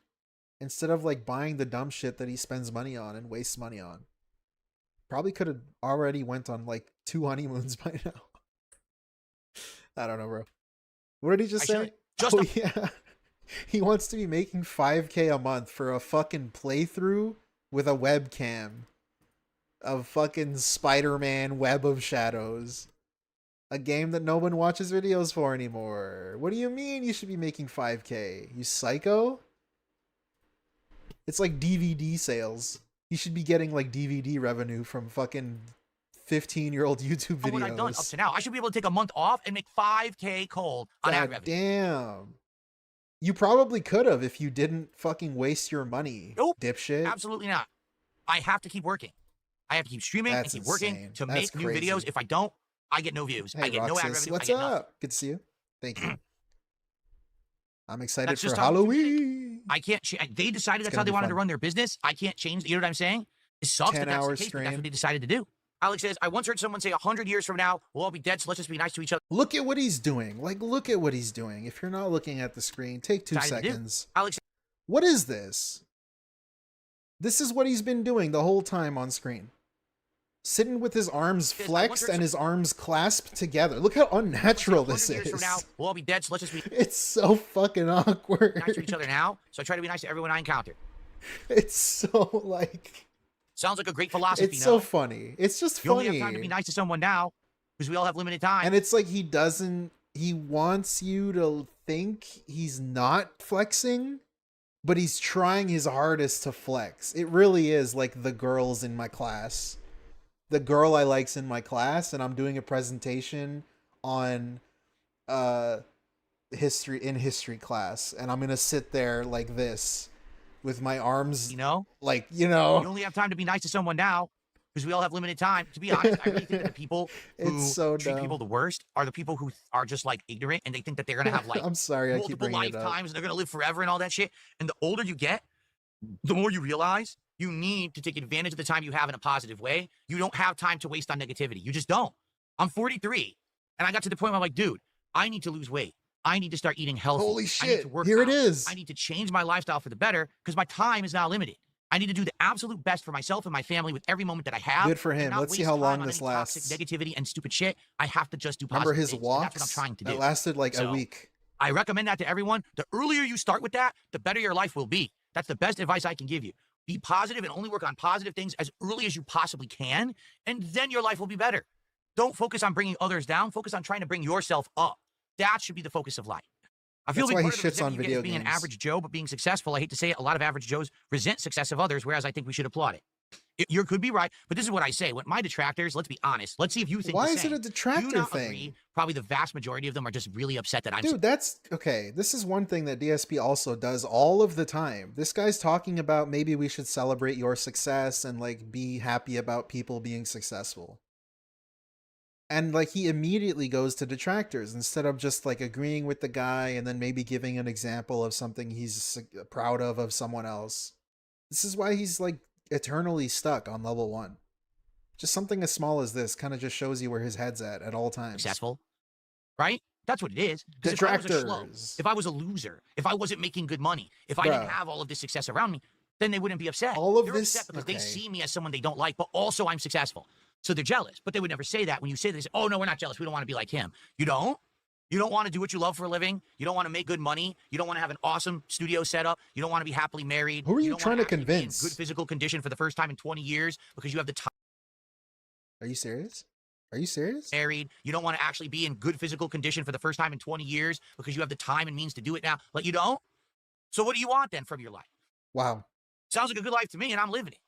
Instead of, like, buying the dumb shit that he spends money on and wastes money on. Probably could have already went on, like, 2 honeymoons by now. I don't know, bro. What did he just say? Yeah. He wants to be making $5K a month for a fucking playthrough with a webcam of fucking Spider-Man Web of Shadows. A game that no one watches videos for anymore. What do you mean you should be making $5K? You psycho? It's like DVD sales. You should be getting like DVD revenue from fucking 15-year-old YouTube videos. What I've done up to now. I should be able to take a month off and make $5K cold on ad revenue. Damn. You probably could have if you didn't fucking waste your money. Nope. Dipshit. Absolutely not. I have to keep working. I have to keep streaming and keep working to make new videos. If I don't, I get no views. Hey, I get Roxas, no ad revenue. what's I get up? nothing. Good to see you. Thank you. I'm excited That's for just how Halloween. I can't. They decided that's how they wanted to run their business. I can't change. You know what I'm saying? It sucks that that's the case, but that's what they decided to do. Alex says, I once heard someone say 100 years from now, we'll all be dead, so let's just be nice to each other. Look at what he's doing. Like, look at what he's doing. If you're not looking at the screen, take 2 seconds. Alex, what is this? This is what he's been doing the whole time on screen. Sitting with his arms flexed and his arms clasped together. Look how unnatural this is. From now, we'll all be dead, so let's just be it's so fucking awkward. nice to each other now, so I try to be nice to everyone I encounter. It's so, like... Sounds like a great philosophy. It's so funny. It's just funny. You only have time to be nice to someone now, because we all have limited time. And it's like he wants you to think he's not flexing, but he's trying his hardest to flex. It really is like the girls in my class. The girl I like's in my class, and I'm doing a presentation on history class, and I'm gonna sit there like this with my arms, like, you only have time to be nice to someone now because we all have limited time. To be honest, I really think that the people who treat people the worst are the people who are just like ignorant and they think that they're going to have like I'm sorry, I keep multiple bringing it up. lifetimes and they're going to live forever and all that shit. And the older you get, the more you realize you need to take advantage of the time you have in a positive way. You don't have time to waste on negativity. You just don't. I'm 43 and I got to the point where I'm like, dude, I need to lose weight. I need to start eating healthy. Holy shit. I need to work Here out. it is. I need to change my lifestyle for the better because my time is now limited. I need to do the absolute best for myself and my family with every moment that I have. Good for him. Let's see how long this lasts. Toxic negativity and stupid shit. I have to just do positive Remember his things. walks? That's what I'm trying to do. That lasted like a week. I recommend that to everyone. The earlier you start with that, the better your life will be. That's the best advice I can give you. Be positive and only work on positive things as early as you possibly can, and then your life will be better. Don't focus on bringing others down. Focus on trying to bring yourself up. That should be the focus of life. I feel that's why he part of shits on video being games. an average Joe, but being successful. I hate to say it, a lot of average Joes resent success of others, whereas I think we should applaud it. You could be right, but this is what I say. What my detractors, let's be honest. Let's see if you think Why the is same. it a detractor Do not thing? agree. Probably the vast majority of them are just really upset that I'm. Dude, that's okay. This is one thing that DSP also does all of the time. This guy's talking about maybe we should celebrate your success and like be happy about people being successful. And like he immediately goes to detractors instead of just like agreeing with the guy and then maybe giving an example of something he's proud of someone else. This is why he's like eternally stuck on level 1. Just something as small as this kind of just shows you where his head's at all times. Successful, right? That's what it is. Detractors. If I was a loser, if I wasn't making good money, if I didn't have all of this success around me, then they wouldn't be upset. All of They're this upset because they see me as someone they don't like, but also I'm successful. So they're jealous, but they would never say that. When you say this, oh no, we're not jealous. We don't want to be like him. You don't? You don't want to do what you love for a living. You don't want to make good money. You don't want to have an awesome studio setup. You don't want to be happily married. Who are you don't trying want to actually be in convince? good physical condition for the first time in 20 years because you have the time. Are you serious? Are you serious? Married. You don't want to actually be in good physical condition for the first time in 20 years because you have the time and means to do it now. Like you don't? So what do you want then from your life? Wow. Sounds like a good life to me, and I'm living it.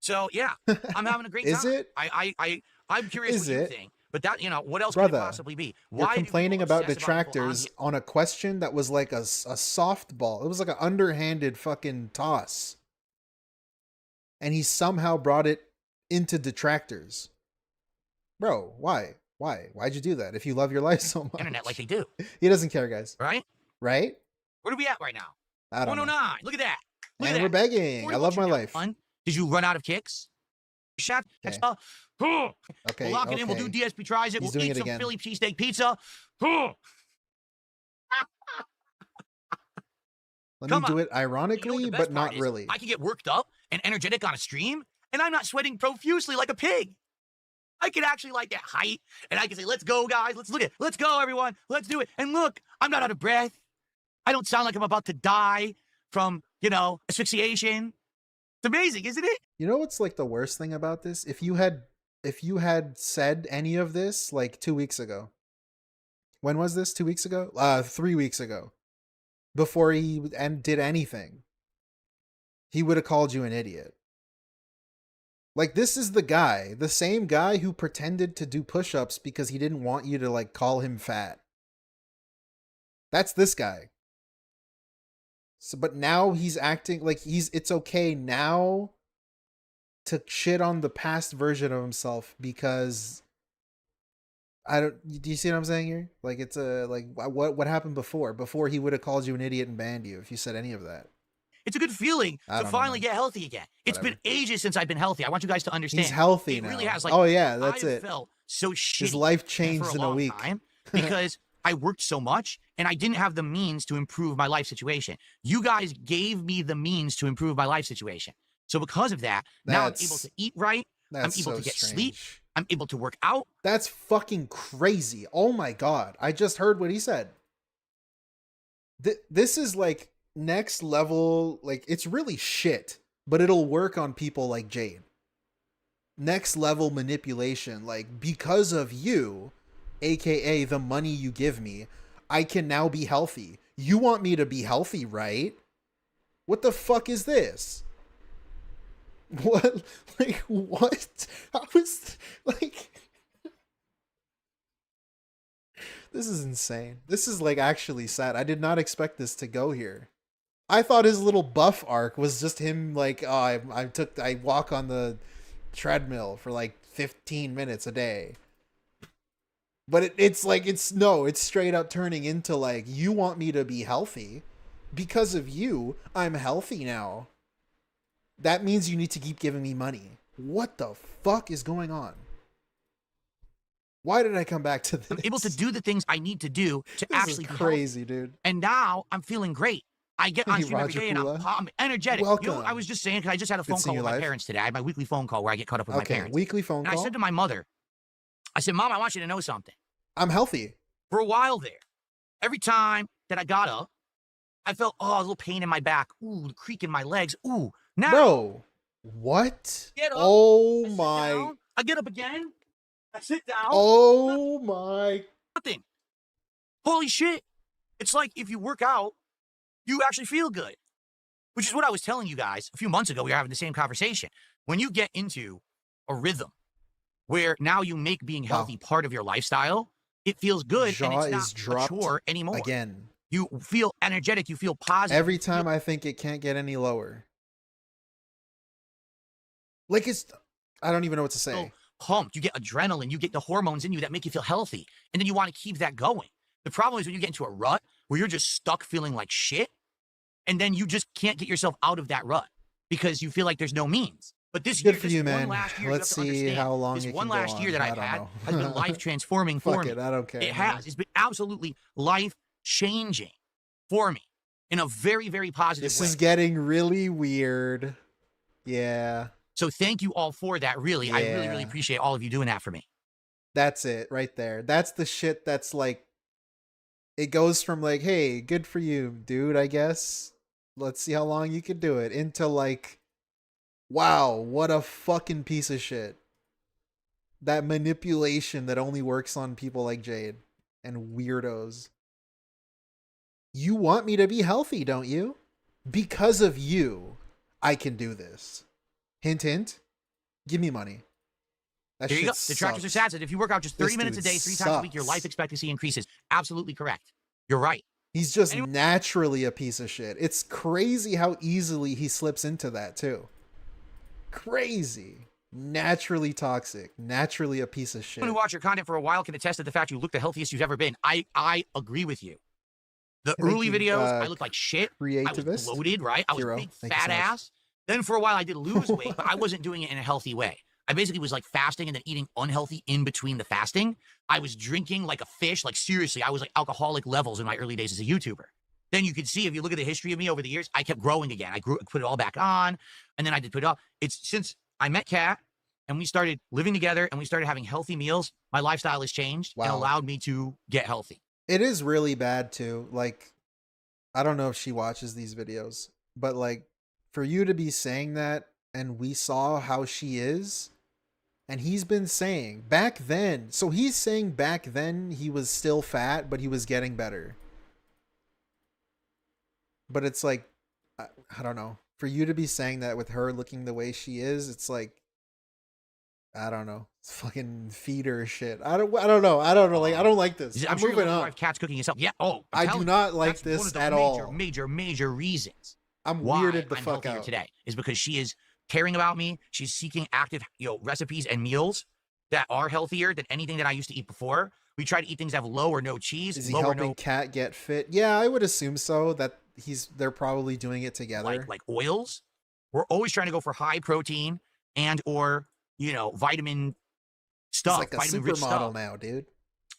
So yeah, I'm having a great time. Is it? I'm curious Is what you it? think. But that, what else Brother, could it possibly be? You're Why do complaining people about obsess detractors people on a question that was like a softball. It was like an underhanded fucking toss. And he somehow brought it into detractors. Bro, why? Why'd you do that if you love your life so much? Internet like they do. He doesn't care, guys. Right? Right? Where are we at right now? I don't know. 109. Look at that. Look at And that. we're begging. I love my life. Did you run out of kicks? Chef, Okay. we'll Okay. lock it in. We'll do DSP tries it. He's We'll doing eat it some again. Philly cheesesteak pizza. Let Come me do on. it ironically, You know what the best but part not is? really. I can get worked up and energetic on a stream, and I'm not sweating profusely like a pig. I can actually like get height, and I can say, let's go, guys. Let's go, everyone. Let's do it. And look, I'm not out of breath. I don't sound like I'm about to die from, asphyxiation. It's amazing, isn't it? You know what's like the worst thing about this? If you had said any of this like 2 weeks ago. When was this? 2 weeks ago? 3 weeks ago. Before he did anything. He would have called you an idiot. Like, this is the same guy who pretended to do push-ups because he didn't want you to like call him fat. That's this guy. So, but now he's acting like it's okay now to shit on the past version of himself because do you see what I'm saying here? Like, it's what happened before? Before he would have called you an idiot and banned you if you said any of that. It's a good feeling to finally get healthy again. It's been ages since I've been healthy. I want you guys to understand. He's healthy now. It really has. Like, oh yeah, that's I it. felt so shitty. His life changed for in a long week time because I worked so much and I didn't have the means to improve my life situation. You guys gave me the means to improve my life situation. So because of that, now I'm able to eat right. I'm able to get sleep. I'm able to work out. That's fucking crazy. Oh my God. I just heard what he said. This is like next level. Like, it's really shit, but it'll work on people like Jade. Next level manipulation. Like, because of you, aka the money you give me, I can now be healthy. You want me to be healthy, right? What the fuck is this? What? Like, what? I was like, this is insane. This is like actually sad. I did not expect this to go here. I thought his little buff arc was just him like, oh, I walk on the treadmill for like 15 minutes a day. But it's straight up turning into like, you want me to be healthy. Because of you, I'm healthy now. That means you need to keep giving me money. What the fuck is going on? Why did I come back to this? I'm able to do the things I need to do to actually be crazy, dude. And now I'm feeling great. I get on stream every day and I'm energetic. Welcome. I was just saying, because I just had a phone call with my parents today. I had my weekly phone call where I get caught up with my parents. Weekly phone call. And I said to my mother, I said, Mom, I want you to know something. I'm healthy. For a while there, every time that I got up, I felt, a little pain in my back. Ooh, the creak in my legs. Ooh. Now, bro, what? Get up, oh my! Down, I get up again. I sit down. Oh my! Nothing. Holy shit! It's like if you work out, you actually feel good. Which is what I was telling you guys a few months ago. We were having the same conversation. When you get into a rhythm where now you make being healthy part of your lifestyle, it feels good and it's not a chore anymore. Again. You feel energetic. You feel positive. Every time I think it can't get any lower. Like, I don't even know what to say. So pumped. You get adrenaline. You get the hormones in you that make you feel healthy. And then you want to keep that going. The problem is when you get into a rut where you're just stuck feeling like shit. And then you just can't get yourself out of that rut because you feel like there's no means. But this year, for you, man. Let's see how long this it one can go last on. year that I've had has been life transforming for me. I don't care. It has. It's been absolutely life changing for me in a very, very positive way. This is getting really weird. Yeah. So thank you all for that, really. Yeah. I really, really appreciate all of you doing that for me. That's it right there. That's the shit that's like, it goes from like, hey, good for you, dude, I guess. Let's see how long you can do it, into like, wow, what a fucking piece of shit. That manipulation that only works on people like Jade and weirdos. You want me to be healthy, don't you? Because of you, I can do this. Hint, hint. Give me money. That there you go. sucks. Detractors are sad. If you work out just 30 minutes a day, 3 times a week, your life expectancy increases. Absolutely correct. You're right. He's just naturally a piece of shit. It's crazy how easily he slips into that, too. Crazy. Naturally toxic. Naturally a piece of shit. Anyone who watched your content for a while can attest to the fact you look the healthiest you've ever been. I agree with you. The early videos, I looked like shit. I was bloated, right? I was a big fat ass. Then for a while I did lose weight, but I wasn't doing it in a healthy way. I basically was like fasting and then eating unhealthy in between the fasting. I was drinking like a fish. Like seriously, I was like alcoholic levels in my early days as a YouTuber. Then you can see, if you look at the history of me over the years, I kept growing again. I put it all back on, and then I did put it off. It's since I met Kat and we started living together and we started having healthy meals, my lifestyle has changed and allowed me to get healthy. It is really bad too. Like, I don't know if she watches these videos, but like, for you to be saying that, and we saw how she is, and he's been saying back then, so he's saying back then he was still fat, but he was getting better. But it's like, I don't know. For you to be saying that with her looking the way she is, it's like, I don't know. It's fucking feed her shit. I don't know. Like, I don't like this. I'm sure moving on. Cat's cooking yourself. Yeah. Oh, I do not like this at all. Major reasons. I'm weirded the I'm fuck out today is because she is caring about me. She's seeking active, recipes and meals that are healthier than anything that I used to eat before. We try to eat things that have low or no cheese. Is he helping Kat get fit? Yeah, I would assume so. That they're probably doing it together. Like oils. We're always trying to go for high protein and or vitamin stuff. It's like a supermodel now, dude.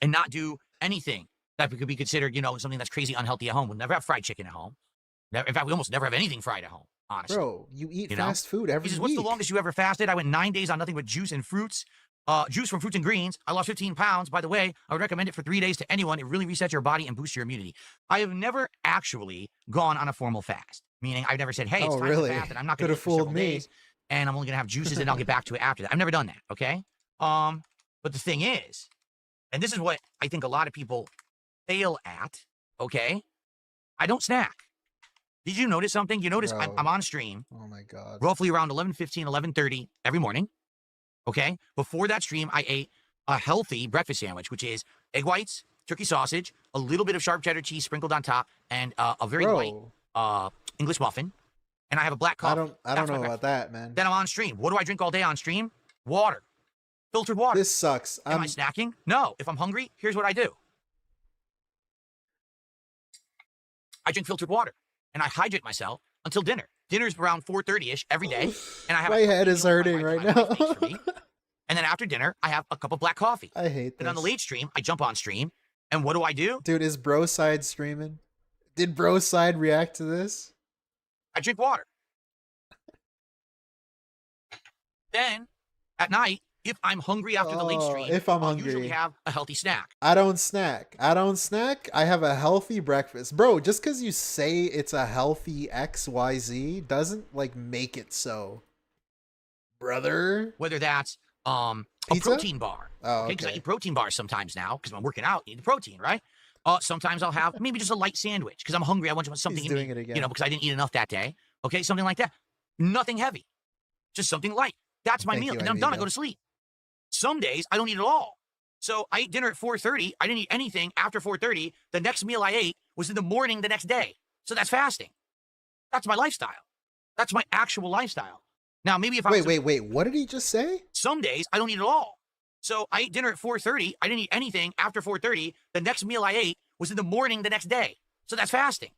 And not do anything that could be considered, something that's crazy unhealthy at home. We'll never have fried chicken at home. In fact, we almost never have anything fried at home, honestly. Bro, you eat fast food every week. What's the longest you ever fasted? I went 9 days on nothing but juice and fruits. Juice from fruits and greens. I lost 15 pounds. By the way, I would recommend it for 3 days to anyone. It really resets your body and boosts your immunity. I have never actually gone on a formal fast. Meaning, I've never said, hey, it's time to fast, and I'm not going to do it for several days, and I'm only going to have juices, and I'll get back to it after that. I've never done that, okay? But the thing is, and this is what I think a lot of people fail at, okay? I don't snack. Did you notice something? You notice I'm on stream. Oh, my God. Roughly around 11:15, 11:30 every morning, okay? Before that stream, I ate a healthy breakfast sandwich, which is egg whites, turkey sausage, a little bit of sharp cheddar cheese sprinkled on top, and a very light English muffin, and I have a black coffee. I don't know about that, man. Then I'm on stream. What do I drink all day on stream? Water. Filtered water. This sucks. Am I snacking? No. If I'm hungry, here's what I do. I drink filtered water, and I hydrate myself until dinner. Dinner's around 4:30-ish every day, and I have my head is hurting right now. And then after dinner, I have a cup of black coffee. I hate this. And on the late stream, I jump on stream, and what do? Dude, is Broside streaming? Did Broside react to this? I drink water. Then, at night, if I'm hungry after the late stream, I'll usually have a healthy snack. I don't snack. I have a healthy breakfast. Bro, just because you say it's a healthy XYZ doesn't, like, make it so. Brother? Whether that's a protein bar. Oh, okay. Because I eat protein bars sometimes now, because I'm working out, I need the protein, right? Sometimes I'll have maybe just a light sandwich, because I'm hungry, I want something in me, because I didn't eat enough that day. Okay, something like that. Nothing heavy. Just something light. That's my meal. And then I'm done, I go to sleep. Some days, I don't eat at all. So I ate dinner at 4:30. I didn't eat anything after 4:30. The next meal I ate was in the morning the next day. So that's fasting. That's my lifestyle. That's my actual lifestyle. Now, maybe if I Wait. What did he just say? Some days, I don't eat at all. So I ate dinner at 4:30. I didn't eat anything after 4:30. The next meal I ate was in the morning the next day. So that's fasting.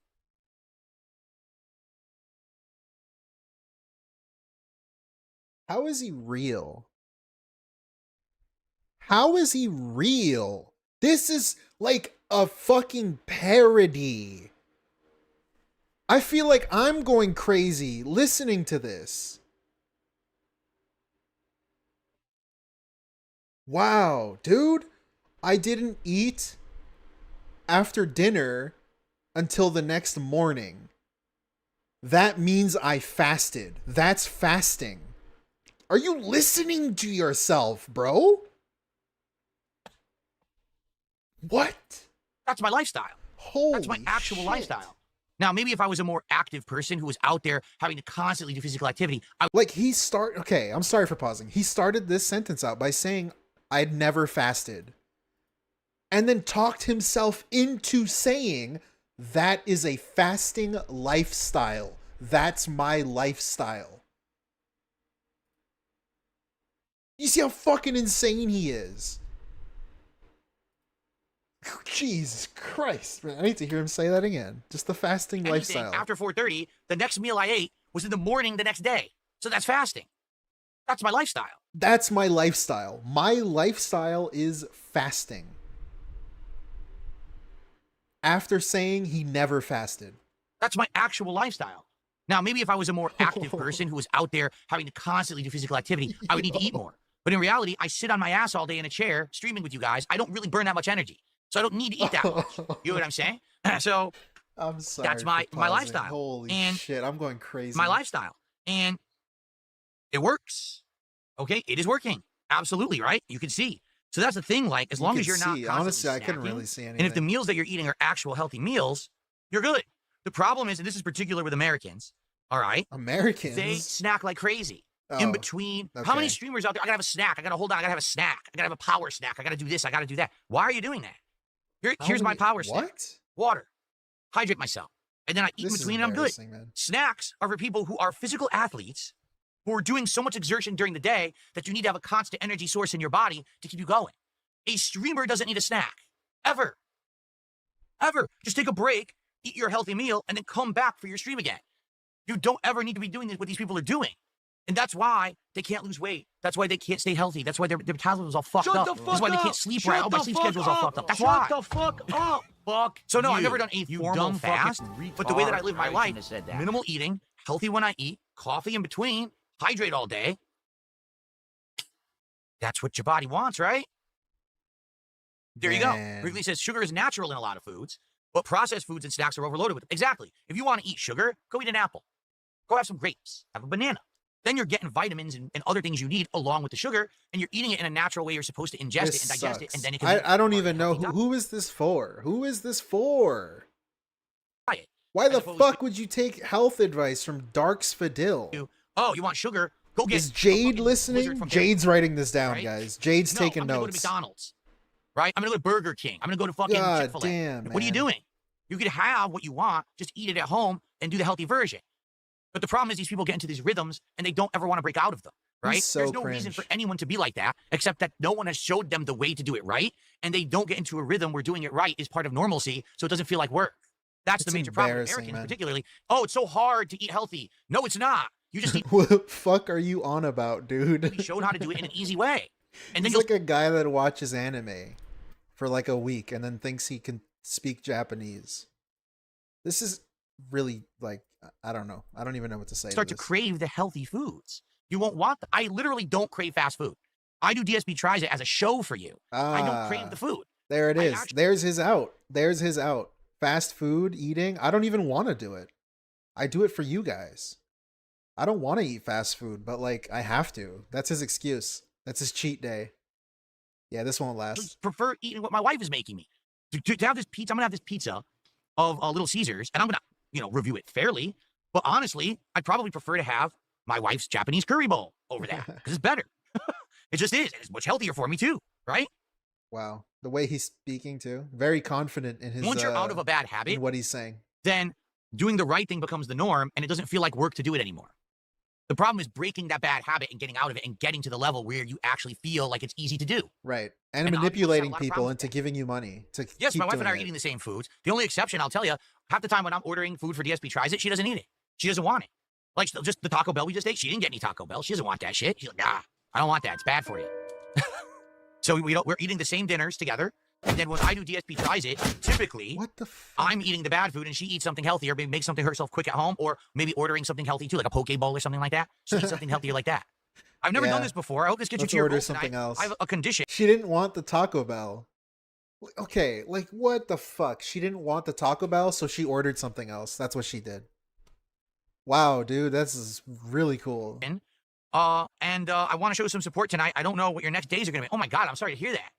How is he real? How is he real? This is like a fucking parody. I feel like I'm going crazy listening to this. Wow, dude. I didn't eat after dinner until the next morning. That means I fasted. That's fasting. Are you listening to yourself, bro? What? That's my lifestyle. That's my actual lifestyle. Now, maybe if I was a more active person who was out there having to constantly do physical activity. Okay, I'm sorry for pausing. He started this sentence out by saying, I'd never fasted. And then talked himself into saying, that is a fasting lifestyle. That's my lifestyle. You see how fucking insane he is? Jesus Christ, man. I need to hear him say that again. Just the fasting lifestyle. After 4:30, the next meal I ate was in the morning the next day. So that's fasting. That's my lifestyle. That's my lifestyle. My lifestyle is fasting. After saying he never fasted. That's my actual lifestyle. Now, maybe if I was a more active person who was out there having to constantly do physical activity, I would need to eat more. But in reality, I sit on my ass all day in a chair streaming with you guys. I don't really burn that much energy. So I don't need to eat that much. You know what I'm saying? So I'm sorry. That's my lifestyle. Holy and shit, I'm going crazy. My lifestyle. And it works. Okay, it is working. Absolutely, right? You can see. So that's the thing, like, as long as you're not constantly honestly, I snacking, couldn't really see anything. and if the meals that you're eating are actual healthy meals, you're good. The problem is, and this is particular with Americans, all right? Americans? They snack like crazy. In between. Okay. How many streamers out there? I gotta have a snack. I gotta hold on. I gotta have a snack. I gotta have a power snack. I gotta do this. I gotta do that. Why are you doing that? Here's my power snack. What? Water. Hydrate myself. And then I eat in This is between and I'm good. man. Snacks are for people who are physical athletes who are doing so much exertion during the day that you need to have a constant energy source in your body to keep you going. A streamer doesn't need a snack. Ever. Ever. Just take a break, eat your healthy meal, and then come back for your stream again. You don't ever need to be doing what these people are doing. And that's why they can't lose weight. That's why they can't stay healthy. That's why their metabolism is all fucked up. That's why they can't sleep right. My sleep schedule is all fucked up. That's why. Shut the fuck up. Fuck. So no, I've never done a formal dumb fast, fucking but the way that I live my retard. I life, shouldn't have said that. minimal eating, healthy when I eat, coffee in between, hydrate all day. That's what your body wants, right? There you go. Wrigley says sugar is natural in a lot of foods, but processed foods and snacks are overloaded with it. Exactly. If you want to eat sugar, go eat an apple. Go have some grapes. Have a banana. Then you're getting vitamins and other things you need along with the sugar, and you're eating it in a natural way. You're supposed to ingest it and digest it, and then it can I don't even know who is this for? Who is this for? Diet. Why the fuck would you take health advice from Dark Sfadil? Oh, you want sugar? Go get. Is Jade listening? Jade's writing this down, right? guys. Jade's taking I'm gonna notes. Go to McDonald's, right? I'm gonna go to Burger King. I'm gonna go to fucking God Chick-fil-A. damn, What are you man. doing? You could have what you want, just eat it at home and do the healthy version. But the problem is these people get into these rhythms and they don't ever want to break out of them, right? So There's no reason for anyone to be like that, except that no one has showed them the way to do it right, and they don't get into a rhythm where doing it right is part of normalcy, so it doesn't feel like work. That's the major problem with Americans, particularly. Oh, it's so hard to eat healthy. No, it's not. You just eat. What the fuck are you on about, dude? We showed how to do it in an easy way. And then He's like a guy that watches anime for like a week and then thinks he can speak Japanese. This is really like, I don't know. I don't even know what to say. Start to crave the healthy foods. You won't want them. I literally don't crave fast food. I do DSP tries it as a show for you. I don't crave the food. There it is. There's his out. There's his out. Fast food eating. I don't even want to do it. I do it for you guys. I don't want to eat fast food, but like I have to. That's his excuse. That's his cheat day. Yeah, this won't last. I prefer eating what my wife is making me. To have this pizza, I'm gonna have this pizza of Little Caesars, and I'm gonna, review it fairly. But honestly, I'd probably prefer to have my wife's Japanese curry bowl over that because it's better. It just is. It's much healthier for me too, right? Wow, the way he's speaking too, very confident in his. Once you're out of a bad habit, in what he's saying, then doing the right thing becomes the norm, and it doesn't feel like work to do it anymore. The problem is breaking that bad habit and getting out of it and getting to the level where you actually feel like it's easy to do. Right. And manipulating people into giving you money to Yes, keep my wife doing and I are it. eating the same foods. The only exception, I'll tell you, half the time when I'm ordering food for DSP tries it, she doesn't eat it. She doesn't want it. Like just the Taco Bell we just ate, she didn't get any Taco Bell. She doesn't want that shit. She's like, nah, I don't want that. It's bad for you. So we're eating the same dinners together. And then when I do DSP tries it, typically I'm eating the bad food and she eats something healthier, maybe make something herself quick at home, or maybe ordering something healthy too, like a poke bowl or something like that. She eats something healthier like that. I've never done this before. I hope this gets you to your order goal something tonight. else. I have a condition. She didn't want the Taco Bell. Okay, like what the fuck? She didn't want the Taco Bell, so she ordered something else. That's what she did. Wow, dude, this is really cool. I want to show some support tonight. I don't know what your next days are going to be. Oh my God, I'm sorry to hear that.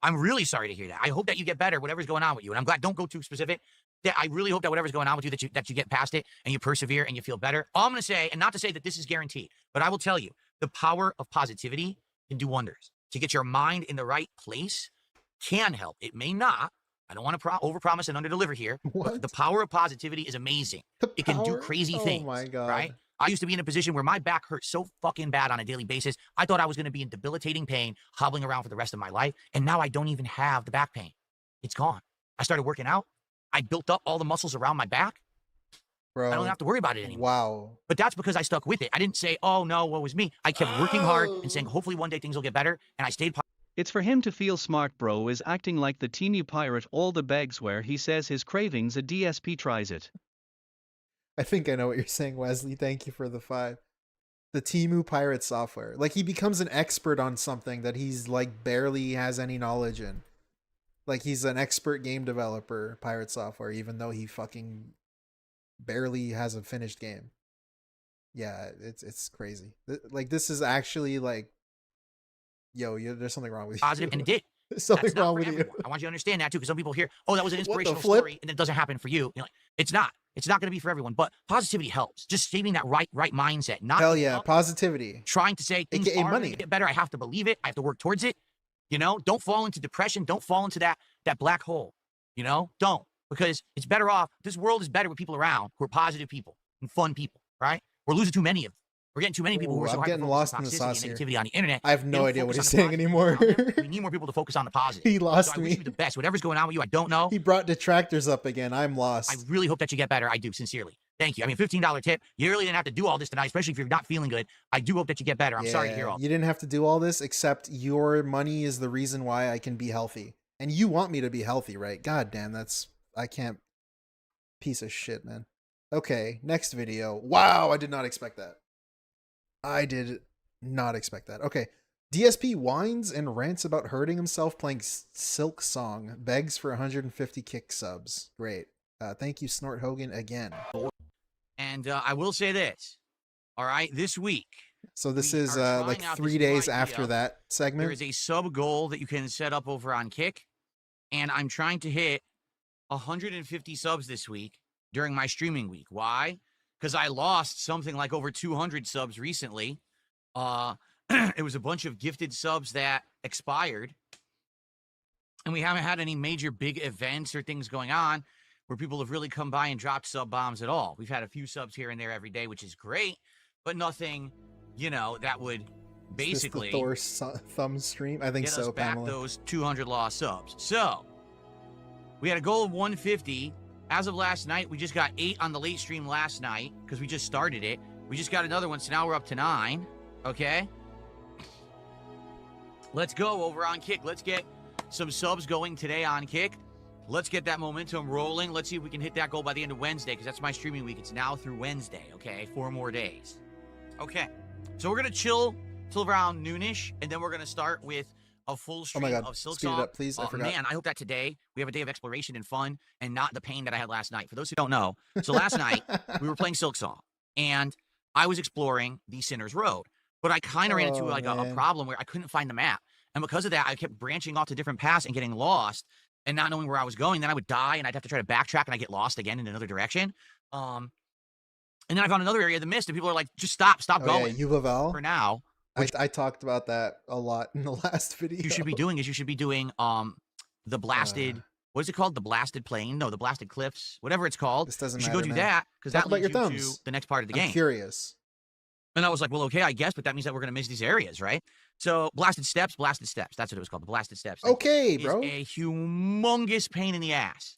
I'm really sorry to hear that. I hope that you get better, whatever's going on with you. And I'm glad, don't go too specific. Yeah, I really hope that whatever's going on with you, that you get past it and you persevere and you feel better. All I'm going to say, and not to say that this is guaranteed, but I will tell you, the power of positivity can do wonders. To get your mind in the right place can help. It may not. I don't want to overpromise and underdeliver here. But the power of positivity is amazing. It can do crazy things. Oh my God. Right? I used to be in a position where my back hurt so fucking bad on a daily basis. I thought I was going to be in debilitating pain, hobbling around for the rest of my life. And now I don't even have the back pain. It's gone. I started working out. I built up all the muscles around my back. Bro. I don't have to worry about it anymore. Wow. But that's because I stuck with it. I didn't say, oh no, what was me? I kept working hard and saying, hopefully one day things will get better. And I stayed. It's for him to feel smart, bro, is acting like the teeny pirate all the begs where he says his cravings a DSP tries it. I think I know what you're saying, Wesley. Thank you for the 5. The Temu pirate software. Like, he becomes an expert on something that he's like barely has any knowledge in. Like, he's an expert game developer, pirate software, even though he fucking barely has a finished game. Yeah, it's crazy. Like, this is actually like, yo, there's something wrong with you. Positive, and it did. There's something wrong with you. I want you to understand that too, because some people hear, oh, that was an inspirational story, and it doesn't happen for you. Like, it's not. It's not going to be for everyone, but positivity helps. Just saving that right mindset. Not hell yeah, positivity. Trying to say things are going to get better. I have to believe it. I have to work towards it. You know, don't fall into depression. Don't fall into that black hole. You know, don't, because it's better off. This world is better with people around who are positive people and fun people, right? We're losing too many of them. We're getting too many people who are so I'm getting lost in the sauce and here. negativity on the internet. I have no idea what he's saying anymore. We need more people to focus on the positive. He lost I me. wish you the best. Whatever's going on with you, I don't know. He brought detractors up again. I'm lost. I really hope that you get better. I do, sincerely. Thank you. I mean, $15 tip. You really didn't have to do all this tonight, especially if you're not feeling good. I do hope that you get better. I'm sorry to hear all You didn't have to do all this, except your money is the reason why I can be healthy. And you want me to be healthy, right? God damn, I can't. Piece of shit, man. Okay, next video. Wow, I did not expect that. I did not expect that. Okay. DSP whines and rants about hurting himself playing Silksong. Begs for 150 kick subs. Great. Thank you, Snort Hogan, again. And I will say this. All right, this week. So this is like 3 days after that segment. There is a sub goal that you can set up over on Kick. And I'm trying to hit 150 subs this week during my streaming week. Why? Because I lost something like over 200 subs recently. It was a bunch of gifted subs that expired. And we haven't had any major big events or things going on where people have really come by and dropped sub bombs at all. We've had a few subs here and there every day, which is great, but nothing, you know, that would basically is this the Thor thumb stream. I think get so, us back Pamela. Those 200 lost subs. So we had a goal of 150. As of last night, we just got 8 on the late stream last night because we just started it. We just got another one, so now we're up to 9. Okay? Let's go over on Kick. Let's get some subs going today on Kick. Let's get that momentum rolling. Let's see if we can hit that goal by the end of Wednesday, because that's my streaming week. It's now through Wednesday, okay? 4 more days. Okay. So we're going to chill till around noonish, and then we're going to start with a full stream of Silksong. Speed it up, please. I forgot. Man, I hope that today we have a day of exploration and fun and not the pain that I had last night. For those who don't know, so last night we were playing Silksong, and I was exploring the Sinner's Road. But I kind of ran into like a problem where I couldn't find the map. And because of that, I kept branching off to different paths and getting lost and not knowing where I was going. Then I would die, and I'd have to try to backtrack, and I'd get lost again in another direction. And then I found another area of the mist, and people are like, just stop going. Yeah, Uvavel. For now. I talked about that a lot in the last video. You should be doing the blasted, what is it called? The blasted plain? No, the blasted cliffs, whatever it's called. This doesn't matter. You should go do that, because that leads you to the next part of the game. I'm curious. And I was like, well, okay, I guess, but that means that we're going to miss these areas, right? So blasted steps. That's what it was called. The blasted steps. Okay, bro. Is a humongous pain in the ass.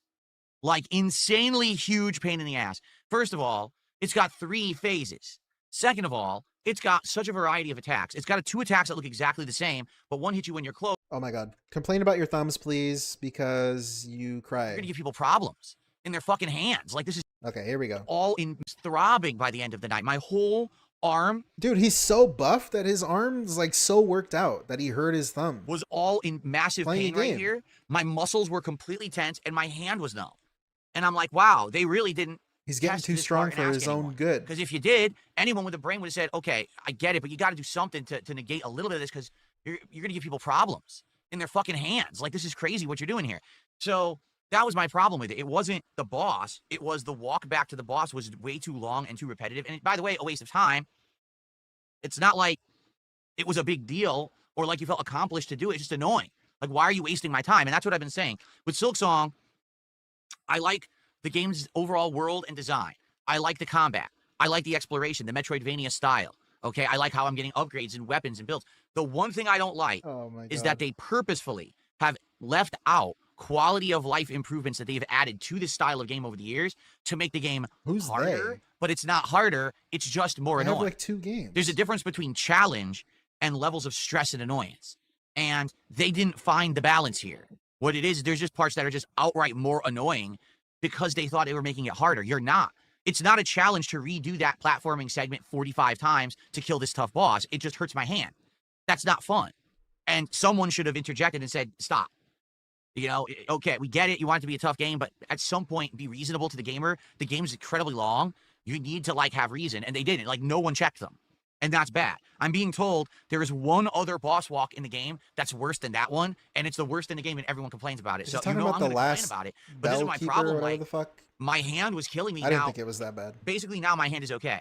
Like insanely huge pain in the ass. First of all, it's got 3 phases. Second of all, it's got such a variety of attacks. It's got 2 attacks that look exactly the same, but one hits you when you're close. Oh my god. Complain about your thumbs, please, because you cry. You're going to give people problems in their fucking hands. Like, this is... Okay, here we go. All in throbbing by the end of the night. My whole arm... Dude, he's so buff that his arm's like so worked out that he hurt his thumb. Was all in massive pain right here. My muscles were completely tense, and my hand was numb. And I'm like, wow, they really didn't... He's getting too strong for his own good. Because if you did, anyone with a brain would have said, okay, I get it, but you got to do something to negate a little bit of this, because you're going to give people problems in their fucking hands. Like, this is crazy what you're doing here. So that was my problem with it. It wasn't the boss. It was the walk back to the boss was way too long and too repetitive. And by the way, a waste of time. It's not like it was a big deal or like you felt accomplished to do it. It's just annoying. Like, why are you wasting my time? And that's what I've been saying. With Silksong, I like the game's overall world and design. I like the combat. I like the exploration, the Metroidvania style. Okay, I like how I'm getting upgrades and weapons and builds. The one thing I don't like is that they purposefully have left out quality of life improvements that they've added to this style of game over the years to make the game harder. But it's not harder. It's just more annoying. Have like 2 games. There's a difference between challenge and levels of stress and annoyance. And they didn't find the balance here. What it is, there's just parts that are just outright more annoying because they thought they were making it harder. You're not. It's not a challenge to redo that platforming segment 45 times to kill this tough boss. It just hurts my hand. That's not fun. And someone should have interjected and said, stop. You know, okay, we get it. You want it to be a tough game, but at some point be reasonable to the gamer. The game is incredibly long. You need to, like, have reason. And they didn't. Like, no one checked them. And that's bad. I'm being told there is one other boss walk in the game that's worse than that one, and it's the worst in the game, and everyone complains about it. So you know I'm going to complain about it. But this is my problem. Like, my hand was killing me. I didn't think it was that bad. Basically, now my hand is okay.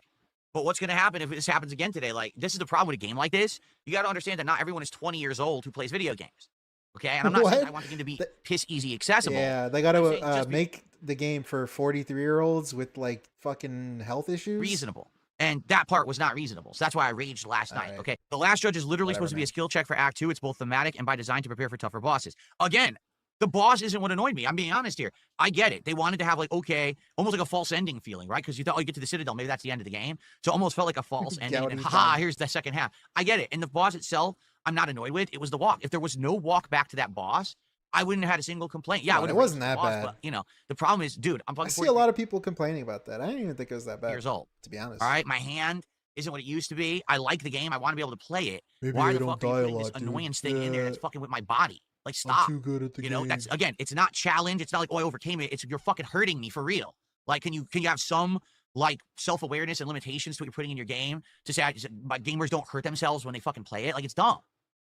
But what's going to happen if this happens again today? Like, this is the problem with a game like this. You got to understand that not everyone is 20 years old who plays video games. Okay? And I'm not saying I want the game to be piss easy accessible. Yeah, they got to make the game for 43-year-olds with, like, fucking health issues. Reasonable. And that part was not reasonable. So that's why I raged last night. Right. Okay. The last judge is literally supposed to be a skill check for Act 2. It's both thematic and by design to prepare for tougher bosses. Again, the boss isn't what annoyed me. I'm being honest here. I get it. They wanted to have, like, okay, almost like a false ending feeling, right? Because you thought, oh, you get to the Citadel, maybe that's the end of the game. So it almost felt like a false ending. And haha, here's the second half. I get it. And the boss itself, I'm not annoyed with. It was the walk. If there was no walk back to that boss, I wouldn't have had a single complaint. Yeah, it wasn't that bad. But, you know, the problem is, dude, I'm fucking. I see a lot of people complaining about that. I didn't even think it was that bad. Years old, to be honest. All right, my hand isn't what it used to be. I like the game. I want to be able to play it. Maybe Why I the don't fuck are you putting this annoyance thing in there that's fucking with my body? Like, stop. I'm too good at the game. You know, that's, again, it's not challenge. It's not like, oh, I overcame it. It's, you're fucking hurting me for real. Like, can you have some, like, self-awareness and limitations to what you're putting in your game to say, gamers don't hurt themselves when they fucking play it? Like, it's dumb.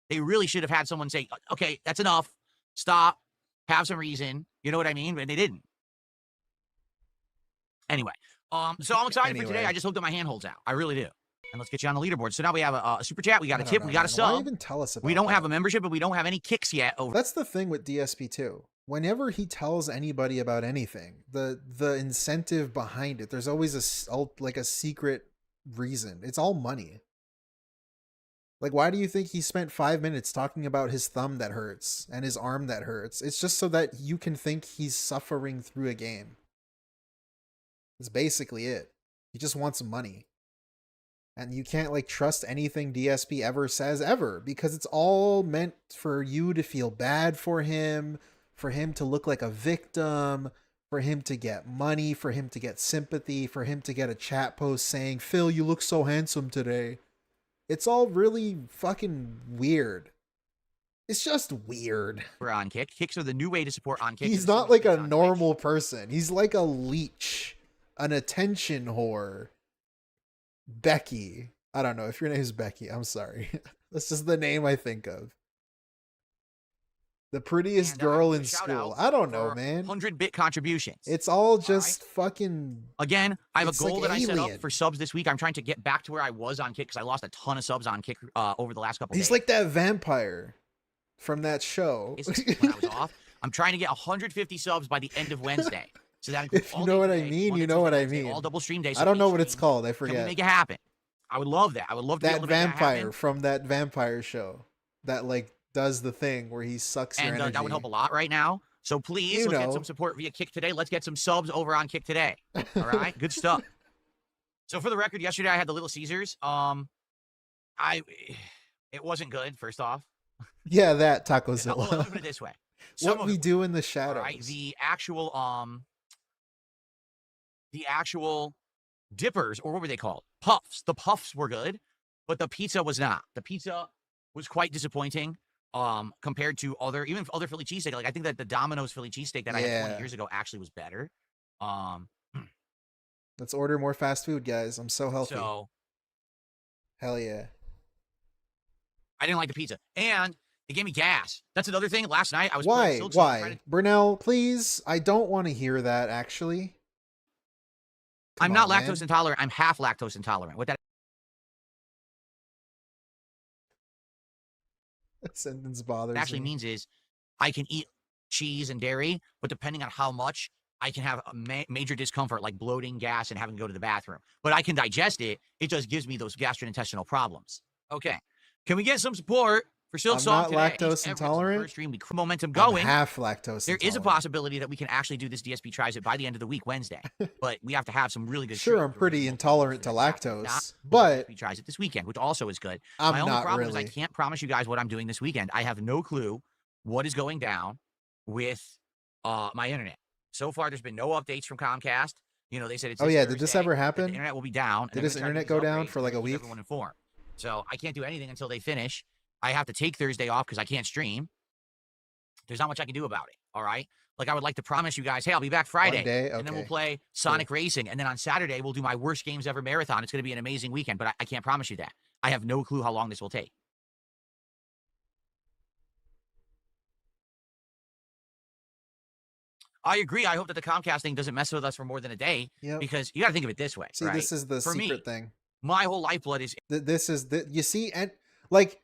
They really should have had someone say, okay, that's enough. Stop. Have some reason. You know what I mean? And they didn't. Anyway, so I'm excited for today. I just hope that my hand holds out. I really do. And let's get you on the leaderboard. So now we have a super chat. We got a tip. We got a sub. Why even tell us about we don't have a membership, but we don't have any kicks yet. That's the thing with DSP too. Whenever he tells anybody about anything, the incentive behind it, there's always a secret reason. It's all money. Like, why do you think he spent 5 minutes talking about his thumb that hurts and his arm that hurts? It's just so that you can think he's suffering through a game. That's basically it. He just wants money. And you can't, like, trust anything DSP ever says ever, because it's all meant for you to feel bad for him to look like a victim, for him to get money, for him to get sympathy, for him to get a chat post saying, "Phil, you look so handsome today." It's all really fucking weird. It's just weird. We're on Kick. Kicks are the new way to support on Kick. He's not like a normal person. He's like a leech, an attention whore. Becky. I don't know. If your name is Becky, I'm sorry. That's just the name I think of. The prettiest girl in school. I don't know, man. 100-bit contributions. It's all just fucking... Again, I have a goal that I set up for subs this week. I'm trying to get back to where I was on Kick because I lost a ton of subs on Kick over the last couple days. He's like that vampire from that show. When I was off. I'm trying to get 150 subs by the end of Wednesday. So that if you know what I mean, you know what I mean. All double stream days. I don't know what it's called. I forget. Can we make it happen? I would love that. I would love to that vampire from that vampire show that, like, does the thing where he sucks your energy. That would help a lot right now. So please, let's get some support via Kick today. Let's get some subs over on Kick today. All right, good stuff. So for the record, yesterday I had the Little Caesars. It wasn't good. First off. Yeah, that Tacozilla. Let me put it this way. What we do in the shadows. Right, the actual dippers, or what were they called? Puffs. The puffs were good, but the pizza was not. The pizza was quite disappointing. Compared to even other Philly cheesesteak. Like, I think that the Domino's Philly cheesesteak that I had 20 years ago actually was better. Let's order more fast food, guys. I'm so healthy. So, hell yeah. I didn't like the pizza. And it gave me gas. That's another thing. Last night I was Why? Brunel, please. I don't want to hear that, actually. I'm not lactose intolerant. I'm half lactose intolerant. What that sentence bothers actually means is I can eat cheese and dairy, but depending on how much, I can have a major discomfort like bloating, gas, and having to go to the bathroom. But I can digest it. It just gives me those gastrointestinal problems. Okay. Can we get some support For Silksong not today, lactose intolerant. stream, we keep momentum going. I'm half lactose There intolerant. is a possibility that we can actually do this DSP tries it by the end of the week, Wednesday. But we have to have some really good. Sure, I'm pretty intolerant to lactose, but DSP tries it this weekend, which also is good. I'm My only not problem really. is I can't promise you guys what I'm doing this weekend. I have no clue what is going down with my internet. So far, there's been no updates from Comcast. You know, they said it's. Oh yeah, Thursday, did this ever the happen? internet will be down. Did his internet go down for like a week? Everyone informed. So I can't do anything until they finish. I have to take Thursday off because I can't stream. There's not much I can do about it. All right. Like I would like to promise you guys, hey, I'll be back Friday. One day? And then we'll Okay. play Sonic Racing. And then on Saturday, we'll do my worst games ever marathon. It's going to be an amazing weekend, but I can't promise you that. I have no clue how long this will take. I agree. I hope that the Comcast thing doesn't mess with us for more than a day. Yep. Because you got to think of it this way. See, right? this is the For secret me, thing. my whole lifeblood is. This is the you see, and like,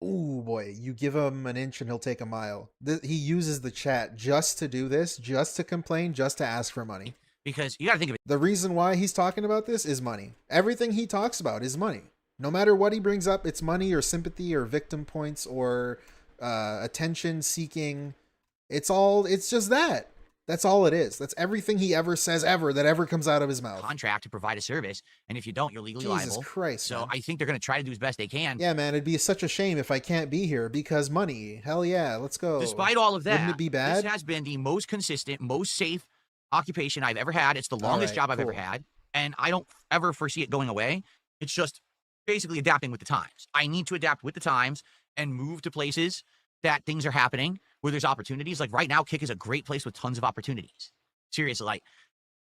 ooh boy, you give him an inch and he'll take a mile. He uses the chat just to do this, just to complain, just to ask for money. Because you got to think of it. The reason why he's talking about this is money. Everything he talks about is money. No matter what he brings up, it's money or sympathy or victim points or attention seeking. It's just that. That's all it is. That's everything he ever says ever that ever comes out of his mouth. Contract to provide a service, and if you don't, you're legally Jesus liable. Christ, So man. I think they're going to try to do as best they can. Yeah, man, it'd be such a shame if I can't be here because money. Hell yeah, let's go. Despite all of that, wouldn't it be bad? This has been the most consistent, most safe occupation I've ever had. It's the longest job I've ever had, and I don't ever foresee it going away. It's just basically adapting with the times. I need to adapt with the times and move to places that things are happening where there's opportunities. Like right now, Kick is a great place with tons of opportunities. Seriously, like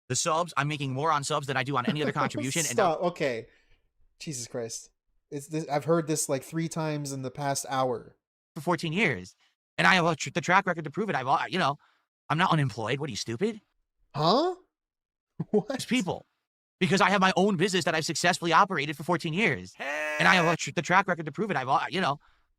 the subs, I'm making more on subs than I do on any other contribution. Stop. Okay. Jesus Christ. It's this. I've heard this like 3 times in the past hour. For 14 years, and I have the track record to prove it. I'm not unemployed. What are you, stupid? Huh? What? It's people. Because I have my own business that I've successfully operated for 14 years. And I have the track record to prove it.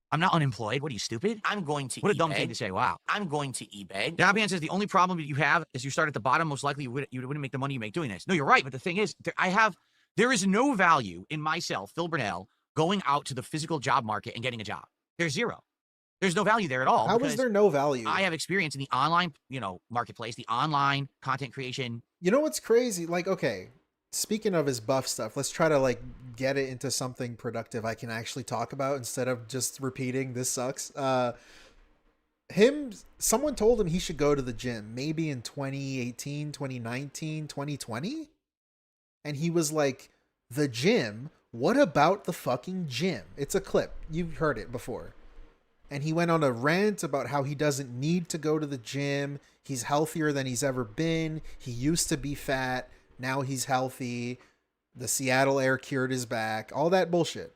I'm not unemployed. What are you, stupid? I'm going to What a dumb thing to say. Wow. I'm going to eBay. Dabian says the only problem that you have is you start at the bottom. Most likely you wouldn't make the money you make doing this. No, you're right. But the thing is, there is no value in myself, Phil Burnell, going out to the physical job market and getting a job. There's zero. There's no value there at all. How is there no value? I have experience in the online, marketplace, the online content creation. You know what's crazy? Like, okay, speaking of his buff stuff, let's try to like get it into something productive I can actually talk about instead of just repeating this sucks. Someone told him he should go to the gym maybe in 2018, 2019, 2020. And he was like, the gym? What about the fucking gym? It's a clip. You've heard it before. And he went on a rant about how he doesn't need to go to the gym. He's healthier than he's ever been. He used to be fat. Now he's healthy. The Seattle air cured his back. All that bullshit.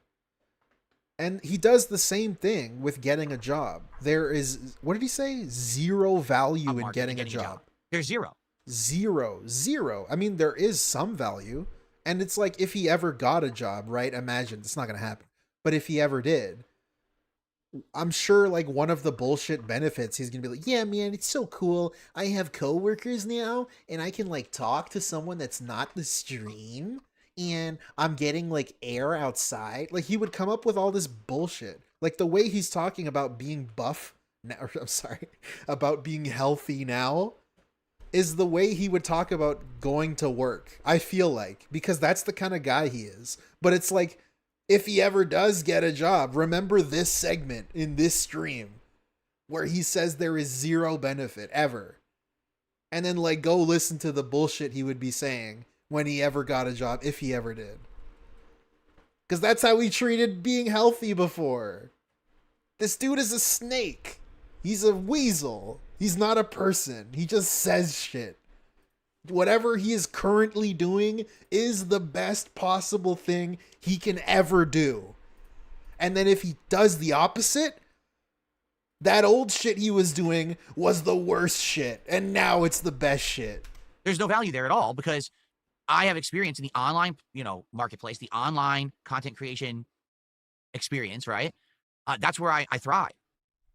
And he does the same thing with getting a job. There is, what did he say? Zero value in getting a job. There's zero. Zero. I mean, there is some value. And it's like, if he ever got a job, right? Imagine, it's not going to happen. But if he ever did, I'm sure like one of the bullshit benefits, he's going to be like, yeah, man, it's so cool. I have coworkers now and I can like talk to someone that's not the stream and I'm getting like air outside. Like he would come up with all this bullshit. Like the way he's talking about being buff now, about being healthy now is the way he would talk about going to work. I feel like, because that's the kind of guy he is. But it's like, if he ever does get a job, remember this segment in this stream where he says there is zero benefit ever. And then like go listen to the bullshit he would be saying when he ever got a job, if he ever did. Because that's how he treated being healthy before. This dude is a snake. He's a weasel. He's not a person. He just says shit. Whatever he is currently doing is the best possible thing he can ever do. And then if he does the opposite, that old shit he was doing was the worst shit. And now it's the best shit. There's no value there at all because I have experience in the online, marketplace, the online content creation experience, right? That's where I thrive.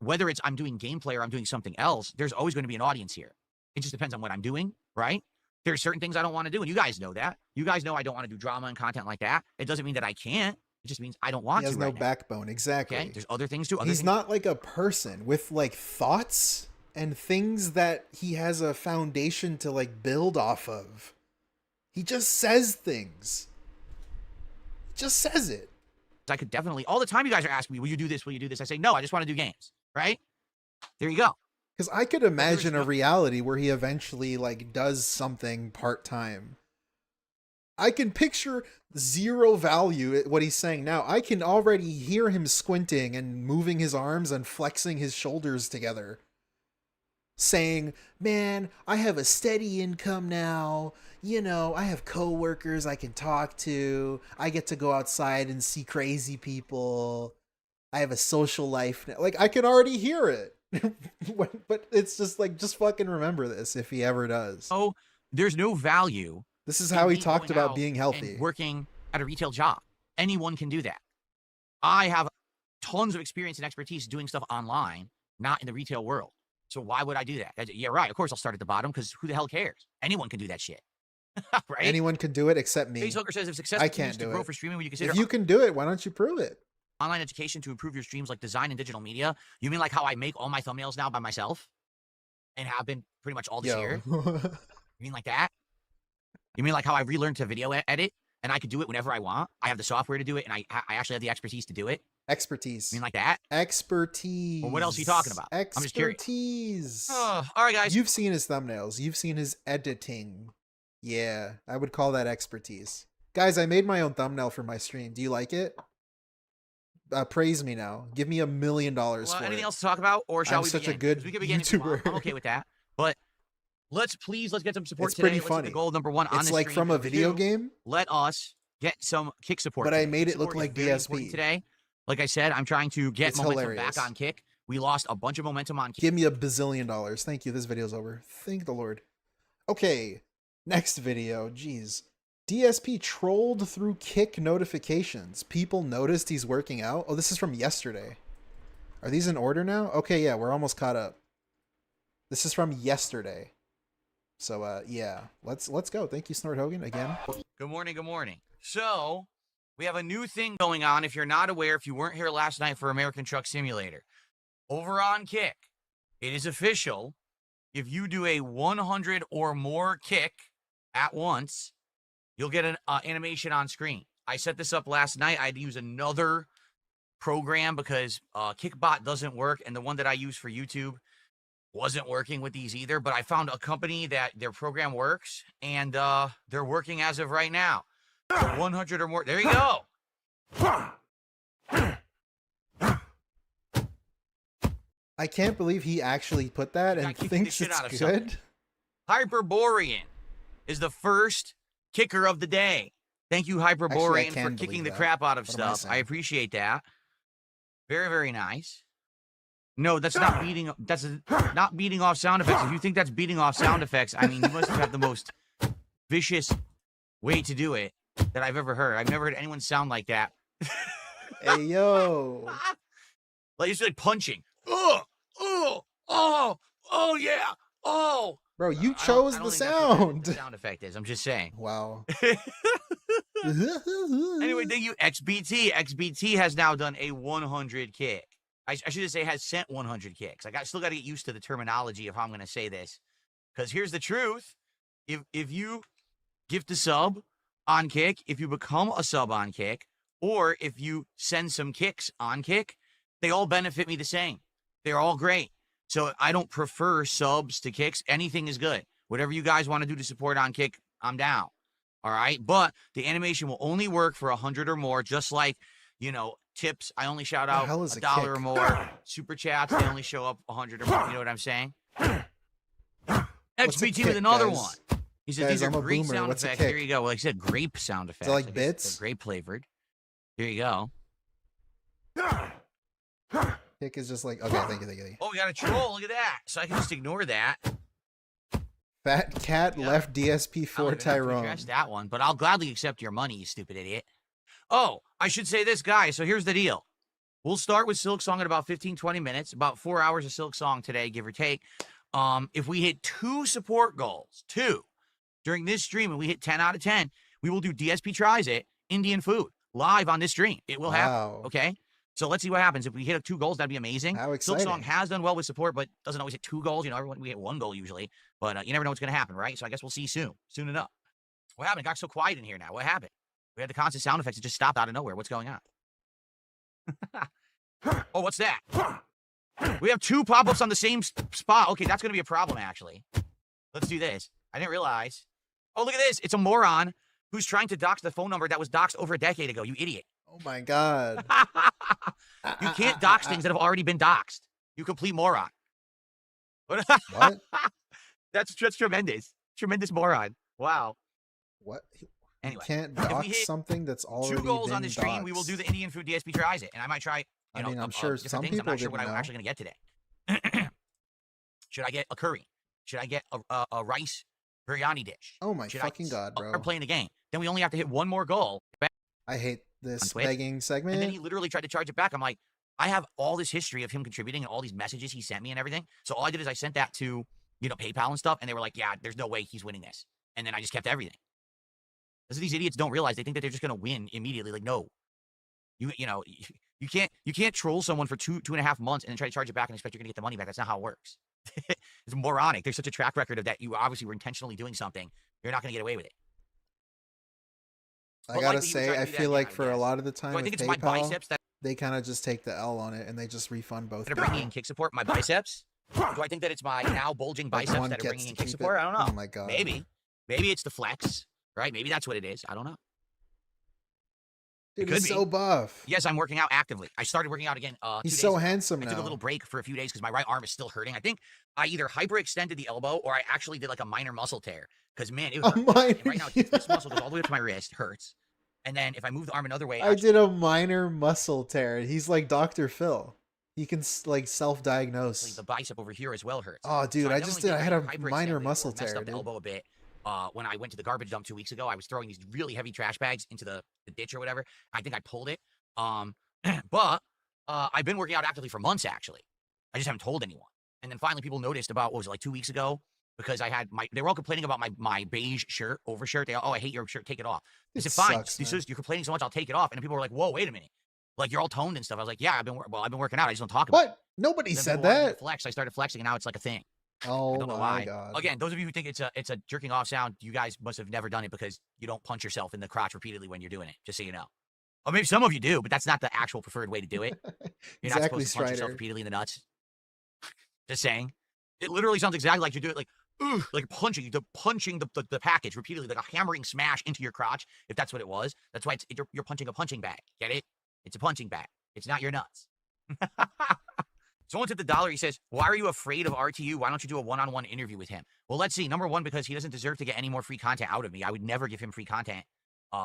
Whether it's I'm doing gameplay or I'm doing something else, there's always going to be an audience here. It just depends on what I'm doing, right? There's certain things I don't want to do, and you guys know that. You guys know I don't want to do drama and content like that. It doesn't mean that I can't. It just means I don't want to. He has no backbone. Exactly. Okay? There's other things too. He's not like a person with like thoughts and things that he has a foundation to like build off of. He just says things. Just says it. I could definitely, all the time you guys are asking me, will you do this? Will you do this? I say, no, I just want to do games. Right? There you go. Because I could imagine a reality where he eventually like does something part-time. I can picture zero value at what he's saying now. I can already hear him squinting and moving his arms and flexing his shoulders together. Saying, man, I have a steady income now. You know, I have coworkers I can talk to. I get to go outside and see crazy people. I have a social life now. Like, I can already hear it. But it's just like, just fucking remember this if he ever does. Oh, there's no value. This is how he talked about being healthy. Working at a retail job. Anyone can do that. I have tons of experience and expertise doing stuff online, not in the retail world. So why would I do that? Yeah, right. Of course I'll start at the bottom because who the hell cares? Anyone can do that shit. Right? Anyone can do it except me. Facebook says if success continues to grow for streaming, would you consider if you can do it, why don't you prove it? Online education to improve your streams like design and digital media? You mean like how I make all my thumbnails now by myself? And have been pretty much all this year? You mean like that? You mean like how I relearned to video edit and I could do it whenever I want? I have the software to do it and I actually have the expertise to do it? Expertise. You mean like that? Expertise. Well, what else are you talking about? Expertise. I'm just curious. All right, guys. You've seen his thumbnails. You've seen his editing. Yeah, I would call that expertise. Guys, I made my own thumbnail for my stream. Do you like it? Praise me now. Give me $1 million for anything it. else to talk about, or shall we begin? I'm such a good we can begin YouTuber. I'm okay with that. But let's get some support It's today. pretty Let's funny. hit the goal number one on It's this like stream. from a Number video two, game. Let us get some kick support. But today. I made it Support look is like very important DSP. today. Like I said, I'm trying to get It's momentum hilarious. back on Kick. We lost a bunch of momentum on Kick. Give me $1 bazillion. Thank you. This video's over. Thank the Lord. Okay, next video. Jeez. DSP trolled through Kick notifications. People noticed he's working out. Oh, this is from yesterday. Are these in order now? Okay, yeah, we're almost caught up. This is from yesterday. So, yeah, let's go. Thank you, Snort Hogan, again. Good morning, good morning. So, we have a new thing going on. If you're not aware, if you weren't here last night for American Truck Simulator, over on Kick, it is official. If you do a 100 or more kick at once, you'll get an animation on screen. I set this up last night. I had to use another program because Kickbot doesn't work, and the one that I use for YouTube wasn't working with these either. But I found a company that their program works, and they're working as of right now. So 100 or more. There you go. I can't believe he actually put that and thinks it's good. Hyperborean is the first kicker of the day. Thank you, Hyperborean, for kicking the crap out of stuff. I appreciate that. Very, very nice. No, that's not beating. That's not beating off sound effects. If you think that's beating off sound effects, I mean, you must have the most vicious way to do it that I've ever heard. I've never heard anyone sound like that. Hey, yo. Like it's like punching. Oh, yeah. Oh. Bro, you chose the sound. The sound effect is. I'm just saying. Wow. Anyway, thank you, XBT. XBT has now done a 100 kick. I should say has sent 100 kicks. I still got to get used to the terminology of how I'm going to say this. Because here's the truth. If you gift a sub on Kick, if you become a sub on Kick, or if you send some kicks on Kick, they all benefit me the same. They're all great. So I don't prefer subs to kicks. Anything is good. Whatever you guys want to do to support on Kick, I'm down. All right. But the animation will only work for 100 or more, just like, you know, tips. I only shout out $1 or more. Super chats, they only show up 100 or more. You know what I'm saying? XBT with another one. He said these are great sound effects. Here you go. Well, he said grape sound effects. So like bits? Grape flavored. Here you go. Kick is just like, okay, thank you. Oh, we got a troll. Look at that. So I can just ignore that. Fat Cat left DSP for Tyrone. Address that one, but I'll gladly accept your money, you stupid idiot. Oh, I should say this, guys. So here's the deal. We'll start with Silksong at about 15-20 minutes, about 4 hours of Silksong today, give or take. If we hit 2 support goals, 2, during this stream, and we hit 10 out of 10, we will do DSP Tries It, Indian food. live on this stream. It will happen. Wow. Okay. So let's see what happens. If we hit 2 goals, that'd be amazing. How exciting. Silksong has done well with support, but doesn't always hit 2 goals. You know, we hit 1 goal usually, but you never know what's going to happen, right? So I guess we'll see soon enough. What happened? It got so quiet in here now. What happened? We had the constant sound effects. It just stopped out of nowhere. What's going on? Oh, what's that? We have 2 pop-ups on the same spot. Okay, that's going to be a problem, actually. Let's do this. I didn't realize. Oh, look at this. It's a moron who's trying to dox the phone number that was doxed over a decade ago. You idiot. Oh, my God. You can't dox things that have already been doxed. You complete moron. What? That's tremendous. Tremendous moron. Wow. What? Anyway, you can't dox something that's already 2 goals been on the stream. doxed. We will do the Indian food DSP tries it, and I might try. I mean, I'm sure some things. people I'm not sure what didn't I'm know. actually going to get today. Should I get a curry? Should I get a rice biryani dish? Oh my Should fucking God, bro. Start playing the game. Then we only have to hit 1 more goal. I hate this Twitch. begging segment. And then he literally tried to charge it back. I'm like, I have all this history of him contributing and all these messages he sent me and everything. So all I did is I sent that to, PayPal and stuff, and they were like, yeah, there's no way he's winning this. And then I just kept everything. Because these idiots don't realize, they think that they're just going to win immediately. Like, no. You can't troll someone for 2.5 months and then try to charge it back and expect you're going to get the money back. That's not how it works. It's moronic. There's such a track record of that. You obviously were intentionally doing something. You're not going to get away with it. I gotta say, I feel like for a lot of the time with PayPal, my biceps that they kind of just take the L on it and they just refund both. are bringing in kick support. My biceps. Do I think that it's my now bulging biceps that are bringing in kick support? I don't know. Oh my God. Maybe it's the flex, right? Maybe that's what it is. I don't know. Dude, he's so buff. Yes, I'm working out actively. I started working out again. He's so handsome now. I took a little break for a few days because my right arm is still hurting. I think I either hyperextended the elbow or I actually did like a minor muscle tear. Because man, it was right now this muscle goes all the way up to my wrist, hurts. And then if I move the arm another way, I did a minor muscle tear. He's like Dr. Phil. He can like self-diagnose. The bicep over here as well hurts. Oh, dude, So I had a minor muscle tear. Messed up the elbow a bit. When I went to the garbage dump 2 weeks ago, I was throwing these really heavy trash bags into the ditch or whatever. I think I pulled it. But I've been working out actively for months, actually. I just haven't told anyone. And then finally people noticed about, what was it, like 2 weeks ago? Because I had they were all complaining about my beige shirt, overshirt. They go, oh, I hate your shirt, take it off. I said, fine, you're complaining so much, I'll take it off. And then people were like, whoa, wait a minute. Like, you're all toned and stuff. I was like, yeah, I've been working out. I just don't talk about it. What? Nobody said that. Flex. I started flexing, and now it's like a thing. Oh I don't know my why. God. Again, those of you who think it's a jerking off sound, you guys must have never done it because you don't punch yourself in the crotch repeatedly when you're doing it, just so you know. Or maybe some of you do, but that's not the actual preferred way to do it. You're not supposed to punch yourself repeatedly in the nuts. Just saying. It literally sounds exactly like you do it like punching the package repeatedly, like a hammering smash into your crotch, if that's what it was. That's why you're punching a punching bag. Get it? It's a punching bag. It's not your nuts. Someone took the dollar. He says, why are you afraid of RTU? Why don't you do a one-on-one interview with him? Well, let's see. Number one, because he doesn't deserve to get any more free content out of me. I would never give him free content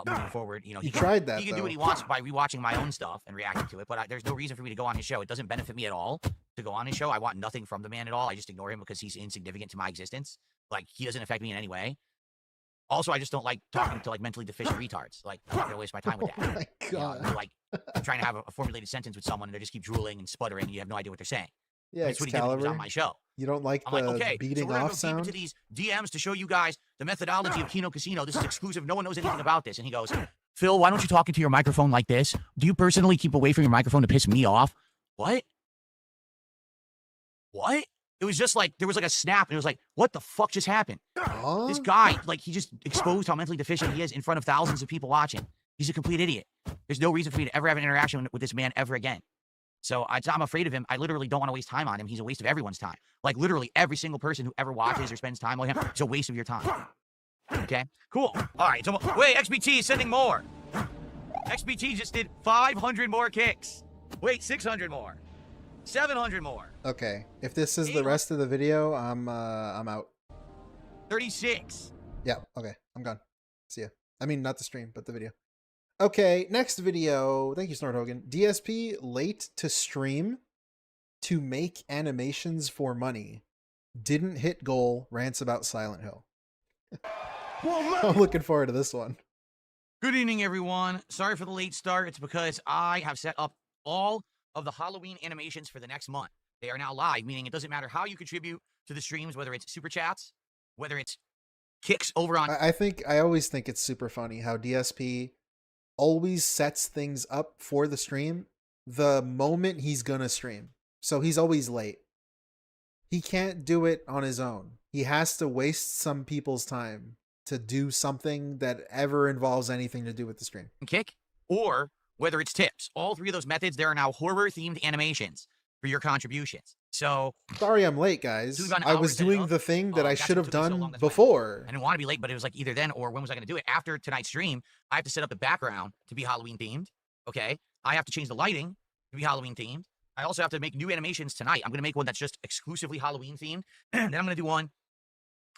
moving forward. He tried that, He can do what he wants by rewatching my own stuff and reacting to it, but there's no reason for me to go on his show. It doesn't benefit me at all to go on his show. I want nothing from the man at all. I just ignore him because he's insignificant to my existence. Like, he doesn't affect me in any way. Also, I just don't like talking to like mentally deficient retards. Like, I'm not gonna waste my time with that. Oh my God. Like trying to have a formulated sentence with someone and they just keep drooling and sputtering and you have no idea what they're saying. Yeah, that's what he did when he was on my show. You don't like I'm the like, okay, beating so we're off go sound? deep into these DMs to show you guys the methodology of Kino Casino. This is exclusive. No one knows anything about this. And he goes, Phil, why don't you talk into your microphone like this? Do you personally keep away from your microphone to piss me off? What? It was just like, there was like a snap, and it was like, what the fuck just happened? This guy, like, he just exposed how mentally deficient he is in front of thousands of people watching. He's a complete idiot. There's no reason for me to ever have an interaction with this man ever again. So I'm afraid of him. I literally don't want to waste time on him. He's a waste of everyone's time. Like, literally every single person who ever watches or spends time with him is a waste of your time. Okay? Cool. All right. So, wait, XBT is sending more. XBT just did 500 more kicks. Wait, 600 more. 700 more. Okay. If this is the rest of the video, I'm out. 36. Yeah, okay. I'm gone. See ya. I mean, not the stream, but the video. Okay, next video. Thank you, Snort Hogan. DSP late to stream to make animations for money. Didn't hit goal. Rants about Silent Hill. I'm looking forward to this one. Good evening, everyone. Sorry for the late start. It's because I have set up all of the Halloween animations for the next month. They are now live, meaning it doesn't matter how you contribute to the streams, whether it's super chats, whether it's kicks over on... I always think it's super funny how DSP always sets things up for the stream the moment he's gonna stream. So he's always late. He can't do it on his own. He has to waste some people's time to do something that ever involves anything to do with the stream. Kick, or whether it's tips. All three of those methods, there are now horror-themed animations for your contributions. So sorry I'm late, guys. I was doing the thing that I should have done before. I didn't want to be late, but it was like either then or when was I going to do it? After tonight's stream, I have to set up the background to be Halloween themed. Okay. I have to change the lighting to be Halloween themed. I also have to make new animations tonight. I'm going to make one that's just exclusively Halloween themed. Then I'm going to do one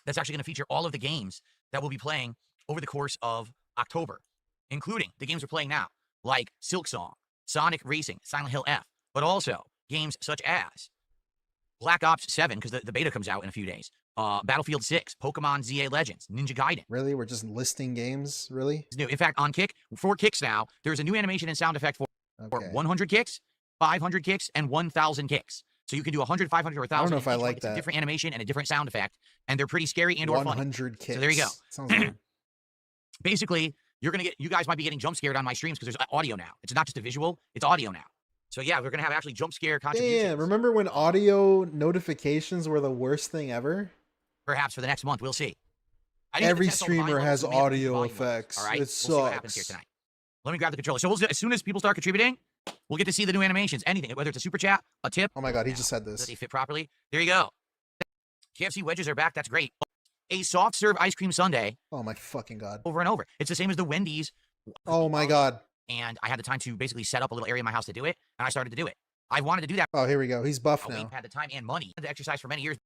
that's actually going to feature all of the games that we'll be playing over the course of October, including the games we're playing now, like Silksong, Sonic Racing, Silent Hill F, but also games such as Black Ops 7, because the beta comes out in a few days, Battlefield 6, Pokemon ZA Legends, Ninja Gaiden. Really? We're just listing games? Really? It's new. In fact, on Kick, for kicks now, there's a new animation and sound effect for 100 kicks, 500 kicks, and 1,000 kicks. So you can do 100, 500, or 1,000. I don't know if I like It's that. a different animation and a different sound effect, and they're pretty scary and or funny. 100 kicks. So there you go. Sounds good. Basically, you guys might be getting jump scared on my streams because there's audio now. It's not just a visual, it's audio now. So yeah, we're gonna have actually jump scare contributions. Damn, remember when audio notifications were the worst thing ever? Perhaps for the next month, we'll see. Every streamer has audio effects. All right, It we'll see what happens here sucks. tonight. Let me grab the controller. So as soon as people start contributing, we'll get to see the new animations. Anything, whether it's a super chat, a tip. Oh my god, he just said this. Does they fit properly? There you go. KFC wedges are back. That's great. A soft serve ice cream sundae. Oh my fucking god. Over and over. It's the same as the Wendy's. Oh my god. And I had the time to basically set up a little area in my house to do it, and I started to do it. I wanted to do that. Oh, here we go. He's buff We've now. had the time and money to exercise for many years.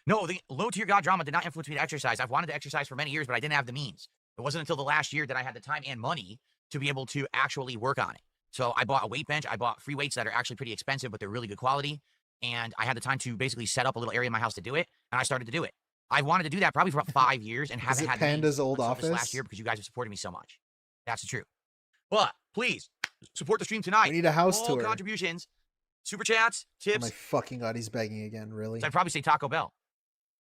No, the low-tier god drama did not influence me to exercise. I've wanted to exercise for many years, but I didn't have the means. It wasn't until the last year that I had the time and money to be able to actually work on it. So I bought a weight bench. I bought free weights that are actually pretty expensive, but they're really good quality. And I had the time to basically set up a little area in my house to do it, and I started to do it. I wanted to do that probably for about 5 years and haven't Is it had the means Panda's old until this office? last year because you guys have supported me so much. That's the truth. But please support the stream tonight. We need a house All tour. contributions, super chats, Oh tips. my fucking god, he's begging again, really? I'd probably say Taco Bell.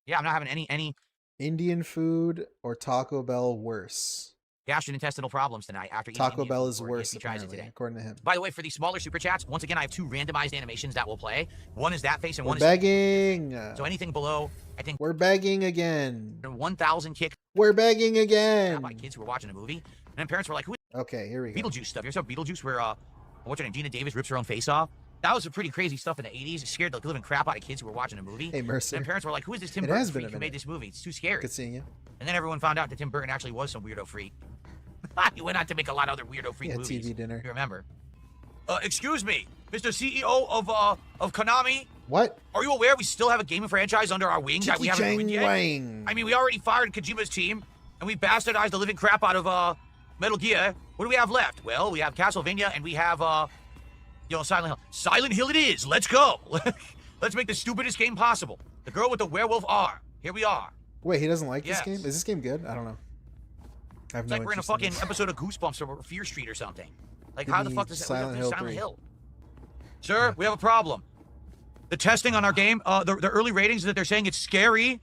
Yeah, I'm not having any Indian food or Taco Bell worse? gastrointestinal problems tonight after eating Taco Indian Bell food is before worse, DSP tries it apparently, today. according to him. By the way, for these smaller super chats, once again, I have 2 randomized animations that we'll play. One is that face and We're one is begging. so anything below, I think We're begging again. 1,000 kick We're begging again. by kids who were watching a movie, and then parents were like, "Who?" Okay, here we go. Beetlejuice stuff. You ever saw Beetlejuice where what's her name? Gina Davis rips her own face off. That was some pretty crazy stuff in the 80s. It scared the living crap out of kids who were watching a movie. Hey, Mercer. And parents were like, "Who is this Tim It Burton has been freak a who made minute. this movie? It's too scary." Good seeing you. And then everyone found out that Tim Burton actually was some weirdo freak. He went on to make a lot of other weirdo freak Yeah, movies. TV dinner. You remember? Excuse me, Mr. CEO of Konami. What? Are you aware we still have a gaming franchise under our wing that we haven't ruined yet? Wang. I mean, we already fired Kojima's team, and we bastardized the living crap out of Metal Gear. What do we have left? Well, we have Castlevania, and we have Silent Hill. Silent Hill it is. Let's go. Let's make the stupidest game possible. The girl with the werewolf R. Here we are. Wait, he doesn't like Yes. this game? Is this game good? I don't know. I have It's no like we're in a interest in fucking this. episode of Goosebumps or Fear Street or something. Like, Give how the me fuck does that Silent do Hill Silent 3. Hill? Sir, we have a problem. The testing on our game, the early ratings that they're saying it's scary,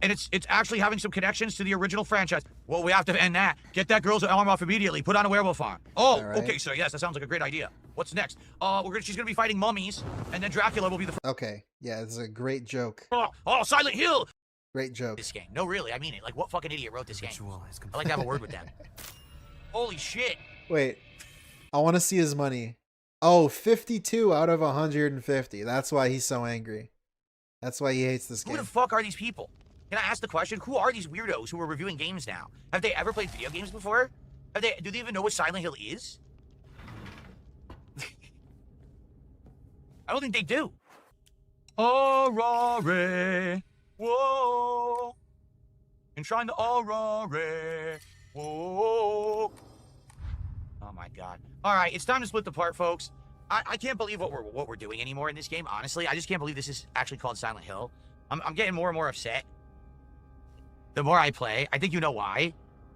and it's actually having some connections to the original franchise. Well, we have to end that. Get that girl's arm off immediately. Put on a werewolf arm. Oh, All right. okay, sir. Yes, that sounds like a great idea. What's next? She's gonna be fighting mummies, and then Dracula will be the. Okay, yeah, this is a great joke. Oh, Silent Hill. Great joke. This game. No, really, I mean it. Like, what fucking idiot wrote this game? I like to have a word with them. Holy shit. Wait, I want to see his money. Oh, 52 out of 150. That's why he's so angry. That's why he hates this Who game. the fuck are these people? Can I ask the question? Who are these weirdos who are reviewing games now? Have they ever played video games before? Do they even know what Silent Hill is? I don't think they do. Aurora, whoa. Enshrine the Aurora, whoa. Oh my god. All right, it's time to split the part, folks. I can't believe what we're doing anymore in this game. Honestly, I just can't believe this is actually called Silent Hill. I'm getting more and more upset. The more I play, I think you know why.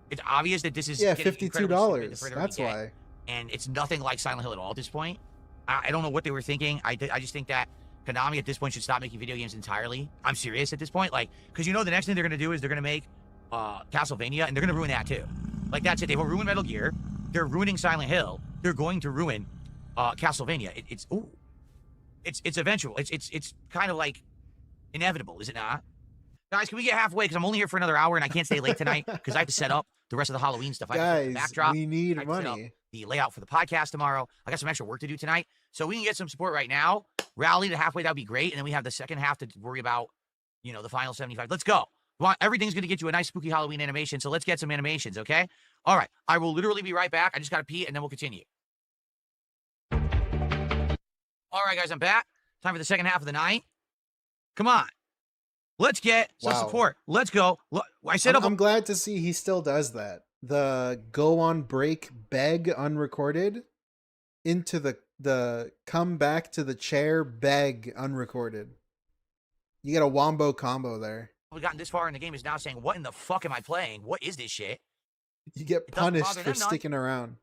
It's obvious that this is $52. That's why. And it's nothing like Silent Hill at all at this point. I don't know what they were thinking. I just think that Konami at this point should stop making video games entirely. I'm serious at this point, like, because the next thing they're gonna do is they're gonna make Castlevania, and they're gonna ruin that too. Like, that's it. They will ruin Metal Gear. they're ruining Silent Hill, they're going to ruin Castlevania. It's eventual. It's kind of like inevitable, is it not? Guys, can we get halfway? Because I'm only here for another hour and I can't stay late tonight because I have to set up the rest of the Halloween stuff. I have to set up the backdrop. We need I have to set up money. the layout for the podcast tomorrow. I got some extra work to do tonight. So we can get some support right now. Rally to halfway, that would be great. And then we have the second half to worry about, the final 75. Let's go. Everything's going to get you a nice spooky Halloween animation. So let's get some animations, okay? All right. I will literally be right back. I just got to pee and then we'll continue. All right, guys, I'm back. Time for the second half of the night. Come on. Let's get some support. Let's go. Look, I'm glad to see he still does that. The go on break, beg unrecorded, into the come back to the chair, beg unrecorded. You get a wombo combo there. We've gotten this far in the game is now saying, what in the fuck am I playing? What is this shit? You get punished for sticking around.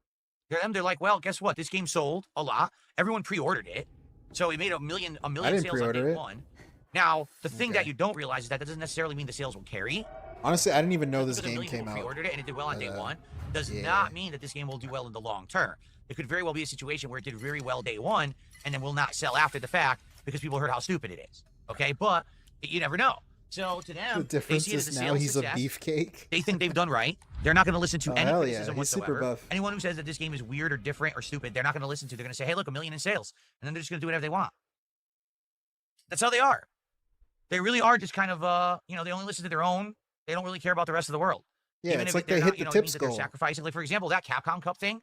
They're like, well, guess what? This game sold a lot. Everyone pre-ordered it. So it made a million sales on day one. Now, the thing that you don't realize is that doesn't necessarily mean the sales will carry. Honestly, I didn't even know this game came out. Pre-ordered it and it did well on day one. Does not mean that this game will do well in the long term. It could very well be a situation where it did very well day one and then will not sell after the fact because people heard how stupid it is. Okay, but you never know. So to them, the difference they see it as is a now sales he's success. a beefcake. They think they've done right. They're not going to listen to any criticism He's super whatsoever. buff. Anyone who says that this game is weird or different or stupid, they're not going to listen to. They're going to say, hey, look, 1 million in sales. And then they're just going to do whatever they want. That's how they are. They really are just kind of, they only listen to their own. They don't really care about the rest of the world. Yeah, Even it's if like they're they not, hit the it tips means that they're goal. sacrificing. Like, for example, that Capcom Cup thing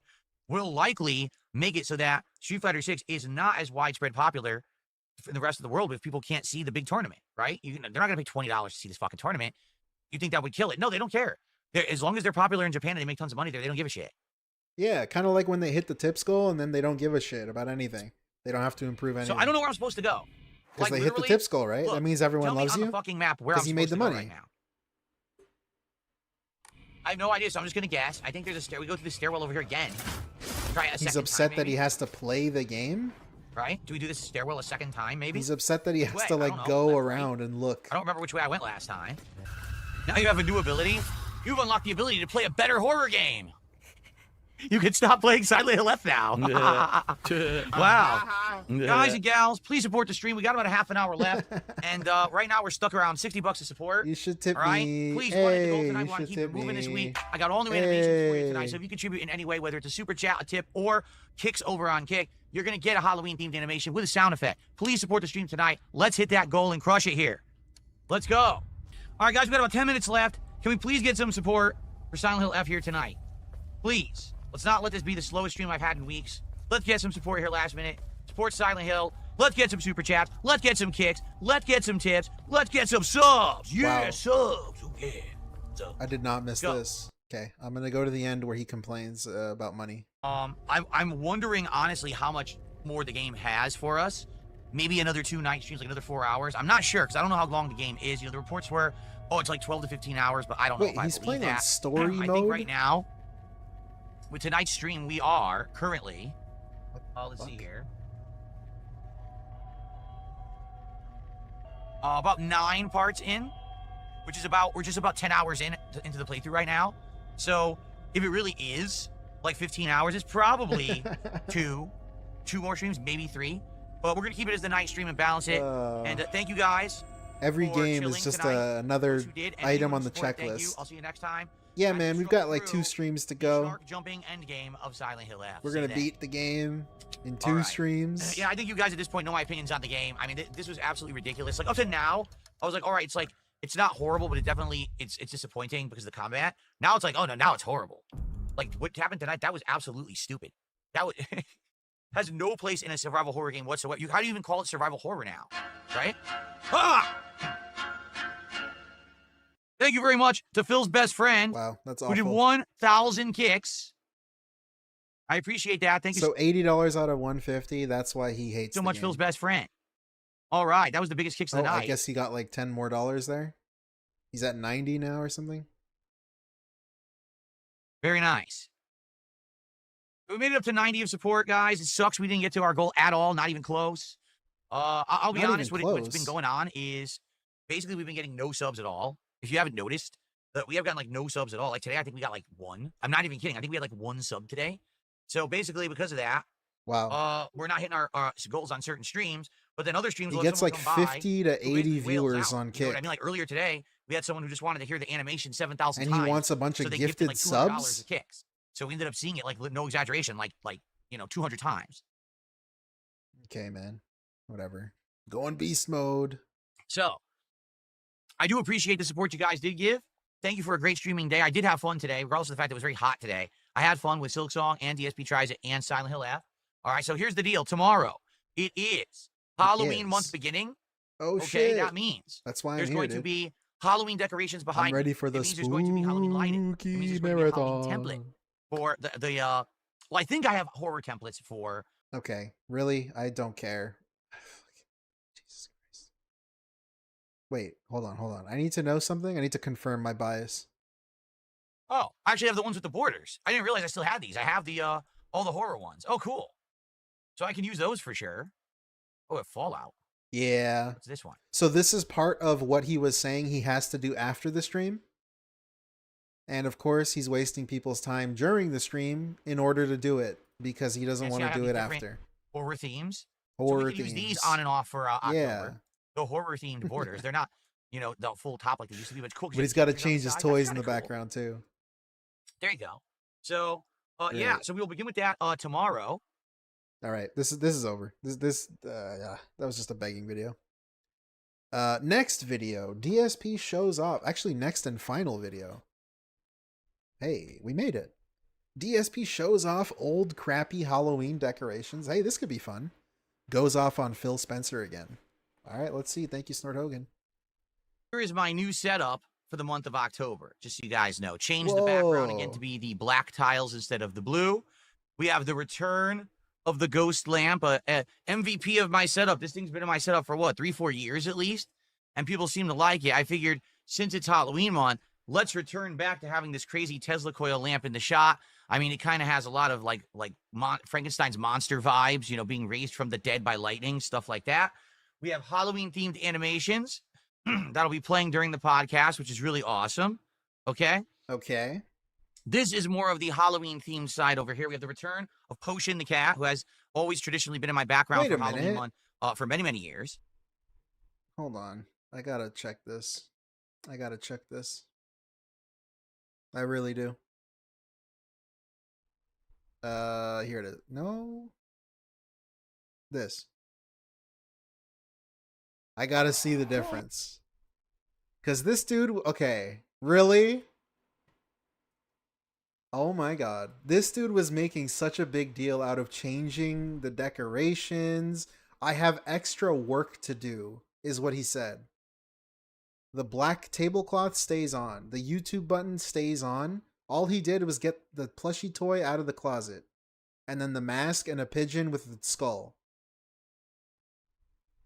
will likely make it so that Street Fighter 6 is not as widespread popular in the rest of the world if people can't see the big tournament, right? They're not going to pay $20 to see this fucking tournament. You think that would kill it? No, they don't care. As long as they're popular in Japan and they make tons of money there, they don't give a shit. Yeah, kind of like when they hit the tips goal and then they don't give a shit about anything. They don't have to improve anything. So I don't know where I'm supposed to go. Because they hit the tips goal, right? Look, that means everyone loves on you. The fucking map where because he made the money. Right now. I have no idea, so I'm just gonna guess. I think there's a stair. We go through the stairwell over here again. Try He's upset that he has to play the game. Right? Do we do this stairwell a second time? Maybe. He's upset that he has to like go around and look. I don't remember which way I went last time. Now you have a new ability. You've unlocked the ability to play a better horror game. You can stop playing Silent Hill F now. Wow. Guys and gals, please support the stream. We got about a half an hour left. And right now we're stuck around $60 to support. You should tip all right? me. Please, hey, want it to go tonight. We want to keep it moving this week. I got all new animations for you tonight. So if you contribute in any way, whether it's a super chat, a tip, or kicks over on Kick, you're going to get a Halloween-themed animation with a sound effect. Please support the stream tonight. Let's hit that goal and crush it here. Let's go. All right, guys, we got about 10 minutes left. Can we please get some support for Silent Hill F here tonight? Please. Let's not let this be the slowest stream I've had in weeks. Let's get some support here last minute. Support Silent Hill. Let's get some super chats. Let's get some kicks. Let's get some tips. Let's get some subs. Yeah, wow. Subs. Oh, yeah. So, I did not miss this. Okay, I'm gonna go to the end where he complains about money. I'm wondering honestly how much more the game has for us. Maybe another 2 night streams, like another 4 hours. I'm not sure because I don't know how long the game is. The reports were, it's like 12 to 15 hours, but I don't know if I believe that. He's playing on story mode. I think right now, with tonight's stream, we are currently. Let's see here. About 9 parts in, which is we're just about 10 hours into the playthrough right now. So if it really is like 15 hours, it's probably two more streams, maybe 3. But we're gonna keep it as the night stream and balance it. And thank you guys. Every game is just another item on the checklist. I'll see you next time. Yeah, man, we've got like 2 streams to go. Jumping end game of Silent Hill F. We're gonna beat the game in 2 streams. Yeah, I think you guys at this point know my opinions on the game. I mean, this was absolutely ridiculous. Like up to now, I was like, all right, it's not horrible, but it's disappointing because of the combat. Now it's like, oh no, now it's horrible. Like what happened tonight, that was absolutely stupid. That was has no place in a survival horror game whatsoever. How do you even call it survival horror now? Right? Ah! Thank you very much to Phil's best friend. Wow, that's awful. Who did 1,000 kicks. I appreciate that. Thank you. So $80 out of 150. That's why he hates so the much. game. Phil's best friend. All right, that was the biggest kicks of the night. I guess he got like $10 more there. He's at 90 now or something. Very nice. We made it up to 90 of support, guys. It sucks we didn't get to our goal at all. Not even close. I'll be honest. What's been going on is basically we've been getting no subs at all. If you haven't noticed, we have gotten like no subs at all. Like today, I think we got like 1. I'm not even kidding. I think we had like 1 sub today. So basically, because of that, wow, we're not hitting our goals on certain streams. But then other streams, he gets like 50 to 80 viewers on Kick. You know what I mean? Like earlier today, we had someone who just wanted to hear the animation 7,000 times. And he wants a bunch of gifted like subs. Of kicks. So we ended up seeing it like no exaggeration, like 200 times. Okay, man. Whatever. Go in beast mode. So I do appreciate the support you guys did give. Thank you for a great streaming day. I did have fun today, regardless of the fact that it was very hot today. I had fun with Silksong and DSP Tries It and Silent Hill F. All right, so here's the deal. Tomorrow, it is Halloween month beginning. Oh, okay, shit. that means that's why there's I'm going here, to be Halloween decorations behind. I'm ready for the spooky marathon. Template for the well, I think I have horror templates for. Okay, really? I don't care. Jesus Christ. Wait, hold on. I need to know something. I need to confirm my bias. Oh, I actually have the ones with the borders. I didn't realize I still had these. I have the all the horror ones. Oh, cool. So I can use those for sure. Oh, Fallout. Yeah. What's this one? So this is part of what he was saying he has to do after the stream. And of course, he's wasting people's time during the stream in order to do it because he doesn't want to do it after. Horror themes. Horror so we can themes. use these on and off for October. Yeah. The horror themed borders. They're not, the full top like they used to be, but it's cool. But he's got to change his toys in the background too. There you go. So, yeah. So we will begin with that tomorrow. All right. This is over. Yeah, that was just a begging video. Next video, DSP shows off. Actually, next and final video. Hey, we made it. DSP shows off old crappy Halloween decorations. Hey, this could be fun. Goes off on Phil Spencer again. All right, let's see. Thank you, Snort Hogan. Here is my new setup for the month of October, just so you guys know. Change the background again to be the black tiles instead of the blue. We have the return of the ghost lamp, MVP of my setup. This thing's been in my setup for what, 3-4 years at least? And people seem to like it. I figured since it's Halloween month, let's return back to having this crazy Tesla coil lamp in the shot. I mean, it kind of has a lot of like Frankenstein's monster vibes, being raised from the dead by lightning, stuff like that. We have Halloween-themed animations that'll be playing during the podcast, which is really awesome. Okay? Okay. This is more of the Halloween-themed side over here. We have the return of Potion the cat, who has always traditionally been in my background for Halloween month for many, many years. Hold on. I gotta check this. I really do. Here it is. No. This. I gotta see the difference. Because this dude, okay, really? Oh my god. This dude was making such a big deal out of changing the decorations. I have extra work to do, is what he said. The black tablecloth stays on. The YouTube button stays on. All he did was get the plushie toy out of the closet. And then the mask and a pigeon with the skull.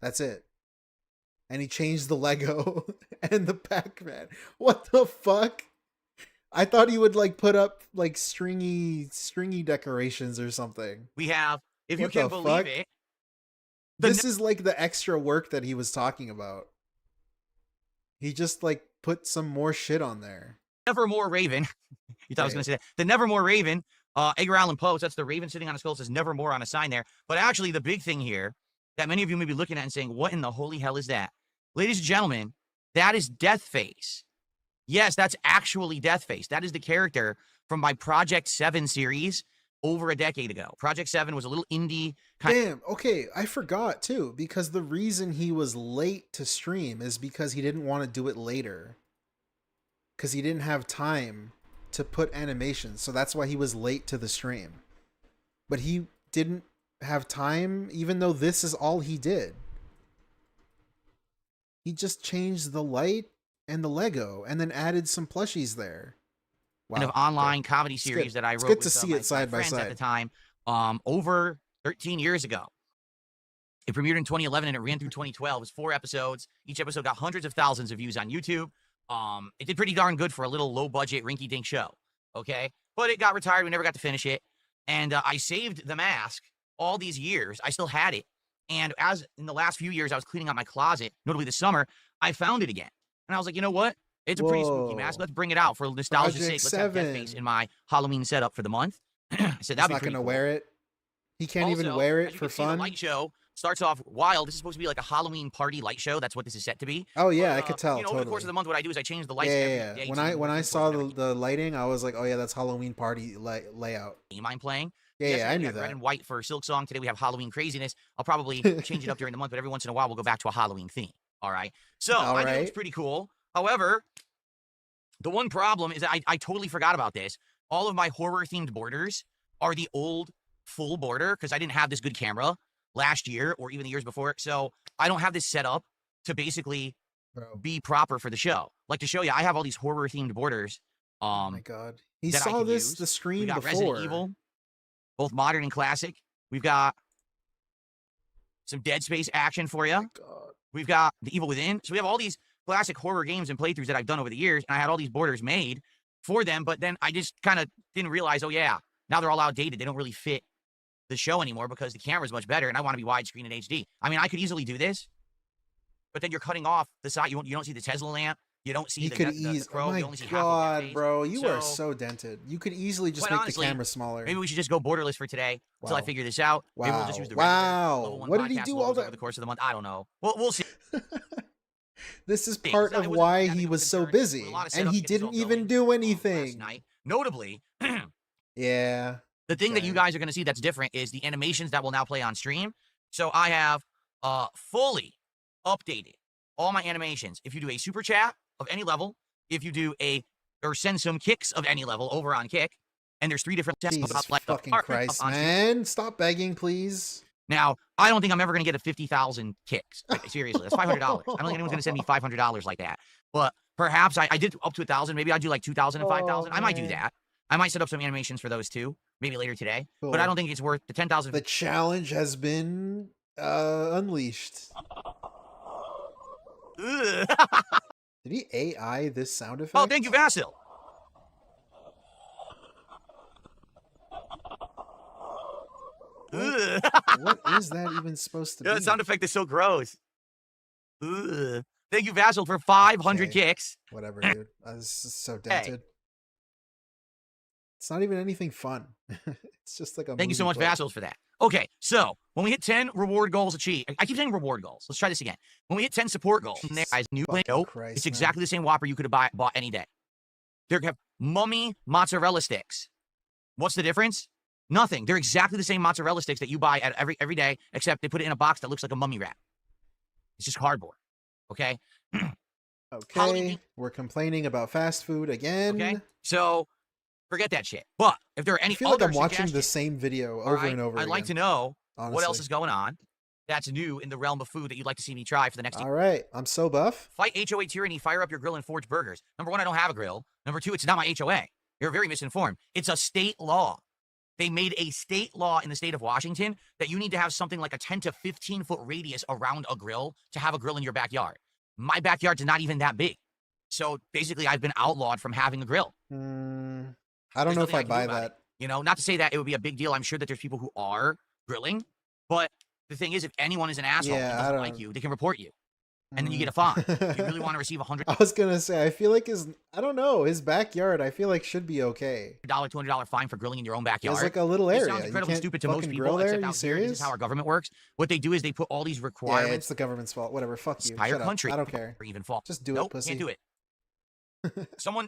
That's it. And he changed the Lego and the Pac-Man. What the fuck? I thought he would like put up like stringy decorations or something. We have, if you can believe it. This is like the extra work that he was talking about. He just like put some more shit on there. Nevermore Raven. You thought I was going to say that. The Nevermore Raven, Edgar Allan Poe, that's the Raven sitting on a skull, says Nevermore on a sign there. But actually the big thing here that many of you may be looking at and saying, what in the holy hell is that? Ladies and gentlemen, that is Deathface. Yes, that's actually Deathface. That is the character from my Project 7 series over a decade ago. Project 7 was a little indie Damn, okay, I forgot too, because the reason he was late to stream is because he didn't want to do it later. Because he didn't have time to put animations, so that's why he was late to the stream. But he didn't have time, even though this is all he did. He just changed the light and the Lego, and then added some plushies there. Wow. Kind of online comedy series that I wrote. It's good to with, see it side by friends side at the time, over 13 years ago. It premiered in 2011 and it ran through 2012. It was 4 episodes. Each episode got hundreds of thousands of views on YouTube. It did pretty darn good for a little low-budget, rinky-dink show. Okay, but it got retired. We never got to finish it, and I saved the mask all these years. I still had it, and as in the last few years, I was cleaning out my closet, notably this summer, I found it again. And I was like, you know what? It's a pretty spooky mask. Let's bring it out for nostalgia's sake. Let's have Deathface in my Halloween setup for the month. I said that'd be pretty cool. Wear it. He can't even wear it for fun. The light show starts off wild. This is supposed to be like a Halloween party light show. That's what this is set to be. Oh yeah, I could tell. You know, over the course of the month, what I do is I change the lights. Yeah. When I saw the lighting, I was like, oh yeah, that's Halloween party layout. Game I'm playing. Yeah, I knew that. Red and white for Silksong. Today we have Halloween craziness. I'll probably change it up during the month, but every once in a while we'll go back to a Halloween theme. All right. So I think it's pretty cool. However, the one problem is that I totally forgot about this. All of my horror-themed borders are the old full border because I didn't have this good camera last year or even the years before. So I don't have this set up to basically be proper for the show. Like to show you, I have all these horror-themed borders. Oh my God. He saw the stream before. Resident Evil, both modern and classic. We've got some Dead Space action for you. We've got The Evil Within. So we have all these classic horror games and playthroughs that I've done over the years, and I had all these borders made for them, but then I just kind of didn't realize, oh yeah, now they're all outdated. They don't really fit the show anymore because the camera's much better, and I want to be widescreen and HD. I mean, I could easily do this, but then you're cutting off the side. You don't see the Tesla lamp. You don't see the crow. Oh you only see my God, bro, you are so dented. You could easily just make the camera smaller. Maybe we should just go borderless for today until I figure this out. Wow. Maybe we'll just use the regular what did he do all that over the course of the month? I don't know. We'll see. This is part of why he was so busy, and he didn't even do anything. Notably, yeah. The thing that you guys are going to see that's different is the animations that will now play on stream. So I have fully updated all my animations. If you do a super chat of any level, if you do or send some kicks of any level over on Kick, and there's 3 different tests. Jesus fucking Christ, man. Stop begging, please. Now, I don't think I'm ever going to get a 50,000 kicks. Like, seriously, that's $500. I don't think anyone's going to send me $500 like that. But perhaps I did up to 1,000. Maybe I do like 2,000 and 5,000. I might do that. I might set up some animations for those too, maybe later today. Cool. But I don't think it's worth the 10,000. The challenge has been unleashed. Did he AI this sound effect? Oh, thank you, Vasil. What is that even supposed to be? That sound effect is so gross. Thank you, Vasil, for 500 kicks. Whatever, dude. This is so dented. Hey. It's not even anything fun. It's just like a Thank you so much, Vasil, for that. Okay, so when we hit 10 reward goals achieved, I keep saying reward goals. Let's try this again. When we hit 10 support goals, guys, it's exactly the same Whopper you could have bought any day. They have mummy mozzarella sticks. What's the difference? Nothing. They're exactly the same mozzarella sticks that you buy at every day, except they put it in a box that looks like a mummy wrap. It's just cardboard. Okay? Okay, we're complaining about fast food again. Okay, so forget that shit. But if there are any I feel like I'm watching the same video over and over again. I'd like to know what else is going on that's new in the realm of food that you'd like to see me try for the next All right, I'm so buff. Fight HOA tyranny, fire up your grill and forge burgers. Number 1, I don't have a grill. Number 2, it's not my HOA. You're very misinformed. It's a state law. They made a state law in the state of Washington that you need to have something like a 10 to 15 foot radius around a grill to have a grill in your backyard. My backyard's not even that big. So basically I've been outlawed from having a grill. I don't know if I buy that. You know, not to say that it would be a big deal. I'm sure that there's people who are grilling, but the thing is, if anyone is an asshole and doesn't like you, they can report you. And then you get a fine. If you really want to receive $100. I was gonna say, I feel like I don't know, his backyard, I feel like should be okay. $200 fine for grilling in your own backyard. It's like a little area. It sounds incredibly stupid to most people, except out here, this is how our government works. What they do is they put all these requirements. Yeah, it's the government's fault. Whatever, fuck you. Entire country. I don't care. Or even fault. Just do it, pussy. Can't do it.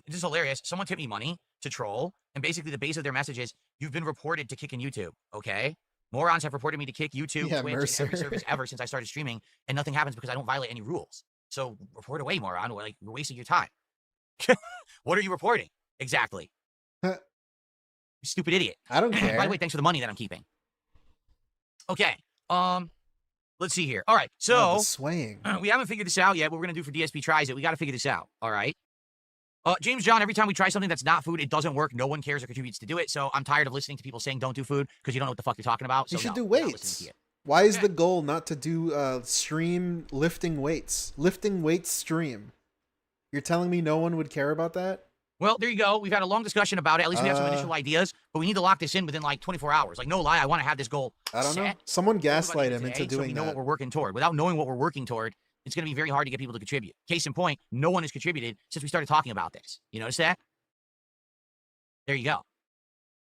This is hilarious. Someone tipped me money to troll, and basically the base of their message is, you've been reported to Kick and YouTube, okay? Morons have reported me to Kick, YouTube, Twitch, and every service ever since I started streaming, and nothing happens because I don't violate any rules. So report away, moron. Like, you're wasting your time. What are you reporting? Exactly. You stupid idiot. I don't care. By the way, thanks for the money that I'm keeping. Okay. Let's see here. All right. So swaying. We haven't figured this out yet. What we're gonna do for DSP tries it. We got to figure this out. All right. James John, every time we try something that's not food, it doesn't work. No one cares or contributes to do it. So I'm tired of listening to people saying don't do food because you don't know what the fuck you're talking about. So you should do weights. Why is the goal not to do stream lifting weights? Lifting weights stream. You're telling me no one would care about that? Well, there you go. We've had a long discussion about it. At least we have some initial ideas, but we need to lock this in within like 24 hours. Like, no lie, I want to have this goal I don't know. Someone gaslight him into doing so we know what we're working toward. Without knowing what we're working toward, it's going to be very hard to get people to contribute. Case in point, no one has contributed since we started talking about this. You notice that? There you go.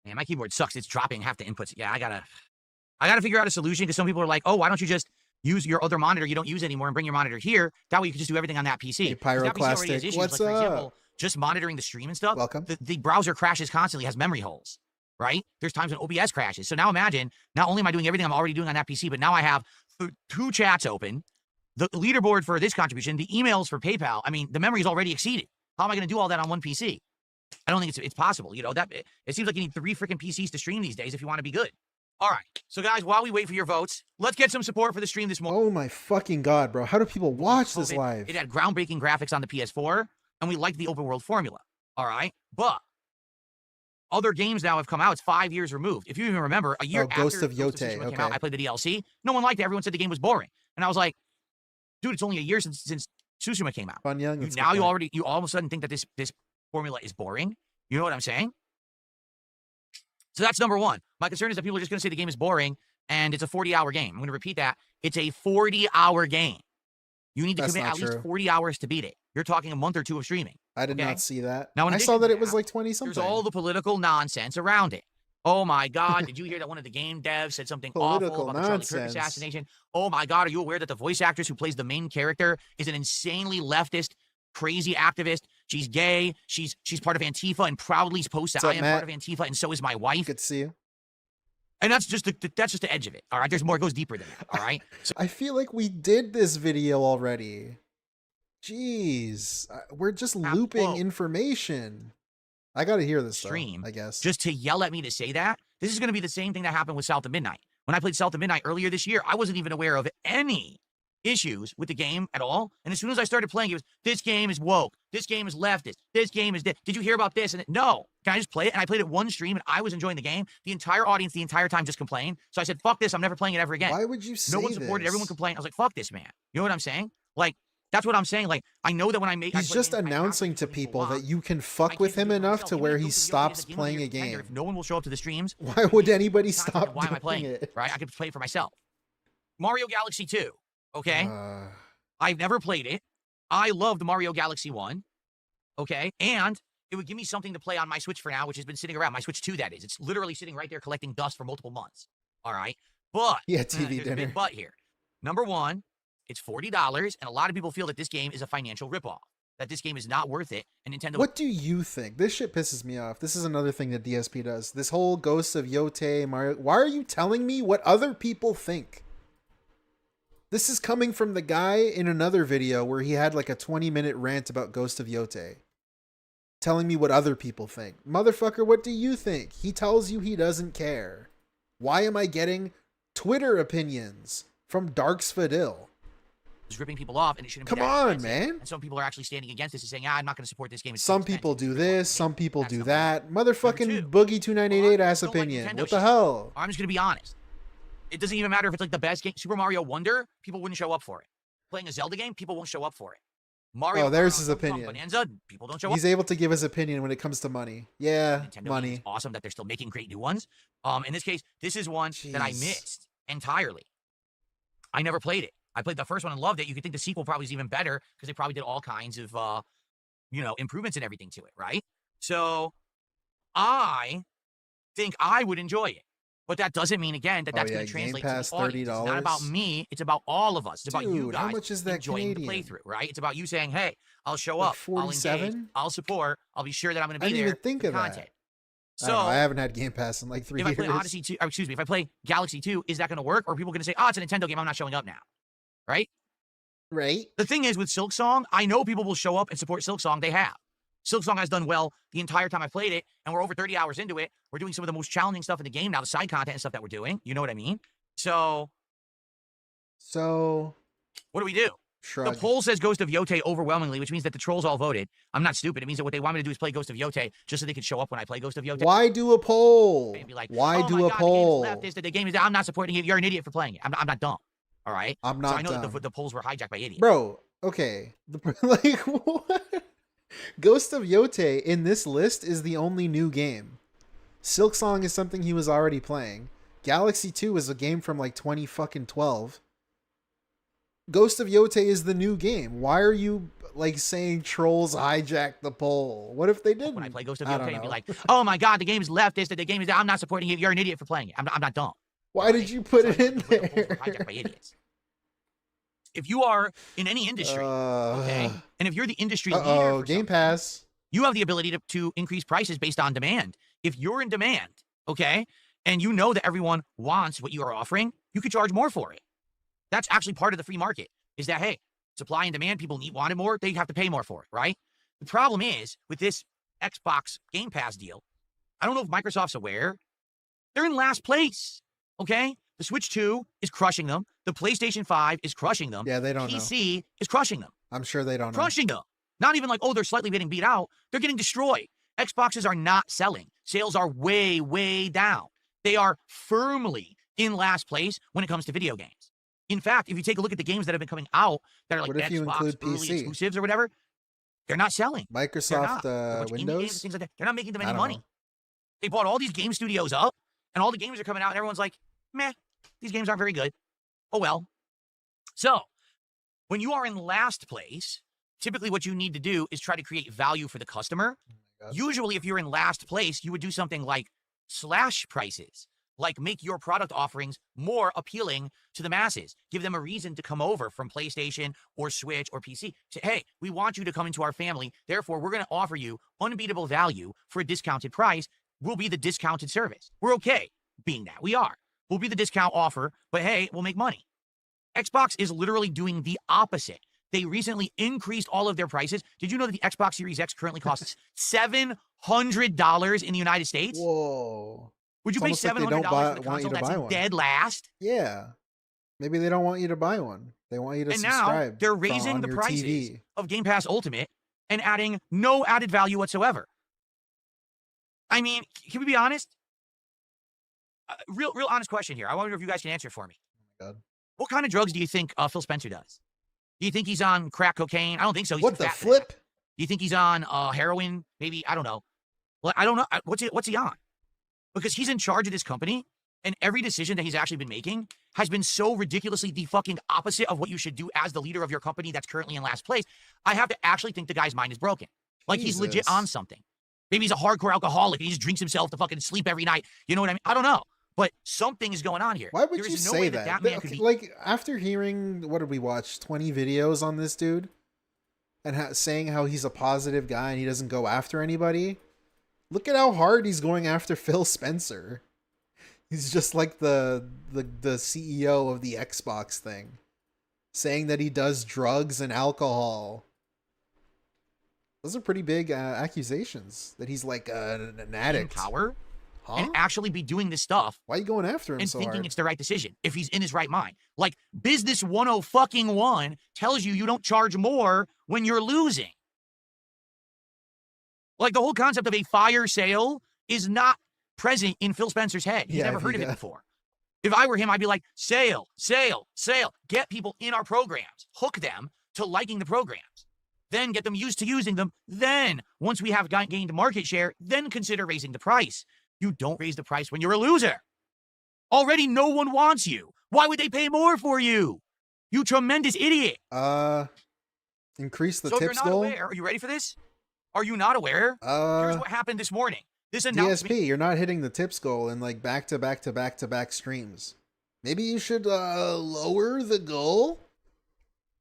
Man, my keyboard sucks. It's dropping half the inputs. Yeah, I gotta figure out a solution because some people are like, oh, why don't you just use your other monitor you don't use anymore and bring your monitor here? That way you can just do everything on that PC. Hey, Pyroclastic, what's like, for up? example, just monitoring the stream and stuff. Welcome. The browser crashes constantly, has memory holes, right? There's times when OBS crashes. So now imagine, not only am I doing everything I'm already doing on that PC, but now I have 2 chats open, the leaderboard for this contribution, the emails for PayPal. I mean, the memory is already exceeded. How am I going to do all that on one PC? I don't think it's possible. You know, that it seems like you need 3 freaking PCs to stream these days if you want to be good. All right. So, guys, while we wait for your votes, let's get some support for the stream this morning. Oh, my fucking God, bro. How do people watch this live? It had groundbreaking graphics on the PS4, and we liked the open world formula. All right. But other games now have come out. It's 5 years removed. If you even remember, a year after Ghost of Yōtei. came out, I played the DLC. No one liked it. Everyone said the game was boring. And I was like, dude, it's only a year since Tsushima came out. Fun Young. You all of a sudden think that this formula is boring. You know what I'm saying? So that's number one. My concern is that people are just going to say the game is boring and it's a 40-hour game. I'm going to repeat that. It's a 40-hour game. You need to commit at least 40 hours to beat it. You're talking a month or 2 of streaming. I did not see that. Now, I saw that it was like 20-something. There's all the political nonsense around it. Oh, my God. Did you hear that one of the game devs said something awful about the Charlie Kirk assassination? Oh, my God. Are you aware that the voice actress who plays the main character is an insanely leftist, crazy activist? She's gay. She's part of Antifa and proudly posts that I am part of Antifa and so is my wife. Good to see you. And that's just the edge of it. All right. There's more. It goes deeper than that. All right. So, I feel like we did this video already. Jeez. We're just looping information. I got to hear this stream, I guess. Just to yell at me to say that. This is going to be the same thing that happened with South of Midnight. When I played South of Midnight earlier this year, I wasn't even aware of any issues with the game at all. And as soon as I started playing, it was, this game is woke. This game is leftist. This game is Did you hear about this? And no. Can I just play it? And I played it one stream and I was enjoying the game. The entire audience, the entire time just complained. So I said, fuck this. I'm never playing it ever again. Why would you say No one supported. Everyone complained. I was like, fuck this, man. You know what I'm saying? Like, that's what I'm saying. Like, I know that when I make... He's just announcing to people that you can fuck with him enough to where he stops playing a game. If no one will show up to the streams... Why would anybody stop Why am I playing it? Right? I could play it for myself. Mario Galaxy 2. Okay? I've never played it. I loved Mario Galaxy 1. Okay? And it would give me something to play on my Switch for now, which has been sitting around. My Switch 2, that is. It's literally sitting right there collecting dust for multiple months. All right? But... Yeah, TV there's dinner. a big but here. Number one... It's $40, and a lot of people feel that this game is a financial ripoff, that this game is not worth it, and Nintendo... What do you think? This shit pisses me off. This is another thing that DSP does. This whole Ghost of Yōtei, Mario... Why are you telling me what other people think? This is coming from the guy in another video where he had like a 20-minute rant about Ghost of Yōtei. Telling me what other people think. Motherfucker, what do you think? He tells you he doesn't care. Why am I getting Twitter opinions from Darksfadil? Is ripping people off, and it shouldn't be Come on, man. And some people are actually standing against this and saying, I'm not going to support this game. Some people do this, some people do that. Motherfucking Boogie2988 ass opinion. What the hell? I'm just going to be honest. It doesn't even matter if it's like the best game. Super Mario Wonder, people wouldn't show up for it. Playing a Zelda game, people won't show up for it. Mario, there's his opinion. Bonanza, people don't show up. He's able to give his opinion when it comes to money. Yeah, Nintendo money. It's awesome that they're still making great new ones. In this case, this is one that I missed entirely. I never played it. I played the first one and loved it. You could think the sequel probably is even better because they probably did all kinds of, improvements and everything to it, right? So I think I would enjoy it. But that doesn't mean, again, that that's going to translate to the audience. It's not about me. It's about all of us. It's about you guys how much is that enjoying Canadian? the playthrough, right? It's about you saying, hey, I'll show up. 47? I'll engage. I'll support. I'll be sure that I'm going to be there. I didn't even think of content. That. So I haven't had Game Pass in like 3 years. If I play Odyssey 2, if I play Galaxy 2, is that going to work? Or are people going to say, oh, it's a Nintendo game, I'm not showing up now? Right? Right. The thing is with Silksong, I know people will show up and support Silksong. They have. Silksong has done well the entire time I played it, and we're over 30 hours into it. We're doing some of the most challenging stuff in the game now, the side content and stuff that we're doing. You know what I mean? So what do we do? Shrug. The poll says Ghost of Yōtei overwhelmingly, which means that the trolls all voted. I'm not stupid. It means that what they want me to do is play Ghost of Yōtei just so they can show up when I play Ghost of Yōtei. Why do a poll? And be like, Why do a poll? The game is I'm not supporting it. You're an idiot for playing it. I'm not dumb. All right? I'm not so I know dumb. that the polls were hijacked by idiots. Bro, okay. Like, what? Ghost of Yōtei in this list is the only new game. Silksong is something he was already playing. Galaxy 2 is a game from like 2012. Ghost of Yōtei is the new game. Why are you like saying trolls hijacked the poll? What if they didn't? When I play Ghost of Yōtei, and be like, "Oh my God, the game is leftist. The game is. I'm not supporting it. You're an idiot for playing it. I'm not dumb." Why did you put it in there? Hijacked by idiots. If you are in any industry, okay, and if you're the industry leader, for Game Pass, you have the ability to increase prices based on demand. If you're in demand, okay, and you know that everyone wants what you are offering, you could charge more for it. That's actually part of the free market, is that, hey, supply and demand, people wanted more, they have to pay more for it, right? The problem is, with this Xbox Game Pass deal, I don't know if Microsoft's aware, they're in last place, okay? The Switch 2 is crushing them. The PlayStation 5 is crushing them. Yeah, they don't know. PC is crushing them. I'm sure they don't know. Crushing them. Not even like, oh, they're slightly getting beat out. They're getting destroyed. Xboxes are not selling. Sales are way, way down. They are firmly in last place when it comes to video games. In fact, if you take a look at the games that have been coming out that are like Xbox early exclusives or whatever, they're not selling. Microsoft Windows? Games, things like that. They're not making them any money. They bought all these game studios up, and all the games are coming out, and everyone's like, meh, these games aren't very good. Oh, well. So, when you are in last place, typically what you need to do is try to create value for the customer. Usually, if you're in last place, you would do something like slash prices, like make your product offerings more appealing to the masses. Give them a reason to come over from PlayStation or Switch or PC. Say, hey, we want you to come into our family. Therefore, we're going to offer you unbeatable value for a discounted price. We'll be the discounted service. We're okay being that. We are. We'll be the discount offer, but hey, we'll make money. Xbox is literally doing the opposite. They recently increased all of their prices. Did you know that the Xbox Series X currently costs $700 in the United States? Whoa. Would you pay $700 for the console that's dead last? Yeah. Maybe they don't want you to buy one. They want you to subscribe. And now they're raising the prices of Game Pass Ultimate and adding no added value whatsoever. I mean, can we be honest? Real honest question here. I wonder if you guys can answer for me. Oh my God. What kind of drugs do you think Phil Spencer does? Do you think he's on crack cocaine? I don't think so. He's what the flip? Do you think he's on heroin? Maybe, I don't know. Well, I don't know. What's he on? Because he's in charge of this company, and every decision that he's actually been making has been so ridiculously the fucking opposite of what you should do as the leader of your company that's currently in last place. I have to actually think the guy's mind is broken. Like, he's legit on something. Maybe he's a hardcore alcoholic. He just drinks himself to fucking sleep every night. You know what I mean? I don't know. But something is going on here. Why would you say that? Like, after hearing, what did we watch, 20 videos on this dude? And saying how he's a positive guy and he doesn't go after anybody? Look at how hard he's going after Phil Spencer. He's just like the CEO of the Xbox thing. Saying that he does drugs and alcohol. Those are pretty big accusations. That he's like an addict. Power? And actually be doing this stuff. Why are you going after him and so thinking hard? It's the right decision if he's in his right mind? Like, Business 101 tells you don't charge more when you're losing. Like, the whole concept of a fire sale is not present in Phil Spencer's head. He's never heard of it before. If I were him, I'd be like, sale, sale, sale. Get people in our programs. Hook them to liking the programs. Then get them used to using them. Then, once we have gained market share, then consider raising the price. You don't raise the price when you're a loser. Already no one wants you. Why would they pay more for you? You tremendous idiot. Increase the tips goal. So if you're not aware, are you ready for this? Are you not aware? Here's what happened this morning. This announcement. DSP, you're not hitting the tips goal in like back to back streams. Maybe you should lower the goal?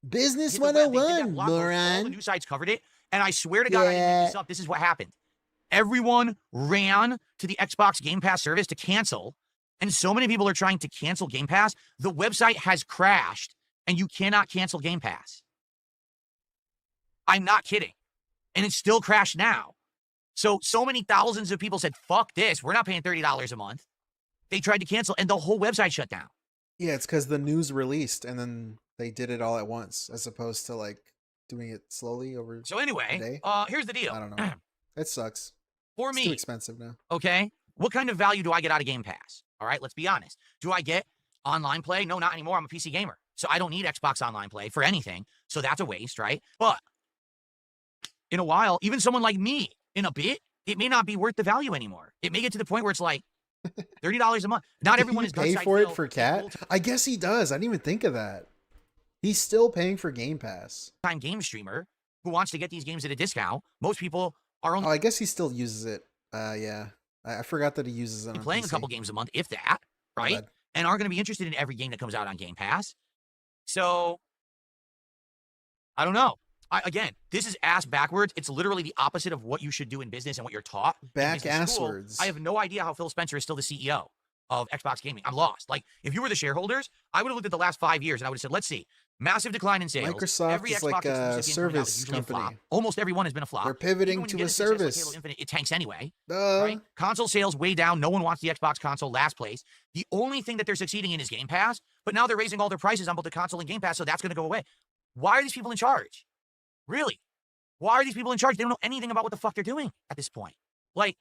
Business 101, moron. All the news sites covered it, and I swear to God, I didn't make this up. This is what happened. Everyone ran to the Xbox Game Pass service to cancel, and so many people are trying to cancel Game Pass. The website has crashed, and you cannot cancel Game Pass. I'm not kidding. And it's still crashed now. So many thousands of people said, fuck this. We're not paying $30 a month. They tried to cancel, and the whole website shut down. Yeah, it's because the news released, and then they did it all at once, as opposed to, like, doing it slowly over So anyway, here's the deal. I don't know. It sucks. For me, it's too expensive now. Okay, what kind of value do I get out of Game Pass? All right, let's be honest. Do I get online play? No, not anymore. I'm a PC gamer, so I don't need Xbox online play for anything. So that's a waste, right? But in a while, even someone like me, in a bit, it may not be worth the value anymore. It may get to the point where it's like $30 a month. Not everyone is pay for it for Cat. I guess he does. I didn't even think of that. He's still paying for Game Pass. Time game streamer who wants to get these games at a discount. Most people are only I guess he still uses it. Yeah. I forgot that he uses it on playing PC. a couple games a month, if that, right? And aren't going to be interested in every game that comes out on Game Pass. So, I don't know. Again, this is ass backwards. It's literally the opposite of what you should do in business and what you're taught. Back-asswards. I have no idea how Phil Spencer is still the CEO of Xbox Gaming. I'm lost. Like, if you were the shareholders, I would have looked at the last 5 years and I would have said, let's see. Massive decline in sales. Microsoft every is Xbox like a exclusive game coming out is service usually a flop. company. Almost every one has been a flop. They're pivoting Even when you to get a success like service. Halo Infinite, it tanks anyway. Duh. Right? Console sales way down. No one wants the Xbox console. Last place. The only thing that they're succeeding in is Game Pass. But now they're raising all their prices on both the console and Game Pass, so that's going to go away. Why are these people in charge? Really? Why are these people in charge? They don't know anything about what the fuck they're doing at this point. Like,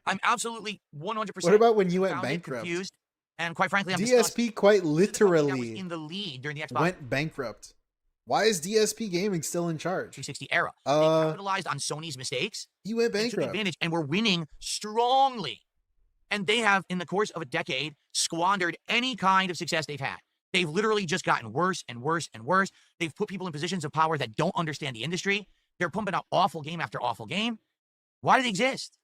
I'm absolutely 100%. What about when you went bankrupt? Confused, and quite frankly, I'm DSP quite literally in the lead during the Xbox went bankrupt. Why is DSP Gaming still in charge? 360 era. They capitalized on Sony's mistakes. He went Took bankrupt. advantage, and we're winning strongly. And they have, in the course of a decade, squandered any kind of success they've had. They've literally just gotten worse and worse and worse. They've put people in positions of power that don't understand the industry. They're pumping out awful game after awful game. Why do they exist?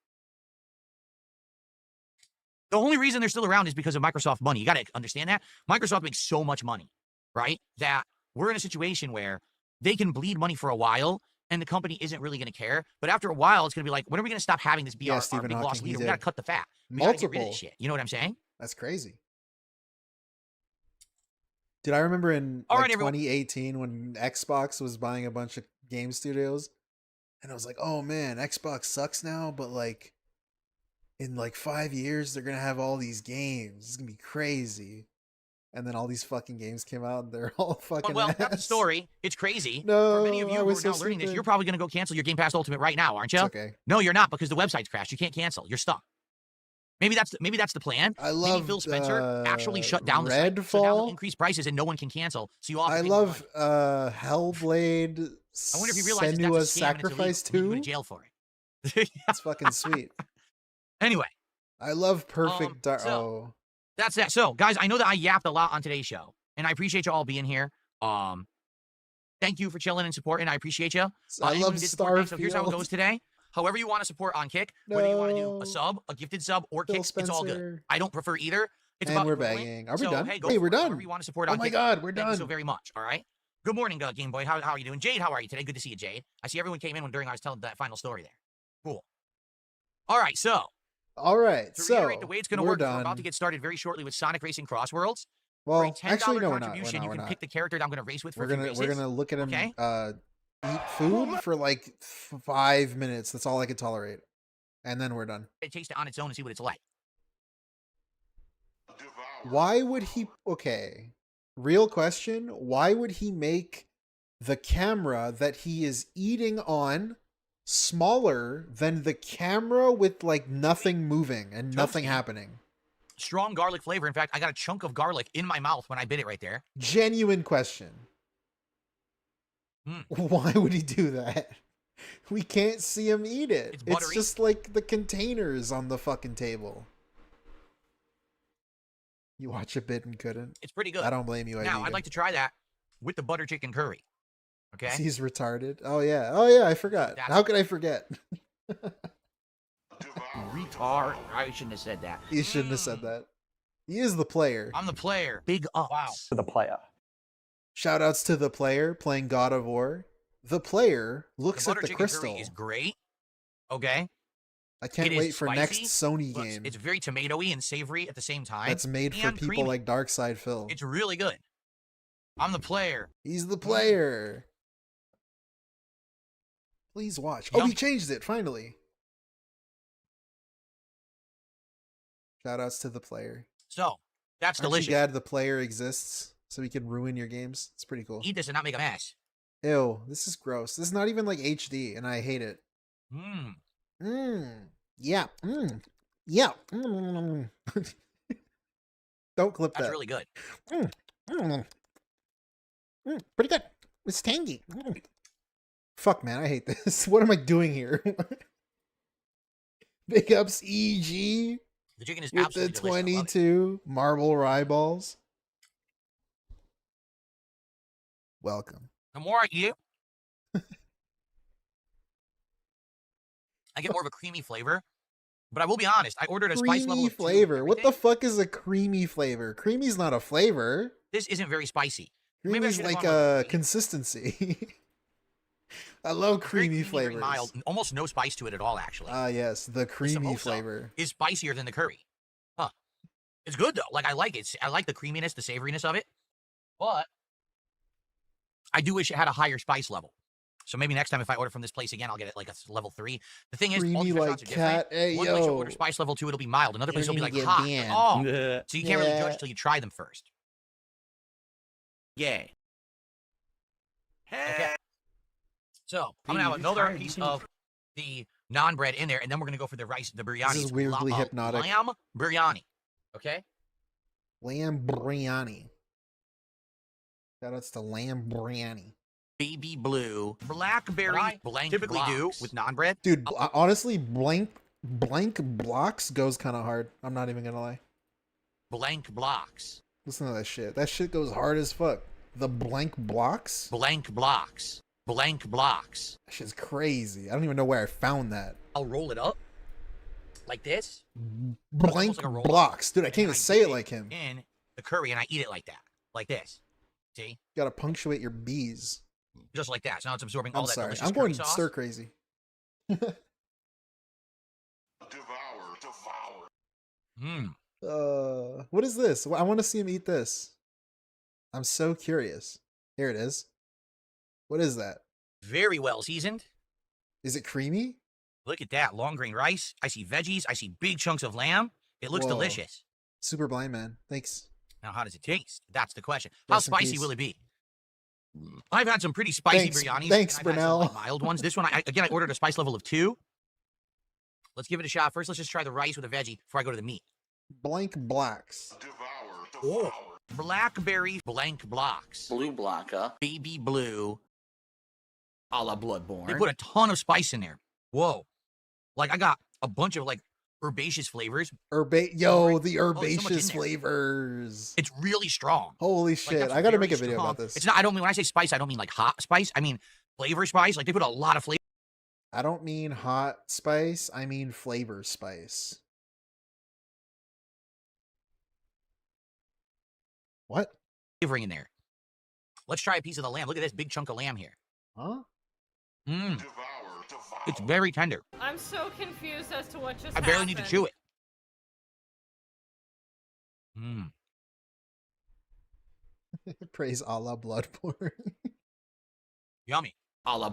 The only reason they're still around is because of Microsoft money. You got to understand that. Microsoft makes so much money, right? That we're in a situation where they can bleed money for a while and the company isn't really going to care. But after a while, it's going to be like, when are we going to stop having this be our big boss leader? We got to cut the fat. We got to get rid of this shit. You know what I'm saying? That's crazy. Did I remember in 2018 when Xbox was buying a bunch of game studios? And I was like, oh man, Xbox sucks now, but like in like 5 years, they're going to have all these games. It's going to be crazy. And then all these fucking games came out and they're all fucking Well, ass. that's the story. It's crazy. No, for many of you who are now learning this, you're probably going to go cancel your Game Pass Ultimate right now, aren't you? It's okay. No, you're not, because the website's crashed. You can't cancel. You're stuck. Maybe that's the plan. I love Maybe Phil Spencer actually shut down the site, so now they'll increase prices and no one can cancel. So you all have to pay more money. Hellblade I wonder if he realizes Senua's that's a scam Sacrifice and it's illegal. 2. He'd go to jail for it. It's fucking sweet. Anyway. I love Perfect Dark. So, that's that. So, guys, I know that I yapped a lot on today's show, and I appreciate you all being here. Thank you for chilling and supporting. I appreciate you. I love Starfield. So here's how it goes today. However you want to support on Kick, whether you want to do a sub, a gifted sub, or Kick, it's all good. I don't prefer either. It's And about we're growing. bagging. Are we So, done? Hey, Hey, we're done. However you want to support on Oh my Kick, God, we're thank you done. so very much. All right. Good morning, Game Boy. How are you doing? Jade, how are you today? Good to see you, Jade. I see everyone came in during I was telling that final story there. Cool. All right, so. All right, To so reiterate the way it's going to work, done. we're about to get started very shortly with Sonic Racing Crossworlds. Well, For a $10 actually, no, we're not. contribution, We're you can not. pick the character that I'm going to race with for We're a few gonna races. look at him Okay? eat food for like 5 minutes. That's all I can tolerate, and then we're done. Taste it on its own and see what it's like. Why would he? Okay, real question. Why would he make the camera that he is eating on smaller than the camera with like nothing moving and nothing happening? Strong garlic flavor. In fact, I got a chunk of garlic in my mouth when I bit it right there. Genuine question. Why would he do that? We can't see him eat it. It's buttery. just like the containers on the fucking table. You watch a bit and couldn't. It's pretty good. I don't blame you. Now, Iveega. I'd like to try that with the butter chicken curry. Okay? He's retarded. Oh yeah, I forgot. How could I forget? Retard. I shouldn't have said that. You shouldn't have said that. He is the player. I'm the player. Big ups. Wow. To the player. Shoutouts to the player playing God of War. The player looks the at the chicken crystal. Curry is great. Okay? I can't It wait is for spicy. next Sony Looks- game. It's very tomatoey and savory at the same time. That's made for and people creamy. like Darkside Phil. It's really good. I'm the player. He's the player. Please watch. Oh, he changed it finally. Shoutouts to the player. So, that's Aren't delicious. you glad the player exists so he can ruin your games? It's pretty cool. Eat this and not make a mess. Ew, this is gross. This is not even like HD, and I hate it. Mmm. Yeah. Yeah. Don't clip that. That's really good. Pretty good. It's tangy. Fuck, man, I hate this. What am I doing here? Big ups, EG. The chicken is with absolutely the delicious. I love it. 22 marble rye balls. Welcome. The more I eat it, I get more of a creamy flavor. But I will be honest, I ordered a spice level of 2 flavor. What the fuck is a creamy flavor? Creamy's not a flavor. This isn't very spicy. Creamy's like a consistency. I love creamy flavors. Very mild, almost no spice to it at all, actually. Ah, yes, the creamy flavor is spicier than the curry. Huh? It's good though. Like I like it. I like the creaminess, the savoriness of it. But I do wish it had a higher spice level. So maybe next time if I order from this place again, I'll get it like a level 3. The thing is, all these restaurants are different. Hey, One place you'll order spice level 2, it'll be mild. Another place will be like hot. Like, oh, so you can't really judge till you try them first. Yeah. Okay. So I'm gonna have another piece of the naan bread in there, and then we're gonna go for the rice, the biryani. This is weirdly hypnotic. Lamb biryani. Okay. Lamb biryani. Shoutouts to lamb biryani. Baby blue, blackberry, blank typically blocks. Do with naan bread. Dude, honestly, blank blocks goes kind of hard. I'm not even gonna lie. Blank blocks. Listen to that shit. That shit goes hard as fuck. The blank blocks? Blank blocks. Blank blocks. That shit's crazy. I don't even know where I found that. I'll roll it up like this. Blank like blocks. Dude, I can't even say it like him. In the curry, and I eat it like that. Like this. See? You gotta punctuate your B's. Just like that. So now it's absorbing all that delicious I'm going sauce. stir crazy. Devour. What is this? I want to see him eat this. I'm so curious. Here it is. What is that? Very well seasoned. Is it creamy? Look at that. Long grain rice. I see veggies. I see big chunks of lamb. It looks delicious. Super blind man. Thanks. Now, how does it taste? That's the question. How spicy will it be? I've had some pretty spicy biryanis. Thanks, I've Brunel. had some, like, mild ones. This one, I ordered a spice level of 2. Let's give it a shot. First, let's just try the rice with a veggie before I go to the meat. Blank blocks. Devour. Oh, blackberry blank blocks. Blue blocker. Baby blue. A la Bloodborne. They put a ton of spice in there. Whoa. Like, I got a bunch of, like, herbaceous flavors. The herbaceous flavors. It's really strong. Holy shit. Like, I gotta make a video about this. It's not, I don't mean, when I say spice, I don't mean like hot spice. I mean flavor spice. Like, they put a lot of flavor. I don't mean hot spice. I mean flavor spice. What? Flavoring in there. Let's try a piece of the lamb. Look at this big chunk of lamb here. Huh? Mmm. It's very tender. I'm so confused as to what just I barely need to chew it. Mmm. Praise Allah Bloodborne. Yummy. A la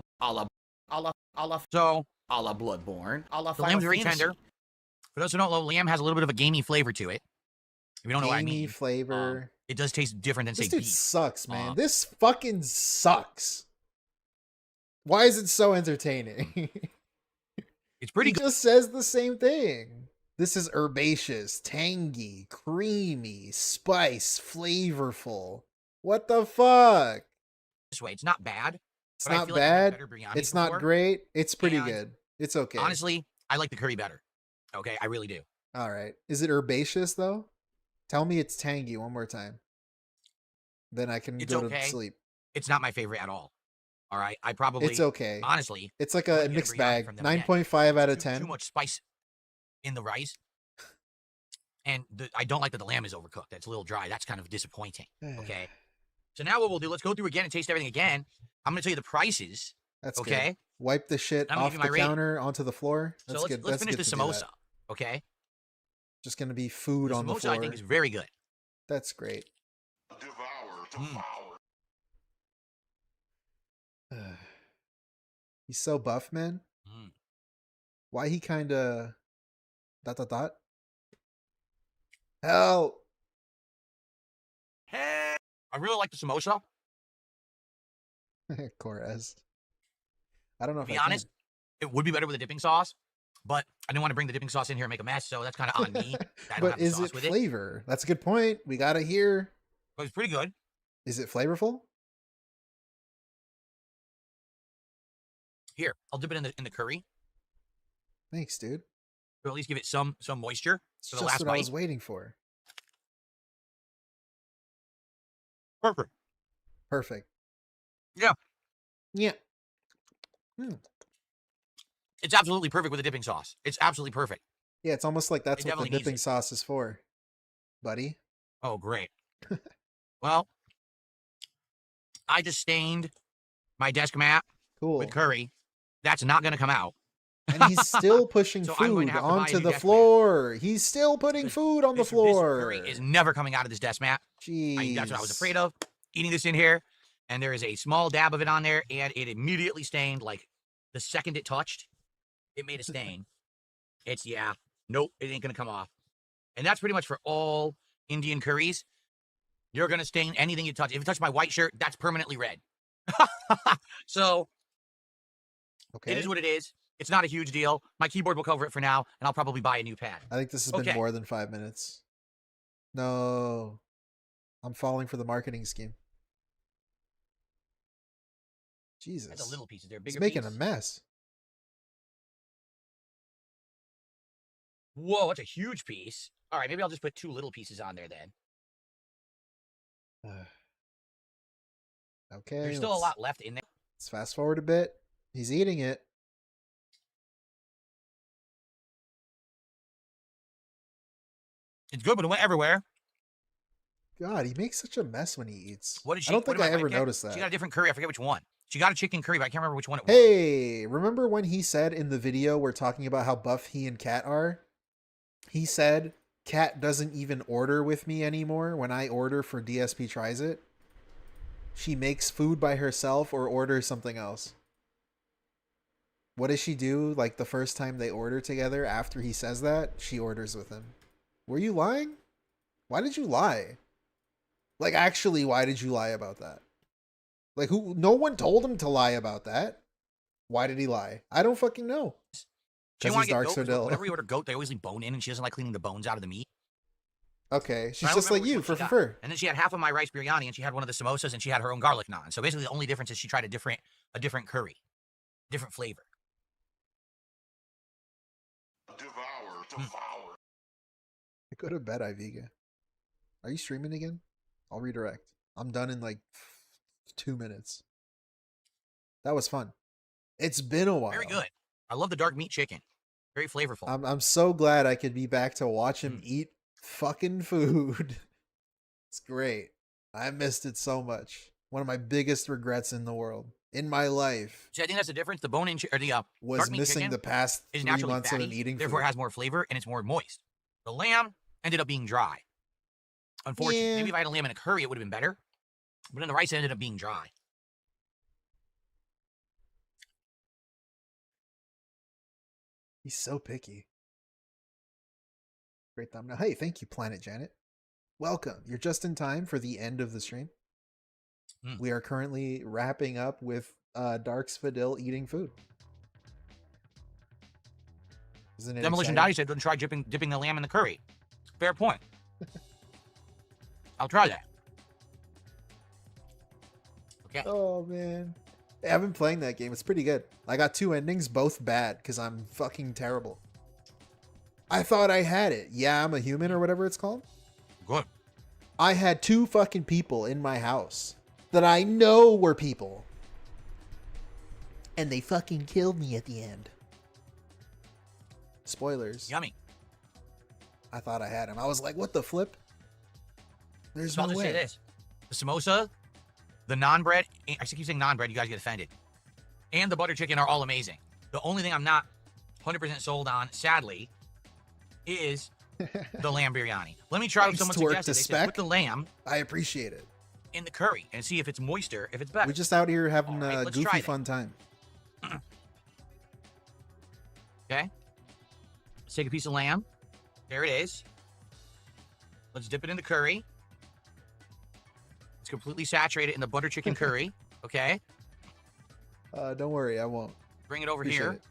So, a la Bloodborne. A la the lamb's very tender. For those who don't know, lamb has a little bit of a gamey flavor to it. If you don't know what I mean. Flavor. It does taste different than, say, This dude beef. sucks, man. This fucking sucks. Why is it so entertaining? It's pretty good. He just says the same thing. This is herbaceous, tangy, creamy, spice, flavorful. What the fuck? This way, it's not bad. It's but I not feel like I've had bad. better biryanis It's not before. great. It's pretty And good. It's okay. Honestly, I like the curry better. Okay, I really do. All right. Is it herbaceous though? Tell me it's tangy one more time. Then I can It's go okay. to sleep. It's not my favorite at all. All right, I probably. It's okay. Honestly, It's like I a wouldn't get mixed biryani bag. from them again. 9.5 out of Too 10. much spice in the rice, and I don't like that the lamb is overcooked. That's a little dry. That's kind of disappointing. Okay. So now what we'll do? Let's go through again and taste everything again. I'm going to tell you the prices. That's okay. Good. Wipe the shit I'm gonna off give the you my rating. counter onto the floor. That's So let's, good. let's That's finish good the to do samosa. that. Okay. Just gonna be food The on the samosa floor. I think is very good. That's great. He's so buff, man. Why he kinda dot. Help. I really like the samosa. Corez. I don't know To if be I honest, it would be better with a dipping sauce, but I didn't want to bring the dipping sauce in here and make a mess, so that's kind of on me. That I don't But have the is sauce it with flavor? That's a good point. We gotta hear. But it's pretty good. Is it flavorful? Here, I'll dip it in the curry Thanks, dude. to at least give it some moisture It's for the just last what I bite. was waiting for. Perfect. Perfect. Yeah. Yeah. It's absolutely perfect with the dipping sauce. It's absolutely perfect. Yeah, it's almost like that's It what the definitely needs dipping it. sauce is for, buddy. Oh, great. Well, I just stained my desk mat with curry. That's not going to come out. And he's still pushing So I'm going food to have to buy a onto new the desk floor. He's still putting food on the This floor. curry is never coming out of this desk mat. Jeez. That's what I was afraid of. Eating this in here, and there is a small dab of it on there, and it immediately stained. Like the second it touched, it made a stain. Nope, it ain't gonna come off. And that's pretty much for all Indian curries. You're gonna stain anything you touch. If you touch my white shirt, that's permanently red. So, okay, it is what it is. It's not a huge deal. My keyboard will cover it for now, and I'll probably buy a new pad. I think this has been more than 5 minutes. No. I'm falling for the marketing scheme. Jesus. That's a little piece. They're bigger. He's making a mess. Whoa, that's a huge piece. All right, maybe I'll just put 2 little pieces on there then. Okay. There's still a lot left in there. Let's fast forward a bit. He's eating it. It's good, but it went everywhere. God, he makes such a mess when he eats. What did she? I don't think I ever get? noticed that. She got a different curry. I forget which one. She got a chicken curry, but I can't remember which one it was. Hey, remember when he said in the video we're talking about how buff he and Kat are? He said Kat doesn't even order with me anymore when I order for DSP Tries It. She makes food by herself or orders something else. What does she do? Like the first time they order together after he says that, she orders with him. Were you lying? Why did you lie? Like, actually, why did you lie about that? Like, who? No one told him to lie about that. Why did he lie? I don't fucking know. Because he's Dark Sodil. Whenever you order goat, they always leave bone in, and she doesn't like cleaning the bones out of the meat. Okay, she's just like you, for. And then she had half of my rice biryani, and she had one of the samosas, and she had her own garlic naan. So basically, the only difference is she tried a different curry, different flavor. Devour. Go to bed, Iveega. Are you streaming again? I'll redirect. I'm done in like 2 minutes. That was fun. It's been a while. Very good. I love the dark meat chicken. Very flavorful. I'm so glad I could be back to watch him eat fucking food. It's great. I missed it so much. One of my biggest regrets in the world. In my life. See, I think that's the difference. The bone-in or the was dark meat missing chicken the past 3 months fatty, of him eating therefore food. it has more flavor and it's more moist. The lamb ended up being dry. Unfortunately, Yeah. maybe if I had a lamb in a curry, it would have been better. But in the rice, it ended up being dry. He's so picky. Great thumbnail. Hey, thank you, Planet Janet. Welcome. You're just in time for the end of the stream. We are currently wrapping up with Dark Spadil eating food. Isn't it Demolition exciting? Daddy said, "Don't try dipping the lamb in the curry." Fair point. I'll try that. Okay. Oh, man. Hey, I've been playing that game. It's pretty good. I got 2 endings, both bad, because I'm fucking terrible. I thought I had it. Yeah, I'm a human or whatever it's called. Good. I had 2 fucking people in my house that I know were people. And they fucking killed me at the end. Spoilers. Yummy. I thought I had him. I was like, what the flip? There's So I'll no just way. say this. The samosa, the naan bread, I keep saying naan bread, you guys get offended. And the butter chicken are all amazing. The only thing I'm not 100% sold on, sadly, is the lamb biryani. Let me try what someone suggested. They said, put the lamb I appreciate it. in the curry and see if it's moister, if it's better. We're just out here having All right, a let's goofy try that. fun time. Okay. Let's take a piece of lamb. There it is. Let's dip it in the curry. It's completely saturated in the butter chicken curry. Okay. Don't worry, I won't. Bring it over Appreciate here. it.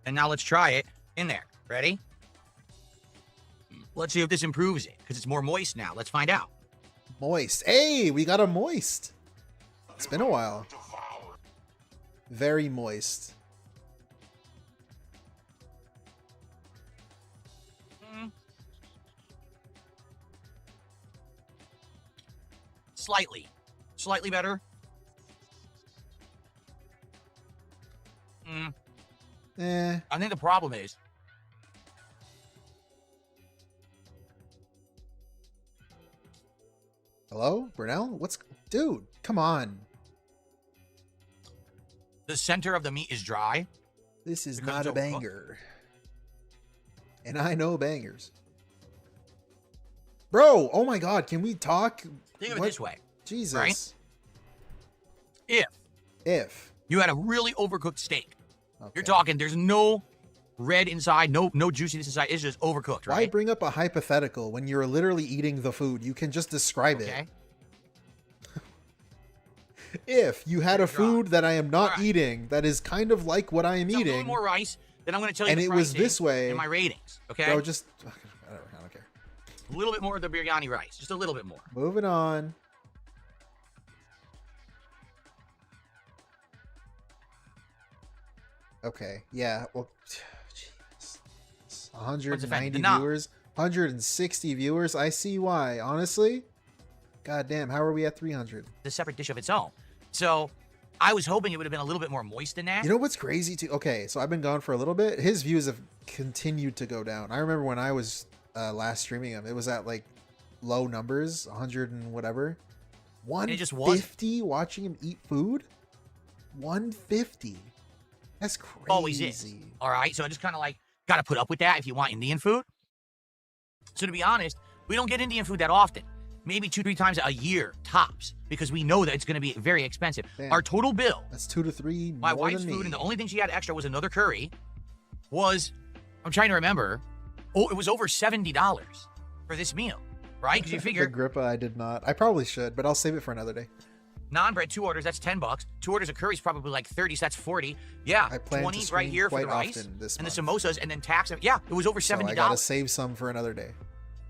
And now let's try it in there. Ready? Let's see if this improves it, because it's more moist now. Let's find out. Moist. Hey, we got a moist. It's been a while. Very moist. Slightly. slightly better. I think the problem is hello, Brunel? Dude, come on. the center of the meat is dry. This is because not a it's overcooked. banger. And I know bangers. Bro, oh my god, can we talk? Think of it What? this way. Jesus. Right? If you had a really overcooked steak, you're talking there's no red inside, no juiciness inside, it's just overcooked, right? Why bring up a hypothetical when you're literally eating the food? You can just describe it. If you had a food that I am not eating that is kind of like what I am A little eating, more rice, then I'm going to tell you and the it was pricing this way, in my ratings, okay? bro, just whatever, I don't care. A little bit more of the biryani rice, just a little bit more. Moving on. Okay, yeah, well, jeez. 190 viewers, 160 viewers. I see why. Honestly, goddamn, how are we at 300? The separate dish of its own. So I was hoping it would have been a little bit more moist than that. You know what's crazy too? Okay, so I've been gone for a little bit. His views have continued to go down. I remember when I was last streaming him, it was at like low numbers, 100 and whatever. 150 watching him eat food. 150. That's crazy. Always is. All right, so I just kind of like got to put up with that if you want Indian food. So to be honest, we don't get Indian food that often. Maybe 2-3 times a year tops, because we know that it's going to be very expensive. Damn. Our total bill, that's 2 to 3 my more wife's than me. food, and the only thing she had extra was another curry, was, I'm trying to remember, it was over $70 for this meal, right? Because you figure Agrippa, I did not. I probably should, but I'll save it for another day. non-bread, 2 orders, that's $10. 2 orders of curry is probably like 30, so that's 40. Yeah, I plan 20 to right stream here for quite the rice often this and the month. samosas, and then tax. Yeah, it was over So $70. I gotta save some for another day,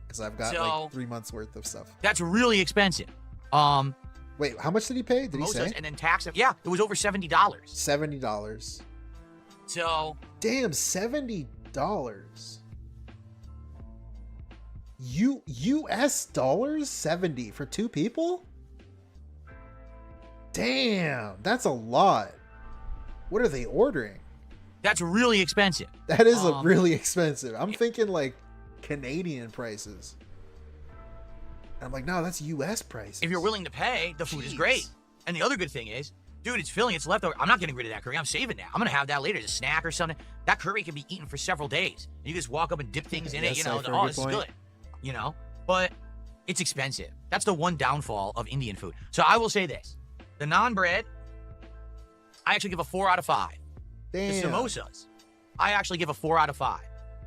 because I've got So- like 3 months worth of stuff. That's really expensive. Wait, how much did he pay? Did he Samosas say? and then tax. Yeah, it was over $70. $70. So Damn, $70. US dollars? 70 for 2 people? Damn, that's a lot. What are they ordering? that's really expensive. That is a really expensive. I'm thinking like Canadian prices. I'm like, no, that's US prices. If you're willing to pay, the food is great. And the other good thing is, dude, it's filling, it's leftover. I'm not getting rid of that curry. I'm saving that. I'm gonna have that later as a snack or something. That curry can be eaten for several days. You just walk up and dip things in it. You know, oh, this is good. You know, but it's expensive. That's the one downfall of Indian food. So I will say this: the non-bread, I actually give a 4 out of 5. Damn. The samosas, I actually give a 4 out of 5.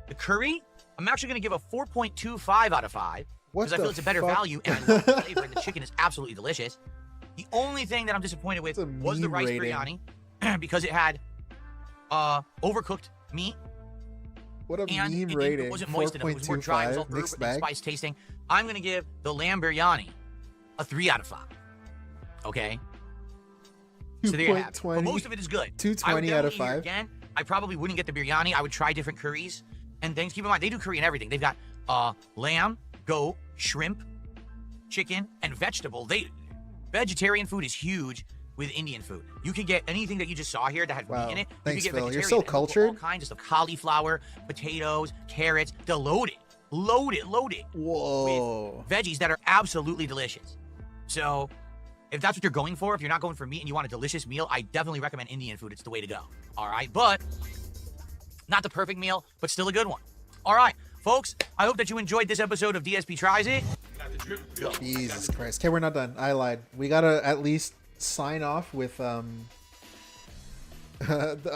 The curry, I'm actually going to give a 4.25 out of 5 because I feel it's a better value and I love the flavor, and the chicken is absolutely delicious. The only thing that I'm disappointed with was the rice biryani because it had overcooked meat. What a and meme it rating. wasn't moist enough. It was more dry. It was all herb mixed and bag. spice tasting. I'm going to give the lamb biryani a 3 out of 5. Okay? So there you have it. But most of it is good. 220 out of 5. Again, I probably wouldn't get the biryani. I would try different curries and things. Keep in mind, they do curry and everything. They've got lamb, goat, shrimp, chicken, and vegetable. Vegetarian food is huge with Indian food. You can get anything that you just saw here that had meat in it. Thanks, you can get Phil. You're vegetarian so and cultured. all kinds of stuff. Cauliflower, potatoes, carrots. They're loaded Whoa. with veggies that are absolutely delicious. So if that's what you're going for, if you're not going for meat and you want a delicious meal, I definitely recommend Indian food. It's the way to go. All right, but not the perfect meal, but still a good one. All right, folks, I hope that you enjoyed this episode of DSP Tries It. Jesus Christ. Okay, we're not done. I lied. We gotta at least sign off with I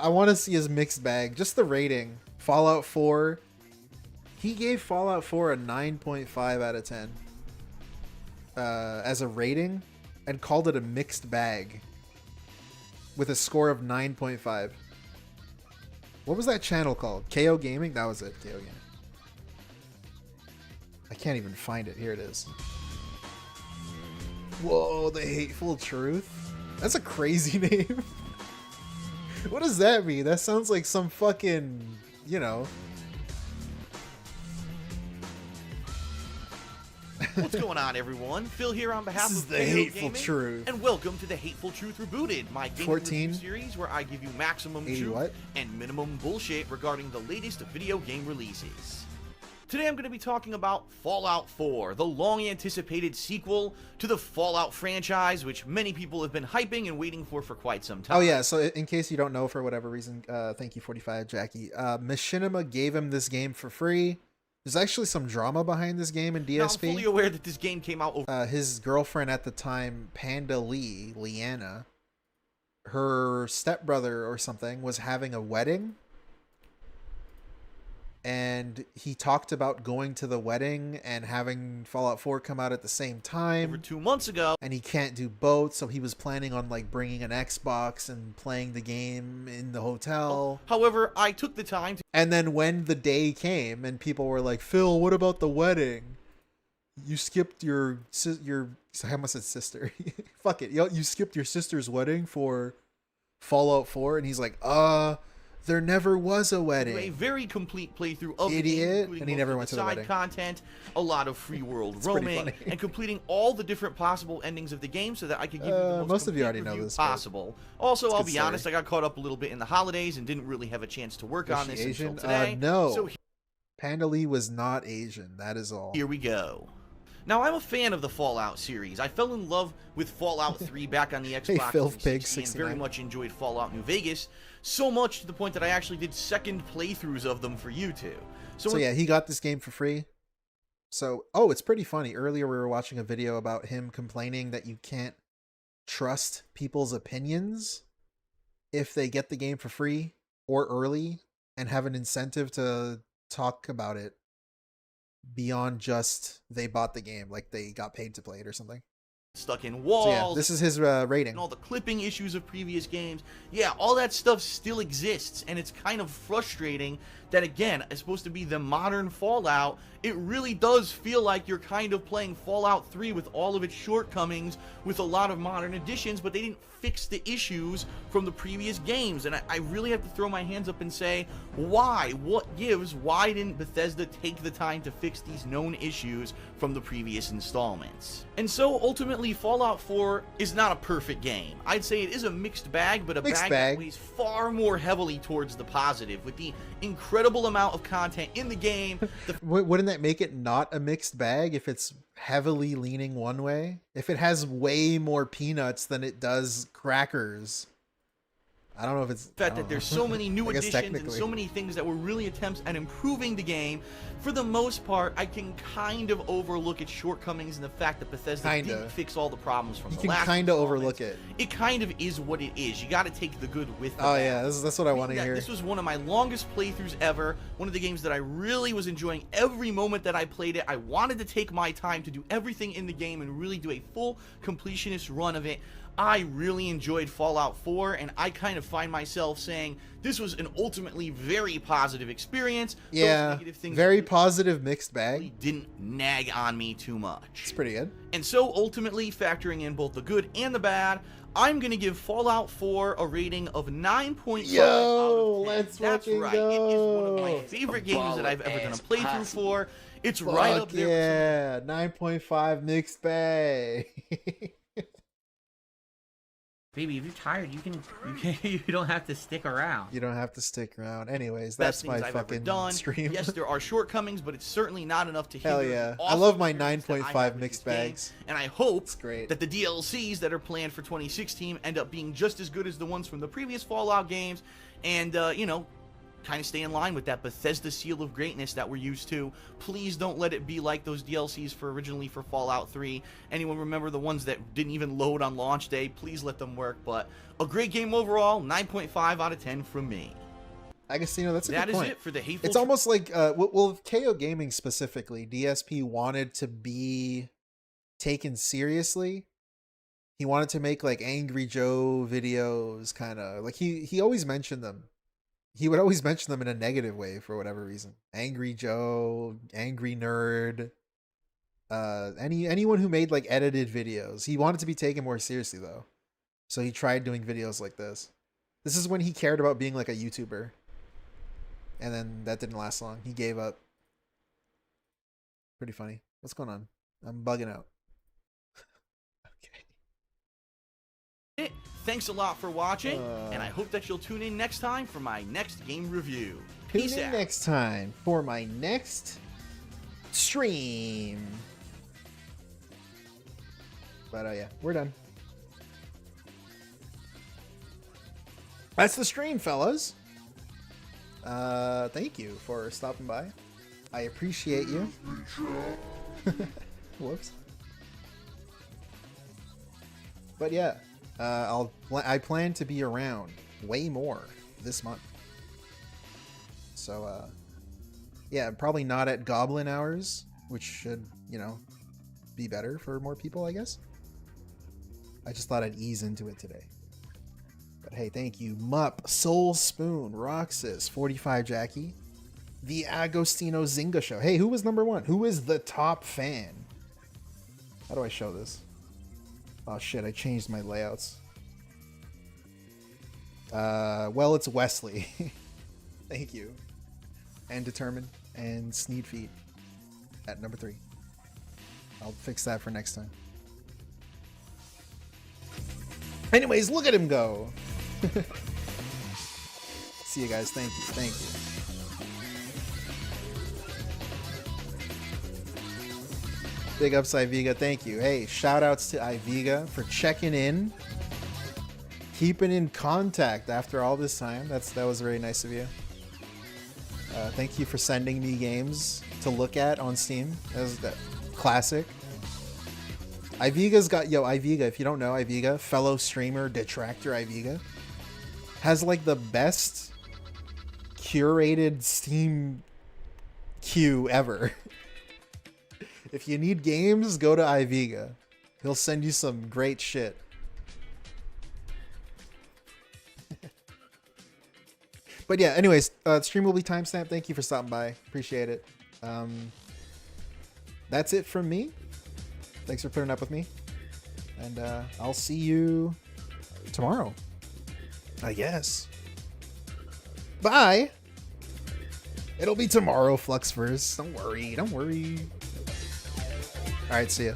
want to see his mixed bag. Just the rating. Fallout 4. He gave Fallout 4 a 9.5 out of 10 as a rating, and called it a mixed bag with a score of 9.5. What was that channel called? KO Gaming? That was it. KO Gaming. I can't even find it. Here it is. Whoa, the hateful truth. That's a crazy name. What does that mean? That sounds like some fucking, you know. What's going on, everyone? Phil here on behalf This is of the Video Hateful Gaming, Truth. and welcome to the Hateful Truth Rebooted, my gaming 14, review series where I give you maximum 80 truth what? and minimum bullshit regarding the latest video game releases. Today I'm going to be talking about Fallout 4, the long-anticipated sequel to the Fallout franchise, which many people have been hyping and waiting for quite some time. Oh yeah, so in case you don't know for whatever reason, thank you 45 Jackie. Machinima gave him this game for free. There's actually some drama behind this game in DSP. Now, I'm fully aware that this game came out over... his girlfriend at the time, Panda Leanna, her stepbrother or something was having a wedding. And he talked about going to the wedding and having Fallout 4 come out at the same time. Over 2 months ago. And he can't do both, so he was planning on like bringing an Xbox and playing the game in the hotel. However, I took the time to... And then when the day came and people were like, Phil, what about the wedding? You skipped your I almost said sister. Fuck it. You skipped your sister's wedding for Fallout 4? And he's like, there never was a wedding. A very complete playthrough of Idiot. the game, including And he most never of went the to the side wedding. content, a lot of free world It's pretty roaming, funny. and completing all the different possible endings of the game so that I could give you the Most of you complete already know review this, but possible. Also, it's I'll good be story. honest, I got caught up a little bit in the holidays and didn't really have a chance to work on this Asian? until today. No. So Panda Lee was not Asian. That is all. here we go. Now, I'm a fan of the Fallout series. I fell in love with Fallout 3 back on the Xbox Hey, Phil 360 Pig and 69. very much enjoyed Fallout New Vegas, so much to the point that I actually did second playthroughs of them for YouTube. So yeah, he got this game for free. So, it's pretty funny. Earlier we were watching a video about him complaining that you can't trust people's opinions if they get the game for free or early and have an incentive to talk about it beyond just they bought the game, like they got paid to play it or something. Stuck in walls. So yeah, this is his rating. And all the clipping issues of previous games. Yeah, all that stuff still exists, and it's kind of frustrating that, again, it's supposed to be the modern Fallout. It really does feel like you're kind of playing Fallout 3 with all of its shortcomings, with a lot of modern additions, but they didn't fix the issues from the previous games. And I really have to throw my hands up and say, why? What gives? Why didn't Bethesda take the time to fix these known issues from the previous installments? And so, ultimately, Fallout 4 is not a perfect game. I'd say it is a mixed bag, but a bag that weighs far more heavily towards the positive, with the incredible amount of content in the game. Wouldn't that make it not a mixed bag if it's heavily leaning one way? If it has way more peanuts than it does crackers. I don't know if it's... The fact that there's so many new I guess additions and technically. so many things that were really attempts at improving the game. For the most part, I can kind of overlook its shortcomings and the fact that Bethesda didn't fix all the problems from You the can last kind of installments. overlook it. It kind of is what it is. You got to take the good with the Oh bad. yeah, that's what I want to Yeah, hear. This was one of my longest playthroughs ever. One of the games that I really was enjoying every moment that I played it. I wanted to take my time to do everything in the game and really do a full completionist run of it. I really enjoyed Fallout 4, and I kind of find myself saying this was an ultimately very positive experience. Yeah, Those negative things very positive mixed bag. didn't nag on me too much. It's pretty good. And so ultimately, factoring in both the good and the bad, I'm going to give Fallout 4 a rating of 9.5 Yo, out of 10. let's That's fucking right. It is one of my go. favorite games that I've ever done a playthrough for. It's right up Fuck there. yeah, 9.5 mixed bag. Baby, if you're tired, you don't have to stick around. You don't have to stick around. Anyways, Best that's my things I've ever fucking done. stream. Yes, there are shortcomings, but it's certainly not enough to Hell hinder yeah. the I love awesome my experience that I 9.5 had with mixed this game. bags. And I hope great. that the DLCs that are planned for 2016 end up being just as good as the ones from the previous Fallout games, and you know, kind of stay in line with that Bethesda seal of greatness that we're used to. Please don't let it be like those DLCs originally for Fallout 3. Anyone remember the ones that didn't even load on launch day? Please let them work. But a great game overall, 9.5 out of 10 from me. I guess, you know, that's a That good is point. it for the Hateful It's almost like, well, KO Gaming specifically, DSP wanted to be taken seriously. He wanted to make like Angry Joe videos, kind of like he always mentioned them. He would always mention them in a negative way for whatever reason. Angry Joe, Angry Nerd, anyone who made like edited videos. He wanted to be taken more seriously though, so he tried doing videos like this. This is when he cared about being like a YouTuber, and then that didn't last long. He gave up. Pretty funny. What's going on? I'm bugging out. Thanks a lot for watching, and I hope that you'll tune in next time for my next game review. Tune Peace in out. next time for my next stream. But yeah, we're done. That's the stream, fellas. Thank you for stopping by. I appreciate you. Whoops. But yeah, I plan to be around way more this month. So yeah, probably not at Goblin hours, which should, you know, be better for more people, I guess. I just thought I'd ease into it today. But hey, thank you, Mupp, Soul Spoon, Roxas, 45 Jackie, the Agostino Zinga Show. Hey, who was number one? Who is the top fan? How do I show this? Oh shit, I changed my layouts. Well, it's Wesley. Thank you. And Determined and Sneed Feet at number 3. I'll fix that for next time. Anyways, look at him go. See you guys. Thank you. Thank you. Big ups, Iveega. Thank you. Hey, shout outs to Iveega for checking in. Keeping in contact after all this time. That was very nice of you. Thank you for sending me games to look at on Steam. That was that classic. Iveega's got, Iveega, if you don't know Iveega, fellow streamer, detractor Iveega, has like the best curated Steam queue ever. If you need games, go to Iveega. He'll send you some great shit. But yeah, anyways, the stream will be timestamped. Thank you for stopping by. Appreciate it. That's it from me. Thanks for putting up with me. And I'll see you tomorrow, I guess. Bye. It'll be tomorrow, Fluxverse. Don't worry. Don't worry. All right, see ya.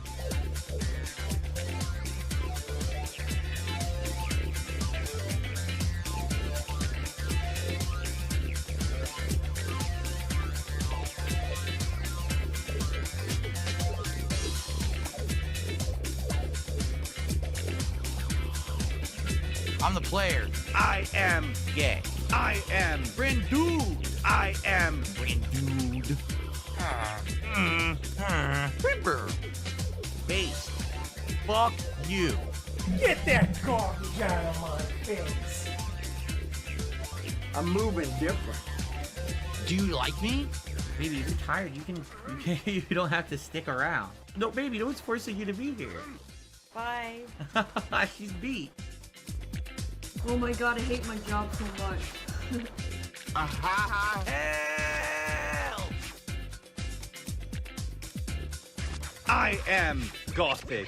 I'm the player. I am gay. I am Friend dude. I am Friend dude. Ripper. Base. Fuck you. Get that garbage out of my face. I'm moving different. Do you like me? Baby, if you're tired, you don't have to stick around. No, baby, no one's forcing you to be here. Bye. She's beat. Oh my god, I hate my job so much. Hell! I am Gothic.